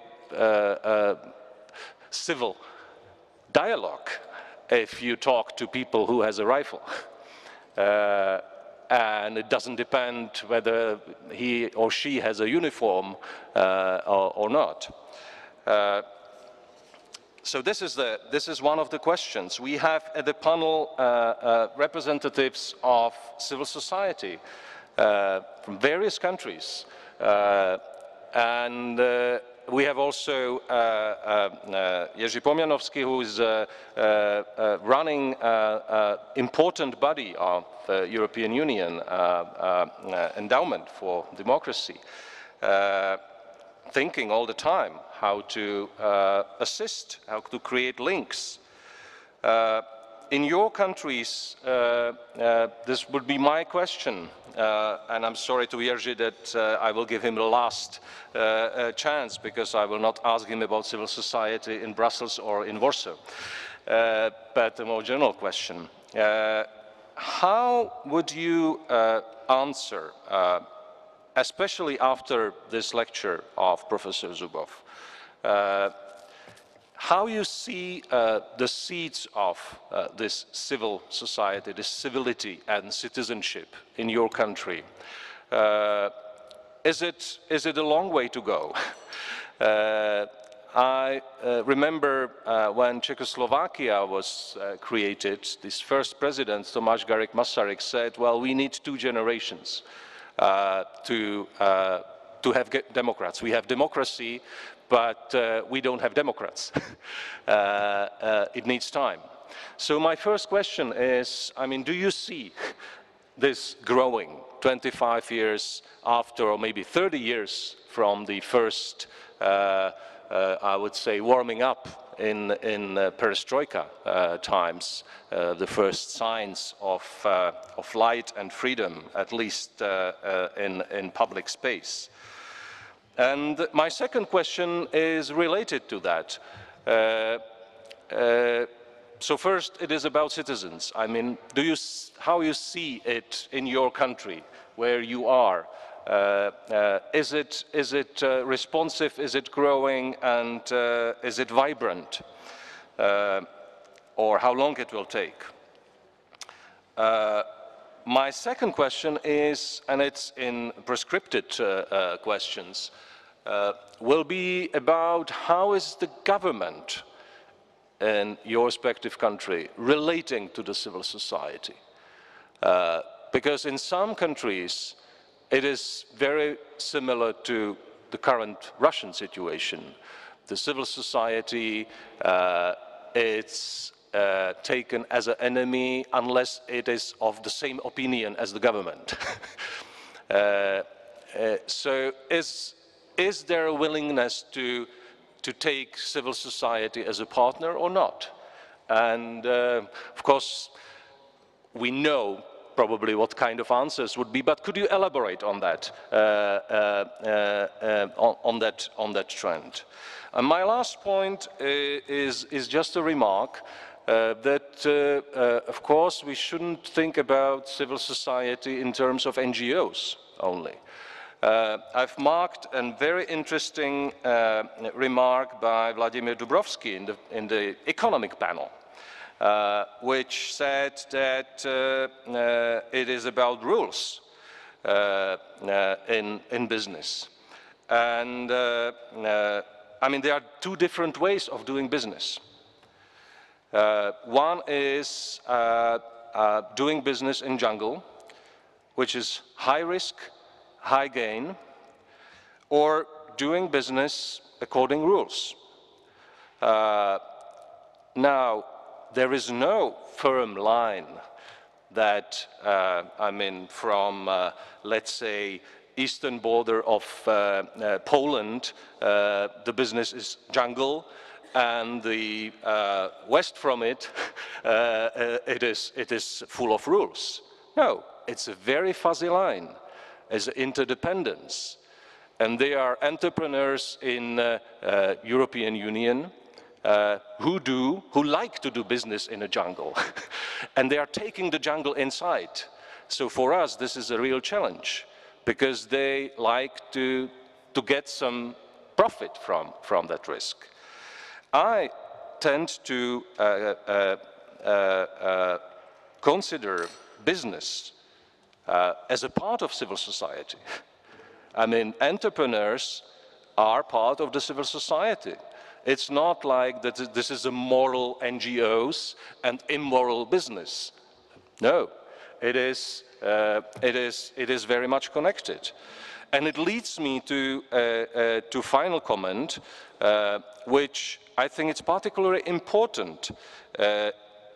civil dialogue if you talk to people who has a rifle. And it doesn't depend whether he or she has a uniform or not. So this is one of the questions. We have at the panel representatives of civil society from various countries. And we have also Jerzy Pomianowski, who is running an important body of the European Union Endowment for Democracy, thinking all the time how to assist, how to create links. In your countries, this would be my question, and I'm sorry to Jerzy that I will give him the last chance, because I will not ask him about civil society in Brussels or in Warsaw, but a more general question. How would you answer, especially after this lecture of Professor Zubov, how you see the seeds of this civil society, this civility and citizenship in your country? Is it a long way to go? I remember when Czechoslovakia was created, this first president, Tomáš Garrigue Masaryk, said, well, we need 2 generations to have democrats. We have democracy, but we don't have democrats. It needs time. So my first question is, I mean, do you see this growing 25 years after, or maybe 30 years from the first, I would say, warming up in perestroika times, the first signs of light and freedom, at least in public space? And my second question is related to that. so first, it is about citizens. I mean, how you see it in your country, where you are? Is it responsive? Is it growing? And is it vibrant? Or how long it will take? My second question is, and it's in prescripted questions, will be about how is the government in your respective country relating to the civil society? Because in some countries, it is very similar to the current Russian situation. The civil society, it's taken as an enemy unless it is of the same opinion as the government. So is there a willingness to take civil society as a partner or not? And of course, we know probably what kind of answers would be, but could you elaborate on that, on that trend? And my last point is just a remark that, of course, we shouldn't think about civil society in terms of NGOs only. I've marked a very interesting remark by Vladimir Dubrovsky in the economic panel, which said that it is about rules in business. And I mean, there are two different ways of doing business. One is doing business in jungle, which is high risk, high gain, or doing business according rules. Now, there is no firm line that, I mean, from, let's say, eastern border of Poland, the business is jungle, and the west from it, it is full of rules. No, it's a very fuzzy line. As interdependence, and they are entrepreneurs in European Union who like to do business in a jungle, and they are taking the jungle inside. So for us, this is a real challenge because they like to get some profit from that risk. I tend to consider business as a part of civil society. I mean, entrepreneurs are part of the civil society. It's not like that this is a moral NGOs and immoral business. No, it is very much connected. And it leads me to final comment, which I think it's particularly important,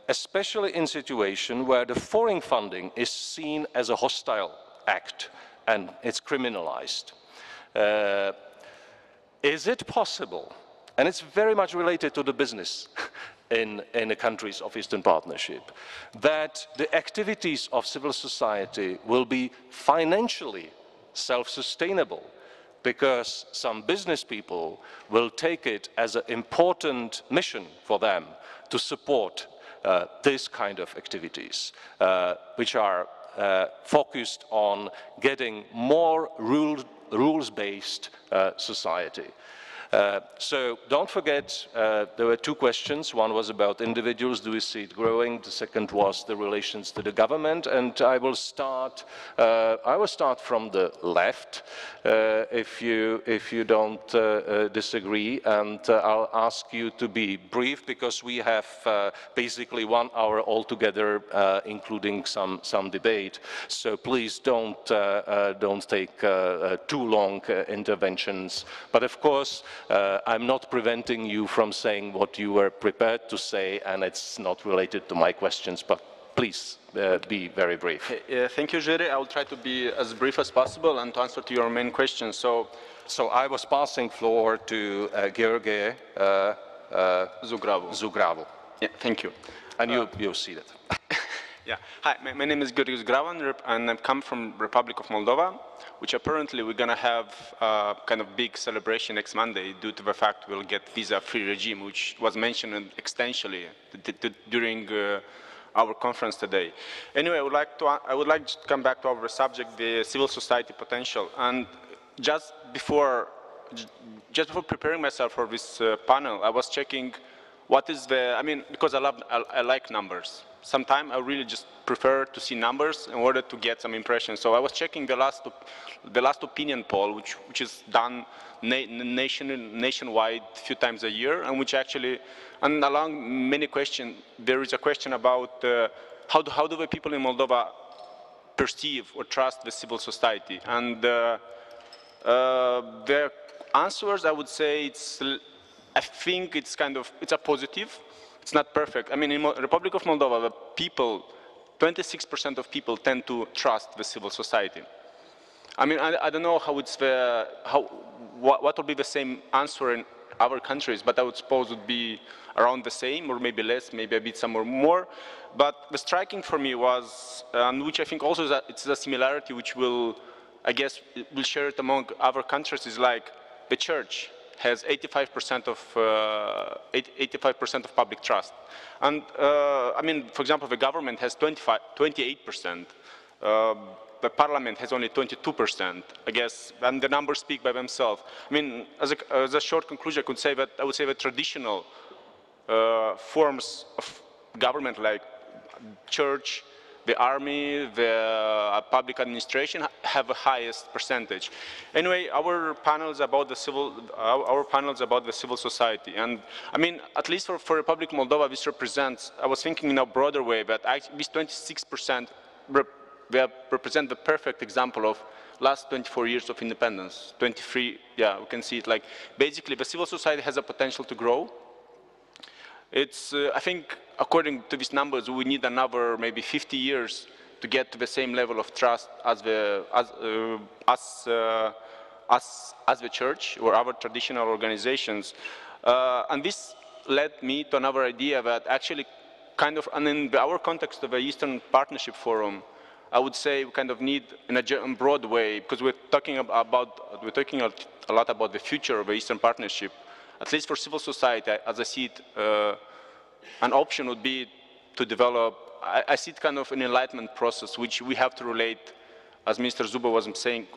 especially in situation where the foreign funding is seen as a hostile act and it's criminalized. Is it possible, and it's very much related to the business in the countries of Eastern Partnership, that the activities of civil society will be financially self-sustainable because some business people will take it as an important mission for them to support this kind of activities, which are focused on getting more rules-based society. So don't forget, there were two questions. One was about individuals, do we see it growing? The second was the relations to the government. And I will start from the left, if you don't disagree. And I'll ask you to be brief because we have basically 1 hour altogether, including some debate. So please don't take too long interventions. But of course, I'm not preventing you from saying what you were prepared to say, and it's not related to my questions, but please be very brief. Thank you, Jiří. I will try to be as brief as possible and to answer to your main question. So I was passing floor to Giorgi Zugravu. Yeah, thank you. And you're seated. Yeah. Hi, my name is Giorgi and I come from Republic of Moldova, which apparently we're going to have kind of big celebration next Monday due to the fact we'll get visa-free regime, which was mentioned extensively during our conference today. Anyway, I would like to come back to our subject, the civil society potential. And just before preparing myself for this panel, I was checking what is the, I mean, because I like numbers. Sometimes I really just prefer to see numbers in order to get some impression. So I was checking the last opinion poll, which is done nationwide a few times a year, and which actually, and along many questions, there is a question about how do the people in Moldova perceive or trust the civil society. And the answers, I would say, I think it's a positive. It's not perfect. I mean, in the Republic of Moldova, the people, 26% of people tend to trust the civil society. I mean, I don't know what will be the same answer in other countries, but I would suppose it would be around the same, or maybe less, maybe a bit somewhere more. But the striking for me was, which I think also it's a similarity which I guess, we'll share it among other countries, is like the church has 85% of public trust. And I mean, for example, the government has 28%. The parliament has only 22%, I guess, and the numbers speak by themselves. I mean, as a short conclusion, I would say that traditional forms of government like church, the army, the public administration have the highest percentage. Anyway, our panel is about the civil society, and I mean, at least for Republic of Moldova, this represents. I was thinking in a broader way that these 26% represent the perfect example of last 24 years of independence. 23, yeah, we can see it. Like basically, the civil society has a potential to grow. It's, I think, according to these numbers, we need another maybe 50 years to get to the same level of trust as the church or other traditional organizations. And this led me to another idea that actually kind of, and in our context of the Eastern Partnership Forum, I would say we kind of need in a broad way, because we're talking a lot about the future of the Eastern Partnership. At least for civil society, as I see it, an option would be to develop, I see it kind of an enlightenment process, which we have to relate, as Mr. Zubov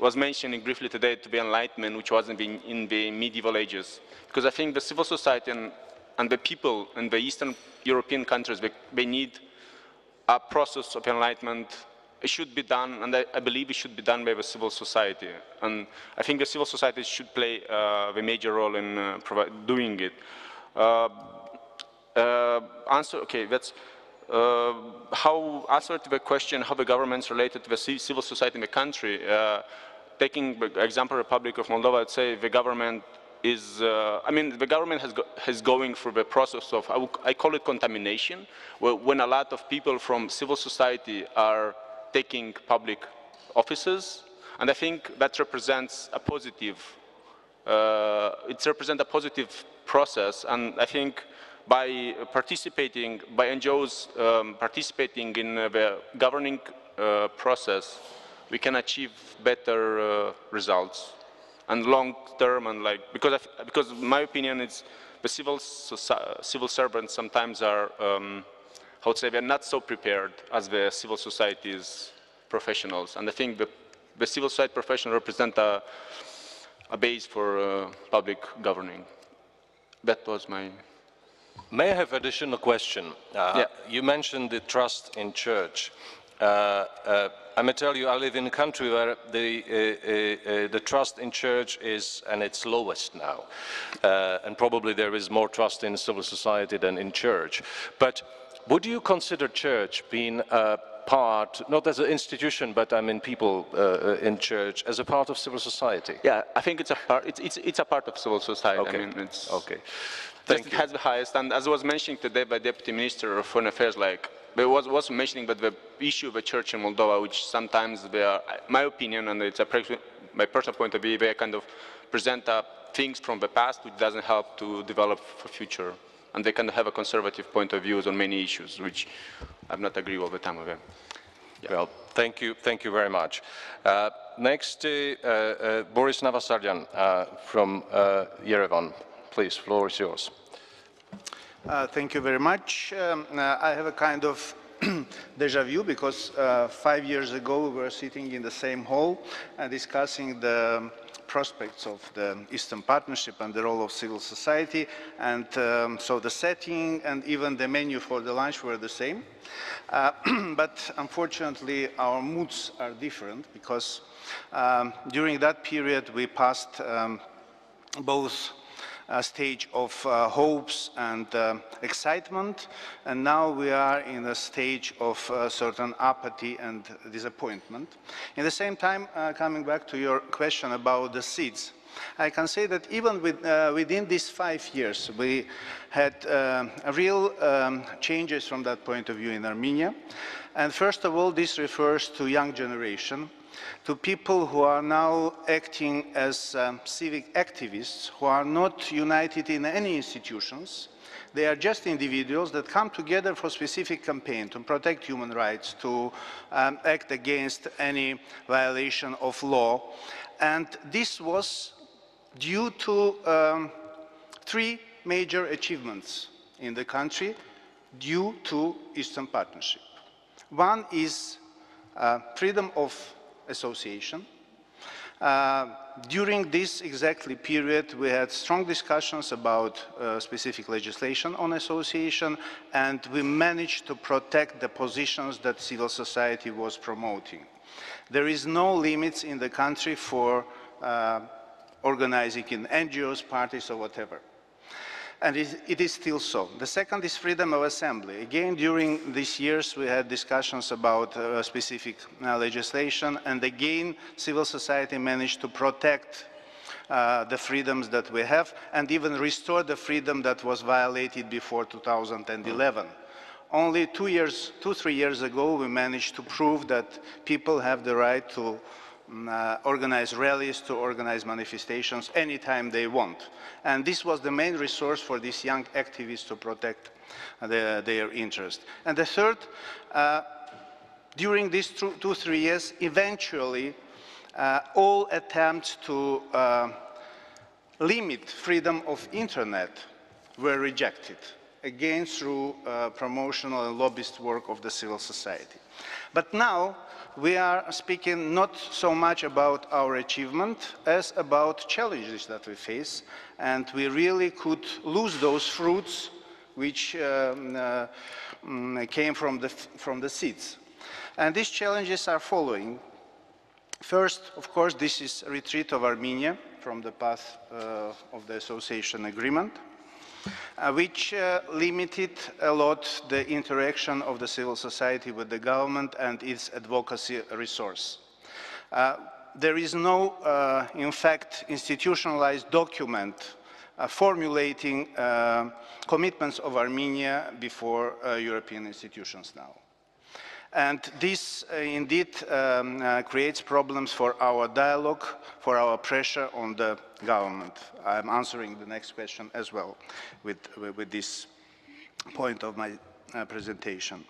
was mentioning briefly today, to the enlightenment, which wasn't in the medieval ages. Because I think the civil society and the people in the Eastern European countries, they need a process of enlightenment. It should be done, and I believe it should be done by the civil society. And I think the civil society should play a major role in doing it. Okay, that's answer to the question how the government's related to the civil society in the country. Taking the example Republic of Moldova, I'd say the government is, I mean, the government has going through the process of, I call it contamination, when a lot of people from civil society are taking public offices, and I think that represents a positive, it represents a positive process, and I think by participating, by NGOs participating in the governing process, we can achieve better results and long term, and like, because in my opinion, it's the civil servants sometimes are, I would say they're not so prepared as the civil society's professionals. And I think the civil society professionals represent a base for public governing. That was my... May I have additional question? Yeah. You mentioned the trust in church. I may tell you, I live in a country where the trust in church is at its lowest now. And probably there is more trust in civil society than in church. But would you consider church being a part, not as an institution, but I mean people in church, as a part of civil society? Yeah, I think it's a part. It's a part of civil society. Okay. I mean, it's okay. Thank you. It has the highest, and as I was mentioning today by Deputy Minister of Foreign Affairs, like there was mentioning that the issue of the church in Moldova, which sometimes they are, my opinion, and it's my personal point of view, they kind of present things from the past which doesn't help to develop for future. and they can have a conservative point of views on many issues, which I not agree all the time with them. Yeah. Well, thank you very much. Next, Boris Navasaryan from Yerevan. Please, floor is yours. Thank you very much. I have a kind of deja vu because 5 years ago we were sitting in the same hall and discussing the prospects of the Eastern Partnership and the role of civil society, and so the setting and even the menu for the lunch were the same. But unfortunately our moods are different because during that period we passed both a stage of hopes and excitement, and now we are in a stage of certain apathy and disappointment. In the same time, coming back to your question about the seeds, I can say that even within these 5 years, we had real changes from that point of view in Armenia. And first of all, this refers to young generation, to people who are now acting as civic activists, who are not united in any institutions. They are just individuals that come together for a specific campaign to protect human rights, to act against any violation of law. And this was due to 3 major achievements in the country due to Eastern Partnership. One is freedom of association. During this exactly period, we had strong discussions about specific legislation on association, and we managed to protect the positions that civil society was promoting. There is no limits in the country for organizing in NGOs, parties, or whatever. And it is still so. The second is freedom of assembly. Again, during these years, we had discussions about specific legislation, and again, civil society managed to protect the freedoms that we have, and even restore the freedom that was violated before 2011. Only 2-3 years ago, we managed to prove that people have the right to organize rallies, to organize manifestations anytime they want. And this was the main resource for these young activists to protect their interest. And the third, during these 2-3 years, eventually all attempts to limit freedom of internet were rejected, again through promotional and lobbyist work of the civil society. But now we are speaking not so much about our achievement as about challenges that we face, and we really could lose those fruits which came from the seeds. And these challenges are following. First, of course, this is a retreat of Armenia from the path of the association agreement, which limited a lot the interaction of the civil society with the government and its advocacy resource. There is no, in fact, institutionalized document formulating commitments of Armenia before European institutions now. And this indeed creates problems for our dialogue, for our pressure on the government. I'm answering the next question as well with this point of my presentation.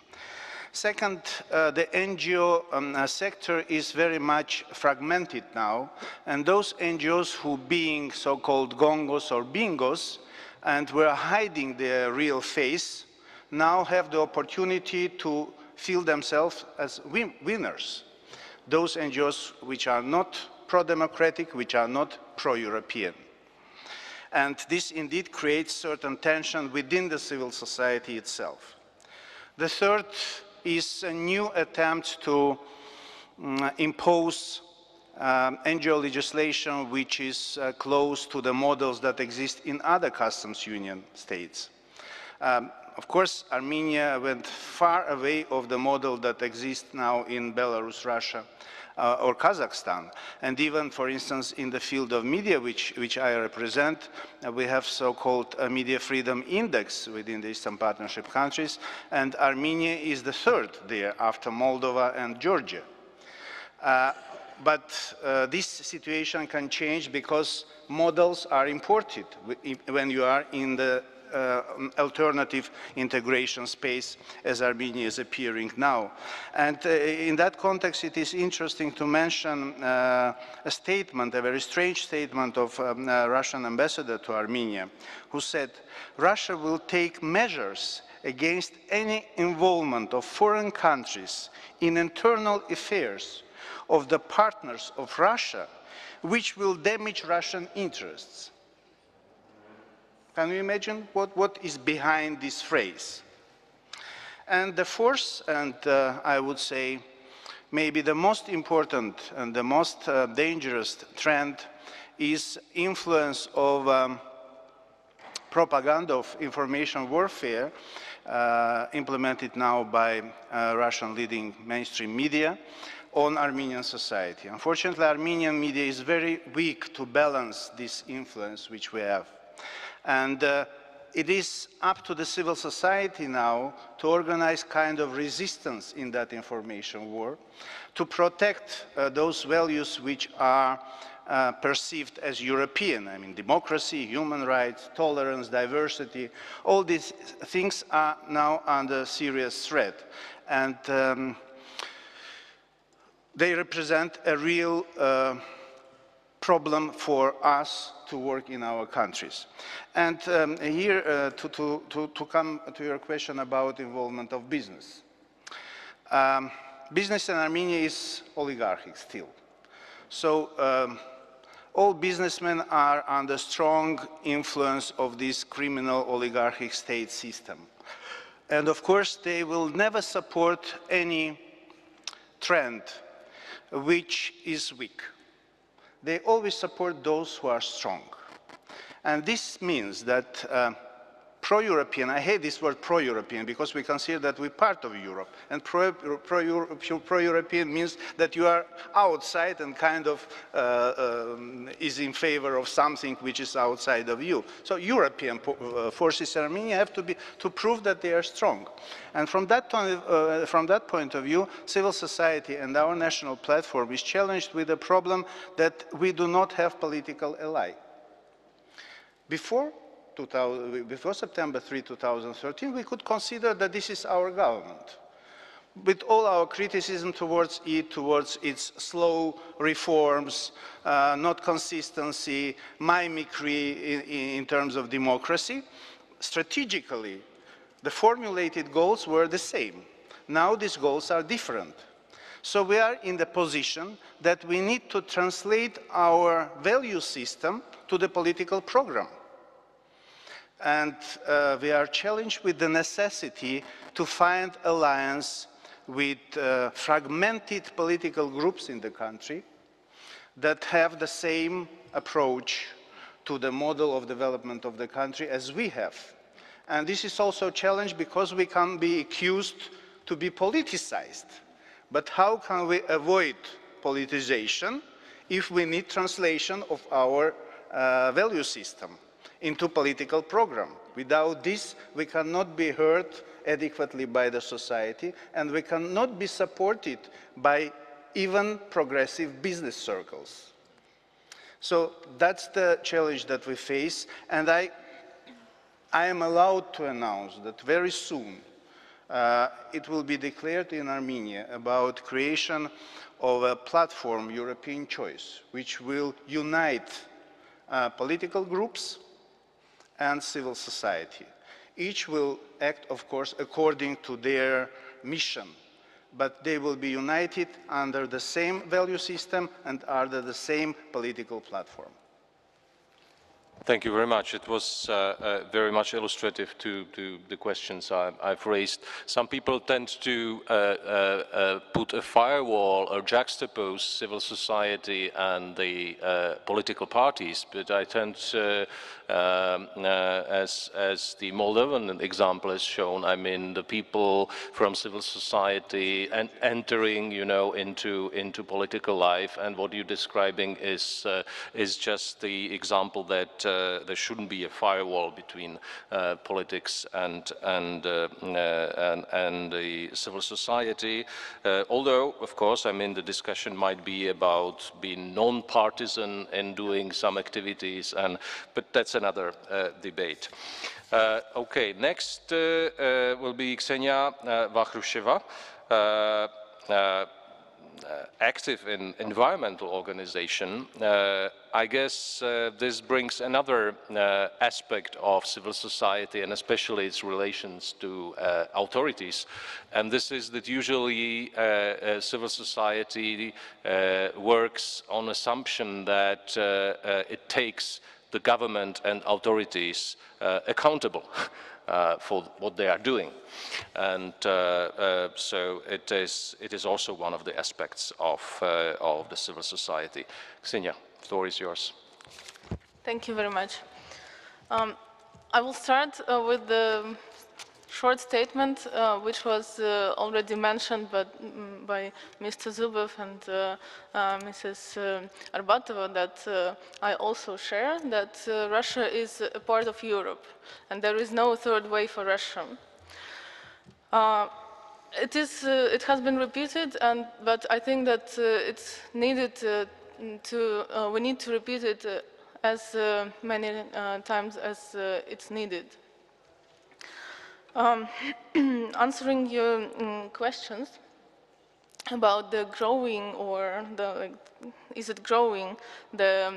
Second, the NGO sector is very much fragmented now, and those NGOs who being so-called gongos or bingos and were hiding their real face now have the opportunity to feel themselves as winners. Those NGOs which are not pro-democratic, which are not pro-European. And this indeed creates certain tension within the civil society itself. The third is a new attempt to impose NGO legislation which is close to the models that exist in other customs union states. Of course, Armenia went far away of the model that exists now in Belarus, Russia, or Kazakhstan. And even, for instance, in the field of media, which I represent, we have so-called Media Freedom Index within the Eastern Partnership countries, and Armenia is the third there after Moldova and Georgia. But this situation can change because models are imported when you are in the alternative integration space as Armenia is appearing now. And in that context, it is interesting to mention a statement, a very strange statement of Russian ambassador to Armenia, who said, Russia will take measures against any involvement of foreign countries in internal affairs of the partners of Russia, which will damage Russian interests. Can you imagine what is behind this phrase? And the fourth, and I would say maybe the most important and the most dangerous trend is influence of propaganda, of information warfare, implemented now by Russian leading mainstream media on Armenian society. Unfortunately, Armenian media is very weak to balance this influence which we have. And it is up to the civil society now to organize kind of resistance in that information war, to protect those values which are perceived as European. I mean, democracy, human rights, tolerance, diversity, all these things are now under serious threat. And they represent a real problem for us to work in our countries. And here, to come to your question about involvement of business. Business in Armenia is oligarchic still. So all businessmen are under strong influence of this criminal oligarchic state system. And of course, they will never support any trend which is weak. They always support those who are strong. And this means that pro-European, I hate this word pro-European because we consider that we're part of Europe. And pro-European means that you are outside and kind of is in favor of something which is outside of you. So European forces in Armenia have to prove that they are strong. And from that point of view, civil society and our national platform is challenged with the problem that we do not have political ally. Before September 3, 2013, we could consider that this is our government. With all our criticism towards it, towards its slow reforms, not consistency, mimicry in terms of democracy, strategically, the formulated goals were the same. Now these goals are different. So we are in the position that we need to translate our value system to the political program. And we are challenged with the necessity to find alliance with fragmented political groups in the country that have the same approach to the model of development of the country as we have. And this is also a challenge because we can be accused to be politicized. But how can we avoid politicization if we need translation of our value system into political program? Without this, we cannot be heard adequately by the society, and we cannot be supported by even progressive business circles. So that's the challenge that we face, and I am allowed to announce that very soon it will be declared in Armenia about creation of a platform, European Choice, which will unite political groups and civil society. Each will act, of course, according to their mission, but they will be united under the same value system and under the same political platform. Thank you very much. It was very much illustrative to the questions I've raised. Some people tend to put a firewall or juxtapose civil society and the political parties, but I tend to, as the Moldovan example has shown, I mean, the people from civil society and entering, you know, into political life, and what you're describing is just the example that there shouldn't be a firewall between politics and the civil society. Although, of course, I mean, the discussion might be about being non-partisan and doing some activities, but that's another debate. Okay, next will be Ksenia Vakhrusheva, active in environmental organization. I guess this brings another aspect of civil society and especially its relations to authorities. And this is that usually civil society works on assumption that it takes the government and authorities accountable for what they are doing. And so it is also one of the aspects of the civil society. Ksenia, the floor is yours. Thank you very much. I will start with the short statement, which was already mentioned by Mr. Zubov and Mrs. Arbatova, that I also share, that Russia is a part of Europe, and there is no third way for Russia. It has been repeated, but I think that it's needed we need to repeat it as many times as it's needed. Answering your questions about the growing or is it growing, the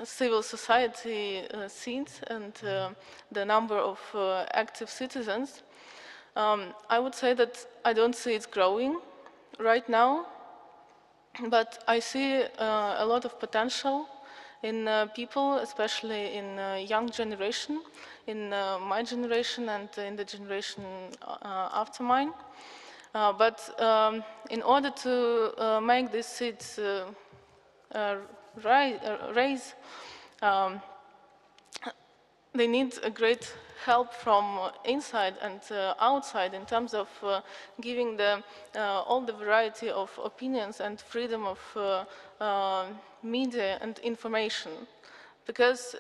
civil society seats and the number of active citizens, I would say that I don't see it growing right now, but I see a lot of potential in people, especially in young generation, in my generation and in the generation after mine. But in order to make these seats raise, they need a great help from inside and outside in terms of giving all the variety of opinions and freedom of media and information. Because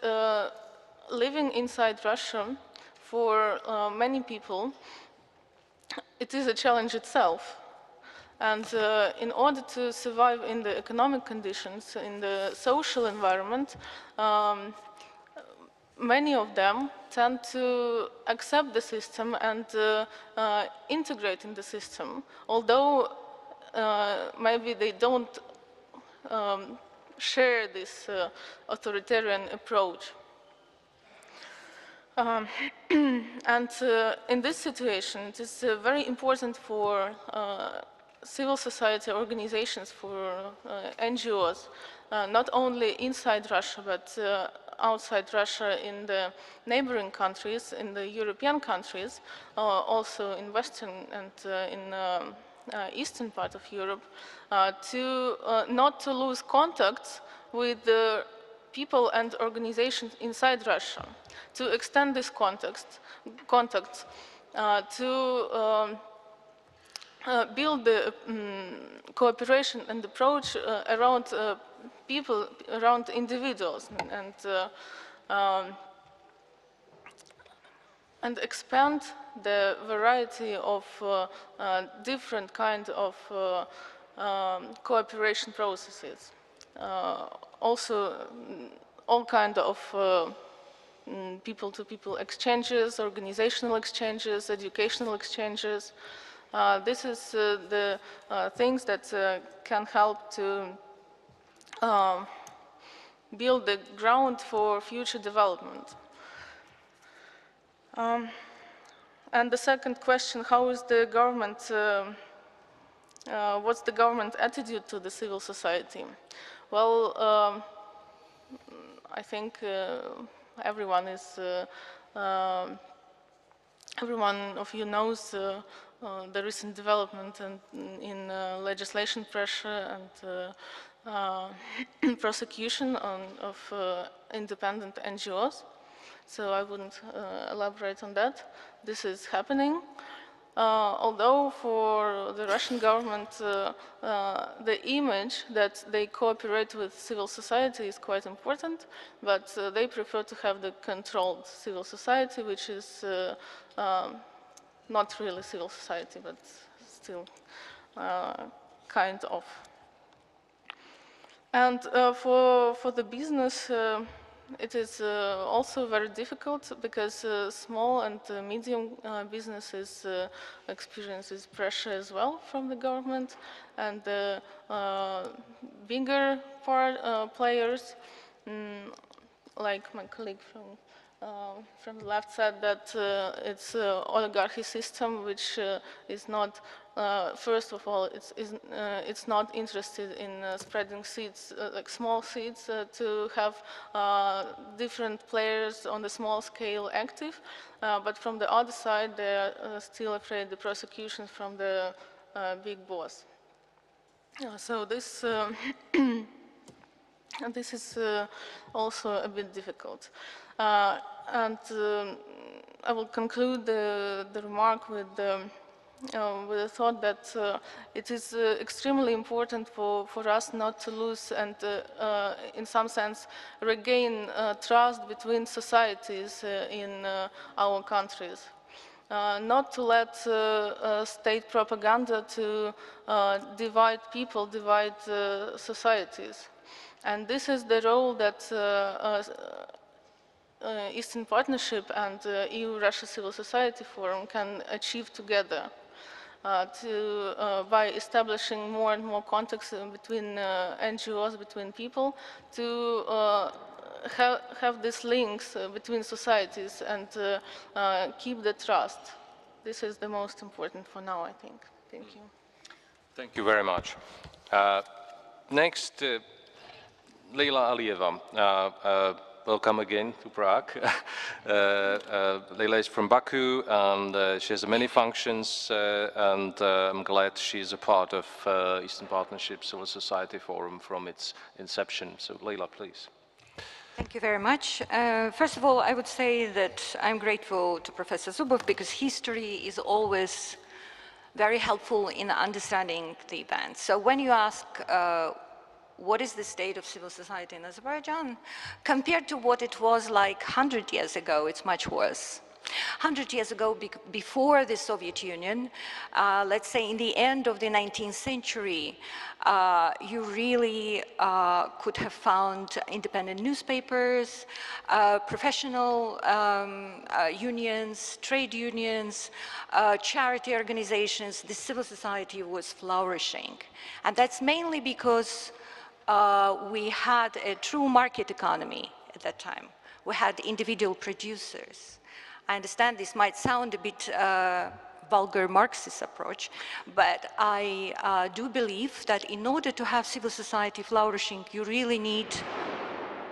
living inside Russia, for many people, it is a challenge itself. And in order to survive in the economic conditions, in the social environment, many of them tend to accept the system and integrate in the system, although maybe they don't share this authoritarian approach. And in this situation, it is very important for civil society organizations, for NGOs, not only inside Russia, but outside Russia in the neighboring countries, in the European countries, also in Western and in eastern part of Europe, not to lose contacts with the people and organizations inside Russia, to extend this contacts, to build the cooperation and approach around people, around individuals, and expand the variety of different kinds of cooperation processes. Also, all kinds of people-to-people exchanges, organizational exchanges, educational exchanges. This is the things that can help to build the ground for future development. And the second question, how is the government, what's the government attitude to the civil society? Well, I think everyone of you knows the recent development in legislation pressure and prosecution of independent NGOs. So I wouldn't elaborate on that. This is happening. Although for the Russian government, the image that they cooperate with civil society is quite important, but they prefer to have the controlled civil society, which is not really civil society, but still kind of. And for the business, it is also very difficult because small and medium businesses experiences pressure as well from the government, and bigger players, like my colleague from the left said, that it's oligarchy system, which is not, first of all, it's not interested in spreading seeds, like small seeds, to have different players on the small scale active, but from the other side, they are still afraid the prosecutions from the big boss. So this this is also a bit difficult. And I will conclude the remark with the thought that it is extremely important for us not to lose and, in some sense, regain trust between societies in our countries. Not to let state propaganda to divide people, divide societies. And this is the role that Eastern Partnership and EU-Russia Civil Society Forum can achieve together by establishing more and more contacts between NGOs, between people, to have these links between societies and keep the trust. This is the most important for now, I think. Thank you. Thank you very much. Next, Leila Aliyeva. Welcome again to Prague. Leila is from Baku, and she has many functions, and I'm glad she's a part of Eastern Partnership Civil Society Forum from its inception. So Leila, please. Thank you very much. First of all, I would say that I'm grateful to Professor Zubov because history is always very helpful in understanding the events. So when you ask what is the state of civil society in Azerbaijan, compared to what it was like 100 years ago, it's much worse. 100 years ago, before the Soviet Union, let's say in the end of the 19th century, you really could have found independent newspapers, professional unions, trade unions, charity organizations. The civil society was flourishing. And that's mainly because we had a true market economy at that time. We had individual producers. I understand this might sound a bit vulgar Marxist approach, but I do believe that in order to have civil society flourishing, you really need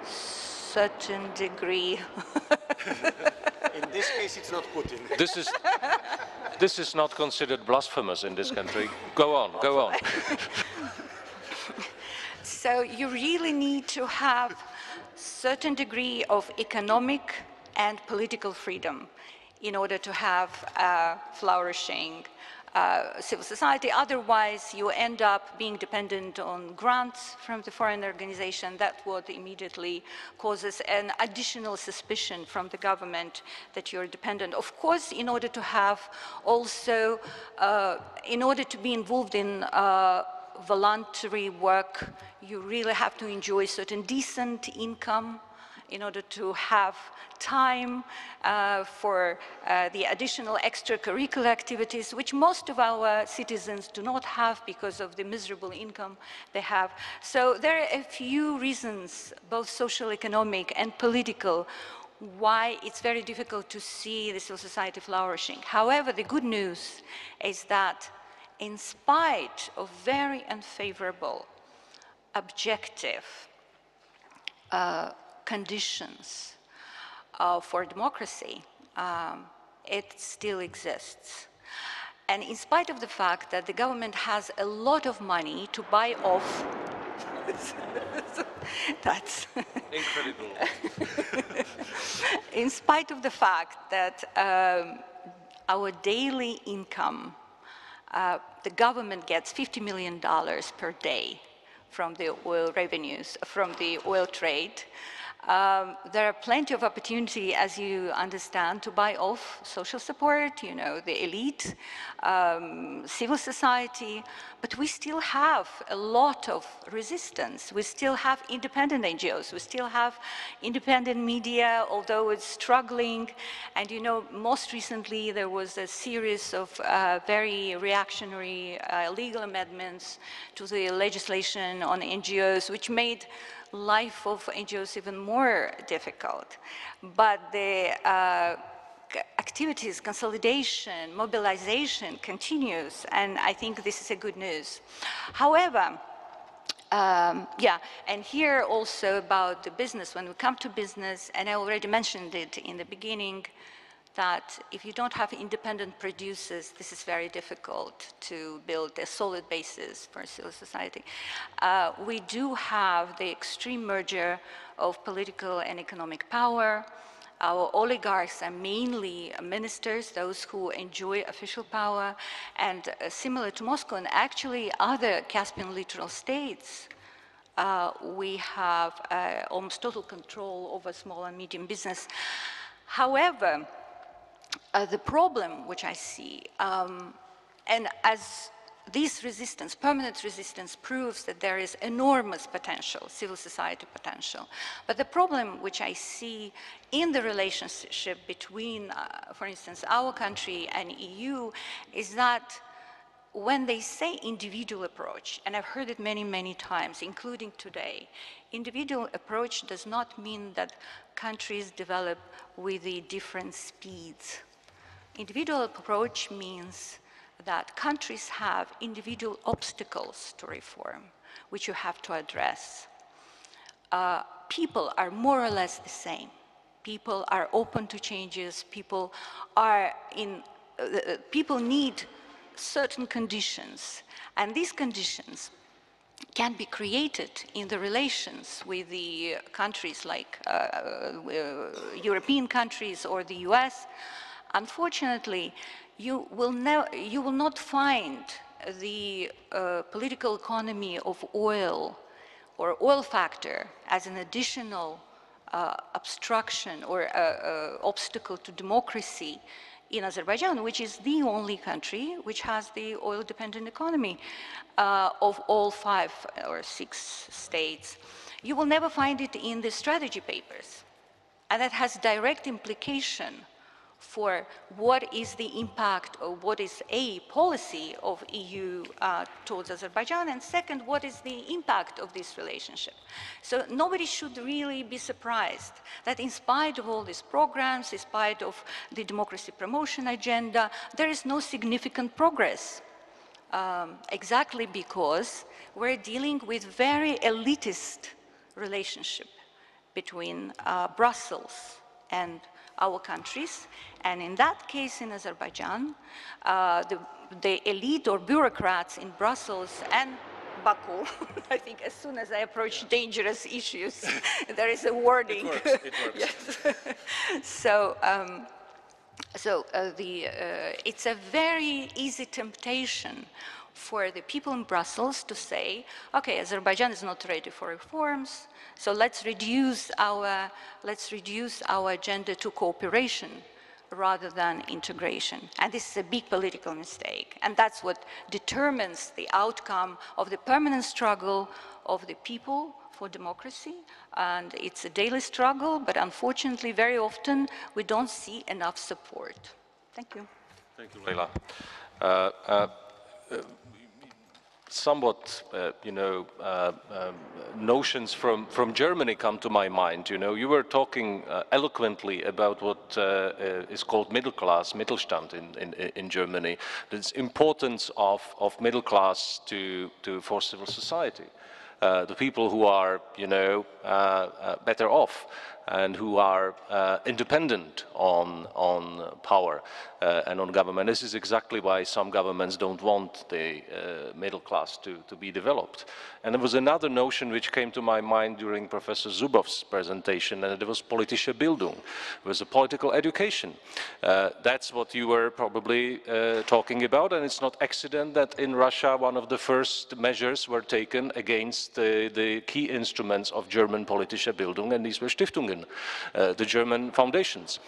certain degree. In this case, it's not Putin. This is not considered blasphemous in this country. Go on, go on. So you really need to have certain degree of economic and political freedom in order to have a flourishing civil society. Otherwise, you end up being dependent on grants from the foreign organization. That's what immediately causes an additional suspicion from the government that you're dependent. Of course, in order to have also, in order to be involved in voluntary work, you really have to enjoy certain decent income in order to have time for the additional extracurricular activities, which most of our citizens do not have because of the miserable income they have. So there are a few reasons, both social, economic, and political, why it's very difficult to see the civil society flourishing. However, the good news is that in spite of very unfavorable, objective conditions for democracy, it still exists. And in spite of the fact that the government has a lot of money to buy off, that's incredible. In spite of the fact that our daily income, the government gets $50 million per day from the oil revenues, from the oil trade. There are plenty of opportunity, as you understand, to buy off social support, you know, the elite, civil society, but we still have a lot of resistance. We still have independent NGOs. We still have independent media, although it's struggling. And, you know, most recently there was a series of very reactionary legal amendments to the legislation on NGOs, which made life of NGOs even more difficult. But the activities, consolidation, mobilization continues, and I think this is a good news. However, yeah, and here also about the business, when we come to business, and I already mentioned it in the beginning, that if you don't have independent producers, this is very difficult to build a solid basis for civil society. We do have the extreme merger of political and economic power. Our oligarchs are mainly ministers, those who enjoy official power, and similar to Moscow and actually other Caspian littoral states, we have almost total control over small and medium business. However, the problem which I see, and as this resistance, permanent resistance, proves that there is enormous potential, civil society potential. But the problem which I see in the relationship between, for instance, our country and EU is that when they say individual approach, and I've heard it many, many times, including today, individual approach does not mean that countries develop with the different speeds. Individual approach means that countries have individual obstacles to reform, which you have to address. People are more or less the same. People are open to changes. People are people need certain conditions, and these conditions can be created in the relations with the countries like European countries or the US. Unfortunately, you will not find the political economy of oil or oil factor as an additional obstruction or obstacle to democracy in Azerbaijan, which is the only country which has the oil-dependent economy of all 5 or 6 states. You will never find it in the strategy papers, and that has direct implication for what is the impact of what is a policy of EU towards Azerbaijan, and second, what is the impact of this relationship. So nobody should really be surprised that in spite of all these programs, in spite of the democracy promotion agenda, there is no significant progress. Exactly because we're dealing with very elitist relationship between Brussels and our countries, and in that case in Azerbaijan, the elite or bureaucrats in Brussels and Baku, I think as soon as I approach dangerous issues, there is a warning. It works, it works. Yes. So, it's a very easy temptation for the people in Brussels to say, okay, Azerbaijan is not ready for reforms, so let's reduce our agenda to cooperation rather than integration. And this is a big political mistake. And that's what determines the outcome of the permanent struggle of the people for democracy. And it's a daily struggle, but unfortunately, very often, we don't see enough support. Thank you. Thank you, Leila. Somewhat, notions from Germany come to my mind. You were talking eloquently about what is called middle class, Mittelstand in Germany. The importance of middle class for civil society. The people who are, better off. and who are independent on power and on government. This is exactly why some governments don't want the middle class to be developed. And there was another notion which came to my mind during Professor Zubov's presentation, and it was politische Bildung. It was a political education. That's what you were probably talking about, and it's not accident that in Russia one of the first measures were taken against the key instruments of German politische Bildung, and these were Stiftungen, the German foundations,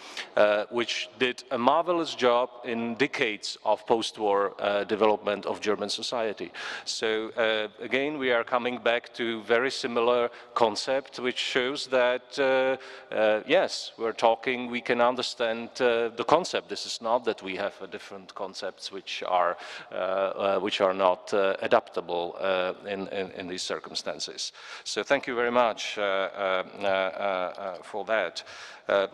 which did a marvelous job in decades of post-war development of German society. So again, we are coming back to very similar concept, which shows that yes, we're talking, we can understand the concept. This is not that we have different concepts which are not adaptable in these circumstances. So thank you very much for that.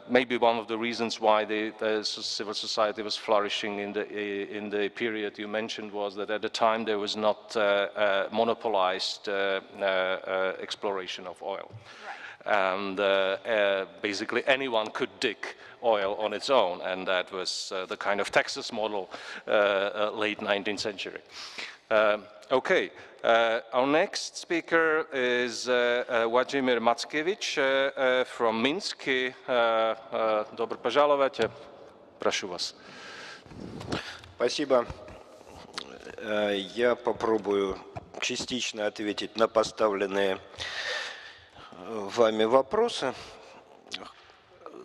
Maybe one of the reasons why the civil society was flourishing in the period you mentioned was that at the time there was not monopolized exploration of oil. Right. And basically anyone could dig oil on its own, and that was the kind of Texas model late 19th century. Okay, our next speaker is Vladimir Mackiewicz from Minsk. Добро пожаловать. Прошу вас. Спасибо. Я попробую частично ответить на поставленные вами вопросы,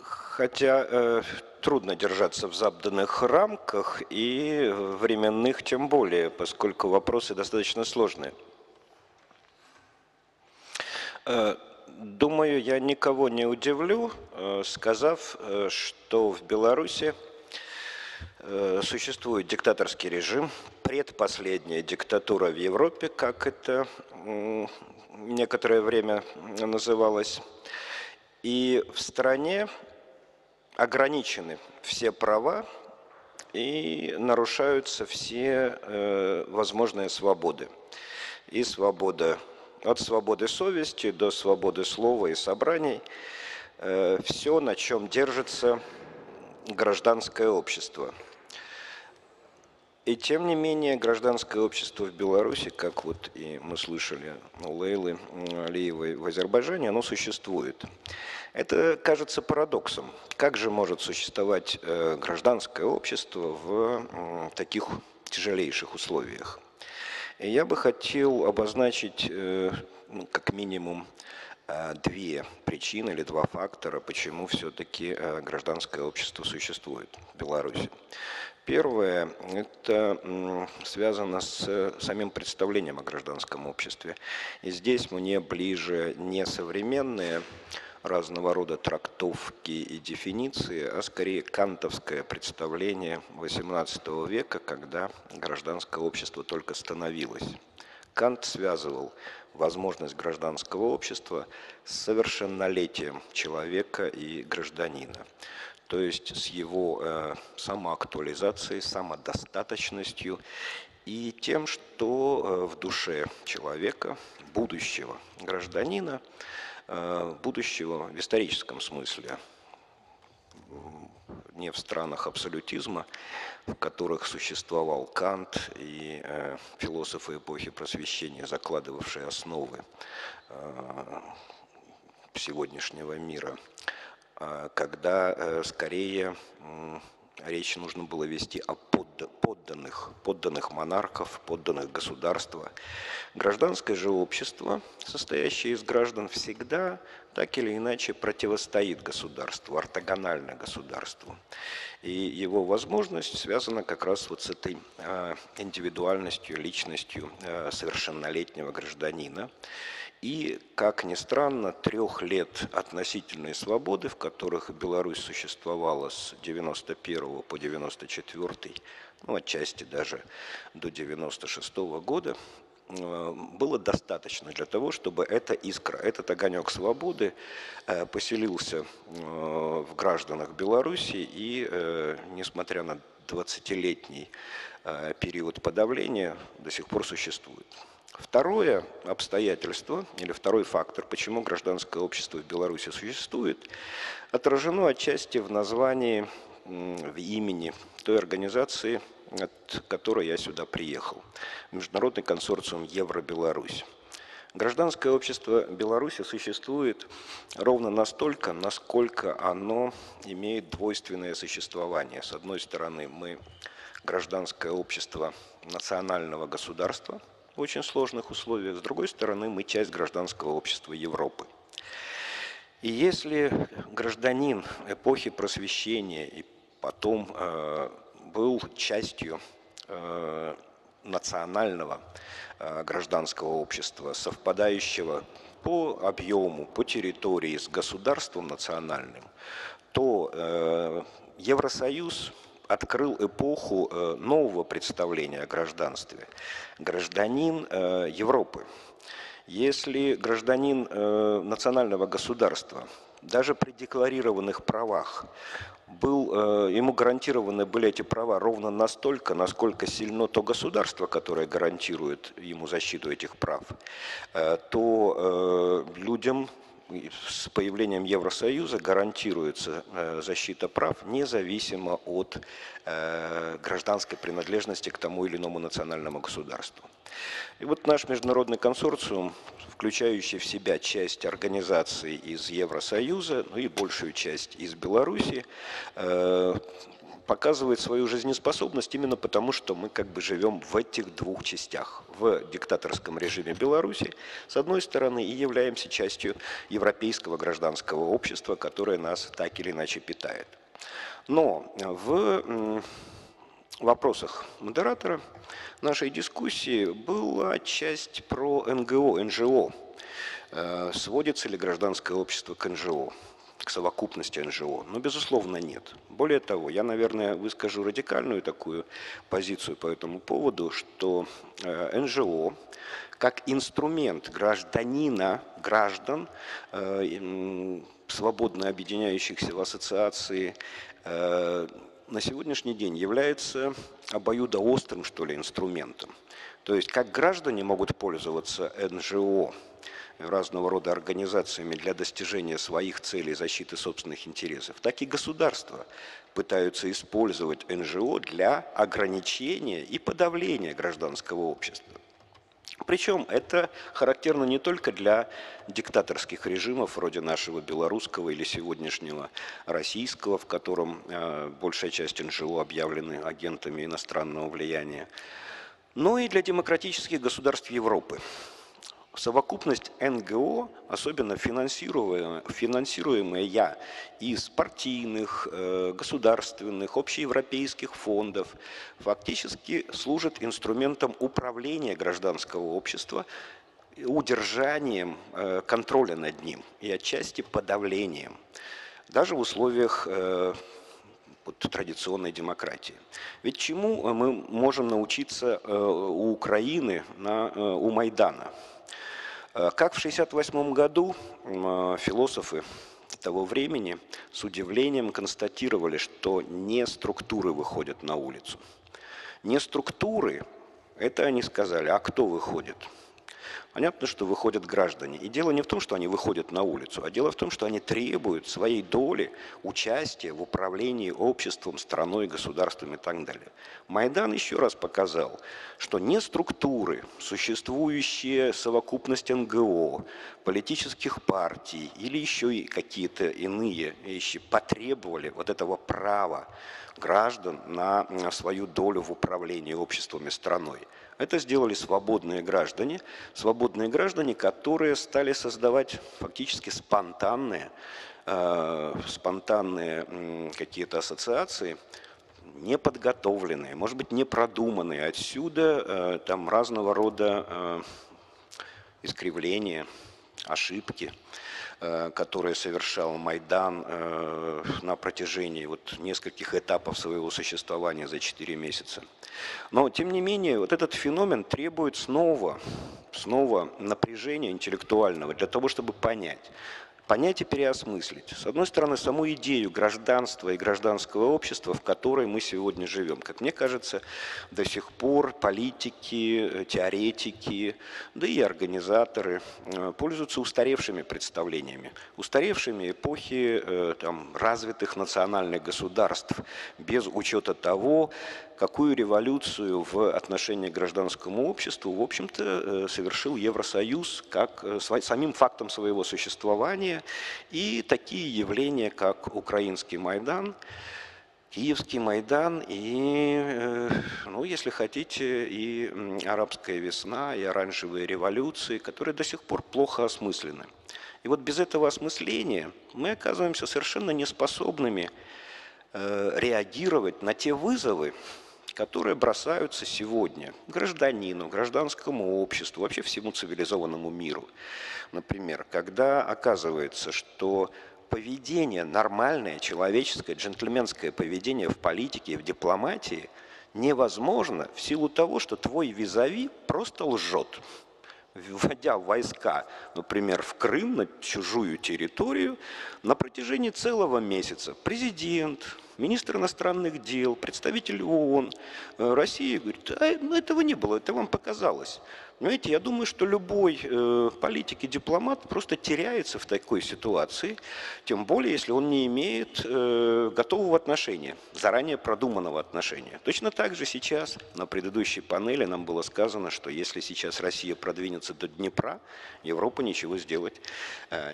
хотя трудно держаться в заданных рамках и временных тем более, поскольку вопросы достаточно сложные. Думаю, я никого не удивлю, сказав, что в Беларуси существует диктаторский режим, предпоследняя диктатура в Европе, как это некоторое время называлось, и в стране ограничены все права и нарушаются все возможные свободы. И свобода, от свободы совести до свободы слова и собраний, все, на чем держится гражданское общество. И тем не менее гражданское общество в Беларуси, как вот и мы слышали у Лейлы Алиевой в Азербайджане, оно существует. Это кажется парадоксом. Как же может существовать гражданское общество в таких тяжелейших условиях? И я бы хотел обозначить как минимум две причины или два фактора, почему все-таки гражданское общество существует в Беларуси. Первое – это связано с самим представлением о гражданском обществе. И здесь мне ближе не современные разного рода трактовки и дефиниции, а скорее кантовское представление XVIII века, когда гражданское общество только становилось. Кант связывал возможность гражданского общества с совершеннолетием человека и гражданина. То есть с его самоактуализацией, самодостаточностью и тем, что в душе человека, будущего гражданина, будущего в историческом смысле, не в странах абсолютизма, в которых существовал Кант и философы эпохи Просвещения, закладывавшие основы сегодняшнего мира, когда скорее речь нужно было вести о подданных монархов, подданных государства. Гражданское же общество, состоящее из граждан, всегда так или иначе противостоит государству, ортогонально государству. И его возможность связана как раз вот с этой индивидуальностью, личностью совершеннолетнего гражданина. И, как ни странно, 3 лет относительной свободы, в которых Беларусь существовала с 91 по 94, ну, отчасти даже до 96 года, было достаточно для того, чтобы эта искра, этот огонек свободы поселился в гражданах Беларуси и, несмотря на 20-летний период подавления, до сих пор существует. Второе обстоятельство, или второй фактор, почему гражданское общество в Беларуси существует, отражено отчасти в названии, в имени той организации, от которой я сюда приехал. Международный консорциум Евро-Беларусь. Гражданское общество Беларуси существует ровно настолько, насколько оно имеет двойственное существование. С одной стороны, мы гражданское общество национального государства в очень сложных условиях, с другой стороны, мы часть гражданского общества Европы. И если гражданин эпохи просвещения и потом был частью национального гражданского общества, совпадающего по объему, по территории с государством национальным, то Евросоюз открыл эпоху нового представления о гражданстве. Гражданин Европы. Если гражданин национального государства, даже при декларированных правах, ему гарантированы были эти права ровно настолько, насколько сильно то государство, которое гарантирует ему защиту этих прав, то людям с появлением Евросоюза гарантируется защита прав независимо от гражданской принадлежности к тому или иному национальному государству. И вот наш международный консорциум, включающий в себя часть организаций из Евросоюза, ну и большую часть из Беларуси, показывает свою жизнеспособность именно потому, что мы как бы живем в этих двух частях. В диктаторском режиме Беларуси, с одной стороны, и являемся частью европейского гражданского общества, которое нас так или иначе питает. Но в вопросах модератора нашей дискуссии была часть про НГО. Сводится ли гражданское общество к НЖО? К совокупности НЖО? Но, безусловно, нет. Более того, я, наверное, выскажу радикальную такую позицию по этому поводу, что НЖО как инструмент гражданина, граждан, свободно объединяющихся в ассоциации, на сегодняшний день является обоюдоострым, что ли, инструментом. То есть как граждане могут пользоваться НЖО, разного рода организациями для достижения своих целей защиты собственных интересов, так и государства пытаются использовать НЖО для ограничения и подавления гражданского общества. Причем это характерно не только для диктаторских режимов, вроде нашего белорусского или сегодняшнего российского, в котором большая часть НЖО объявлены агентами иностранного влияния, но и для демократических государств Европы. Совокупность НГО, особенно финансируемая из партийных, государственных, общеевропейских фондов, фактически служит инструментом управления гражданского общества, удержанием контроля над ним и отчасти подавлением, даже в условиях традиционной демократии. Ведь чему мы можем научиться у Украины, у Майдана? Как в 1968 году философы того времени с удивлением констатировали, что не структуры выходят на улицу. Не структуры, это они сказали, а кто выходит? Понятно, что выходят граждане. И дело не в том, что они выходят на улицу, а дело в том, что они требуют своей доли участия в управлении обществом, страной, государством и так далее. Майдан еще раз показал, что не структуры, существующие совокупность НГО, политических партий или еще и какие-то иные вещи потребовали вот этого права граждан на свою долю в управлении обществом и страной. Это сделали свободные граждане, которые стали создавать фактически спонтанные какие-то ассоциации, неподготовленные, может быть, непродуманные. Отсюда там разного рода искривления, ошибки, которые совершал Майдан на протяжении нескольких этапов своего существования за 4 месяца. Но, тем не менее, вот этот феномен требует снова напряжения интеллектуального для того, чтобы понять, понять и переосмыслить. С одной стороны, саму идею гражданства и гражданского общества, в которой мы сегодня живем. Как мне кажется, до сих пор политики, теоретики, да и организаторы пользуются устаревшими представлениями. Устаревшими эпохи развитых национальных государств, без учета того, какую революцию в отношении к гражданскому обществу, в общем-то, совершил Евросоюз как самим фактом своего существования, и такие явления, как украинский Майдан, Киевский Майдан и, ну, если хотите, и арабская весна, и оранжевые революции, которые до сих пор плохо осмыслены. И вот без этого осмысления мы оказываемся совершенно неспособными реагировать на те вызовы, которые бросаются сегодня гражданину, гражданскому обществу, вообще всему цивилизованному миру. Например, когда оказывается, что поведение, нормальное, человеческое, джентльменское поведение в политике и в дипломатии невозможно в силу того, что твой визави просто лжет. Вводя войска, например, в Крым, на чужую территорию, на протяжении целого месяца президент, министр иностранных дел, представитель ООН России говорит: этого не было, это вам показалось. Понимаете, я думаю, что любой политик и дипломат просто теряется в такой ситуации, тем более, если он не имеет готового отношения, заранее продуманного отношения. Точно так же сейчас на предыдущей панели нам было сказано, что если сейчас Россия продвинется до Днепра, Европа ничего сделать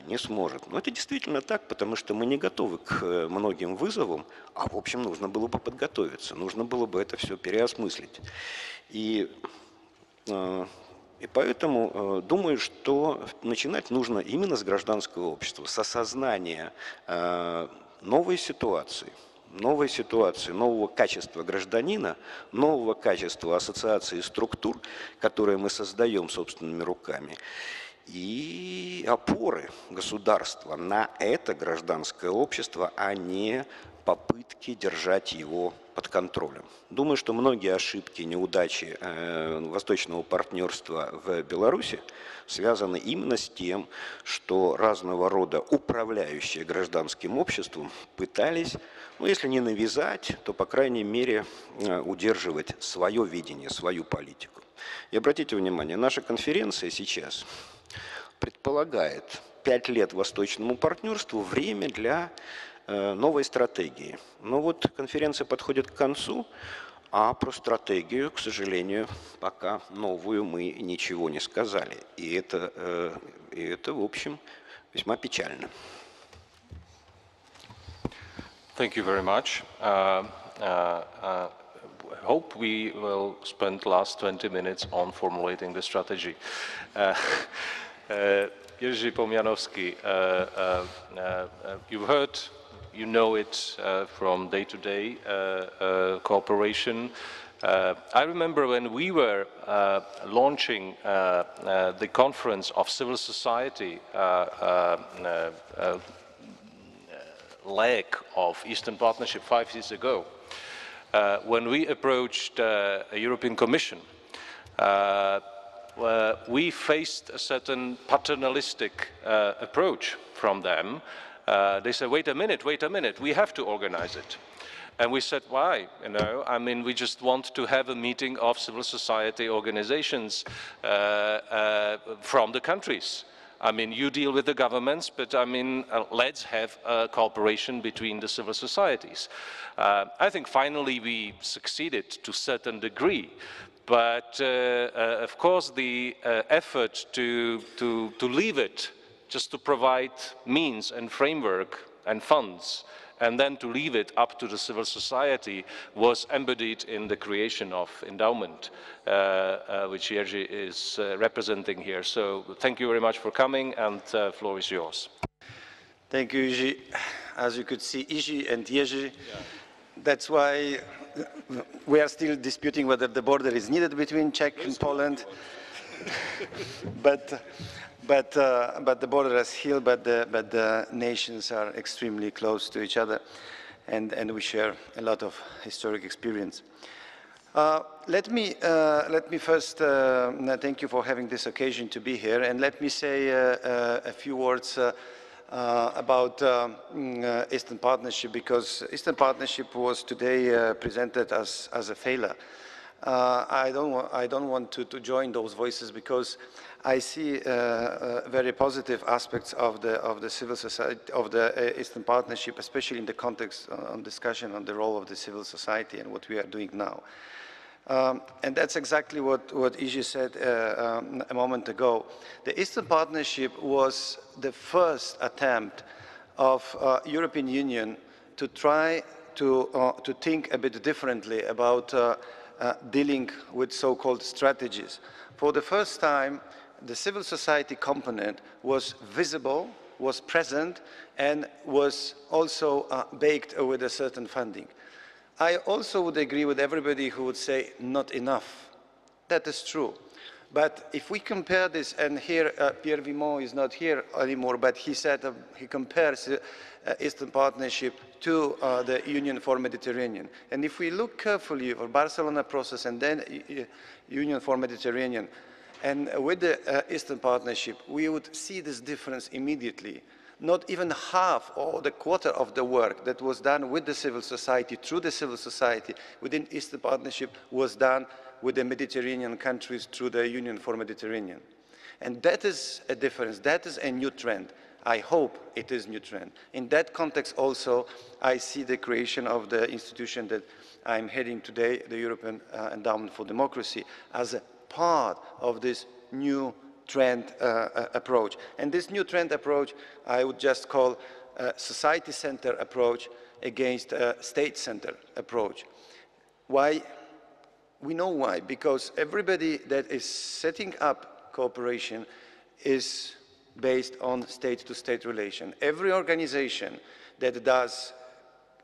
не сможет. Но это действительно так, потому что мы не готовы к многим вызовам, а в общем нужно было бы подготовиться, нужно было бы это все переосмыслить. И поэтому думаю, что начинать нужно именно с гражданского общества, с осознания новой ситуации, нового качества гражданина, нового качества ассоциации структур, которые мы создаем собственными руками, и опоры государства на это гражданское общество, а не попытки держать его под контролем. Думаю, что многие ошибки, неудачи восточного партнерства в Беларуси связаны именно с тем, что разного рода управляющие гражданским обществом пытались, ну, если не навязать, то, по крайней мере, удерживать свое видение, свою политику. И обратите внимание, наша конференция сейчас предполагает 5 лет восточному партнерству, время для новой стратегии. Но вот конференция подходит к концу, а про стратегию, к сожалению, пока новую мы ничего не сказали. И это в общем, весьма печально. Thank you very much. Hope we will spend the last 20 minutes on formulating the strategy. Jiří Pomjanovský, you've heard, you know it from day-to-day cooperation. I remember when we were launching the conference of civil society leg of Eastern Partnership 5 years ago, when we approached a European Commission, we faced a certain paternalistic approach from them. They said, wait a minute, we have to organize it. And we said, why? You know, I mean, we just want to have a meeting of civil society organizations from the countries. I mean, you deal with the governments, but I mean, let's have cooperation between the civil societies. I think finally we succeeded to a certain degree. But of course, the effort to leave it, just to provide means and framework and funds, and then to leave it up to the civil society, was embodied in the creation of Endowment, which Giorgi is representing here. So thank you very much for coming, and the floor is yours. Thank you, Iji. As you could see, Iji and Jerzy, that's why we are still disputing whether the border is needed between Czech and Poland. but the border has healed, but the nations are extremely close to each other, and we share a lot of historic experience. Let me first thank you for having this occasion to be here, and let me say a few words about Eastern Partnership, because Eastern Partnership was today presented as a failure. I don't want to join those voices, because I see very positive aspects of the civil society, of the Eastern Partnership, especially in the context on discussion on the role of the civil society and what we are doing now. And that's exactly what Iji said a moment ago. The Eastern Partnership was the first attempt of European Union to try to think a bit differently about dealing with so-called strategies. For the first time, the civil society component was visible, was present, and was also baked with a certain funding. I also would agree with everybody who would say not enough. That is true. But if we compare this, and here Pierre Vimont is not here anymore, but he said he compares Eastern Partnership to the Union for Mediterranean. And if we look carefully for Barcelona process and then Union for Mediterranean, and with the Eastern Partnership, we would see this difference immediately. Not even half or the quarter of the work that was done with the civil society, through the civil society, within Eastern Partnership was done with the Mediterranean countries through the Union for Mediterranean. And that is a difference, that is a new trend. I hope it is a new trend. In that context also, I see the creation of the institution that I'm heading today, the European Endowment for Democracy, as a part of this new trend approach. And this new trend approach, I would just call a society-centered approach against a state-centered approach. Why? We know why, because everybody that is setting up cooperation is based on state-to-state relation. Every organization that does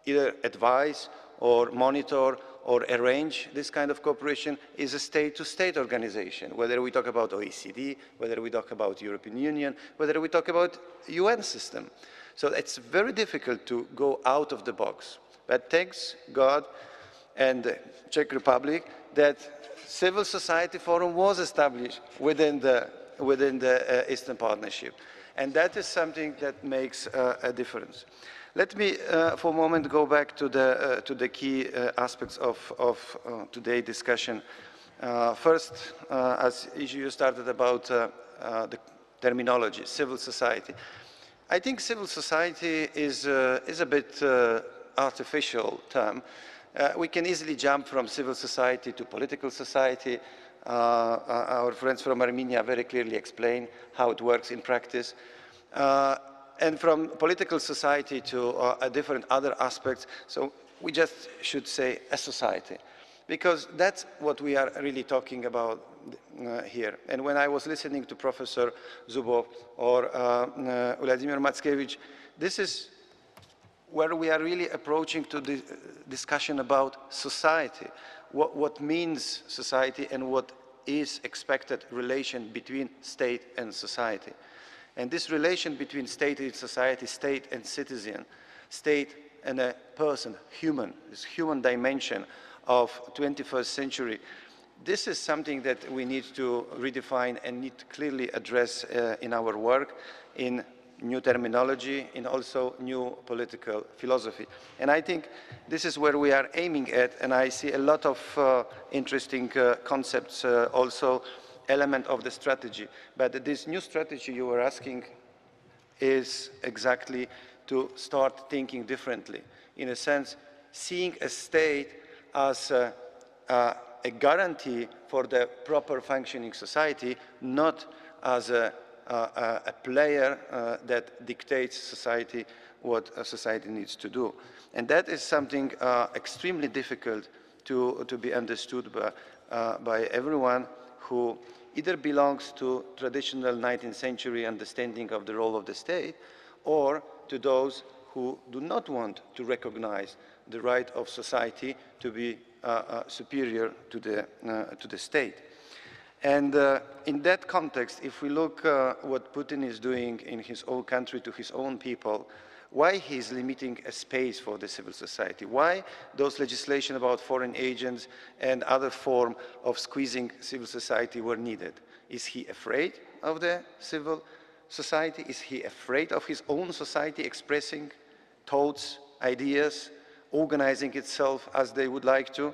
either advise or monitor or arrange this kind of cooperation is a state-to-state organization, whether we talk about OECD, whether we talk about European Union, whether we talk about UN system. So it's very difficult to go out of the box. But thanks God and the Czech Republic that civil society forum was established within the Eastern Partnership. And that is something that makes a difference. Let me, for a moment, go back to the key aspects of today's discussion. First, as you started about the terminology, civil society. I think civil society is a bit artificial term. We can easily jump from civil society to political society. Our friends from Armenia very clearly explain how it works in practice. And from political society to different other aspects, so we just should say a society, because that's what we are really talking about here. And when I was listening to Professor Zubov or Vladimir Matskevich, this is where we are really approaching to the discussion about society, what means society and what is expected relation between state and society. And this relation between state and society, state and citizen, state and a person, human, this human dimension of 21st century, this is something that we need to redefine and need to clearly address in our work, in new terminology, in also new political philosophy. And I think this is where we are aiming at, and I see a lot of interesting concepts also element of the strategy. But this new strategy you were asking is exactly to start thinking differently. In a sense, seeing a state as a guarantee for the proper functioning society, not as a player that dictates society what a society needs to do. And that is something extremely difficult to be understood by everyone who either belongs to traditional 19th century understanding of the role of the state, or to those who do not want to recognize the right of society to be superior to the state. And in that context, if we look what Putin is doing in his own country to his own people, why he's limiting a space for the civil society, why those legislation about foreign agents and other form of squeezing civil society were needed. Is he afraid of the civil society? Is he afraid of his own society expressing thoughts, ideas, organizing itself as they would like to?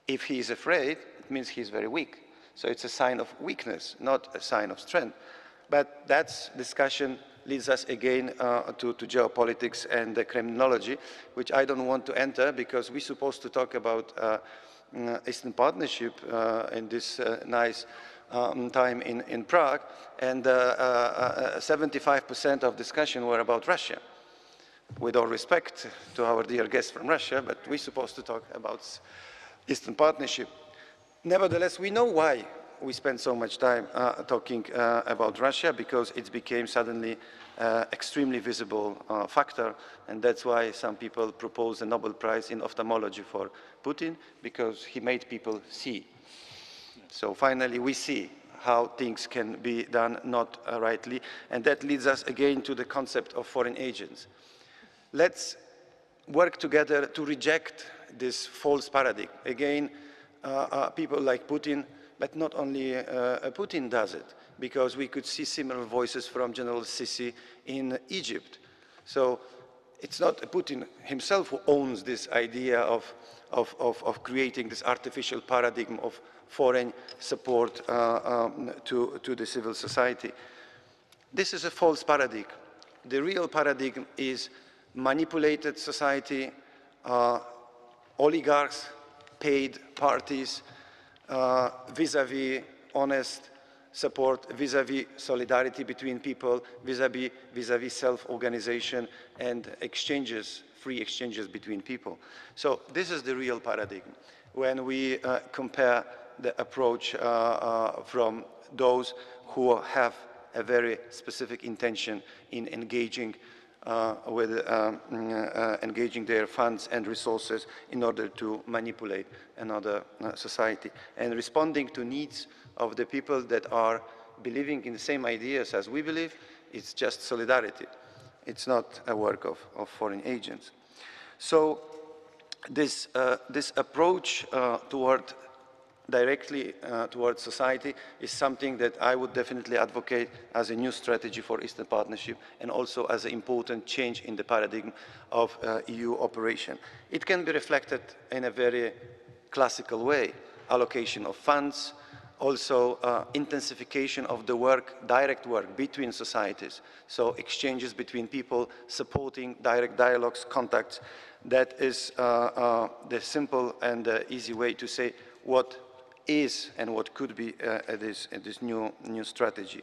If he is afraid, it means he's very weak. So it's a sign of weakness, not a sign of strength. But that discussion leads us again to geopolitics and the criminology, which I don't want to enter because we're supposed to talk about Eastern Partnership in this nice time in Prague, and 75% of discussion were about Russia. With all respect to our dear guests from Russia, but we're supposed to talk about Eastern Partnership. Nevertheless, we know why we spend so much time talking about Russia, because it became suddenly extremely visible factor, and that's why some people propose a Nobel Prize in ophthalmology for Putin, because he made people see. So finally we see how things can be done not rightly, and that leads us again to the concept of foreign agents. Let's work together to reject this false paradigm. Again, people like Putin, but not only Putin does it, because we could see similar voices from General Sisi in Egypt. So it's not Putin himself who owns this idea of creating this artificial paradigm of foreign support to the civil society. This is a false paradigm. The real paradigm is manipulated society, oligarchs, paid parties, vis-à-vis honest support, vis-à-vis solidarity between people, vis-à-vis self-organization and exchanges, free exchanges between people. So this is the real paradigm when we compare the approach from those who have a very specific intention in engaging engaging their funds and resources in order to manipulate another society, and responding to needs of the people that are believing in the same ideas as we believe. It's just solidarity. It's not a work of foreign agents. So this approach directly towards society is something that I would definitely advocate as a new strategy for Eastern Partnership, and also as an important change in the paradigm of EU operation. It can be reflected in a very classical way: allocation of funds, also intensification of the work, direct work between societies, so exchanges between people, supporting direct dialogues, contacts. That is the simple and easy way to say what is and what could be this new strategy.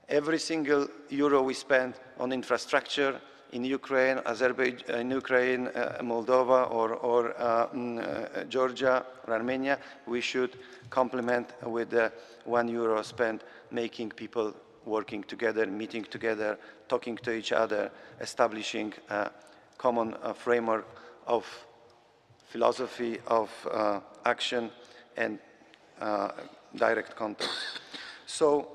Every single euro we spend on infrastructure in Ukraine, Azerbaijan, in Ukraine, Moldova, or Georgia, or Armenia, we should complement with the €1 spent making people working together, meeting together, talking to each other, establishing a common framework of philosophy, of action, and direct contact. So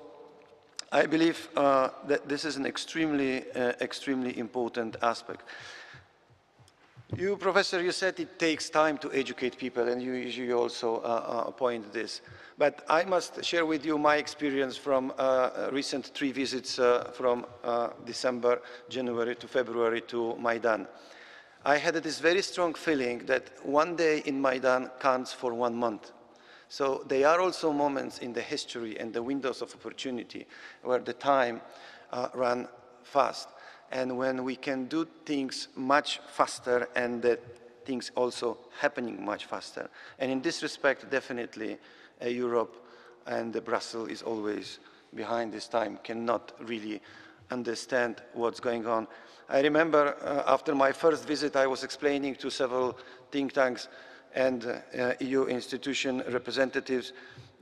I believe that this is an extremely important aspect. You, Professor, you said it takes time to educate people, and you also point this. But I must share with you my experience from recent 3 visits from December, January to February to Maidan. I had this very strong feeling that one day in Maidan counts for 1 month. So there are also moments in the history and the windows of opportunity where the time runs fast, and when we can do things much faster and the things also happening much faster. And in this respect, definitely Europe and Brussels is always behind this time, cannot really understand what's going on. I remember after my first visit, I was explaining to several think tanks and EU institution representatives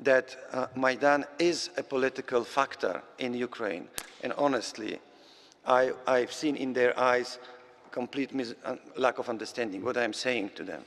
that Maidan is a political factor in Ukraine. And honestly, I've seen in their eyes complete lack of understanding what I'm saying to them.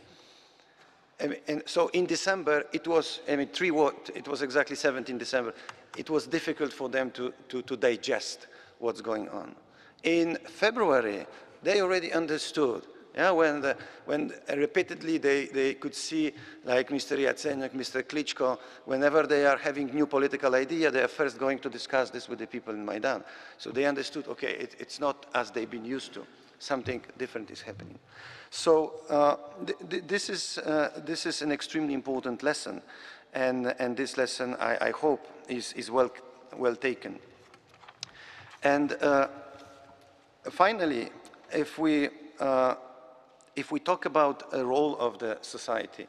And so in December, it was, it was exactly 17 December. It was difficult for them to digest what's going on. In February, they already understood Yeah, when repeatedly they could see, like Mr. Yatsenyuk, Mr. Klitschko, whenever they are having new political idea, they are first going to discuss this with the people in Maidan. So they understood, okay, it's not as they've been used to. Something different is happening. So this is an extremely important lesson, and this lesson, I hope, is well taken. And finally, if we talk about a role of the society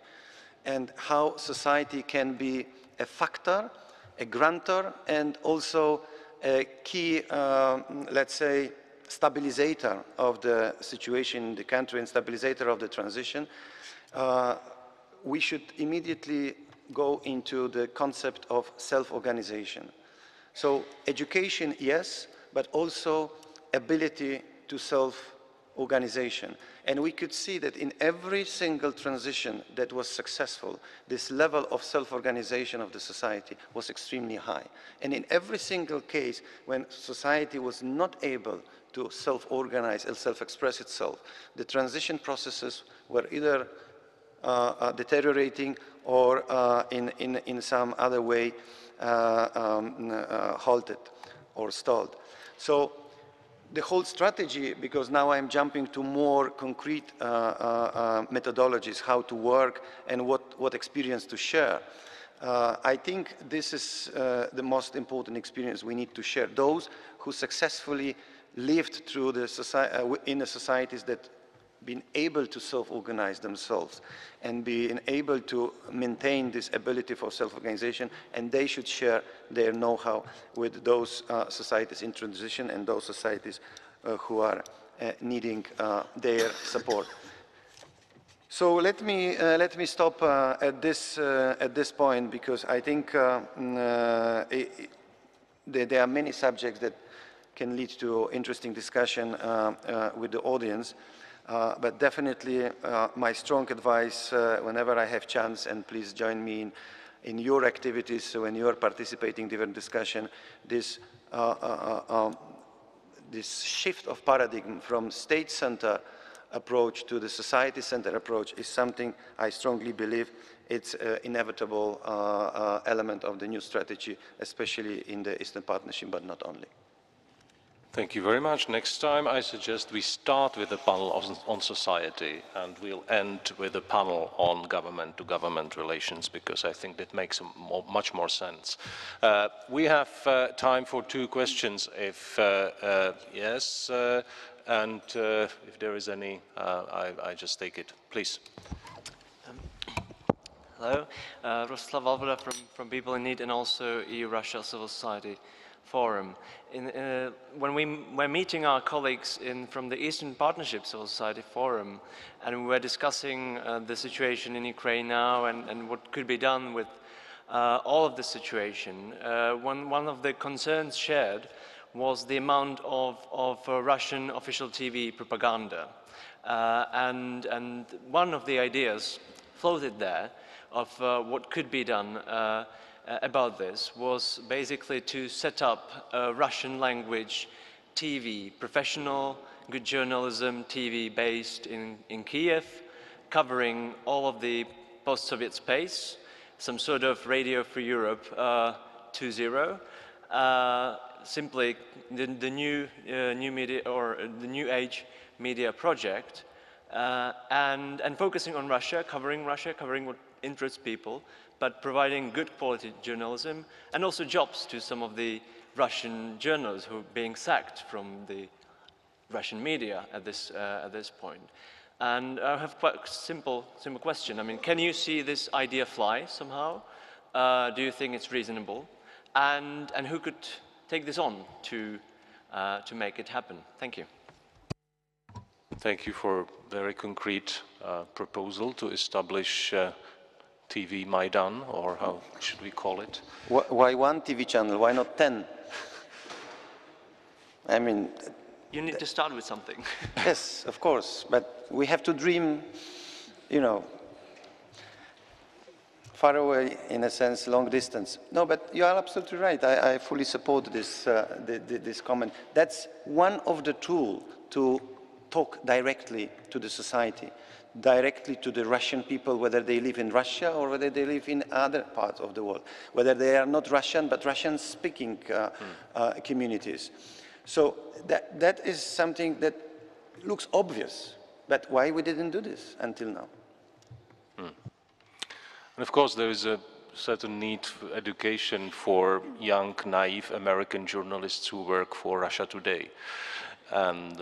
and how society can be a factor, a grantor, and also a key, let's say, stabilizator of the situation in the country and stabilizator of the transition, we should immediately go into the concept of self-organization. So education, yes, but also ability to self-organization. And we could see that in every single transition that was successful, this level of self-organization of the society was extremely high. And in every single case when society was not able to self-organize and self-express itself, the transition processes were either deteriorating or in some other way halted or stalled. So the whole strategy, because now I'm jumping to more concrete methodologies, how to work and what experience to share. I think this is the most important experience we need to share. Those who successfully lived through the in the societies that been able to self-organize themselves and being able to maintain this ability for self-organization, and they should share their know-how with those societies in transition and those societies who are needing their support. So let me stop at this point, because I think there are many subjects that can lead to interesting discussion with the audience. But definitely my strong advice whenever I have chance, and please join me in your activities when you are participating in different discussion, this shift of paradigm from state-centered approach to the society-centered approach is something I strongly believe it's an inevitable element of the new strategy, especially in the Eastern Partnership, but not only. Thank you very much. Next time, I suggest we start with a panel on society, and we'll end with a panel on government-to-government relations, because I think that makes much more sense. We have time for 2 questions, if yes, and if there is any, I just take it. Please. Hello, Roslav Valvoda from People in Need and also EU-Russia Civil Society Forum. When we're meeting our colleagues from the Eastern Partnership Civil Society Forum, and we were discussing the situation in Ukraine now and what could be done with all of the situation, one of the concerns shared was the amount of Russian official TV propaganda. And one of the ideas floated there of what could be done about this was basically to set up a Russian language TV, professional, good journalism TV based in Kiev, covering all of the post-Soviet space, some sort of Radio Free Europe 2.0, simply the new media or the new age media project, and focusing on Russia, covering what interests people, but providing good quality journalism and also jobs to some of the Russian journalists who are being sacked from the Russian media at this point. And I have quite a simple question. I mean, can you see this idea fly somehow? Do you think it's reasonable? And who could take this on to make it happen? Thank you. Thank you for a very concrete proposal to establish TV Maidan, or how should we call it? Why one TV channel? Why not 10? I mean... You need to start with something. Yes, of course, but we have to dream, you know, far away, in a sense, long distance. No, but you are absolutely right. I fully support this comment. That's one of the tools to talk directly to the society, directly to the Russian people, whether they live in Russia or whether they live in other parts of the world, whether they are not Russian but Russian-speaking communities. So that is something that looks obvious, but why we didn't do this until now? And of course, there is a certain need for education for young, naive American journalists who work for Russia Today and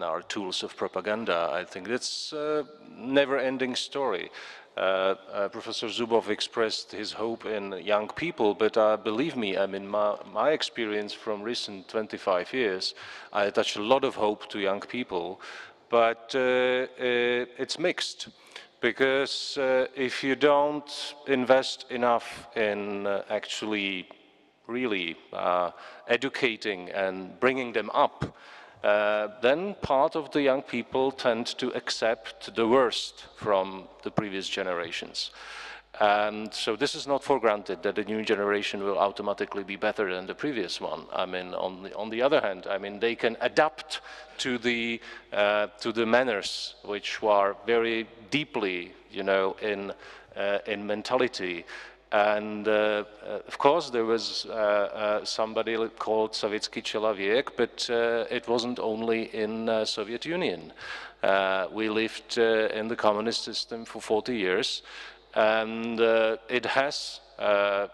our tools of propaganda. I think that's a never-ending story. Professor Zubov expressed his hope in young people, but believe me, I mean, my experience from recent 25 years, I attach a lot of hope to young people, but it's mixed. Because if you don't invest enough in actually really educating and bringing them up, then part of the young people tend to accept the worst from the previous generations. And so this is not for granted that the new generation will automatically be better than the previous one. I mean, on the other hand, I mean, they can adapt to the manners which are very deeply, you know, in mentality. And of course, there was somebody called Sovětský člověk, but it wasn't only in Soviet Union. We lived in the communist system for 40 years. And it has,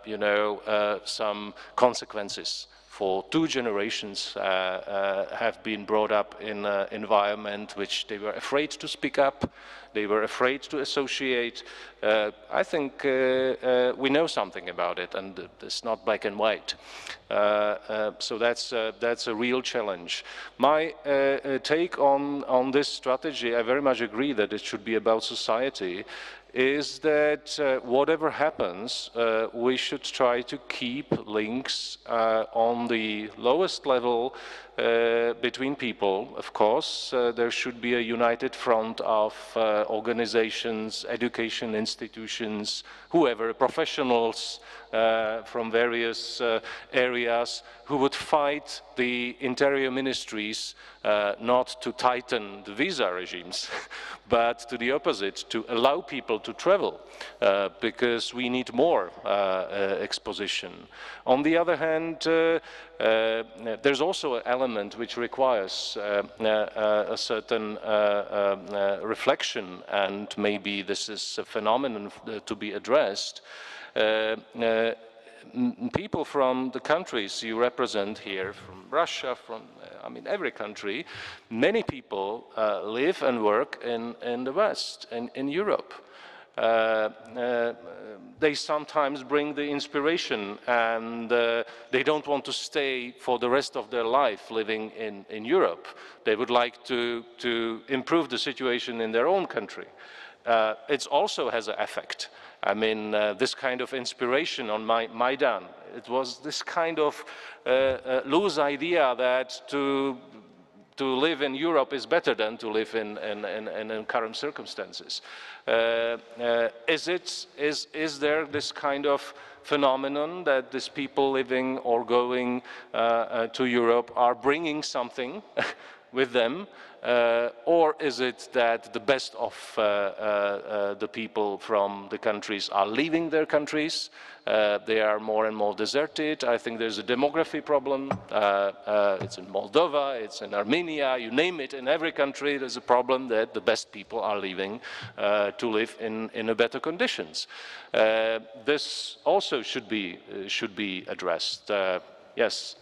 you know, some consequences. For 2 generations have been brought up in an environment which they were afraid to speak up, they were afraid to associate. I think we know something about it, and it's not black and white. So that's a real challenge. My take on this strategy, I very much agree that it should be about society, is that whatever happens, we should try to keep links on the lowest level between people. Of course, there should be a united front of organizations, education institutions, whoever, professionals from various areas who would fight the interior ministries not to tighten the visa regimes, but to the opposite, to allow people to travel, because we need more exposition. On the other hand, there's also an element which requires a certain reflection, and maybe this is a phenomenon to be addressed. People from the countries you represent here, from Russia, from I mean every country, many people live and work in the West, in Europe. They sometimes bring the inspiration, and they don't want to stay for the rest of their life living in Europe. They would like to improve the situation in their own country. It also has an effect. I mean, this kind of inspiration on Maidan, it was this kind of loose idea that to live in Europe is better than to live in current circumstances. Is there this kind of phenomenon that these people living or going to Europe are bringing something with them? Or is it that the best of the people from the countries are leaving their countries? They are more and more deserted. I think there's a demography problem. It's in Moldova, it's in Armenia, you name it, in every country there's a problem that the best people are leaving to live in better conditions. This also should be addressed. Yes,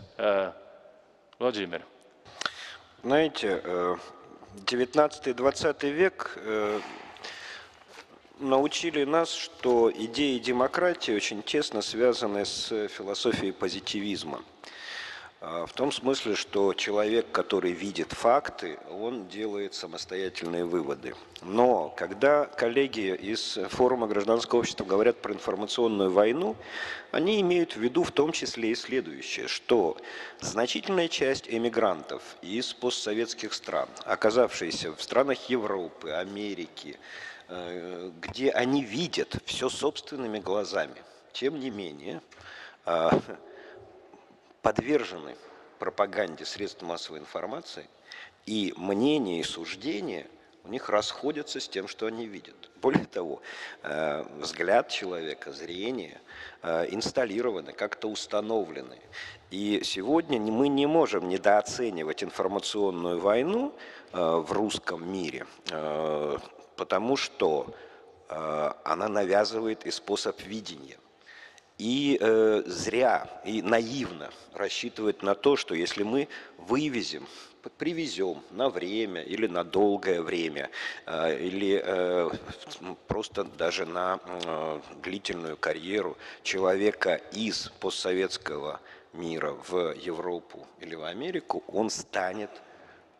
Vladimir. Знаете, 19-20 век научили нас, что идеи демократии очень тесно связаны с философией позитивизма. В том смысле, что человек, который видит факты, он делает самостоятельные выводы. Но когда коллеги из форума гражданского общества говорят про информационную войну, они имеют в виду в том числе и следующее, что значительная часть эмигрантов из постсоветских стран, оказавшиеся в странах Европы, Америки, где они видят все собственными глазами, тем не менее, подвержены пропаганде средств массовой информации И мнения и суждения у них расходятся с тем, что они видят. Более того, взгляд человека, зрение инсталлированы, как-то установлены. И сегодня мы не можем недооценивать информационную войну в русском мире, потому что она навязывает и способ видения. И зря, и наивно рассчитывать на то, что если мы привезем на время или на долгое время, или просто даже на длительную карьеру человека из постсоветского мира в Европу или в Америку, он станет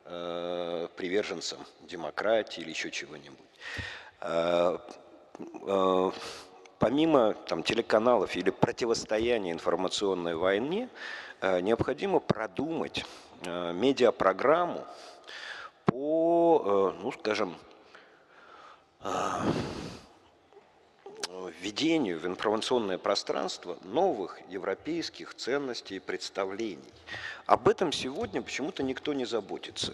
приверженцем демократии или еще чего-нибудь. Помимо телеканалов или противостояния информационной войне, необходимо продумать медиапрограмму по, скажем, введению в информационное пространство новых европейских ценностей и представлений. Об этом сегодня почему-то никто не заботится.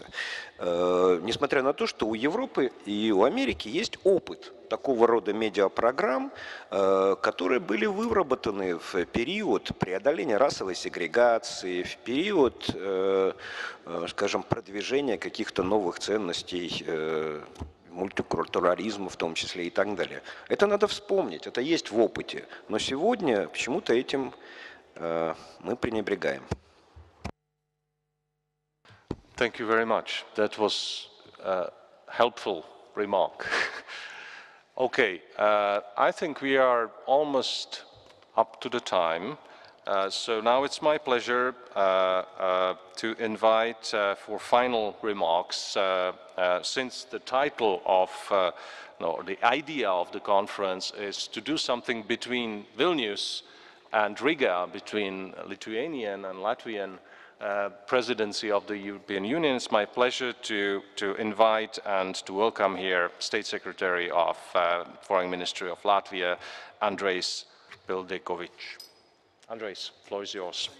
Несмотря на то, что у Европы и у Америки есть опыт такого рода медиапрограмм, которые были выработаны в период преодоления расовой сегрегации, в период, скажем, продвижения каких-то новых ценностей, мультикультурализма в том числе и так далее. Это надо вспомнить, это есть в опыте. Но сегодня почему-то этим мы пренебрегаем. Thank you very much. That was a helpful remark. Okay, I think we are almost up to the time. So now it's my pleasure to invite for final remarks, since the title of, the idea of the conference is to do something between Vilnius and Riga, between Lithuanian and Latvian presidency of the European Union. It's my pleasure to invite and to welcome here State Secretary of Foreign Ministry of Latvia, Andrejs Pildegovičs. Andrejs, the floor is yours.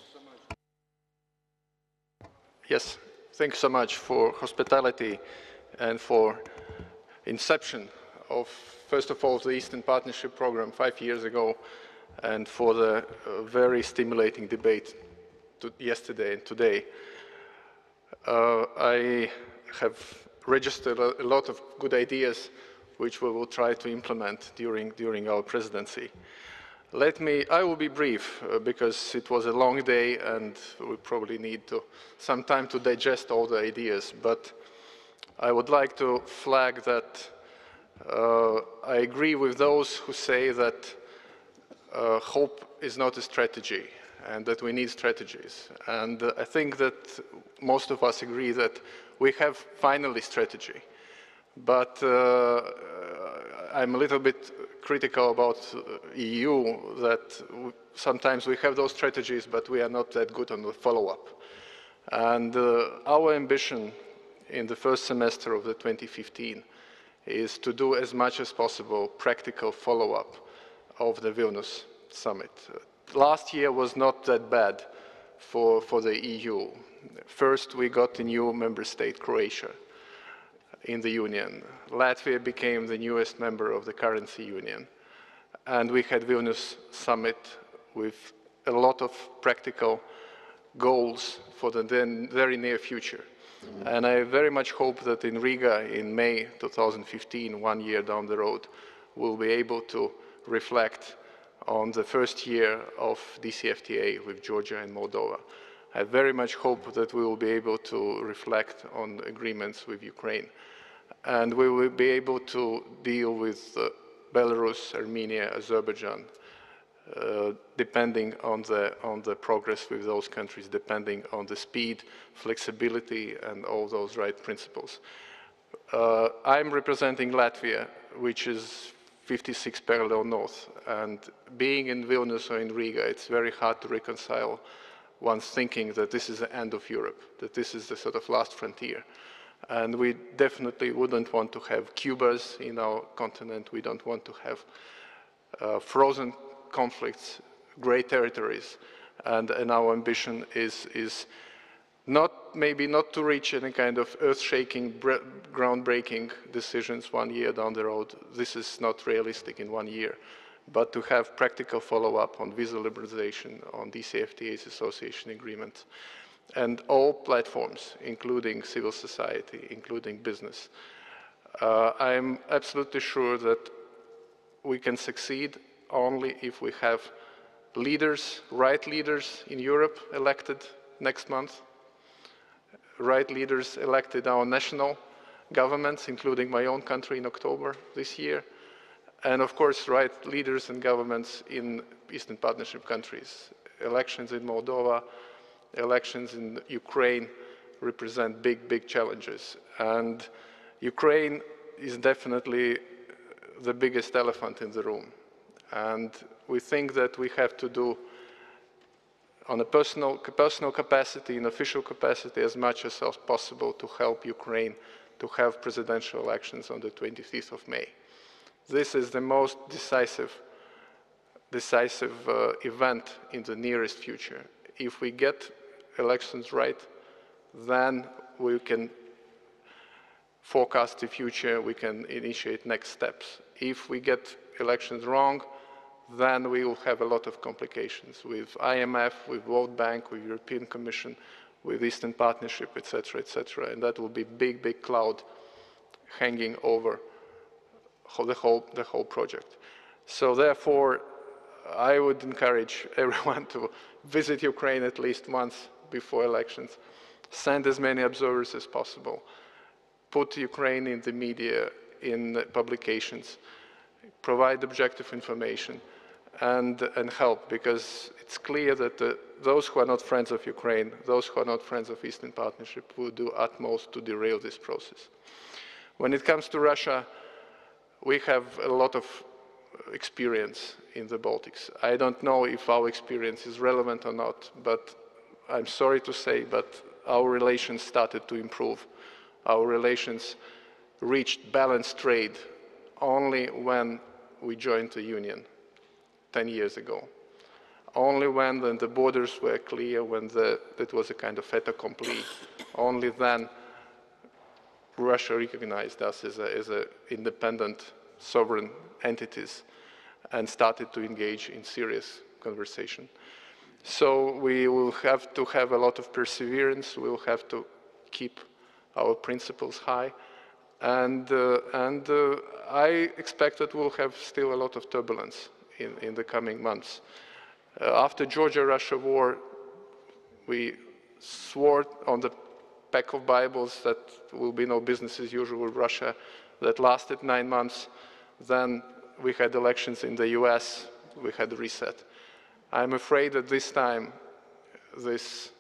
Yes, thanks so much for hospitality and for inception of, first of all, the Eastern Partnership Program 5 years ago, and for the very stimulating debate yesterday and today. I have registered a lot of good ideas which we will try to implement during our presidency. I will be brief because it was a long day and we probably need some time to digest all the ideas, but I would like to flag that I agree with those who say that hope is not a strategy and that we need strategies. And I think that most of us agree that we have finally strategy. But I'm a little bit critical about EU, that sometimes we have those strategies, but we are not that good on the follow-up. And our ambition in the first semester of the 2015 is to do as much as possible practical follow-up of the Vilnius summit. Last year was not that bad for the EU. First, we got a new member state, Croatia, in the Union. Latvia became the newest member of the currency union. And we had Vilnius summit with a lot of practical goals for the very near future. And I very much hope that in Riga in May 2015, 1 year down the road, we'll be able to reflect on the first year of DCFTA with Georgia and Moldova. I very much hope that we will be able to reflect on agreements with Ukraine. And we will be able to deal with Belarus, Armenia, Azerbaijan, depending on the progress with those countries, depending on the speed, flexibility, and all those right principles. I'm representing Latvia, which is 56 parallel north, and being in Vilnius or in Riga, it's very hard to reconcile one's thinking that this is the end of Europe, that this is the sort of last frontier. And we definitely wouldn't want to have Cubas in our continent. We don't want to have frozen conflicts, gray territories. And our ambition is maybe not to reach any kind of earth-shaking, groundbreaking decisions 1 year down the road. This is not realistic in 1 year, but to have practical follow-up on visa liberalization, on DCFTA's association agreement, and all platforms, including civil society, including business. I'm absolutely sure that we can succeed only if we have leaders, right leaders in Europe elected next month, right leaders elected our national governments, including my own country in October this year, and of course right leaders and governments in Eastern Partnership countries. Elections in Moldova, elections in Ukraine represent big, big challenges. And Ukraine is definitely the biggest elephant in the room. And we think that we have to do on a personal capacity, in official capacity, as much as possible to help Ukraine to have presidential elections on the 25th of May. This is the most decisive event in the nearest future. If we get elections right, then we can forecast the future, we can initiate next steps. If we get elections wrong, then we will have a lot of complications with IMF, with World Bank, with European Commission, with Eastern Partnership, etc., and that will be big, big cloud hanging over the whole project. So therefore, I would encourage everyone to visit Ukraine at least once before elections, send as many observers as possible, put Ukraine in the media, in publications, provide objective information, and help, because it's clear that those who are not friends of Ukraine, those who are not friends of Eastern Partnership, will do utmost to derail this process. When it comes to Russia, we have a lot of experience in the Baltics. I don't know if our experience is relevant or not, but I'm sorry to say, but our relations started to improve. Our relations reached balanced trade only when we joined the Union 10 years ago. Only when the borders were clear, when it was a kind of fait accompli, only then Russia recognized us as independent sovereign entities and started to engage in serious conversation. So we will have to have a lot of perseverance, we will have to keep our principles high, and I expect that we'll have still a lot of turbulence in the coming months. After Georgia-Russia war, we swore on the pack of Bibles that will be no business as usual with Russia. That lasted 9 months. Then we had elections in the US, we had reset. I'm afraid that this time, this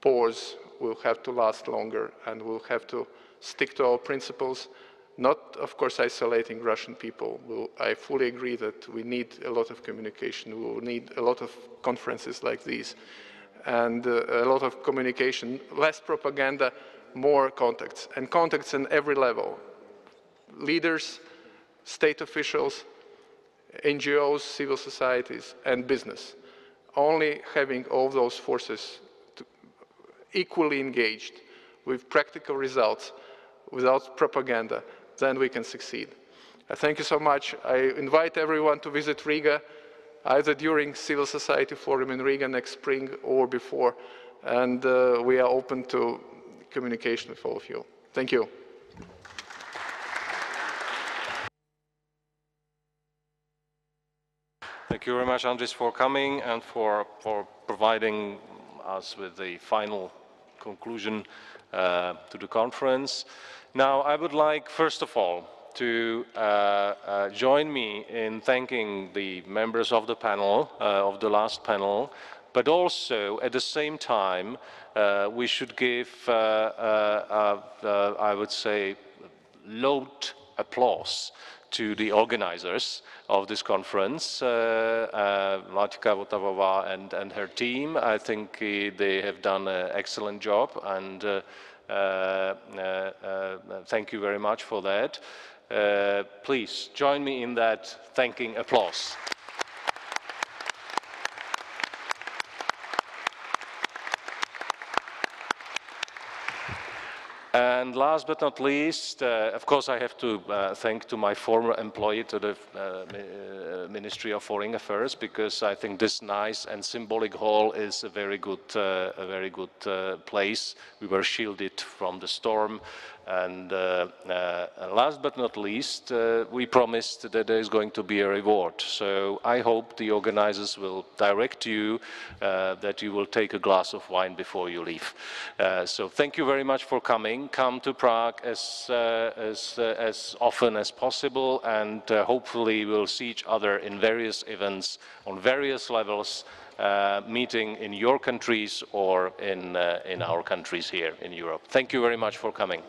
pause will have to last longer, and we'll have to stick to our principles, not, of course, isolating Russian people. I fully agree that we need a lot of communication, we will need a lot of conferences like these, and a lot of communication, less propaganda, more contacts, and contacts on every level. Leaders, state officials, NGOs, civil societies, and business. Only having all those forces equally engaged with practical results, without propaganda, then we can succeed. Thank you so much. I invite everyone to visit Riga, either during Civil Society Forum in Riga next spring or before, and we are open to communication with all of you. Thank you. Thank you very much, Andrejs, for coming and for providing us with the final conclusion to the conference. Now, I would like, first of all, to join me in thanking the members of the panel, of the last panel, but also, at the same time, we should give, I would say, loud applause to the organizers of this conference, Latka Votavova and her team. I think they have done an excellent job, and thank you very much for that. Please join me in that thanking applause. And last but not least, of course, I have to thank to my former employee, to the Ministry of Foreign Affairs, because I think this nice and symbolic hall is a very good place. We were shielded from the storm. And last but not least, we promised that there is going to be a reward. So I hope the organizers will direct you that you will take a glass of wine before you leave. So thank you very much for coming. Come to Prague as often as possible, and hopefully we'll see each other in various events on various levels, meeting in your countries or in our countries here in Europe. Thank you very much for coming.